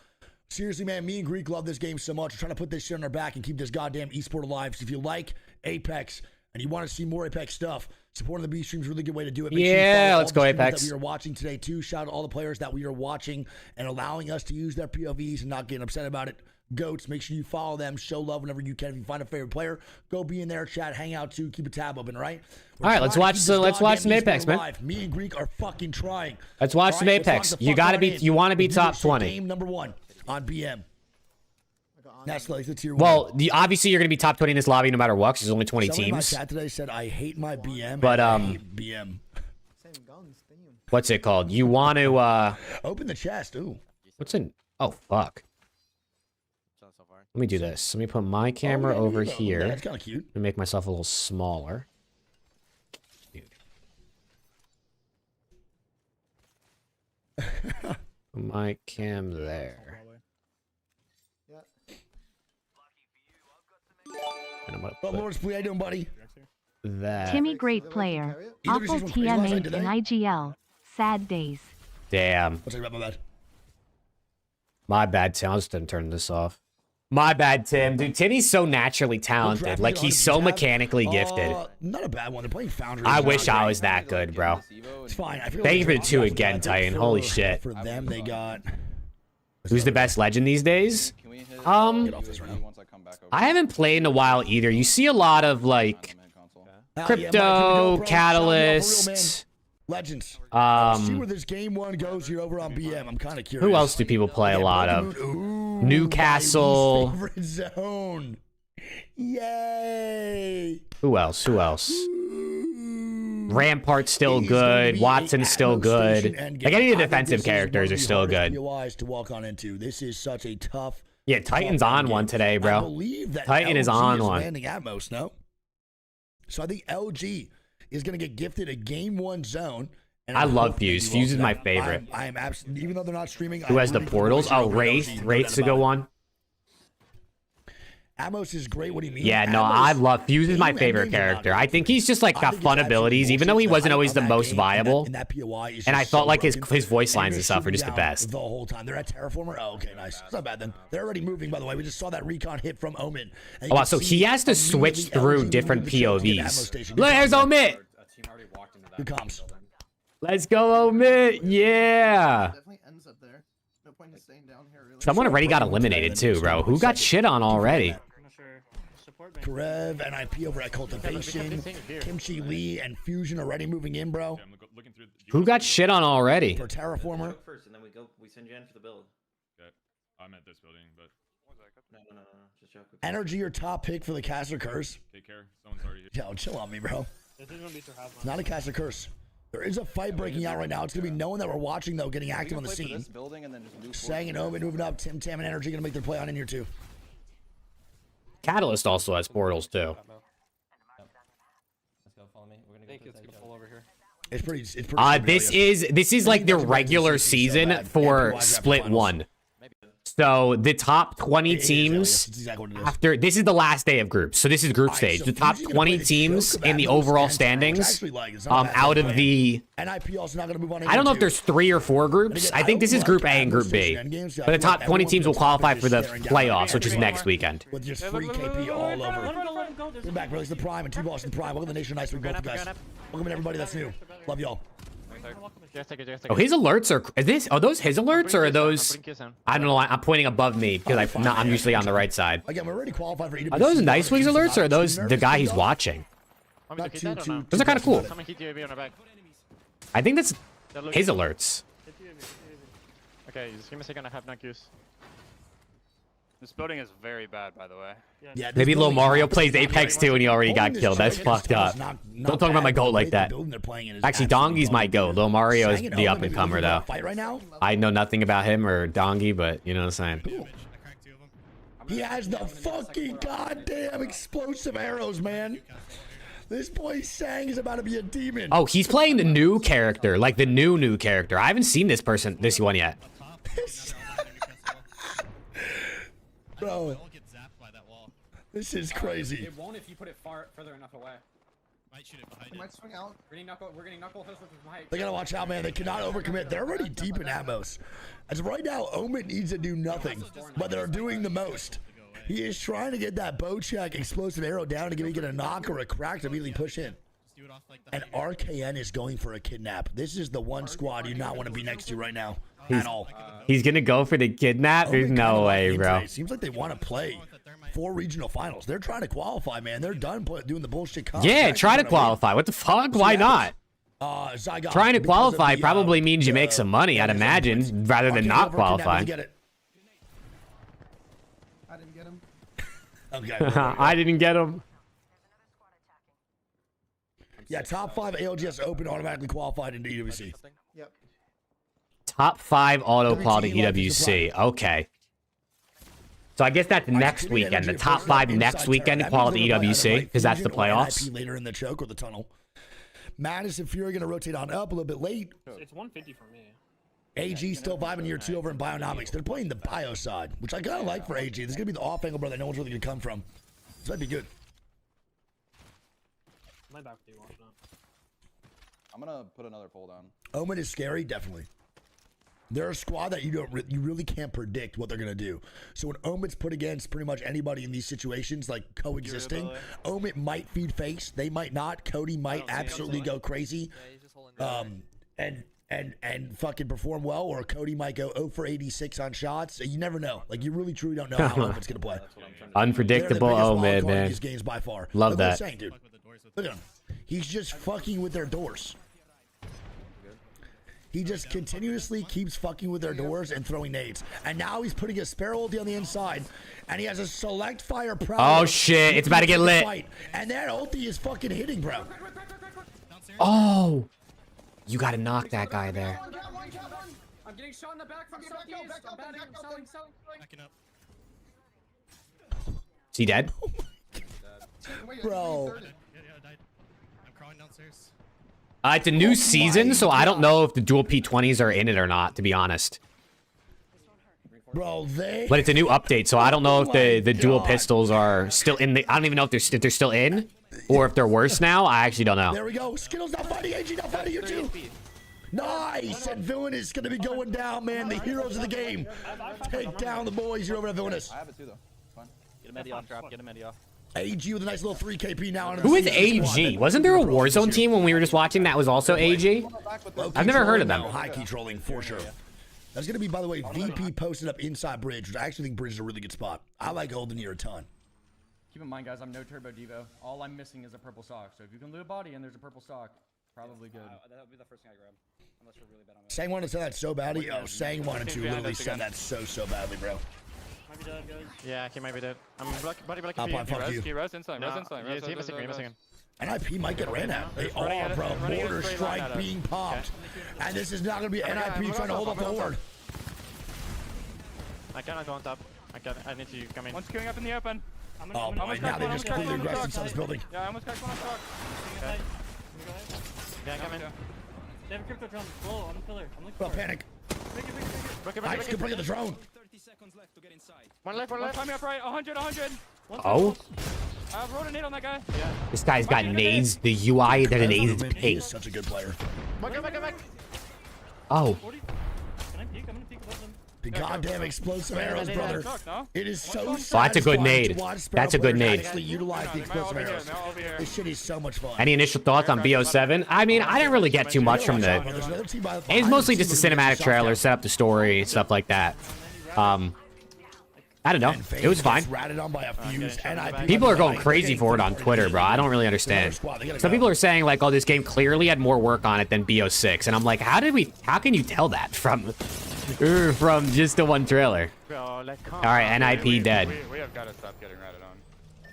Seriously, man, me and Greek love this game so much. We're trying to put this shit on our back and keep this goddamn esport alive. So if you like Apex and you want to see more Apex stuff, supporting the B stream is a really good way to do it. Make sure you Yeah, follow let's all go the streamers Apex. that we are watching today too. Shout out to all the players that we are watching and allowing us to use their POVs and not getting upset about it. Goats, make sure you follow them, show love whenever you can. If you find a favorite player, go be in there, chat, hang out too, keep a tab open, all right? All right, let's watch some Apex, man. Me and Greek are fucking trying. Let's watch All some right, let's Apex. lock the You fuck gotta on be in. you want to be Let's do top this. 20. Game number 1 on BM. That's like the tier 1. Well, obviously you're gonna be top 20 in this lobby no matter what, because there's only 20 Someone in my teams. chat today said I hate my BM. But, and I hate BM. What's it called? You want to Open the chest. Ooh. what's in? Oh fuck. Let me do this. Let me put my camera yeah, over Evo. here That's kind of cute. and make myself a little smaller. Dude. Put my cam there. And I'm gonna What put Lawrence, how you doing, buddy? that. Timmy, great player. EWC Awful went crazy last night, TM8 did and they? IGL. Sad days. Damn. What's about my bad? My bad, Tim. I was just turn this off. My bad, Tim. Dude, Timmy's so naturally talented. Like, he's so mechanically gifted. Not a bad one. They're playing Foundry. I It's wish not I great. was that good, bro. It's fine. I feel Thank you for the they're 2 not again, bad. Titan. For- Holy shit. For them, they got. Who's the best legend these days? Get off this right now. I haven't played in a while either. You see a lot of, like, Crypto, Catalyst. Legends. See where this game one goes here over on BM. I'm kind of curious. Who else do people play a lot of? Ooh, Newcastle. my favorite zone. Yay. Who else? Rampart's still good. Watson's still good. Like any of the defensive characters are still good. To walk on into. This is such a tough. Yeah, Titan's on one today, bro. I believe that Titan is on one. Landing at most, no? So I think LG is going to get gifted a game one zone. And I love Fuse. Fuse is my favorite. I am absolutely, even though they're not streaming. Who has the portals? Oh, Wraith. Wraith's to go on. Amos is great. What do you mean? Yeah, no, I love Fuse is my favorite character. I think he's just like got fun abilities, even though he wasn't always the most viable. And I thought like his voice lines and stuff are just the best. The whole time they're at Terraformer. Oh, okay, nice. It's not bad then. They're already moving. By the way, we just saw that recon hit from Omen. Oh, wow, so he has to switch through different POVs. There's Omit. Good comms. Let's go, Omit. Yeah. Someone already got eliminated too, bro. Who got shit on already? Karev, NIP over at Cultivation, Kimchi Lee, and Fusion already moving in, bro. Who got shit on already? For Terraformer. First, and then we send you in for the build. Okay. I'm at this building, but No. Just joke. Energy, your top pick for the Caster Curse. Take care. Someone's already here. Yo, chill on me, bro. It's not a Caster Curse. There is a fight breaking out right now. It's going to be no one that we're watching, though, getting active on the scene. Sang and Omen moving up. Tim Tam and Energy going to make their play on in here, too. Catalyst also has portals, too. Let's go, follow me. We're gonna go full over here. It's pretty this is like the regular season for Split 1. So the top 20 teams after this is the last day of groups. So this is group stage. The top 20 teams in the overall standings out of the I don't know if there's 3 or 4 groups. I think this is group A and group B. But the top 20 teams will qualify for the playoffs, which is next weekend. With just free KP all over. We're back, bro. It's the Prime and T-Boss in the Prime. Welcome to the Nation. Nice week, both you guys. Welcome to everybody that's new. Love y'all. Oh, his alerts are those his alerts or are those? I don't know. I'm pointing above me because I'm usually on the right side. Again, we're already qualified for EWC. Are those Nice Wings alerts or are those the guy he's watching? Those are kind of cool. I think that's his alerts. Okay, just give me a second. I have not used. This building is very bad, by the way. Yeah, maybe Lil Mario plays Apex too and he already got killed. That's fucked up. Don't talk about my GOAT like that. Actually, Dongi's my GOAT. Lil Mario is the up-and-comer, though. I know nothing about him or Dongi, but you know what I'm saying. He has the fucking goddamn explosive arrows, man. This boy Sang is about to be a demon. Oh, he's playing the new character, like the new character. I haven't seen this one yet. Bro, this is crazy. It won't if you put it further enough away. Might shoot it behind it. Might swing out. We're getting knuckle hosts with his height. They gotta watch out, man. They cannot overcommit. They're already deep in Atmos. As of right now, Omen needs to do nothing, but they're doing the most. He is trying to get that bow check explosive arrow down to get a knock or a crack to immediately push in. And RKN is going for a kidnap. This is the one squad you not want to be next to right now at all. He's gonna go for the kidnap? There's no way, bro. It seems like they want to play 4 regional finals. They're trying to qualify, man. They're done doing the bullshit. Yeah, try to qualify. What the fuck? Why not? Trying to qualify probably means you make some money, I'd imagine, rather than not qualify. I didn't get him. Okay. I didn't get him. Yeah, top 5 ALGS Open automatically qualified into EWC. Yep. Top 5 auto quality EWC. Okay. So I guess that's next weekend. The top 5 next weekend quality EWC, because that's the playoffs. Later in the choke or the tunnel. Madness and Fury going to rotate on up a little bit late. It's 150 for me. AG still vibing year 2 over in Bionomics. They're playing the bio side, which I kind of like for AG. This is going to be the off angle, brother. No one's really going to come from. This might be good. My back to you, watch not. I'm gonna put another pull down. Omen is scary, definitely. They're a squad that you really can't predict what they're gonna do. So when Omen's put against pretty much anybody in these situations, like coexisting, Omen might feed face, they might not. Cody might absolutely go crazy, and fucking perform well, or Cody might go 0 for 86 on shots. You never know. Like you really truly don't know how Omen's gonna play. Unpredictable Omen, man. These games by far. Love that. Saying, dude. Look at him. He's just fucking with their doors. He just continuously keeps fucking with their doors and throwing nades. And now he's putting a spare ulti on the inside. And he has a select fire pro. Oh shit, it's about to get lit. Fight. And that ulti is fucking hitting, bro. Oh. You gotta knock that guy there. I'm getting shot in the back from southeast. I'm batting, selling. Backing up. Is he dead? Bro. I'm crawling downstairs. It's a new season, so I don't know if the dual P20s are in it or not, to be honest. Bro, But it's a new update, so I don't know if the dual pistols are still in the... I don't even know if they're still in, or if they're worse now. I actually don't know. There we go. Skittles not fighting. AG not fighting you too. Nice. And Villain is going to be going down, man. The heroes of the game. Take down the boys. You're over at Villainous. I have it too, though. It's fine. Get a medi off, drop. Get a medi off. AG with a nice little 3 KP now. Who is AG? Wasn't there a Warzone team when we were just watching that was also AG? I've never heard of them. High key trolling for sure. That's going to be, by the way, VP posted up inside Bridge, which I actually think Bridge is a really good spot. I like holding near a ton. Keep in mind, guys, I'm no turbo Devo. All I'm missing is a purple sock. So if you can loot a body and there's a purple sock, probably good. That would be the first thing I grab. Unless we're really bad on it. Sang wanted to say that so badly. Oh, Sang wanted to literally say that so badly, bro. Might be dead, guys. Yeah, he might be dead. I'm body blocking. Up on, fuck you. Res inside. He's missing him. And IP might get ran at. They are, bro. Border strike being popped. And this is not going to be NIP trying to hold up the horde. I cannot go on top. I need to come in. One's queuing up in the open. Oh my, now they just completely aggressed inside this building. Yeah, I almost got one on stock. Okay. Yeah, come in. They have a crypto drone. Whoa, I'm a killer. I'm looking Bro, panic. Nice, good break of the drone. 30 seconds left to get inside. One left. Climb me up right. 100. Oh? I wrote a nade on that guy. Yeah. This guy's got nades. The UI that an nades is pink. Such a good player. Back. Oh. Can I peek? I'm gonna peek above them. The goddamn explosive arrows, brother. It is so Oh, that's a good nade. That's a good nade. Actually utilize the explosive arrows. This shit is so much fun. Any initial thoughts on BO7? I mean, I didn't really get too much from the... It's mostly just a cinematic trailer, set up the story, stuff like that. I don't know. It was fine. People are going crazy for it on Twitter, bro. I don't really understand. Some people are saying, like, oh, this game clearly had more work on it than BO6. And I'm like, how can you tell that from just the one trailer? All right, NIP dead. We have got to stop getting ratted on.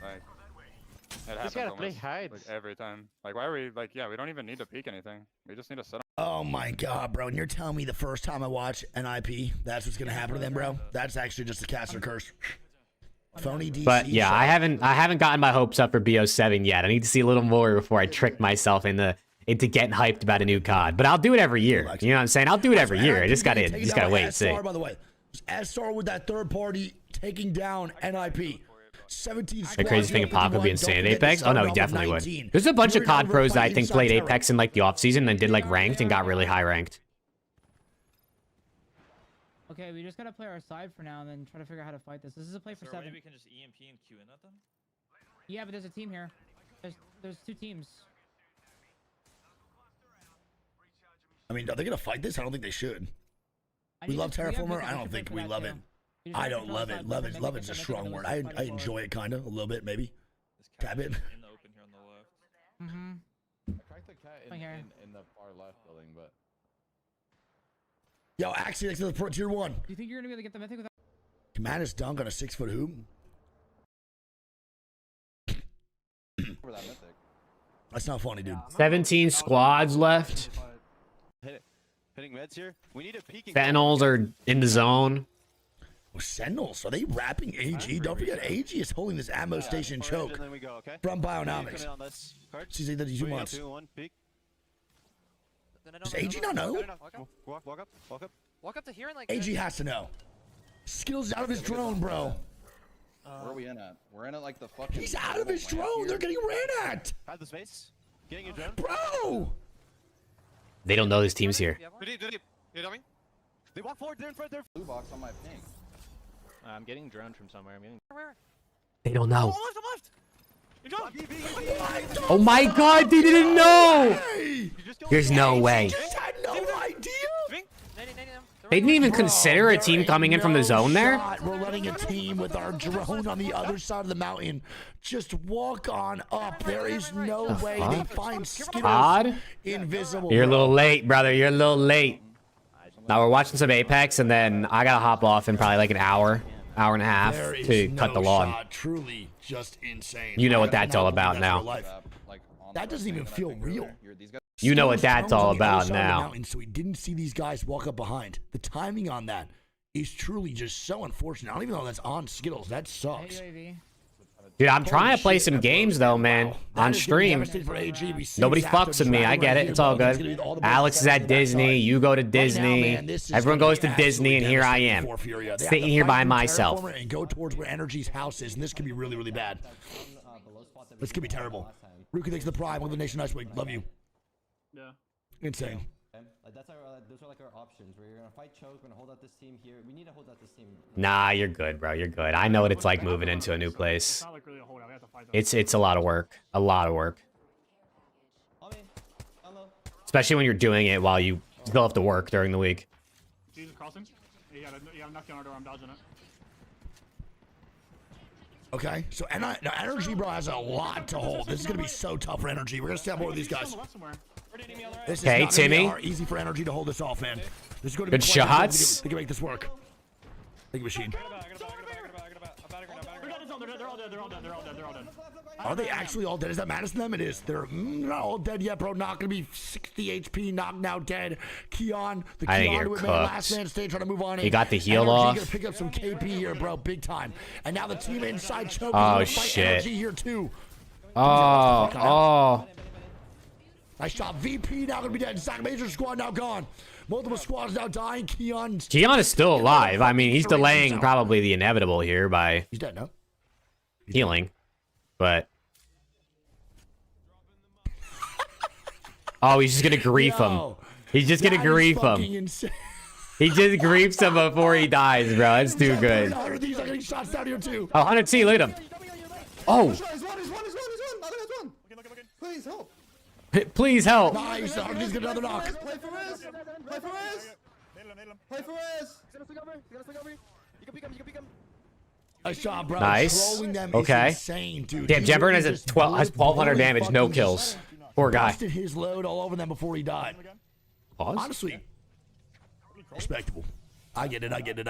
Like, it happens gotta play almost, hides. like, every time. Like, why are we, like, yeah, we don't even need to peek anything. We just need to set up. Oh my god, bro. And you're telling me the first time I watch NIP, that's what's going to happen to them, bro? That's actually just a caster curse. Phony DC. But yeah, I haven't gotten my hopes up for BO7 yet. I need to see a little more before I trick myself into getting hyped about a new COD. But I'll do it every year. You know what I'm saying? I'll do it every year. I just gotta wait and see. By the way, S-Star with that third party taking down NIP. 17 the crazy thing, Pac would be insane at Apex. Oh no, he definitely would. There's a bunch of COD pros that I think played Apex in like the off season and did like ranked and got really high ranked. Okay, we just gotta play our side for now and then try to figure out how to fight this. This is a play for 7. Maybe we can just EMP and Q in at them. Yeah, but there's a team here. There's 2 teams. I mean, are they gonna fight this? I don't think they should. We love Terraformer. I don't think we love it. I don't love it. Love it's a strong word. I enjoy it kind of a little bit, maybe. Tap it. In the open here on the left. Mm-hmm. I cracked the cat in the far left building, but. Yo, actually, next to the tier 1. Do you think you're gonna be able to get the mythic without? Commandus dunk on a 6-foot hoop. That's not funny, dude. 17 squads left. Hitting meds here. We need a peeking. Sentinels are in the zone. Oh, Sentinels, are they wrapping AG? Don't forget, AG is holding this ammo station choke from Bionomics. She's either 2 months. Does AG not know? Walk up to here and like. AG has to know. Skills out of his drone, bro. Where are we in at? We're in at like the fucking. He's out of his drone. They're getting ran at. Have the space. Getting your drone. Bro. They don't know this team's here. You coming? They walk forward. They're in front. They're blue box on my ping. I'm getting droned from somewhere. Where? They don't know. left. Oh my god, they didn't know! There's no way. Just had no idea. They didn't even consider a team coming in from the zone there? We're letting a team with our drone on the other side of the mountain just walk on up. There is no way they find Skittles invisible. You're a little late, brother. You're a little late. Now we're watching some Apex, and then I gotta hop off in probably like an hour and a half to cut the lawn. Truly just insane. You know what that's all about now. That doesn't even feel real. You know what that's all about now. So we didn't see these guys walk up behind. The timing on that is truly just so unfortunate. I don't even know that's on Skittles. That sucks. Dude, I'm trying to play some games though, man, on stream. Nobody fucks with me. I get it. It's all good. Alex is at Disney. You go to Disney. Everyone goes to Disney, and here I am, sitting here by myself. And go towards where Energy's house is, and this could be really, really bad. This could be terrible. Ruka, thanks for the prime. Welcome to the Nation Nice Week. Love you. Yeah. Insane. Like those are like our options. We're gonna fight choke. We're gonna hold out this team here. We need to hold out this team. Nah, you're good, bro. You're good. I know what it's like moving into a new place. It's a lot of work. A lot of work. Especially when you're doing it while you still have to work during the week. Jesus crossing. You gotta knock on our door. I'm dodging it. Okay, so now Energy, bro, has a lot to hold. This is gonna be so tough for Energy. We're gonna stay on board with these guys. This is Okay, not Timmy. gonna be easy for Energy to hold this off, man. This is going to be Good shots. They can make this work. Thank you, Machine. Are they actually all dead? Is that Madison them? It is. They're not all dead yet, bro. Not gonna be 60 HP, knocked now dead. Keon, the I think Keon you're with cooked. last man stay, trying to move on. He got the heal Energy off. gonna pick up some KP here, bro, big time. And now the team inside choke. Oh, is gonna fight shit. Energy here too. Oh. Nice shot. VP now gonna be dead. Sack Major squad now gone. Multiple squads now dying. Keon Keon is still alive. I mean, he's delaying probably the inevitable here by he's dead, no? healing, but oh, he's just gonna grief him. He's just gonna grief him. He just griefs him before he dies, bro. That's too good. These are getting shots down here too. Oh, 100C, look at him. Oh. Please help. Please help. Nice. He's got another knock. Play for Riz. Play for Riz. Play for Riz. You can peek him. Nice job, bro. Nice. Trolling them Okay. is insane, dude. Damn, He Jemburn really has just 1200 damage, no kills. Poor guy. Busted his load all over them before he died. Pause. Honestly, respectable. I get it. I'm gonna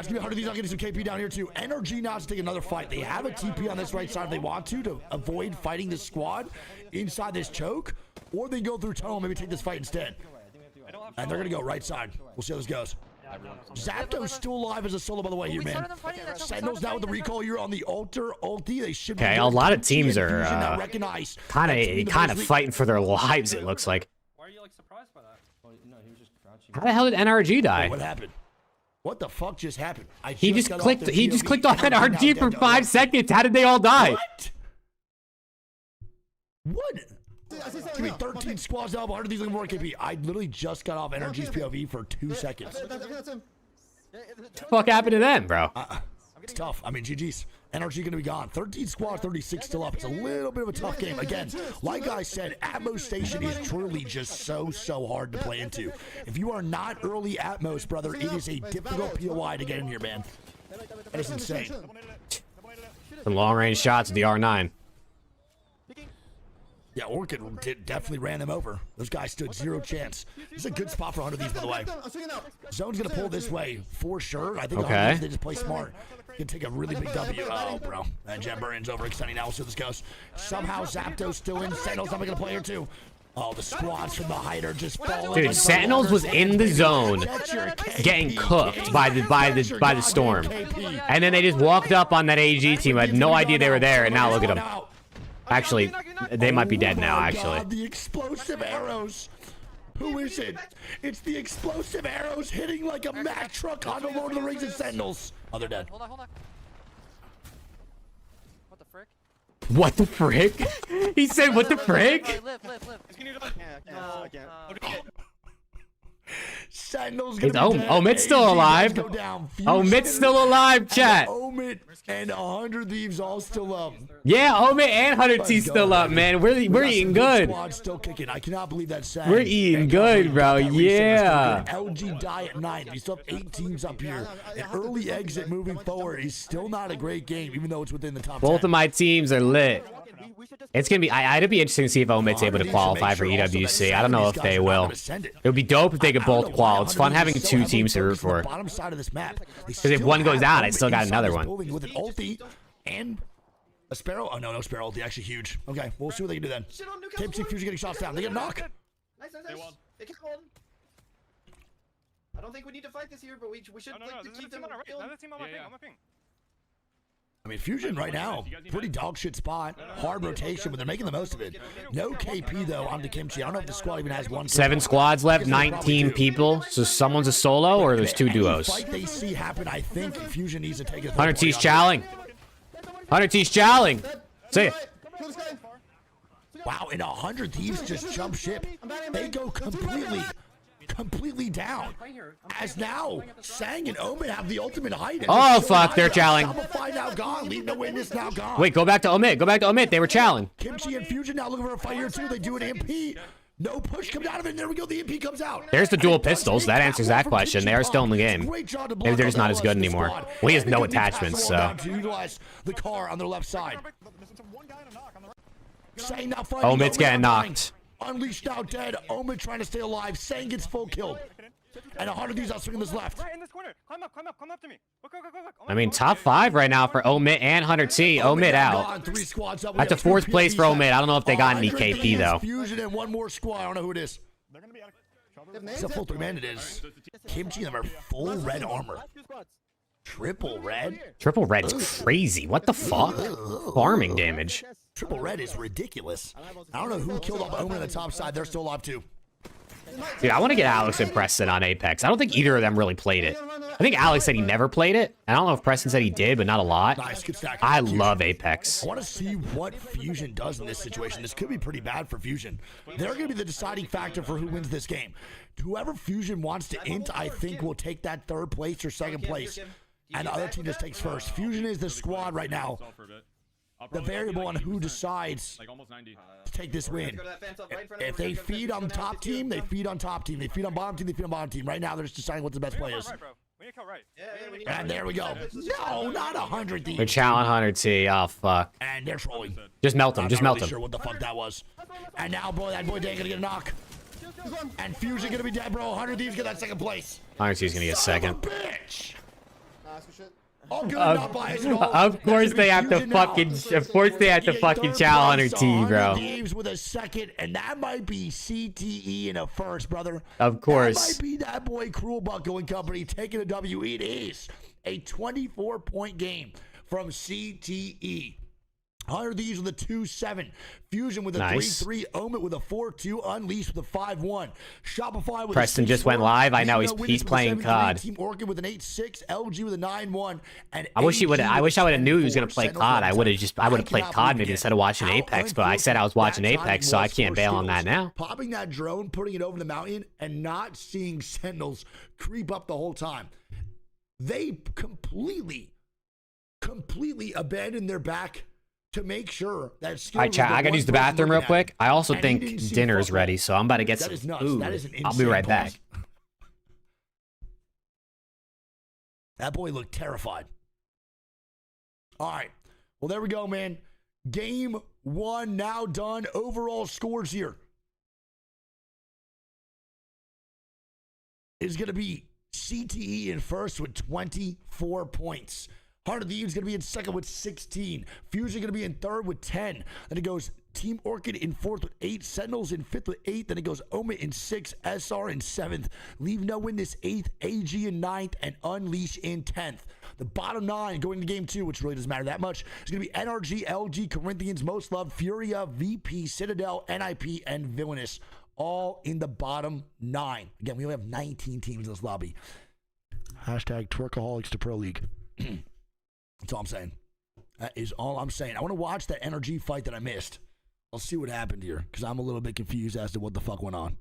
be 100 of these. I'm getting some KP down here too. Energy now to take another fight. They have a TP on this right side if they want to avoid fighting this squad inside this choke, or they go through tunnel and maybe take this fight instead. And they're gonna go right side. We'll see how this goes. Zapdo's still alive as a solo, by the way, here, man. Sentinels now with the recall here on the ulti. They should be Okay, a lot of teams are kind of fighting for their lives. It looks like. Why are you like surprised by that? Oh, no, he was just crouching. How the hell did NRG die? What happened? What the fuck just happened? He just clicked. He just clicked on NRG for 5 seconds. How did they all die? What? Give me 13 squads now, 100 of these looking more KP. I literally just got off Energy's POV for 2 seconds. What the fuck happened to them, bro? It's tough. I mean, GG's. Energy going to be gone. 13 squads, 36 still up. It's a little bit of a tough game. Again, like I said, Atmos Station is truly just so hard to play into. If you are not early Atmos, brother, it is a difficult POI to get in here, man. That is insane. Some long-range shots at the R9. Yeah, Orchid definitely ran them over. Those guys stood zero chance. This is a good spot for 100 of these, by the way. Zone's going to pull this way for sure. I think Okay. they just play smart. Can take a really big W. Oh, bro. And Jemburion's overextending now. We'll see how this goes. Somehow Zapdo's still in. Sentinel's not going to play here, too. Oh, the squads from the height are just falling. Dude, Sentinels was in the zone, getting cooked by the storm, and then they just walked up on that AG team. I had no idea they were there, and now look at them. Actually, they might be dead now, actually. God, the explosive arrows. Who is it? It's the explosive arrows hitting like a Mack truck on the Lord of the Rings and Sentinels. Oh, they're dead. Hold on. What the frick? What the frick? He said, what the frick? Live. Yeah, I can't. Sentinel's Is gonna be dead. Omit's still AG alive. does go down. Omit's still alive, chat. Omit and 100 Thieves all still up. Yeah, Omit and 100 T's still up, man. We're eating good. Squad still kicking. I cannot believe that. We're eating good, bro. Yeah. LG die at 9. We still have 8 teams up here. An early exit moving forward is still not a great game, even though it's within the top 10. Both of my teams are lit. It's gonna be. It'd be interesting to see if Omit's able to qualify for EWC. I don't know if they will. It would be dope if they could both qual. It's fun having 2 teams to root for. Bottom side of this map. Because if one goes out, I still got another one. With an ulti and a Sparrow. Oh no, no Sparrow ulti. Actually huge. Okay, we'll see what they can do then. KMC Fusion getting shots down. They get a knock. Nice. They can hold. I don't think we need to fight this here, but we should keep them on our Another team on my ping. On my ping. I mean, Fusion right now, pretty dog shit spot. Hard rotation, but they're making the most of it. No KP, though, on the Kimchi. I don't know if the squad even has one. 7 squads left, 19 people. So someone's a solo or there's 2 duos. Fight they see happen, I think Fusion needs to take it. 100 T's chowling. 100 T's chowling. See it. Wow, and 100 Thieves just jump ship. They go completely down. As now, Sang and Omen have the ultimate height. Oh, fuck, they're chowling. Shopify now gone. Leave no witness now gone. Wait, go back to Omit. Go back to Omit. They were chowling. Kimchi and Fusion now looking for a fight here, too. They do an MP. No push comes out of it, and there we go. The MP comes out. There's the dual pistols. That answers that question. They are still in the game. Maybe they're just not as good anymore. Well, he has no attachments, so. To utilize the car on their left side. Sang now fighting. Omit's getting knocked. Unleashed now dead. Omen trying to stay alive. Sang gets full killed. And 100 of these out swinging this left. Right in this corner. Climb up to me. Look. I mean, top 5 right now for Omit and 100T. Omit out. That's a 4th place for Omit. I don't know if they got any KP, though. Fusion and one more squad. I don't know who it is. It's a full 3-man it is. Kimchi and them are full red armor. Triple red? Triple red's crazy. What the fuck? Farming damage. Triple red is ridiculous. I don't know who killed off Omen on the top side. They're still alive too. Dude, I want to get Alex and Preston on Apex. I don't think either of them really played it. I think Alex said he never played it. I don't know if Preston said he did, but not a lot. Nice, good stack. I love Apex. I want to see what Fusion does in this situation. This could be pretty bad for Fusion. They're going to be the deciding factor for who wins this game. Whoever Fusion wants to int, I think, will take that 3rd place or 2nd place. And the other team just takes first. Fusion is the squad right now. The variable on who decides to take this win. If they feed on top team, they feed on top team. They feed on bottom team, they feed on bottom team. Right now, they're just deciding what the best play is. And there we go. No, not 100 Thieves. They're challenging 100T. Oh, fuck. And they're trolling. Just melt them. Just melt them. Sure what the fuck that was. And now, boy, that boy Dan gonna get a knock. And Fusion gonna be dead, bro. 100 Thieves get that 2nd place. 100T's gonna get 2nd. Bitch. All good, not biased at all. Of course they have to fucking. Of course they have to fucking chow 100T, bro. Thieves with a 2nd, and that might be CTE in a 1st, brother. Of course. That might be that boy Cruel Bucko and company taking a W. It is a 24-point game from CTE. 100 Thieves with a 2-7. Fusion with a 3-3. Omen with a 4-2. Unleashed with a 5-1. Shopify with Preston just went live. I know he's playing COD. Team Orchid with an 8-6. LG with a 9-1. And I wish I would have knew he was gonna play COD. I would have played COD maybe instead of watching Apex. But I said I was watching Apex, so I can't bail on that now. Popping that drone, putting it over the mountain, and not seeing Sentinels creep up the whole time. They completely abandoned their back to make sure that all right, chat, I gotta use the bathroom real quick. I also think dinner is ready, so I'm about to get some food. I'll be right back. That boy looked terrified. All right. Well, there we go, man. Game 1 now done. Overall scores here is going to be CTE in 1st with 24 points. 100 Thieves going to be in 2nd with 16. Fusion going to be in 3rd with 10. Then it goes Team Orchid in 4th with 8. Sentinels in 5th with 8. Then it goes Omen in 6th. SR in 7th. Leave No Witness 8th. AG in 9th. And Unleash in 10th. The bottom 9 going to game 2, which really doesn't matter that much, is going to be NRG, LG, Corinthians, Most Loved, Furia, VP, Citadel, NIP, and Villainous. All in the bottom 9. Again, we only have 19 teams in this lobby. Hashtag Twerkaholics to Pro League. That's all I'm saying. That is all I'm saying. I want to watch that NRG fight that I missed. I'll see what happened here, because I'm a little bit confused as to what the fuck went on.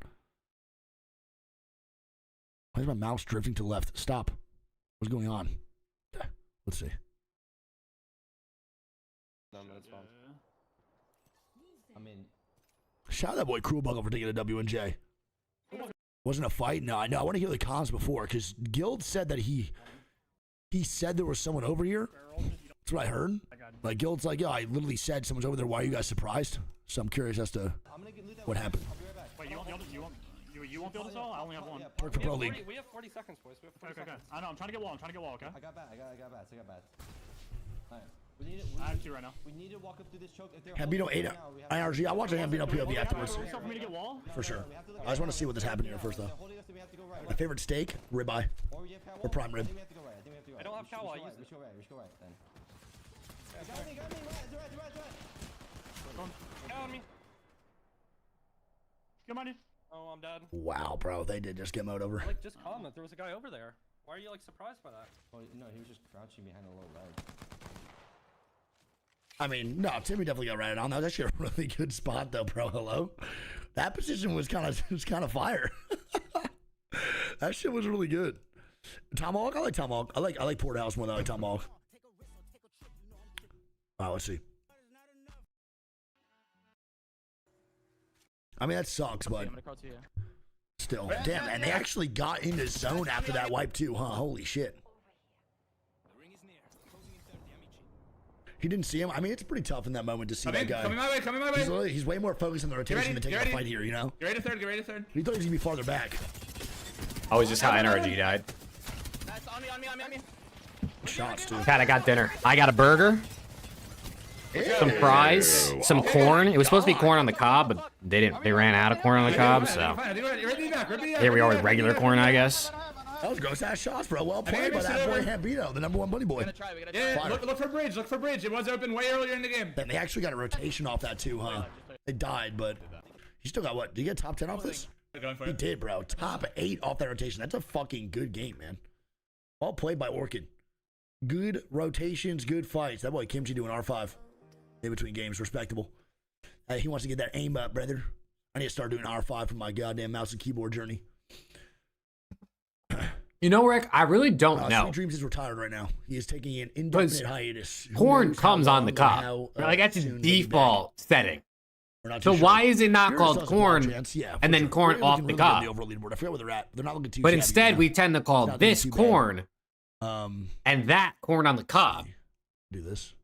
Why is my mouse drifting to the left? Stop. What's going on? Let's see. No, it's fine. I mean, shout out that boy Cruel Buckle for taking a W&J. Wasn't a fight? No, I know. I want to hear the cons before, because Guild said that he said there was someone over here. That's what I heard. Like, Guild's like, yeah, I literally said someone's over there. Why are you guys surprised? So I'm curious as to what happened. Wait, you won't be able to sell? I only have one. Work for Pro League. We have 40 seconds, boys. We have 40 Okay. seconds. I know, I'm trying to get wall, okay? I got bats. Alright. I have 2 right now. We need to walk up through this choke. If they're Hambino 8 IRG. I'll watch a Hambino POV afterwards. For me to get wall? For sure. I just want to see what this happened here first, though. My favorite steak, ribeye. Or prime rib. I don't have cow. I use We it. should go right. We should go right then. Got me. Cow on me. Come on in. Oh, I'm dead. Wow, bro. They did just get mowed over. Like, just comment. There was a guy over there. Why are you, like, surprised by that? Oh, no, he was just crouching behind a little ledge. I mean, no, Timmy definitely got ratted on. That was actually a really good spot, though, bro. Hello? That position was kind of fire. That shit was really good. Tomahawk? I like Tomahawk. I like Porterhouse more than I like Tomahawk. All right, let's see. I mean, that sucks, but still. Damn, and they actually got into zone after that wipe, too, huh? Holy shit. He didn't see him. I mean, it's pretty tough in that moment to see that guy. Coming my way. He's way more focused on the rotation than taking a fight here, you know? Get ready to third, get ready to third. He thought he was going to be farther back. Oh, is this how NRG died? That's on me. Shots, too. Pat, I got dinner. I got a burger, some fries, some corn. It was supposed to be corn on the cob, but they ran out of corn on the cob, so here we are with regular corn, I guess. That was gross ass shots, bro. Well played by that boy Hambino, the #1 bunny boy. Yeah, look for bridge. Look for bridge. It was open way earlier in the game. And they actually got a rotation off that too, huh? They died, but he still got what? Did he get top 10 off this? He did, bro. Top 8 off that rotation. That's a fucking good game, man. Well played by Orchid. Good rotations, good fights. That boy Kimchi doing R5 in between games, respectable. He wants to get that aim up, brother. I need to start doing R5 for my goddamn mouse and keyboard journey. You know, Rick, I really don't know. Sweet Dreams is retired right now. He is taking an indefinite hiatus. Corn comes on the cob. Like, that's a default setting. So why is it not called corn and then corn off the cob? I forget where they're at. They're not looking too But shabby, instead, you know? we tend to call this corn and that corn on the cob. Do this.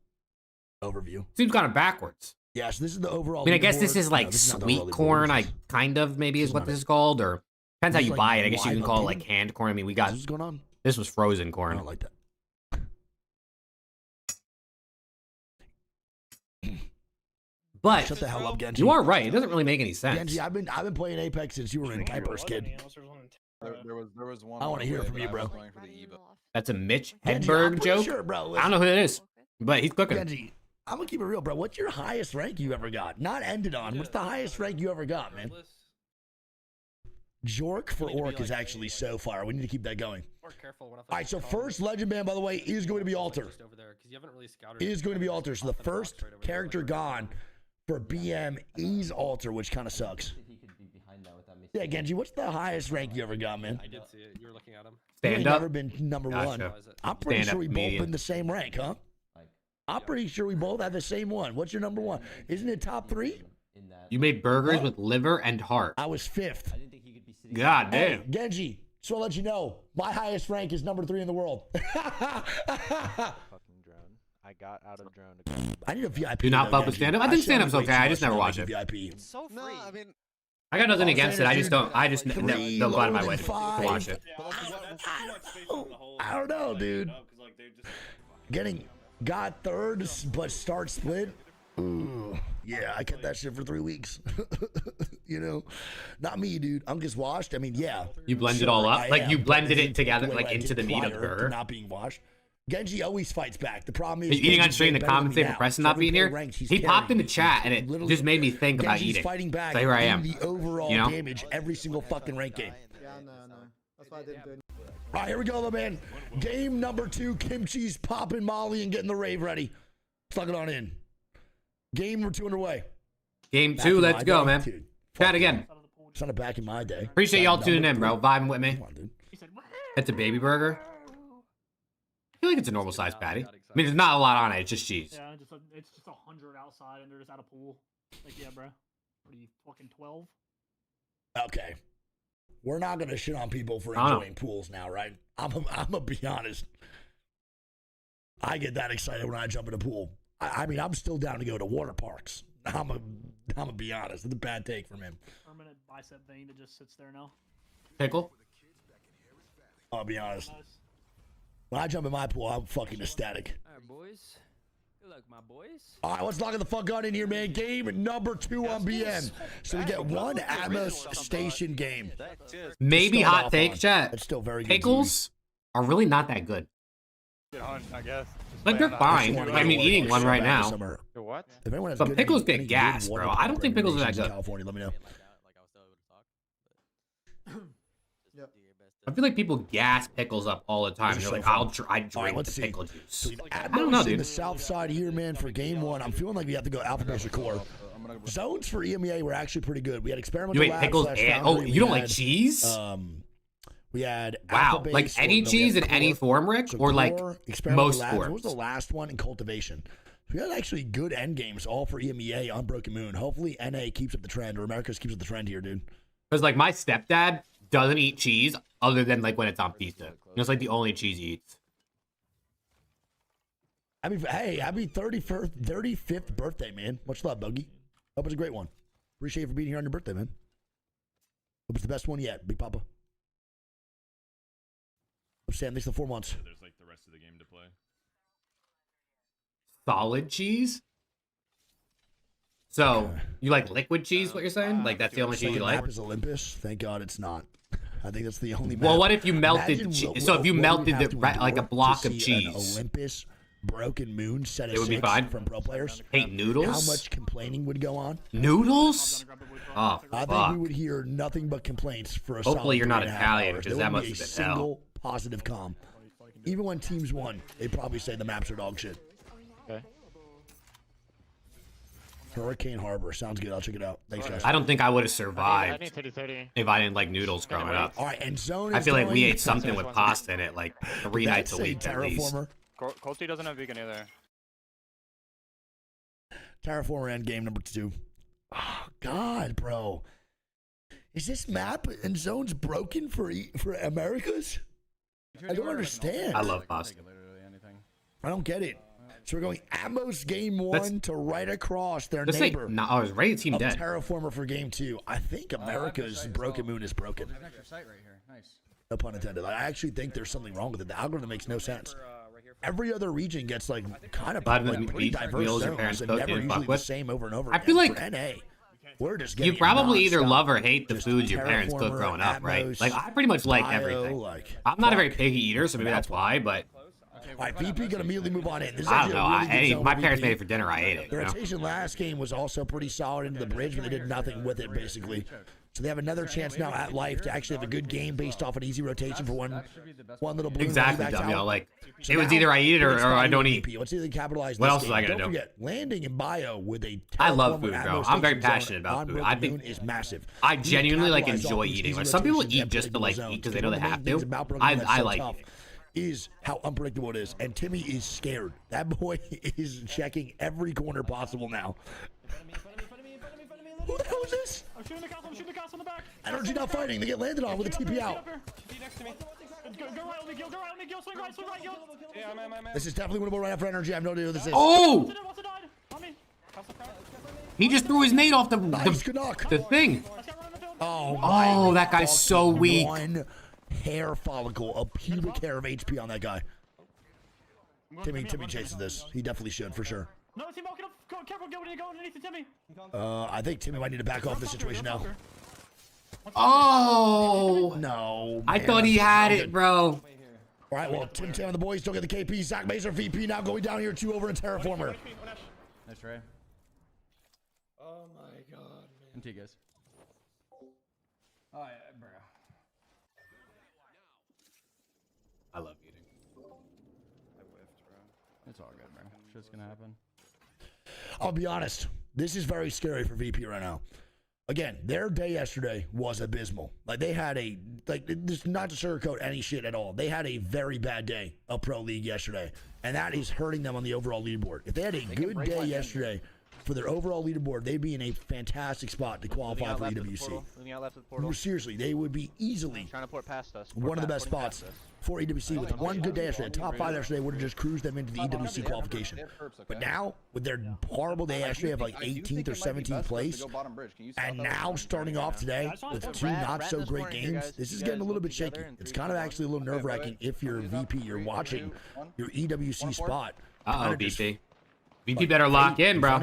Overview. Seems kind of backwards. Yeah, so this is the overall. I mean, I guess this leaderboard. is like No, this is not the sweet overall corn. leaderboard. I kind of maybe is what this is called, or depends how This you is buy like it. I guess you can live call it like updated? canned corn. I mean, we got What's going on? this was frozen corn. I don't like that. But Shut the hell up, Genji. you are right. It doesn't really make any sense. Genji, I've been playing Apex since you were in diapers, kid. There was one. I want to hear from you, bro. That's a Mitch Genji, I'm Hedberg pretty joke. sure, bro. I don't know who that is, but he's cooking. Genji, I'm gonna keep it real, bro. What's your highest rank you ever got? Not ended on. What's the highest rank you ever got, man? Jork for Orc is actually so far. We need to keep that going. All right, so first legend ban, by the way, is going to be Alter. It is going to be Alter. So the first character gone for BM is Alter, which kind of sucks. Yeah, Genji, what's the highest rank you ever got, man? I did see it. You were looking at him. Stand You've up. never been number one. I'm pretty Stand sure up we both medium. been the same rank, huh? I'm pretty sure we both have the same one. What's your number one? Isn't it top 3? You made burgers with liver and heart. I was 5th. God Hey, damn. Genji, so I'll let you know, my highest rank is number 3 in the world. I got out of drone. I need a VIP. Do not though, fuck with Genji. stand up. I think show stand up's way okay. too I just much never to watch make it. VIP. It's so free. I mean, I got nothing against it. I just don't. I just Three don't go out of my lower way than to watch 5. it. I don't know, dude. Got third, but start split. Ooh, yeah, I kept that shit for 3 weeks. You know, not me, dude. I'm just washed. I mean, yeah. You blend it sure, all I up, like am, you but blended this it is together, way like what I into did the meat of the prior to burger. not being washed. Genji always fights back. The problem is He's eating on Genji's stream. way The better than comments me say for now. Preston So not every being play here. ranks, he's He popped in carrying the chat and it literally- just made me think about Genji's eating. fighting back So here I in am. the overall You know? damage every single fucking rank game. yeah, no. That's why I didn't do it. All right, here we go, though, man. Game number 2, Kimchi's popping Molly and getting the rave ready. Plug it on in. Game number 2 underway. Game Back 2, in let's my go, day, man. dude. Chat again. It's not a back in my day. Appreciate y'all tuning in, bro. Number Vibing with me. Come on, dude. It's a baby burger. I feel like it's a normal sized patty. I mean, there's not a lot on it. It's just cheese. Yeah, it's just 100 outside, and they're just at a pool. Like, yeah, bro. What are you, fucking 12? Okay. We're not going to shit on people for enjoying pools now, right? I'm gonna be honest. I get that excited when I jump in a pool. I mean, I'm still down to go to water parks. I'm gonna be honest. It's a bad take from him. Permanent bicep vein that just sits there now. Pickle? I'll be honest. When I jump in my pool, I'm fucking ecstatic. All right, boys. Good luck, my boys. All right, let's lock the fuck on in here, man. Game number 2 on BM. So we get one Atmos station game. Maybe hot take, chat. It's still very good. Pickles are really not that good. Get on, I guess. Like, they're fine. I mean, eating one right now. What? If anyone has But good pickles any get gas, water bro. park I don't think pickles are that recommendations in good. California, let me know. I feel like people gas pickles up all the time. This is They're so like, fun. I All right, drink let's the see. pickle juice. So I don't know, in dude. the south side here, man, for game 1. I'm feeling like we have to go alpha base or core. Zones for EMEA were actually pretty good. We had experimental You ate labs pickles slash and foundry. you don't We like had, cheese? We had Wow, alpha like base, any no, we cheese had in any core. form, Rick, So or like core, experimental most labs. What was forms? the last one in cultivation? We had actually good end games all for EMEA on Broken Moon. Hopefully NA keeps up the trend, or America's keeps up the trend here, dude. Because like my stepdad doesn't eat cheese other than like when it's on pizza. It's like the only cheese he eats. I mean, hey, happy 35th birthday, man. Much love, Bogey. Hope it's a great one. Appreciate you for being here on your birthday, man. Hope it's the best one yet, Big Papa. I'm Sam, thanks for 4 months. There's like the rest of the game to play. Solid cheese? So, you like liquid cheese, what you're saying? Like, that's the only cheese you like? Map is Olympus. Thank God it's not. I think that's the only map. Well, what if you melted Imagine cheese? what- So if you what melted we'd have the, to like a endure block to of see an cheese, Olympus Broken Moon set of it would be 6 fine? from pro players. Hey, noodles? How much complaining would go on? Noodles? Oh, I think fuck. we would hear nothing but complaints for a Hopefully solid you're not 3.5 Italian, hours. because There that wouldn't must be have a been hell. single positive comm. Even when teams won, they'd probably say the maps are dog shit. Okay. Hurricane Harbor. Sounds good. I'll check it out. Thanks, guys. I don't think I would have I survived need 30-30. if I didn't like noodles growing up. All right, and zone I is feel like we going- ate something with pasta in it like 3 nights a That's week at least. Terraformer. Colty doesn't have vegan either. Terraformer end game number 2. Oh, God, bro. Is this map and zones broken for Americas? I don't understand. I love pasta. I don't get it. So we're going Atmos game 1 to right across their This neighbor. ain't, no, I was ready to team of dead. Terraformer for game 2. I think America's Broken Moon is broken. There's an extra site right here. Nice. No pun intended. I actually think there's something wrong with it. The algorithm makes no sense. Every other region gets like kind of Glad like we pretty eat diverse meals your zones parents and cook never and usually fuck the with. same over and over I again. feel like For NA, we're just You getting probably either nonstop. love or hate the Just foods your parents cook Terraformer, growing up, right? Atmos, Like, I pretty much like Bio, everything. like, I'm not a very fuck. picky eater, so maybe that's why, but All right, VP gonna immediately move on in. This is I don't actually know. a really good zone My for parents VP. made it for dinner. I ate it. The You know? rotation last game was also pretty solid into the bridge, but they did nothing with it, basically. So they have another chance now at life to actually have a good game based off an easy rotation for one little blue. Exactly, back dumb, out. yo. Like, So it was now, either I eat it or it's I not don't VP. eat. Let's see if they capitalize. What this else was game. I gonna Don't do? forget, landing in Bio with a I love Terraformer food, bro. Atmos I'm very station zone passionate about on food. Broken I think Moon is massive. I You need to genuinely like capitalize enjoy off these eating. easy Like, some people rotations eat just to like zones. eat because they know they One of the have main things to. about Broken Moon that's I so like tough it. is how unpredictable it is. And Timmy is scared. That boy is checking every corner possible now. Who the hell is this? I'm shooting the cops on the back. Energy not fighting. They get landed on with a TP out. Go right on me, Gil. Go right on me, Gil. Swing right, Gil. Yeah, I'm This is definitely winnable right after Energy. I have no idea who this is. Oh! What's it died? On me. He just threw his nade off the thing. Oh, that guy's so weak. One hair follicle, a pubic hair of HP on that guy. Timmy chases this. He definitely should, for sure. No, Team Mo, go, careful, Gil. We need to go underneath the Timmy. I think Timmy might need to back off the situation now. Oh! No. I man. thought he had I'm it, good. bro. All right, well, Tim Tam and the boys still get the KP. Zach Mazer, VP now going down here 2 over in Terraformer. Nice try. Oh my god, man. Antiguas. Oh, yeah, bro. I love eating. I whiffed, bro. It's all good, bro. Shit's gonna happen. I'll be honest. This is very scary for VP right now. Again, their day yesterday was abysmal. Like they had just not to sugarcoat any shit at all. They had a very bad day of Pro League yesterday, and that is hurting them on the overall leaderboard. If they had a good day yesterday for their overall leaderboard, they'd be in a fantastic spot to qualify for EWC. Seriously, they would be easily trying to port past us. One of the best spots for EWC with one good day yesterday. Top 5 yesterday would have just cruised them into the EWC qualification. But now, with their horrible day yesterday of like 18th or 17th place, and now starting off today with 2 not so great games, this is getting a little bit shaky. It's kind of actually a little nerve wracking if you're VP, you're watching your EWC spot. Uh-oh, VP. VP better lock in, bro.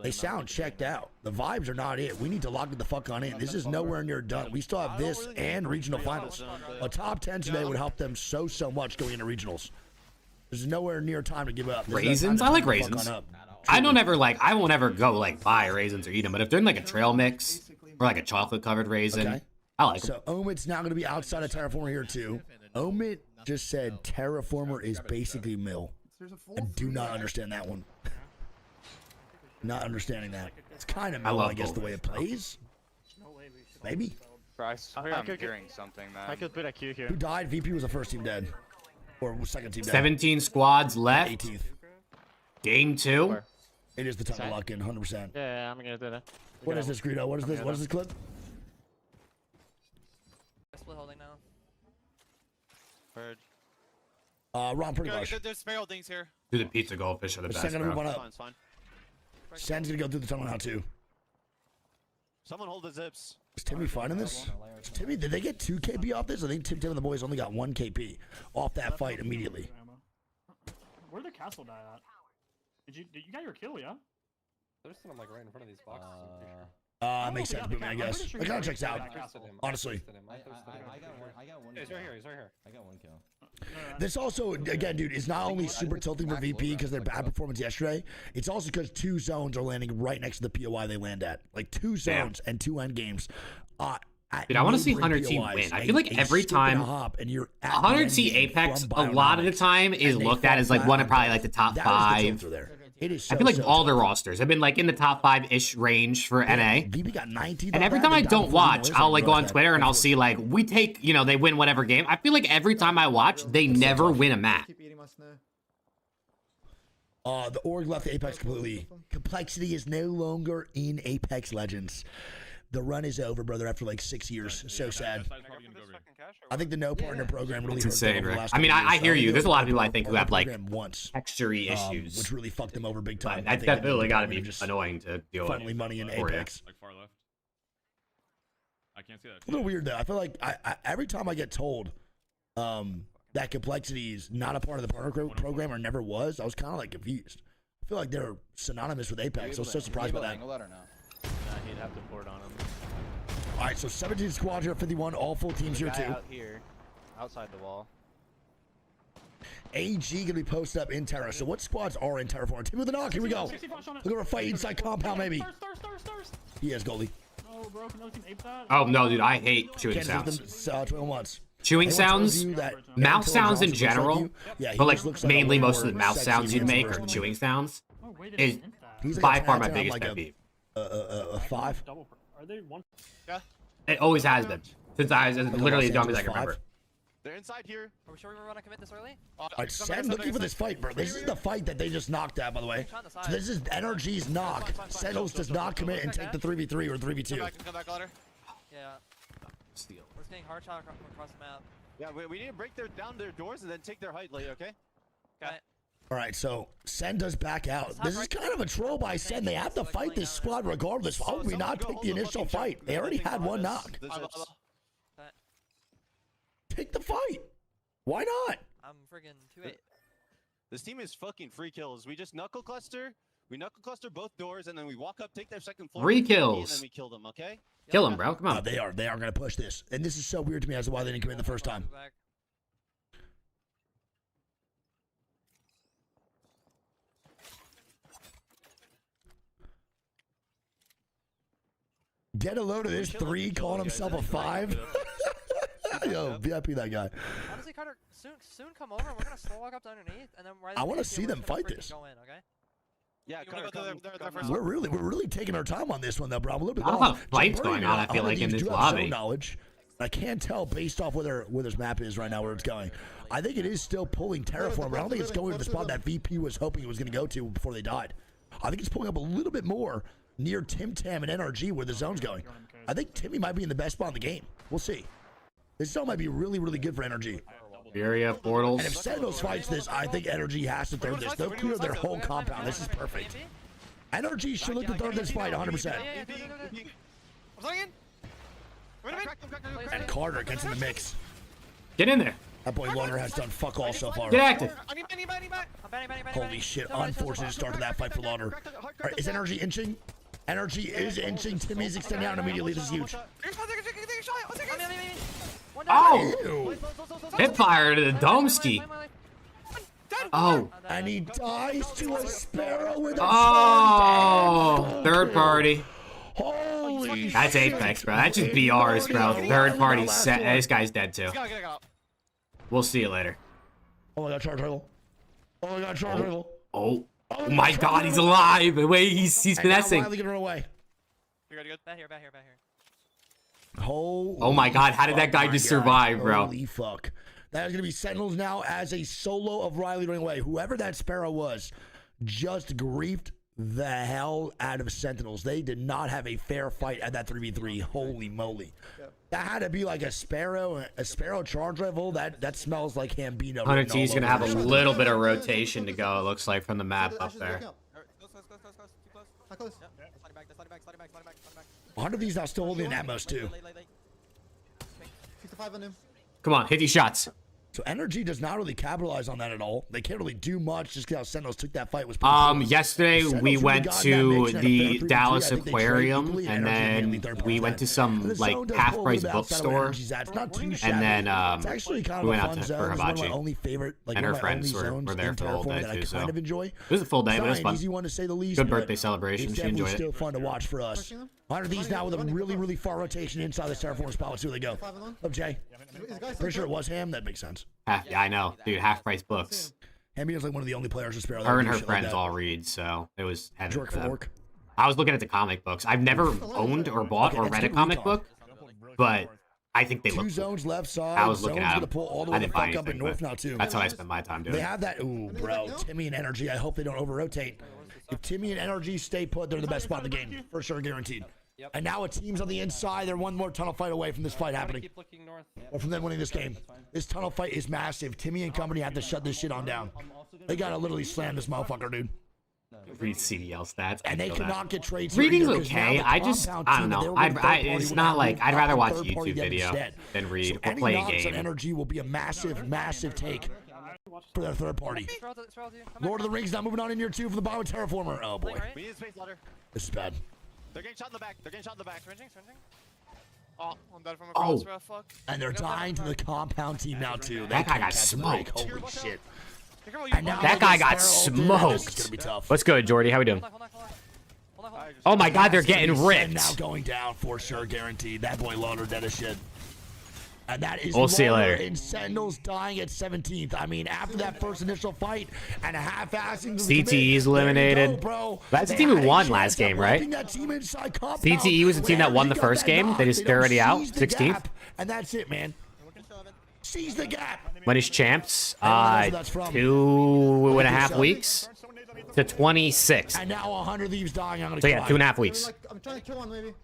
They sound checked out. The vibes are not it. We need to lock it the fuck on in. This is nowhere near done. We still have this and regional finals. A top 10 today would help them so much going into regionals. There's nowhere near time to give up. Raisins? I like raisins. I won't ever go like buy raisins or eat them, but if they're in like a trail mix or like a chocolate covered raisin, I like them. So Omit's now going to be outside of Terraformer here too. Omit just said Terraformer is basically mill. I do not understand that one. Not understanding that. It's kind of mill, I guess, the way it plays. Maybe. Bryce, I'm hearing something, man. I could put a Q here. Who died? VP was the first team dead. Or second team dead. 17 squads left. 18th. Game 2. It is the time to lock in, 100%. Yeah, I'm gonna do that. What is this, Greedo? What is this? What is this clip? Split holding now. Bird. Ron, pretty much. There's barrel things here. Do the pizza goldfish are the best, Sen's gonna move on bro. up. Sen's gonna go through the tunnel now too. Someone hold the zips. Is Timmy finding this? Timmy, did they get 2 KP off this? I think Tim and the boys only got 1 KP off that fight immediately. Where'd the castle die at? Did you got your kill, yeah? They're just like right in front of these boxes. Makes sense, but I guess. It kind of checks out, honestly. I got one. He's right here. He's right here. I got 1 kill. This also, again, dude, is not only super tilting for VP because of their bad performance yesterday, it's also because 2 zones are landing right next to the POI they land at. Like 2 zones and 2 end games. Dude, I want to see 100 Team win. I feel like every time 100 T Apex, a lot of the time is looked at as like one of probably like the top 5. It is I feel like all their rosters have been like in the top 5-ish range for NA. VP got 19. And every time I don't watch, I'll like go on Twitter and I'll see like we take, they win whatever game. I feel like every time I watch, they never win a match. The org left Apex completely. Complexity is no longer in Apex Legends. The run is over, brother, after like 6 years. So sad. I think the no partner program really hurt them over the last couple years. I hear you. There's a lot of people I think who have like texture-y issues, which really fucked them over big time. That's definitely got to be annoying to deal with. Funneling money in Apex. Like far left. I can't see that. A little weird though. I feel like every time I get told that Complexity is not a part of the partner program or never was, I was kind of like confused. I feel like they're synonymous with Apex. I was so surprised by that. He'd have to port on him. All right, so 17 squads here, 51, all full teams here too. Out here, outside the wall. AG gonna be posted up in Terra. So what squads are in Terra for? Tim with the knock. Here we go. Look at our fight inside compound, maybe. He has goalie. Oh no, dude, I hate chewing sounds. Chewing sounds, mouth sounds in general, but like mainly most of the mouth sounds you'd make are chewing sounds. Is by far my biggest pet peeve. A 5. Are they one? Yeah. It always has been since I was literally as young as I can remember. They're inside here. Are we sure we want to commit this early? Alright, Sen's looking for this fight, bro. This is the fight that they just knocked at, by the way. So this is NRG's knock. Settles does not commit and take the 3v3 or 3v2. Come back, ladder. Yeah. Steal. We're getting hard shot across the map. Yeah, we need to break down their doors and then take their height late, okay? Got it. All right, so Sen does back out. This is kind of a troll by Sen. They have to fight this squad regardless. Why would we not take the initial fight? They already had one knock. Take the fight. Why not? I'm friggin' 2-8. This team is fucking free kills. We just knuckle cluster. We knuckle cluster both doors, and then we walk up, take their second floor. 3 kills. And then we kill them, okay? Kill them, bro. Come on. They are going to push this. And this is so weird to me as to why they didn't come in the first time. Get a load of this 3 calling himself a 5. Yo, VIP that guy. Honestly, Carter, soon come over and we're gonna slow walk up to underneath and then right. I want to see them fight this. Go in, okay? Yeah, We're really taking our time on this one though, bro. I'm a little bit A lot long. of fights going on, I feel like, in this lobby. Knowledge. I can't tell based off where this map is right now where it's going. I think it is still pulling Terraform, but I don't think it's going to the spot that VP was hoping it was going to go to before they died. I think it's pulling up a little bit more near Tim Tam and NRG where the zone's going. I think Timmy might be in the best spot in the game. We'll see. This zone might be really, really good for NRG. Area portals. And if Sentinels fights this, I think NRG has to third this. They'll clear their whole compound. This is perfect. NRG should look to third this fight 100%. And Carter gets in the mix. Get in there. That boy Loner has done fuck all so far. Get active. Holy shit. Unfortunate start to that fight for Loner. All right, is NRG inching? NRG is inching. Timmy's extending out immediately. This is huge. Oh! Hip fire to the Domski. Oh. And he dies to a Sparrow with a third party. Holy That's Apex, bro. That's just BRs, bro. Third party set. This guy's dead too. We'll see you later. Oh my god, charge rifle. Oh my god, charge rifle. Oh my god, he's alive. Wait, he's finessing. Riley can run away. You're good. Back here. Oh my god, how did that guy just survive, bro? Holy fuck. That is going to be Sentinels now as a solo of Riley running away. Whoever that Sparrow was just griefed the hell out of Sentinels. They did not have a fair fight at that 3v3. Holy moly. That had to be like a Sparrow charge rifle. That smells like Hambino. Hunter T's going to have a little bit of rotation to go, it looks like, from the map up there. 100 of these now still holding Atmos too. 65 on him. Come on, hit these shots. So NRG does not really capitalize on that at all. They can't really do much just because how Sentinels took that fight was yesterday we went to the Dallas Aquarium and then we went to some like half-price bookstore and then we went out for hibachi and her friends were there for the whole day too, so it was a full day, but it was fun. Good birthday celebration. She enjoyed it. Still fun to watch for us. 100 of these now with a really, really far rotation inside the Terraform spot. Let's see where they go. Up, Jay. Pretty sure it was Ham. That makes sense. Yeah, I know, dude. Half-price books. Hambino's like one of the only players to spare. Her and her friends all read, so it was heaven for them. I was looking at the comic books. I've never owned or bought or read a comic book, but I think they look cool. Zones left side. I was looking at them. I didn't buy up in anything, north but now too. that's how I spend my time doing They it. have that. Ooh, bro. Timmy and NRG. I hope they don't over-rotate. If Timmy and NRG stay put, they're the best spot in the game. For sure, guaranteed. And now a team's on the inside. They're one more tunnel fight away from this fight happening. Or from them winning this game. This tunnel fight is massive. Timmy and company have to shut this shit on down. They gotta literally slam this motherfucker, dude. Read CDL stats. And they cannot get trades. Reading's okay. I don't know. It's not like I'd rather watch a YouTube video than read or play a game. Energy will be a massive take for their third party. Lord of the Rings now moving on in year 2 for the bottom of Terraformer. Oh boy. We need space ladder. This is bad. They're getting shot in the back. Swinging. Oh, I'm dead from across. Fuck. And they're dying to the compound team now too. That guy got smoked. Holy shit. That guy got smoked. What's good, Jordy? How we doing? Oh my god, they're getting ripped. Now going down for sure, guaranteed. That boy Loner dead as shit. And that is we'll see you later. And Sentinels dying at 17th. I mean, after that first initial fight and a half-assing CTE's eliminated. That's the team who won last game, right? CTE was the team that won the first game. They're already out, 16th. And that's it, man. Seize the gap. When is champs? 2.5 weeks to 26. And now 100 Thieves dying. I'm gonna so yeah, 2.5 weeks. I'm trying to kill one, maybe.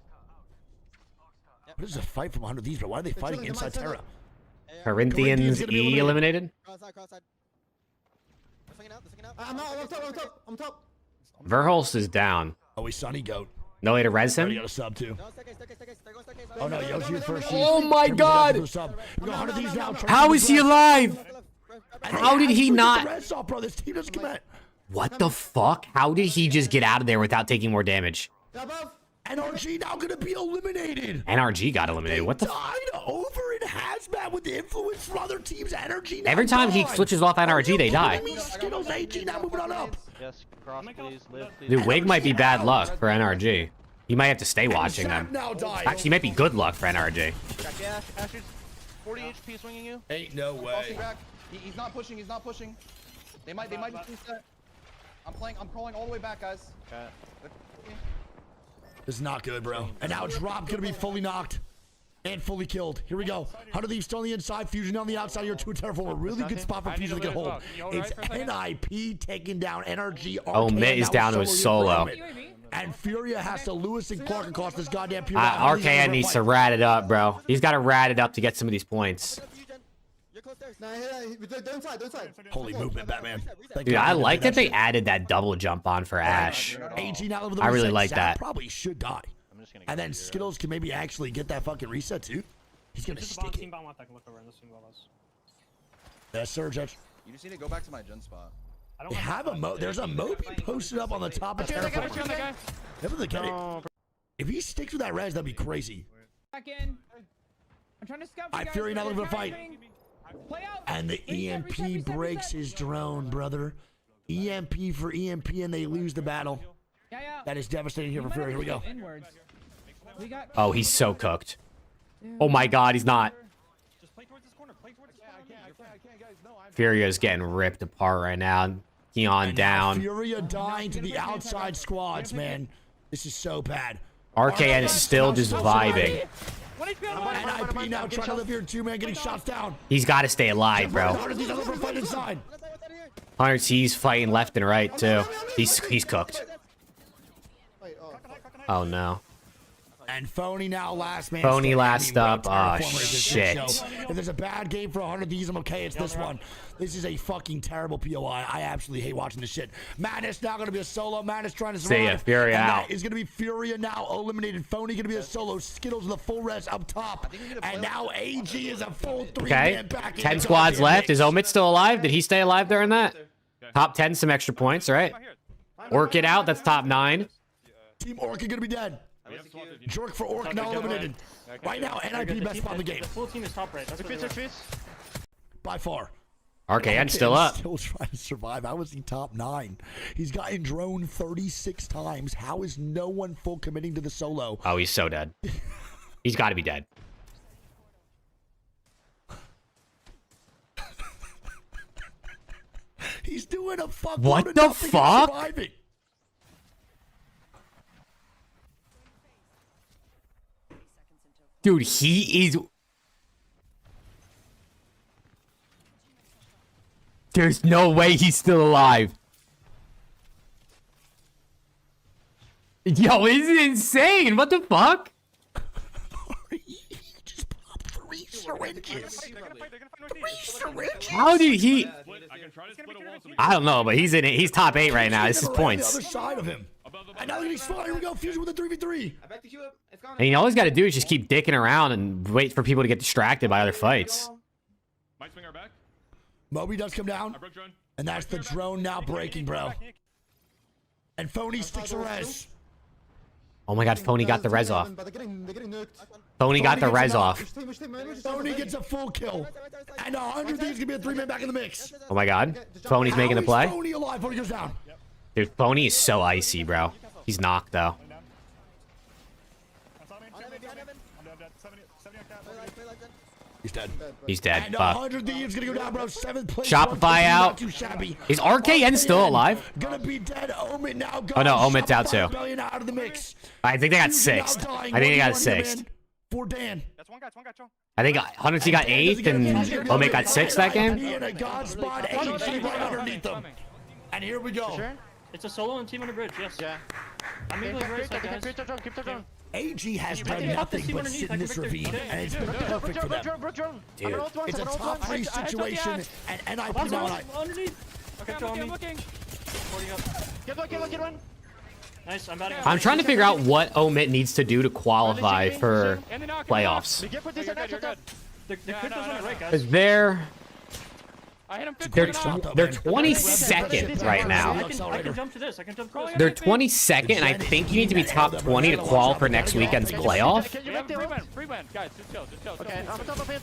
What is a fight from 100 Thieves, bro? Why are they fighting inside Terra? Corinthians E eliminated. I'm top. Verholst is down. Oh, he's Sunny Goat. No way to res him. Got a sub too. Oh no, Yoshi first. Oh my god! How is he alive? How did he not? What the fuck? How did he just get out of there without taking more damage? NRG now gonna be eliminated. NRG got eliminated. What the? Died over in hazmat with the influence from other teams. NRG. Every time he switches off NRG, they die. Skittles AG now moving on up. Yes, cross, please. Live, please. Dude, Wig might be bad luck for NRG. He might have to stay watching them. Actually, he might be good luck for NRG. Ash is 40 HP swinging you. Ain't no way. He's not pushing. They might just reset. I'm crawling all the way back, guys. Okay. This is not good, bro. And now it's Rob gonna be fully knocked and fully killed. Here we go. 100 Thieves still on the inside. Fusion on the outside. You're too terrible. A really good spot for Fusion to get hold. It's NIP taking down NRG. Oh, Mitt is down to his solo. And Furia has to Lewis and Clark across this goddamn POI. RKN needs to rat it up, bro. He's got to rat it up to get some of these points. Holy movement, Batman. Dude, I like that they added that double jump on for Ash. I really like that. Probably should die. And then Skittles can maybe actually get that fucking reset too. He's gonna stick it. That's Surge. You just need to go back to my gen spot. They have a there's a Moby posted up on the top of Terraform. If he sticks with that res, that'd be crazy. Back in. I'm trying to scout. Fury not looking for a fight. And the EMP breaks his drone, brother. EMP for EMP, and they lose the battle. That is devastating here for Fury. Here we go. Oh, he's so cooked. Oh my god, he's not. Furia's getting ripped apart right now. Keon down. Furia dying to the outside squads, man. This is so bad. RKN is still just vibing. NIP now trying to live here too, man, getting shots down. He's got to stay alive, bro. 100 T's fighting left and right too. He's cooked. Oh no. And Phony now last man. Phony last up. Oh shit. If there's a bad game for 100 Thieves, I'm okay. It's this one. This is a fucking terrible POI. I absolutely hate watching this shit. Madness now going to be a solo. Madness trying to survive. See ya. Furia out. Is going to be Furia now eliminated. Phony going to be a solo. Skittles with a full res up top. And now AG is a full 3-man back. 10 squads left. Is Omit still alive? Did he stay alive during that? Top 10, some extra points, right? Orc it out. That's top 9. Team Orc is going to be dead. Jerk for Orc now eliminated. Right now, NIP best spot in the game. The full team is top right. That's By far. RKN still up. Still trying to survive. How is he top 9? He's gotten drone 36 times. How is no one full committing to the solo? Oh, he's so dead. He's got to be dead. He's doing a fuck. What the fuck? Dude, he is... There's no way he's still alive. Yo, this is insane. What the fuck? Just popped 3 syringes. 3 syringes. How did he... I don't know, but he's in it. He's top 8 right now. This is points. The other side of him. And now he's flying. Here we go. Fusion with a 3v3. And you know, all he's got to do is just keep dicking around and wait for people to get distracted by other fights. Might swing our back. Moby does come down. And that's the drone now breaking, bro. And Phony sticks a res. Oh my god, Phony got the res off. Phony got the res off. Phony gets a full kill. And 100 Thieves gonna be a 3-man back in the mix. Oh my god. Phony's making the play. Phony alive. Phony goes down. Dude, Phony is so icy, bro. He's knocked, though. He's dead. He's dead. And Fuck. 100 Thieves gonna go down, bro. 7th place. Shopify out. Is RKN still alive? Gonna be dead. Omit now gone. Oh no, Omit's out too. Out of the mix. I think they got 6th. I think they got 6th. For Dan. I think 100 got 8th and Omit got 6th that game. In a god spot, AG right underneath them. And here we go. It's a solo and team on the bridge, yes. Yeah. I'm equally right side, guys. Keep the drone. AG has done nothing but sit in this ravine, and it's been perfect for them. Dude. It's a top 3 situation, and NIP now. Underneath. Okay, I'm looking. Get one. Nice, I'm batting. I'm trying to figure out what Omit needs to do to qualify for playoffs. The crypto's on the right, guys. Because they're 22nd right now. I can jump to this. I can jump to this. They're 22nd, and I think you need to be top 20 to qualify for next weekend's playoff. Free win, guys. Just chill. Okay, I'm on top of me. I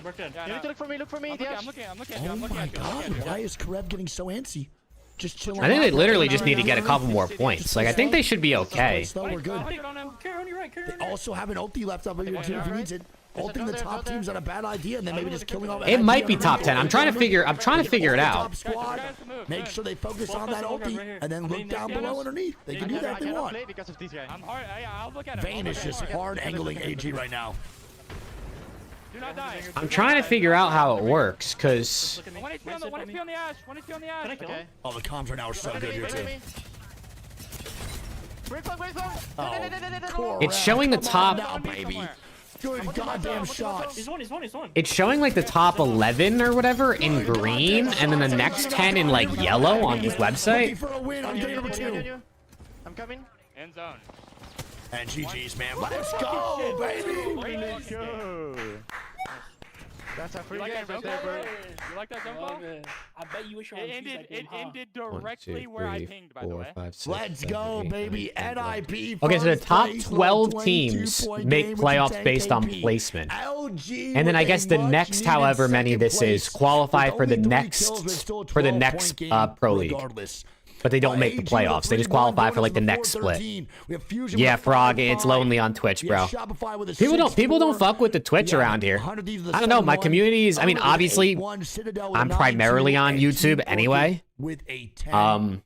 broke in. You need to look for me. Look for me. I'm looking. Oh my god, why is Karev getting so antsy? Just chilling. I think they literally just need to get a couple more points. Like, I think they should be okay. We're good. Carry on him. Carry on your right. Carry on They also have an ulti left up here too if he needs it. ulting the top team's not a bad idea, and then maybe just killing all. It might be top 10. I'm trying to figure it out. Top squad, make sure they focus on that ulti, and then look down below underneath. They can do that if they want. Because of this guy. I'm hard. I'll look at him. Vayne is just hard angling AG right now. Do not die. I'm trying to figure out how it works, cause. 1 HP on the ash. 1 HP on the ash. Okay. Oh, the comms right now are so good here too. It's showing the top. Now, baby. Good goddamn shots. He's one. It's showing like the top 11 or whatever in green, and then the next 10 in like yellow on this website. For a win on game number 2. I'm coming. End zone. And GG's, man. Let's go, baby. Let's go. That's a free game right there, bro. You like that jump ball? I bet you wish you were on It ended directly where I pinged, by the way. Let's go, baby. NIP. Okay, so the top 12 teams make playoffs based on placement. And then I guess the next however many this is qualify for the next pro league. But they don't make the playoffs. They just qualify for like the next split. Yeah, Frog, it's lonely on Twitch, bro. People don't fuck with the Twitch around here. I don't know. My community is. I mean, obviously, I'm primarily on YouTube anyway. And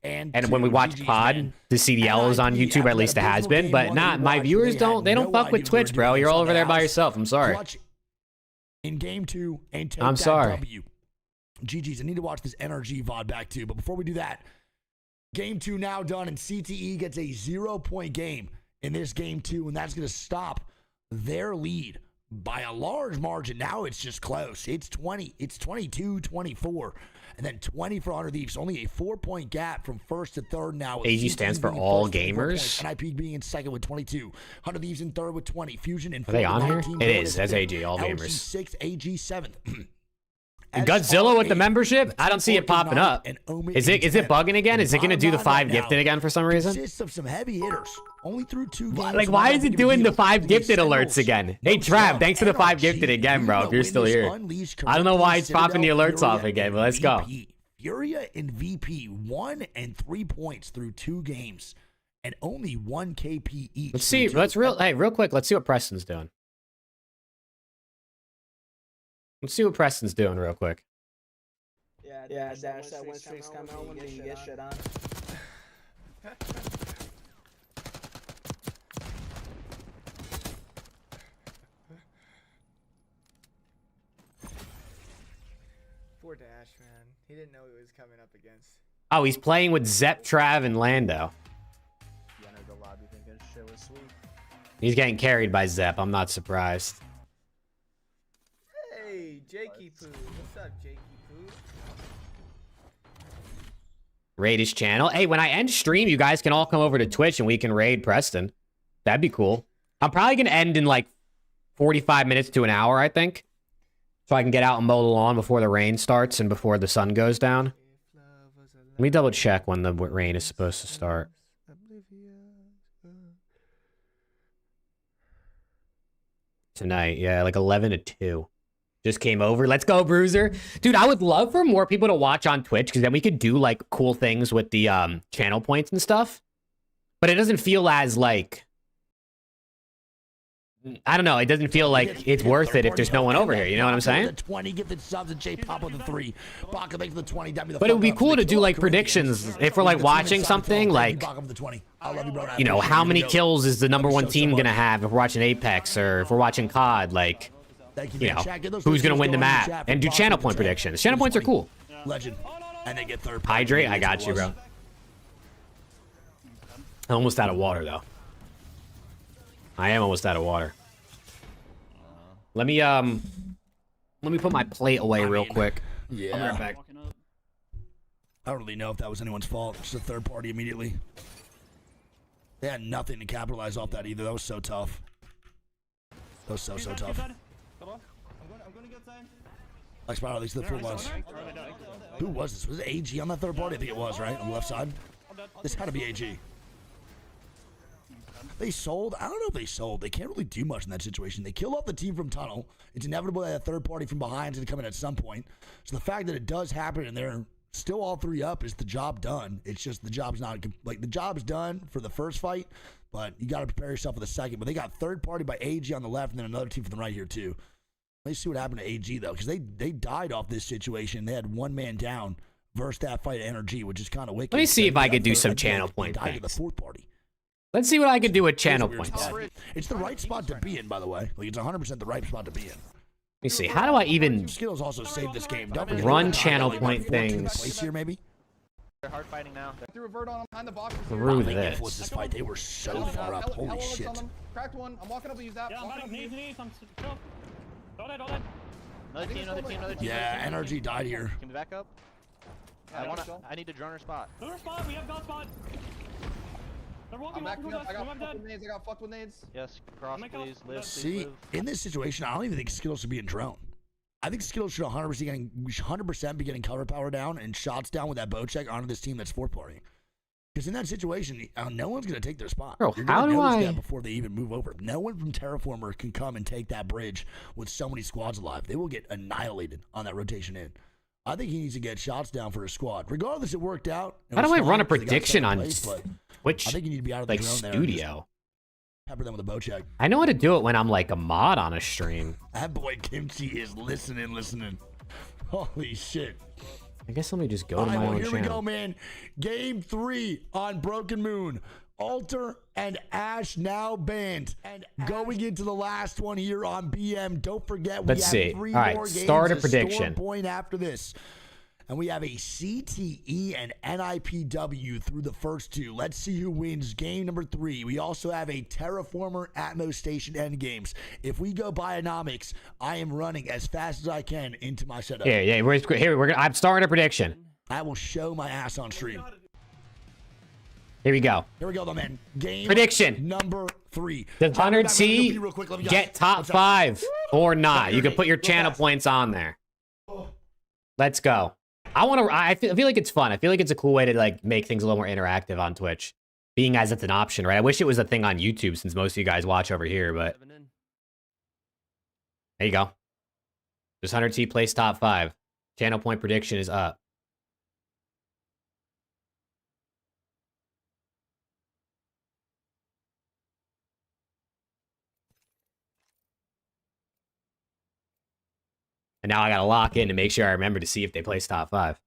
when we watch COD, the CDL is on YouTube, or at least it has been. But not my viewers don't. They don't fuck with Twitch, bro. You're all over there by yourself. I'm sorry. In game 2 and take I'm sorry. GG's. I need to watch this NRG VOD back too. But before we do that. Game 2 now done, and CTE gets a 0-point game in this game 2, and that's going to stop their lead by a large margin. Now it's just close. It's 20. It's 22-24, and then 20 for Honor Thieves. Only a 4-point gap from first to third now. AG stands for all gamers. NIP being in second with 22. Honor Thieves in third with 20. Fusion in fourth. Are they on here? It is. That's AG. All gamers. LG 6th, AG 7th. Godzilla with the membership? I don't see it popping up. Is it bugging again? Is it going to do the 5 gifted again for some reason? Consists of some heavy hitters. Only through 2 games. Like, why is it doing the 5 gifted alerts again? Hey, Trav, thanks for the 5 gifted again, bro, if you're still here. I don't know why it's popping the alerts off again, but let's go. Furia and VP 1 and 3 points through 2 games. And only 1 KP each. Let's see. Real quick, let's see what Preston's doing. Let's see what Preston's doing real quick. Yeah, dash that win streaks come out when you get shit on. Poor Dash, man. He didn't know he was coming up against. Oh, he's playing with Zep, Trav, and Lando. Yeah, no, the lobby thinking shit was sweet. He's getting carried by Zep. I'm not surprised. Hey, Jakey Poo. What's up, Jakey Poo? Raid his channel. Hey, when I end stream, you guys can all come over to Twitch and we can raid Preston. That'd be cool. I'm probably going to end in like 45 minutes to an hour, I think. So I can get out and mow the lawn before the rain starts and before the sun goes down. Let me double check when the rain is supposed to start. Tonight, yeah, like 11 to 2. Just came over. Let's go, Bruiser. Dude, I would love for more people to watch on Twitch because then we could do like cool things with the channel points and stuff. But it doesn't feel as like... I don't know. It doesn't feel like it's worth it if there's no one over here. You know what I'm saying? The 20 gifted subs and J Pop with the 3. Baka makes the 20. But it would be cool to do like predictions if we're like watching something like, you know, how many kills is the #1 team going to have if we're watching Apex or if we're watching COD, like, you know, who's going to win the map and do channel point predictions. Channel points are cool. Legend. And they get third. Hydrate. I got you, bro. I'm almost out of water though. I am almost out of water. Let me put my plate away real quick. Yeah. I'll be right back. I don't really know if that was anyone's fault. It's a third party immediately. They had nothing to capitalize off that either. That was so tough. That was so tough. I'm going to get time. Like, at least the full ones. Who was this? Was it AG on that third party? I think it was, right? On the left side? This had to be AG. They sold? I don't know if they sold. They can't really do much in that situation. They killed off the team from tunnel. It's inevitable that a third party from behind is going to come in at some point. So the fact that it does happen and they're still all 3 up. Is the job done? It's just the job's not like the job's done for the first fight, but you got to prepare yourself for the second. But they got third party by AG on the left, and then another team from the right here too. Let's see what happened to AG though, because they died off this situation. They had 1 man down versus that fight at NRG, which is kind of wicked. Let me see if I could do some channel point things. things. The fourth party. Let's see what I can do with channel points. It's the right spot to be in, by the way. Like it's 100% the right spot to be in. Let me see. How do I even skills also save this game? Don't forget run channel point things place here, maybe. They're hard fighting now. Threw a vert on him behind the box. through They this? influenced this fight. They were so far up. Holy shit. Cracked one. I'm walking up to use that. Yeah, I'm back. Knees. I'm chill. Don't it. Another team. Yeah, NRG died here. Can we back up? I need to drone our spot. Drone our spot. We have gun spot. They're walking up. I got fucked with nades. I got fucked with nades. Yes, cross, please. Live, See, in this situation, I don't even think Skittles should be in drone. I think Skittles should 100% be getting cover power down and shots down with that bow check onto this team that's fourth party. Because in that situation, no one's going to take their spot. Bro, You're how gonna do notice I... that before they even move over. No one from Terraformer can come and take that bridge with so many squads alive. They will get annihilated on that rotation in. I think he needs to get shots down for his squad. Regardless, it worked out. How do I run a prediction on Twitch, I think you need to be out of the like, drone there. studio? Pepper them with a bow check. I know how to do it when I'm like a mod on a stream. That boy Kimchi is listening. Holy shit. I guess let me just go All to right, my well, own here channel. we go, man. Game 3 on Broken Moon. Alter and Ash now banned. And going into the last one here on BM. Don't forget, we Let's have see. 3 All right, more games. start a prediction. Point after this. And we have a CTE and NIPW through the first 2. Let's see who wins game number 3. We also have a Terraformer Atmos Station end games. If we go Bionomics, I am running as fast as I can into my setup. Yeah. I'm starting a prediction. I will show my ass on stream. Here we go. Here we go, though, man. Game prediction number 3. Does 100C get top 5 or not? You can put your channel points on there. Let's go. I feel like it's fun. I feel like it's a cool way to like make things a little more interactive on Twitch, being as it's an option, right? I wish it was a thing on YouTube since most of you guys watch over here, but there you go. Does 100C place top 5? Channel point prediction is up. And now I gotta lock in to make sure I remember to see if they place top 5.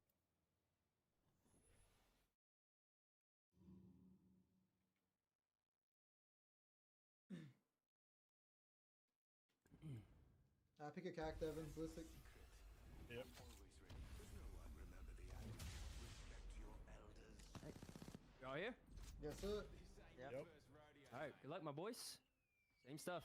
Pick a cac, Devin. Ballistic. Yep. Y'all here? Yes, sir. Yep. All right. Good luck, my boys. Same stuff.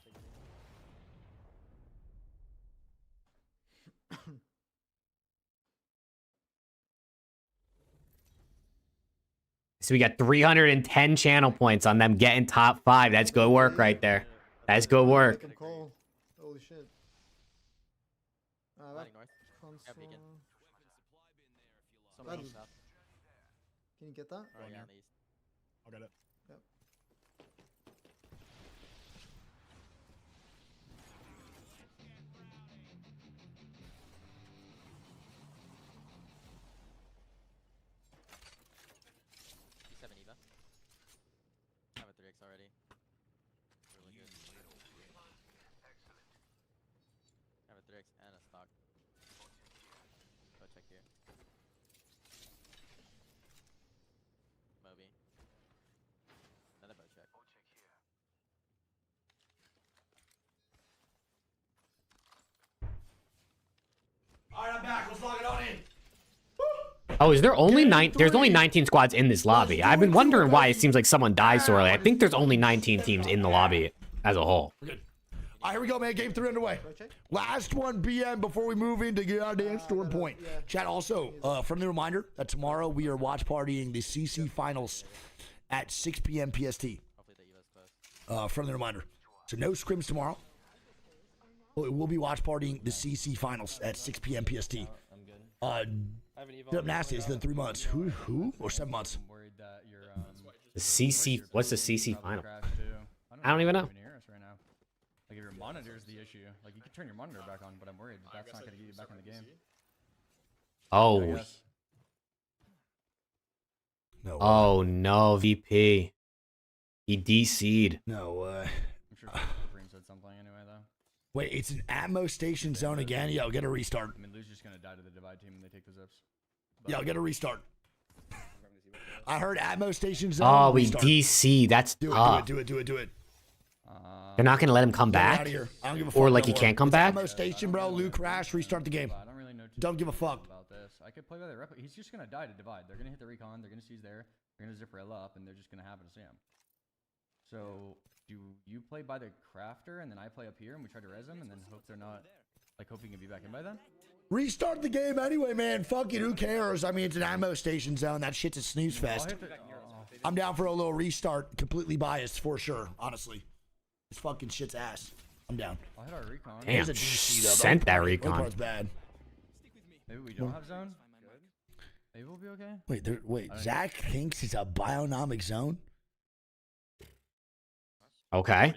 So we got 310 channel points on them getting top 5. That's good work right there. That's good work. Holy shit. Can you get that? Oh, yeah, I'll get it. Yep. Eva. I have a 3x already. Really good. I have a 3x and a stock. Go check here. Moby. Another bow check. All right, I'm back. Let's log it on in. Oh, is there only 9? There's only 19 squads in this lobby. I've been wondering why it seems like someone dies so early. I think there's only 19 teams in the lobby as a whole. We're good. All right, here we go, man. Game 3 underway. Last one, BM, before we move into goddamn Storm Point. Chat, also, friendly reminder that tomorrow we are watch partying the CC Finals at 6 p.m. PST. Friendly reminder. So no scrims tomorrow. We'll be watch partying the CC Finals at 6 p.m. PST. Up nasty. It's been 3 months. Who? Or 7 months? The CC. What's the CC final? I don't even know. Like your monitor is the issue. Like you can turn your monitor back on, but I'm worried that's not gonna get you back in the game. Oh, No way. Oh no, VP. He DC'd. No way. I'm sure Green said something anyway, though. Wait, it's an ammo station zone again? Yo, get a restart. I mean, Lou's just gonna die to the divide team and they take the zips. Yo, get a restart. I heard ammo station zone. Oh, we restart. DC. That's tough. Do it. They're not gonna let him come Get back, out of here. I don't give a fuck or like no he more. can't come It's back. Ammo station, bro. Lou crash. Restart the game. I don't really know Don't give a fuck. about this. I could play by the rep. He's just gonna die to divide. They're gonna hit the recon. They're gonna seize there. They're gonna Zipperella up, and they're just gonna happen to see him. So do you play by the crafter, and then I play up here, and we try to res them, and then hope they're not, like, hope he can be back in by then? Restart the game anyway, man. Fuck it. Who cares? I mean, it's an ammo station zone. That shit's a snooze fest. I'm down for a little restart. Completely biased for sure. Honestly, this fucking shit's ass. I'm down. I'll hit our recon. Damn, There's a DC, though. sent that That recon. part's bad. Maybe we don't have zone. Maybe we'll be okay. Wait. Zach thinks it's a bionomic zone. Okay.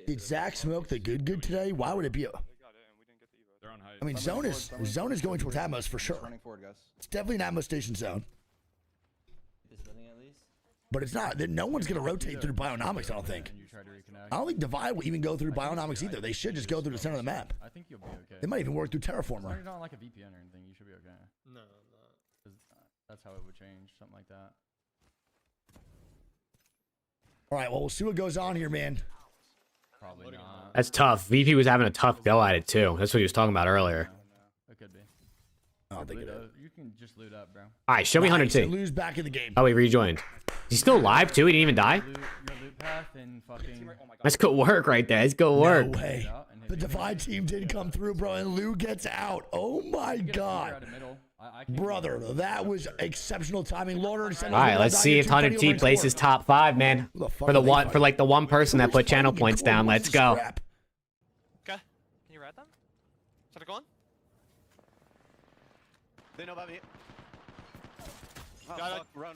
Did Zach smoke the good today? Why would it be? I mean, zone is going towards Atmos for sure. It's definitely an Atmos station zone. But it's not. No one's gonna rotate through bionomics. I don't think. I don't think Divide will even go through bionomics either. They should just go through the center of the map. I think you'll be okay. They might even work through Terraformer. You're not like a VPN or anything. You should be okay. No, That's how it would change. Something like that. All right. Well, we'll see what goes on here, man. Probably not. That's tough. VP was having a tough go at it too. That's what he was talking about earlier. It could be. I don't think it is. You can just loot up, bro. All right, show me 100T. Lose back in the game. Oh, he rejoined. He's still alive too. He didn't even die. Your loot path and fucking. That's good work right there. That's good work. No way. The Divide team did come through, bro, and Lou gets out. Oh my god. Brother, that was exceptional timing. All right, let's see if 100T places top 5, man. For the one person that put channel points down. Let's go. Okay. Can you rat them? Should I go on? They know about me. Oh, fuck. Run.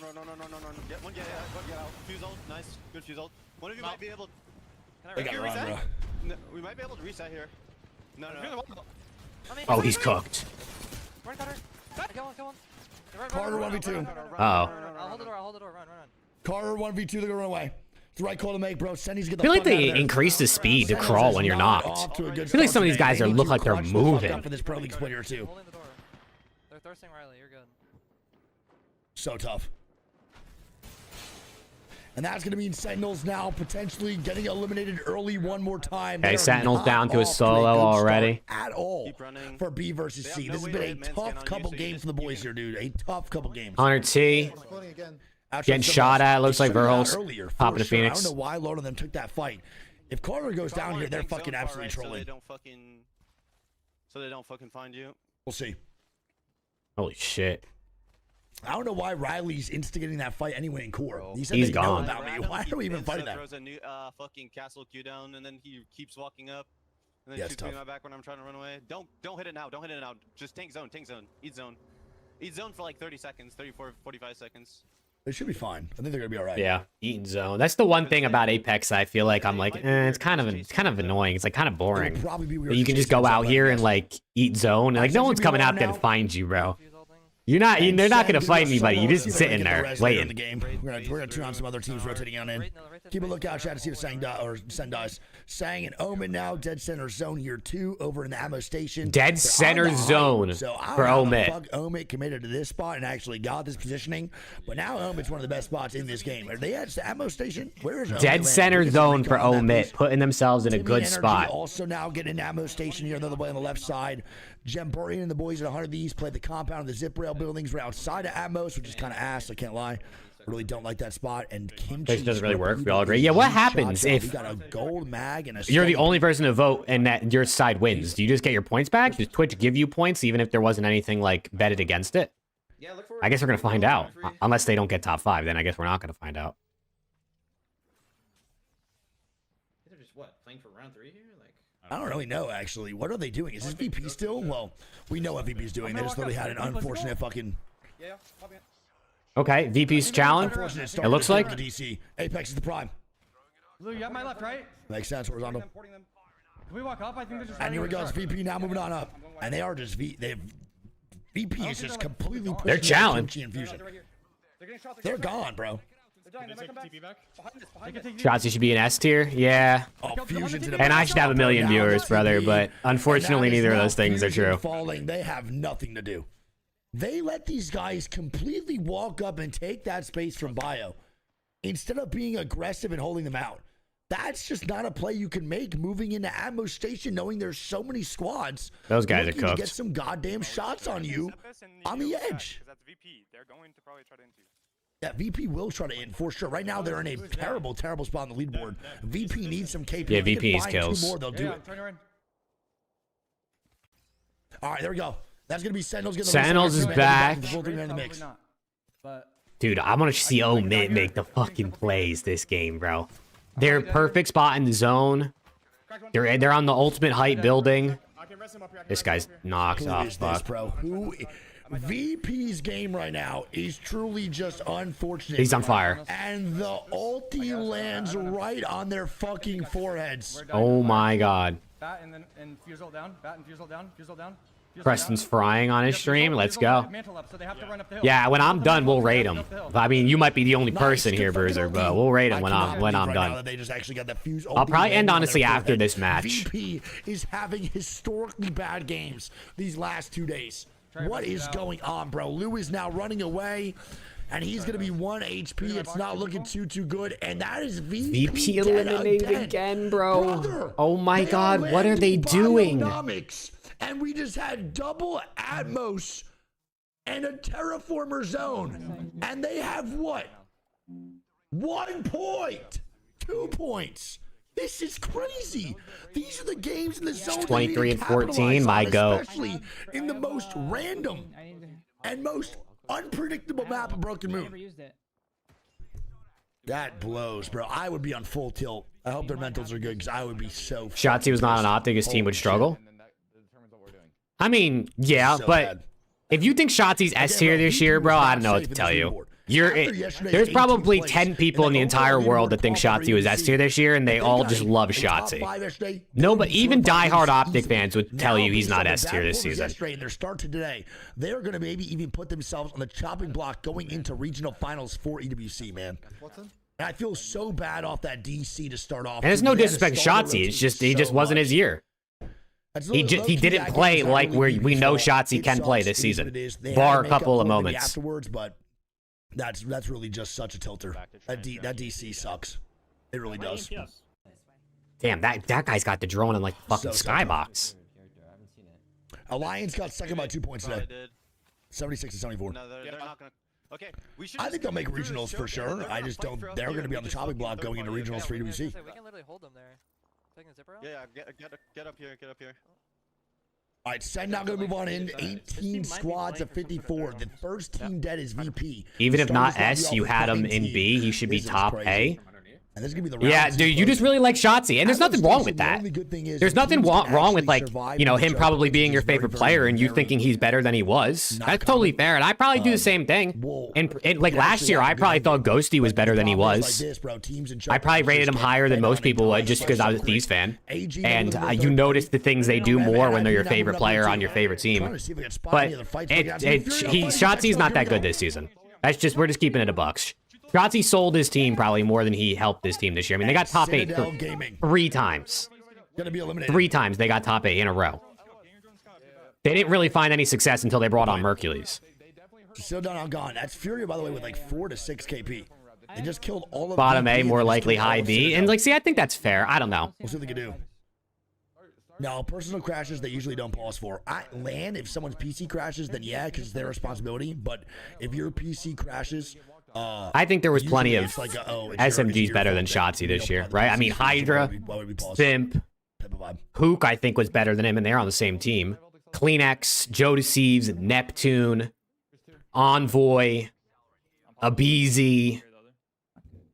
Get one, get out. Fuse ult, nice. Good fuse ult. One of you might be able. Can I reset? bro. No, we might be able to reset here. No. Oh, he's cooked. Run, Cutter. Go on. Carter 1v2. Oh. I'll hold the door. Run. Carter 1v2. They're gonna run away. It's the right call to make, bro. Senny's get the I feel like fuck out of they there. increase the speed to crawl when you're knocked. I feel like some of these guys look like they're moving. For this Pro League split here too. Holding the door. They're thirsting Riley. You're good. So tough. And that's going to mean Sentinels now potentially getting eliminated early one more time. Okay, They are Sentinels not down to a off solo a good already. start At all for B versus C. This has been a tough couple games for the boys here, dude. A tough couple games. 100T. Getting shot at. Looks like Verhol's popping a I Phoenix. don't know why a lot of them took that fight. If Carter goes down here, they're fucking absolutely trolling. So they don't fucking find you. We'll see. Holy shit. I don't know why Riley's instigating that fight anyway in core. He said He's they know gone. about me. Why are we even fighting that? Throws a new fucking castle Q down, and then he keeps walking up, and then Yeah, it's shoots me in tough. my back when I'm trying to run away. Don't hit it now. Don't hit it now. Just tank zone. Eat zone. Eat zone for like 30 seconds, 45 seconds. They should be fine. I think they're gonna be all right. Yeah, eating zone. That's the one thing about Apex I feel like I'm like, it's kind of annoying. It's like kind of boring. It'll probably be weird But you to can just chase go things out up, here I and guess. like eat zone. And, like no one's coming out there to find you, bro. They're not gonna fight anybody. You're just sitting there In the waiting. game. We're gonna turn on some other teams rotating on in. Keep a lookout, chat, to see if Sang dies. Sang and Omen now dead center zone here too, over in the ammo station. Dead They're center on the zone height, so I for don't know how the Omit. fuck Omit committed to this spot and actually got this positioning. But now Omit's one of the best spots in this game. Are they at the ammo station? Where is Omit Dead landing? center We get zone some for recon on that, Omit, please. putting themselves in a Timmy good Energy spot. Also now getting an ammo station here, another way on the left side. Jemborian and the boys at 100 of these played the compound of the zip rail buildings. We're outside of Atmos, which is kind of ass. I can't lie. I really don't like that spot. And Kimchi This doesn't really work. We all agree. Yeah, what happens we if got a gold mag and a you're the steady- only person to vote and that your side wins? Do you just get your points back? Does Twitch give you points even if there wasn't anything like betted against it? Yeah, look for I guess we're gonna find out. Unless they don't get top 5, then I guess we're not gonna find out. They're just what, playing for round 3 here? Like I don't really know, actually. What are they doing? Is this VP still? Well, we know what VP's doing. They just literally had an unfortunate fucking... Yeah, pop in. Okay, VP's challenge. unfortunate start It looks to like. the DC. Apex is the prime. Lou, you have my left, right? Makes sense, horizontal. Can we walk up? I think they're just. And here we ready go. to It's start. VP now moving on up. And they are just VP is just completely pushing They're that challenged. Kimchi infusion. They're gone, bro. Shots, you should be an S tier. Yeah. Oh, Fusion's in a And I should have a million viewers, brother, but unfortunately neither of those things are true. Falling, they have nothing to do. They let these guys completely walk up and take that space from Bio instead of being aggressive and holding them out. That's just not a play you can make moving into Atmo Station, knowing there's so many squads. Those guys are looking to cooked. get some goddamn shots on you on the edge. They're going to probably try to into you. Yeah, VP will try to in for sure. Right now, they're in a terrible, terrible spot on the leaderboard. VP needs some KP. Yeah, If they can VP needs find kills. 2 more, they'll do it. All right, there we go. That's going to be Sentinels. Sentinels is back. In the mix. Dude, I want to see Omit make the fucking plays this game, bro. They're perfect spot in the zone. They're on the ultimate height building. This guy's knocked Who off. is this, bro? VP's game right now is truly just unfortunate. He's on fire. And the ulti lands right on their fucking foreheads. Oh my god. Bat and fuse ult down. Bat and fuse ult down. Fuse ult down. Preston's frying on his stream. Let's go. Yeah, when I'm done, we'll raid him. I mean, you might be the only person here, Bruiser, but we'll raid him when I'm done. They just actually got the fuse. I'll probably end honestly after this match. VP is having historically bad games these last 2 days. What is going on, bro? Lou is now running away, and he's going to be 1 HP. It's not looking too good, and that is VP. VP eliminated again, bro. Brother, oh my god, what are they doing? And we just had double Atmos and a Terraformer zone. And they have what? 1 point. 2 points. This is crazy. These are the games in the zone. 23 and 14, my go. Especially in the most random and most unpredictable map of Broken Moon. That blows, bro. I would be on full tilt. I hope their mentals are good because I would be so. Shotzzy was not on Optic, his team would struggle. I mean, yeah, So but bad. if you think Shotzi's S tier this year, bro, I don't know what to tell you. There's probably 10 people in the entire world that think Shotzi was S tier this year, and they all just love Shotzi. No, but even diehard Optic fans would tell you he's not S tier this season. In their start to today, they're going to maybe even put themselves on the chopping block going into regional finals for EWC, man. And I feel so bad off that DC to start off. And it's no disrespect to Shotzi, it's just he just wasn't his year. He didn't play like we know Shotzi can play this season, bar a couple of moments. Afterwards, but that's really just such a tilter. That DC sucks. It really does. Damn, that guy's got the drone in like the fucking skybox. Alliance got second by 2 points today. 76 to 74. No, they're not gonna. Okay, we should. I think they'll make regionals for sure. I just don't. They're going to be on the chopping block going into regionals for EWC. We can literally hold them there. Taking the zipper out? Yeah, get up here, get up here. All right, Sen now going to move on in. 18 squads of 54. The first team dead is VP. Even if not S, you had him in B. He should be top A. And this is gonna be the yeah, dude, you just really like Shotzi, and there's nothing wrong with that. There's nothing wrong with like, you know, him probably being your favorite player and you thinking he's better than he was. That's totally fair, and I probably do the same thing. And like last year, I probably thought Ghosty was better than he was. I probably rated him higher than most people would just because I was a Thieves fan. And you notice the things they do more when they're your favorite player on your favorite team. But Shotzi's not that good this season. That's just we're just keeping it a bucks. Shotzi sold his team probably more than he helped this team this year. I mean, they got top 8 3 times. 3 times they got top 8 in a row. They didn't really find any success until they brought on Mercules. Still done on gone. That's Furia, by the way, with like 4 to 6 KP. They just killed all of bottom A, more likely high B. And like, see, I think that's fair. I don't know. We'll see what they can do. No, personal crashes they usually don't pause for. Land, if someone's PC crashes, then yeah, because it's their responsibility. But if your PC crashes... I think there was plenty of SMGs better than Shotzi this year, right? I mean, Hydra, Simp, Hook, I think was better than him, and they're on the same team. Kleenex, Joe Deceives, Neptune, Envoy, Abizi,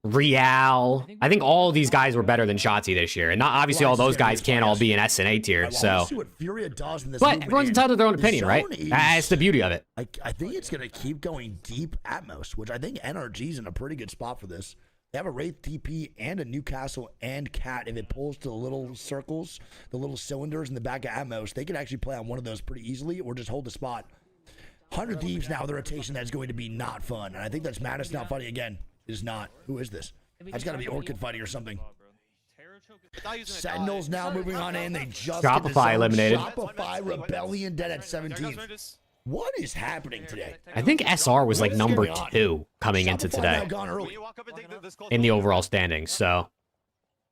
Real. I think all of these guys were better than Shotzi this year, and not obviously all those guys can't all be in S and A tier. So, but everyone's entitled to their own opinion, right? That's the beauty of it. I think it's gonna keep going deep Atmos, which I think NRG's in a pretty good spot for this. They have a Wraith TP and a Newcastle and Cat. If it pulls to the little circles, the little cylinders in the back of Atmos, they can actually play on one of those pretty easily, or just hold the spot. 100 Thieves now, the rotation that's going to be not fun. And I think that's Madness now fighting again. Is not. Who is this? That's got to be Orchid fighting or something. Sentinels now moving on in. They just Shopify eliminated. Shopify Rebellion dead at 17. What is happening today? I think SR was like number 2 coming into today in the overall standings. So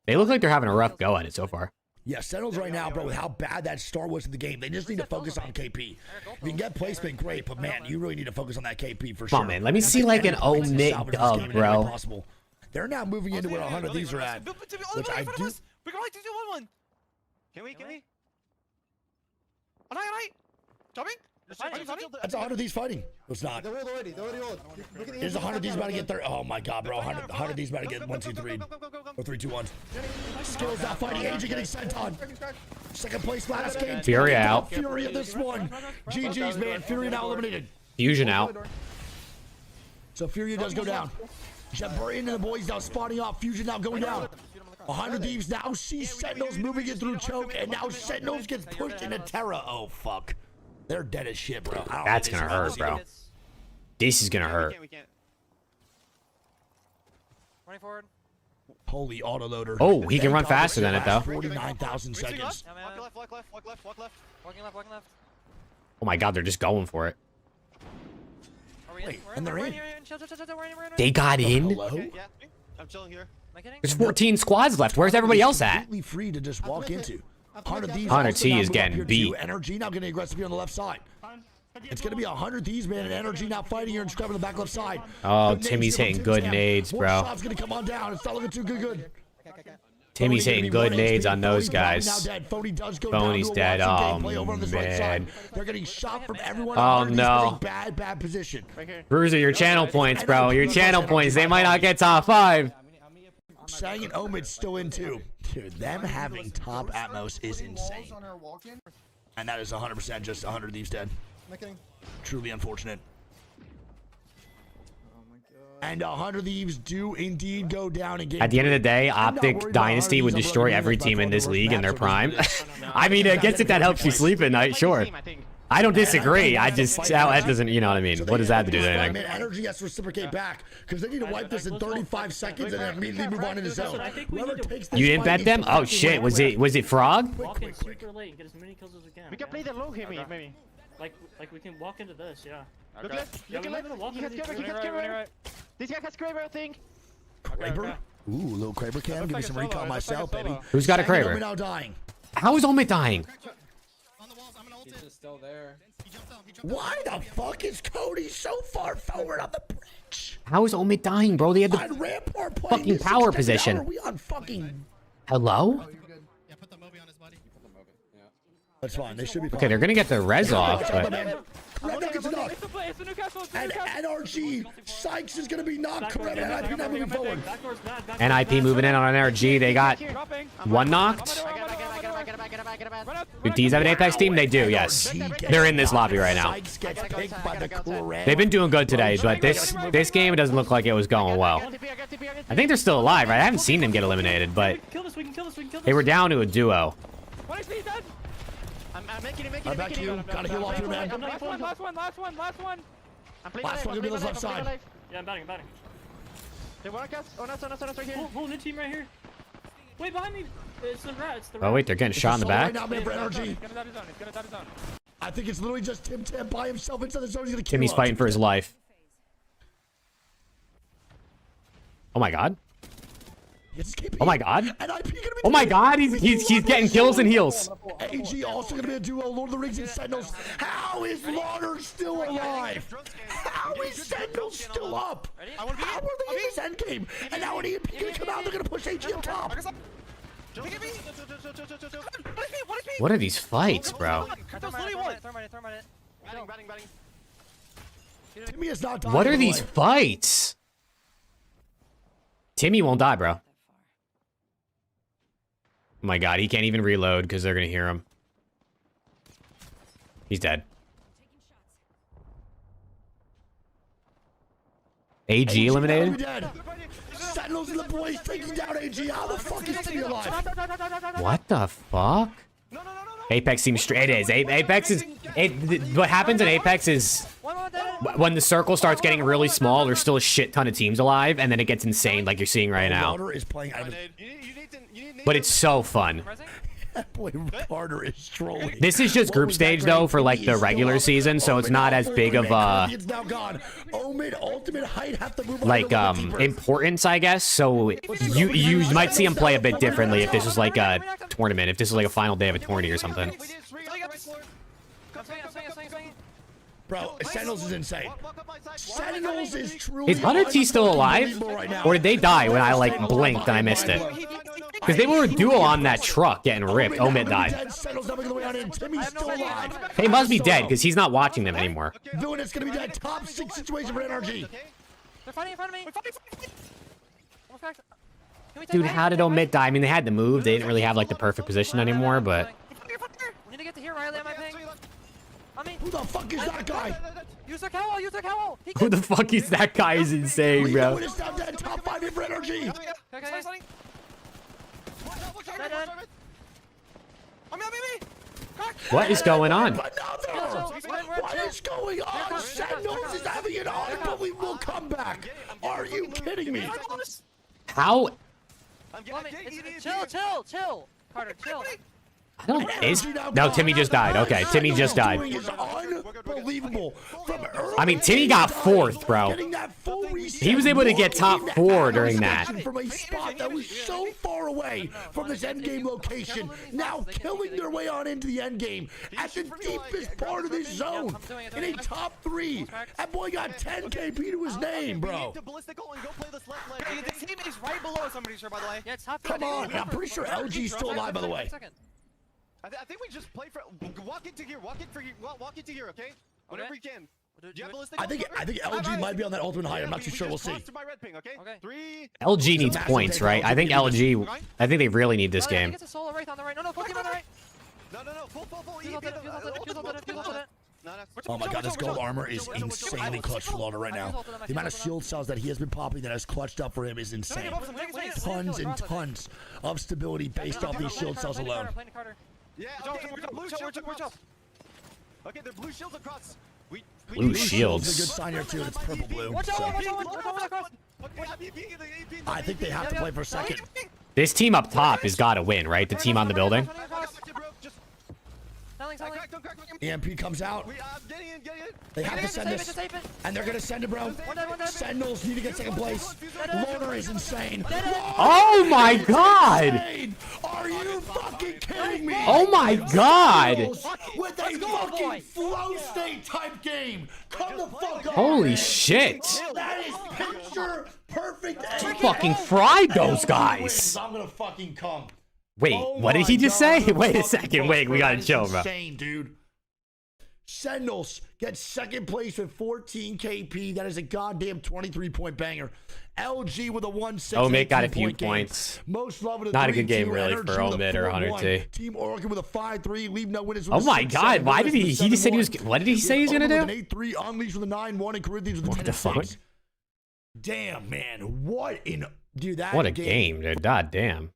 they look like they're having a rough go at it so far. Yeah, Sentinels right now, bro, with how bad that start was in the game, they just need to focus on KP. If you can get placement, great, but man, you really need to focus on that KP for sure. Come on, man. Let me see like an omit dub, bro. They're now moving into where 100 Thieves are at, which I do. We can like 2-1-1. Can we? On right. Jumping? That's 100 Thieves fighting. It's not. They're already old. Is 100 Thieves about to get there? Oh my god, bro. 100 Thieves about to get 1, 2, 3. Or 3, 2, 1. Skills not fighting. Agent getting sent on. Second place last game. Fury out. Fury of this one. GG's, man. Fury now eliminated. Fusion out. So Fury does go down. Jabari and the boys now spawning off. Fusion now going down. 100 Thieves now sees Sentinels moving it through choke, and now Sentinels gets pushed into Terra. Oh, fuck. They're dead as shit, bro. That's going to hurt, bro. This is going to hurt. We can't. Running forward. Holy autoloader. Oh, he can run faster than it, though. 49,000 seconds. Walk left. Walking left. Oh my god, they're just going for it. Wait, and they're in. They got in? Hello? I'm chilling here. There's 14 squads left. Where's everybody else at? Completely free to just walk into. 100 T is getting beat. Energy now getting aggressive here on the left side. It's going to be 100 Thieves, man, and Energy now fighting here and scrubbing the back left side. Oh, Timmy's hitting good nades, bro. More shots going to come on down. It's not looking too good. Timmy's hitting good nades on those guys. Phony's dead. Oh, man. They're getting shot from everyone. Oh, no. Bad position. Bruiser, your channel points, bro. Your channel points. They might not get top 5. Sang and Omid's still in too. Dude, them having top Atmos is insane. And that is 100% just 100 Thieves dead. Truly unfortunate. And 100 Thieves do indeed go down in game. At the end of the day, Optic Dynasty would destroy every team in this league in their prime. I mean, I guess if that helps you sleep at night, sure. I don't disagree. I just, that doesn't, you know what I mean? What does that have to do with anything? Energy has to reciprocate back because they need to wipe this in 35 seconds and then immediately move on into zone. Whoever takes this You didn't bet them? Oh shit, was it Frog? Walk in super late and get as many kills as we can. We can play the low here, maybe. Like we can walk into this, yeah. Look left, look left. He has Kraber. This guy has Kraber, I think. Kraber? Ooh, little Kraber cam. Give me some recon myself, baby. Who's got a Kraber? Now dying. How is Omid dying? He's just still there. Why the fuck is Cody so far forward on the bridge? How is Omid dying, bro? They had the fucking power position. Are we on fucking... Hello? That's fine. They should be fine. Okay, they're gonna get the res off, but... And NRG, Sykes is gonna be knocked. Correct, NIP not moving forward. NIP moving in on NRG. They got one knocked. Do D's have an Apex team? They do, yes. They're in this lobby right now. They've been doing good today, but this game doesn't look like it was going well. I think they're still alive, right? I haven't seen them get eliminated, but they were down to a duo. I'm making it. I'm back to you. Gotta heal off your man. Last one. Last one gonna be the left side. Yeah, I'm batting. They want us? On us right here. Hold the team right here. Wait, behind me. It's the rat. Oh wait, they're getting shot in the back. I think it's literally just Tim by himself inside the zone. He's gonna kill Timmy's fighting for his life. Oh my god. Oh my god. Oh my god, he's getting kills and heals. AG also gonna be a duo. Lord of the Rings and Sentinels. How is Lauder still alive? How is Sentinels still up? How are they in this end game? And now when EMP gonna come out, they're gonna push AG up top. What are these fights, bro? Timmy is not dying. What are these fights? Timmy won't die, bro. Oh my god, he can't even reload because they're gonna hear him. He's dead. AG eliminated? Sentinels and the boys taking down AG. How the fuck is Timmy alive? What the fuck? Apex seems straight. It is. Apex is... what happens in Apex is... When the circle starts getting really small, there's still a shit ton of teams alive, and then it gets insane like you're seeing right now. Is playing out of But it's so fun. Boy, Carter is trolling. This is just group stage though for like the regular season, so it's not as big of It's now gone. Omid ultimate height have to move like importance, I guess. So you might see him play a bit differently if this was like a tournament, if this is like a final day of a tourney or something. Bro, Sentinels is insane. Sentinels is truly. Is Hunter T still alive? Or did they die when I like blinked and I missed it? Because they were a duo on that truck getting ripped. Omid died. He must be dead because he's not watching them anymore. Villain is going to be that top 6 situation for NRG. They're fighting in front of me. Dude, how did Omid die? I mean, they had to move. They didn't really have like the perfect position anymore, but. We need to get to here, Riley. Am I ping? Who the fuck is that guy? Use their cowl. Use their cowl. Who the fuck is that guy? Is insane, bro. Top 5 in for NRG. Okay. What is going on? What is going on? Sentinels is having an unbelievable comeback. Are you kidding me? How? Chill. Carter, chill. I don't. Is no? Timmy just died. Okay, Timmy just died. Unbelievable. I mean, Timmy got 4th, bro. He was able to get top 4 during that. From a spot that was so far away from this end game location, now killing their way on into the end game at the deepest part of this zone in a top 3. That boy got 10 KP to his name, bro. The team is right below us, I'm pretty sure, by the way. Yeah, it's top 3. Come on, I'm pretty sure LG's still alive, by the way. I think we just play for. Walk into here, okay? Whenever you can. Do you have ballistic? I think LG might be on that ultimate height. I'm not too sure. We'll see. LG needs points, right? I think LG. I think they really need this game. It's a solo right on the right. No, full team on the right. No, full. Oh my god, this gold armor is insanely clutch for Loner right now. The amount of shield cells that he has been popping that has clutched up for him is insane. Tons and tons of stability based off these shield cells alone. Yeah, okay, they're blue shields across. Blue shields. Is a good sign here too. It's purple blue. I think they have to play for a second. This team up top has got to win, right? The team on the building. EMP comes out. They have to send this. And they're going to send it, bro. Sentinels need to get second place. Loner is insane. Oh my god! Are you fucking kidding me? Oh my god! With a fucking flow state type game. Come the fuck on. Holy shit. That is picture perfect. You fucking fried those guys. I'm going to fucking come. Wait, what did he just say? Wait a second. Wait, we gotta chill, bro. Insane, dude. Sentinels get second place with 14 KP. That is a goddamn 23-point banger. LG with a 1-6. Omid got a few points. Most loved with a not a good 3-2. game really for Omid or Hunter T. Team Oregon with a 5-3. Leave no winners. Oh my god, why did he just said he was, what did he say he's gonna do? An 8-3, Unleashed with a 9-1, and Corinthians with a 10-6. What the fuck? Damn, man. What in, dude, that what a game, dude. God damn.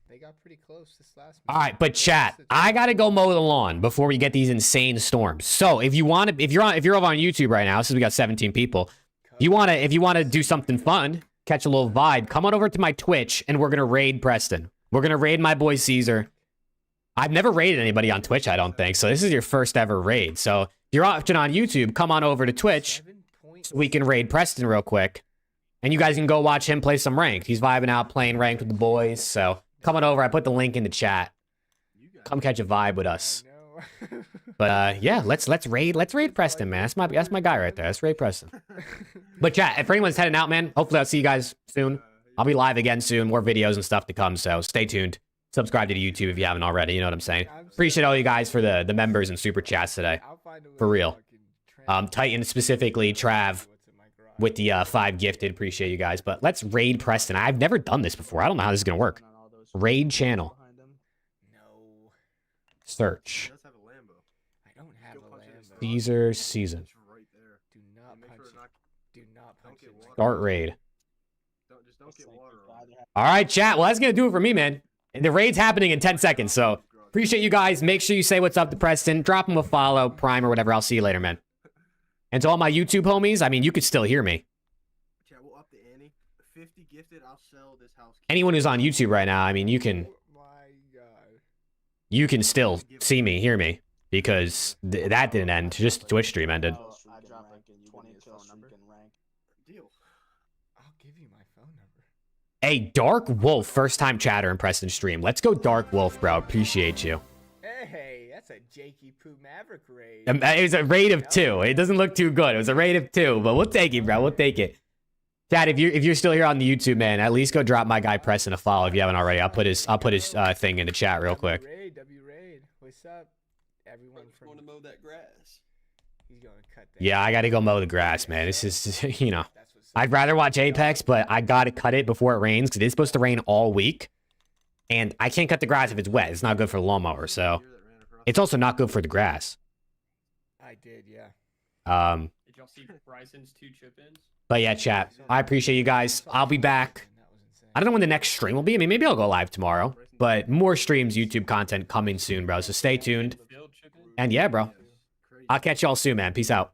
They got pretty close this last. All right, but chat, I gotta go mow the lawn before we get these insane storms. So if you want to, if you're over on YouTube right now, since we got 17 people, if you want to do something fun, catch a little vibe, come on over to my Twitch and we're gonna raid Preston. We're gonna raid my boy Caesar. I've never raided anybody on Twitch, I don't think. So this is your first ever raid. So if you're watching on YouTube, come on over to Twitch so we can raid Preston real quick, and you guys can go watch him play some ranked. He's vibing out, playing ranked with the boys. So. Come on over. I put the link in the chat. Come catch a vibe with us. But yeah, let's raid Preston, man. That's my guy right there. Let's raid Preston. But chat, if anyone's heading out, man, hopefully I'll see you guys soon. I'll be live again soon. More videos and stuff to come. So stay tuned. Subscribe to the YouTube if you haven't already. You know what I'm saying. Appreciate all you guys for the members and super chats today. For real. Titan specifically, Trav with the 5 gifted. Appreciate you guys. But let's raid Preston. I've never done this before. I don't know how this is gonna work. Raid channel. No. Search. I don't have a Lambo. Caesar season. Do not punch it. Do not punch it. Start raid. All right, chat. Well, that's gonna do it for me, man. And the raid's happening in 10 seconds, so Appreciate you guys. Make sure you say what's up to Preston. Drop him a follow, Prime, or whatever. I'll see you later, man. And to all my YouTube homies, I mean, you could still hear me. Chat, we'll up the ante. 50 gifted, I'll sell this house. Anyone who's on YouTube right now, I mean, you can still see me, hear me, because that didn't end. Just the Twitch stream ended. I dropped like 20 kills so you can rank. Deal. I'll give you my phone number. Hey, Dark Wolf, first time chatter in Preston stream. Let's go Dark Wolf, bro. Appreciate you. Hey, that's a Jakey Poo Maverick raid. It was a raid of 2. It doesn't look too good. It was a raid of 2, but we'll take it, bro. We'll take it. Chad, if you're still here on the YouTube, man, at least go drop my guy Preston a follow if you haven't already. I'll put his thing in the chat real quick. W raid. What's up? Everyone from want to mow that grass. He's gonna cut that. Yeah, I got to go mow the grass, man. This is, you know, I'd rather watch Apex, but I got to cut it before it rains because it's supposed to rain all week. And I can't cut the grass if it's wet. It's not good for the lawnmower. So it's also not good for the grass. I did, yeah. Did y'all see Bryson's 2 chip-ins? But yeah, chat. I appreciate you guys. I'll be back. I don't know when the next stream will be. I mean, maybe I'll go live tomorrow. But more streams, YouTube content coming soon, bro. So stay tuned. And yeah, bro. I'll catch y'all soon, man. Peace out.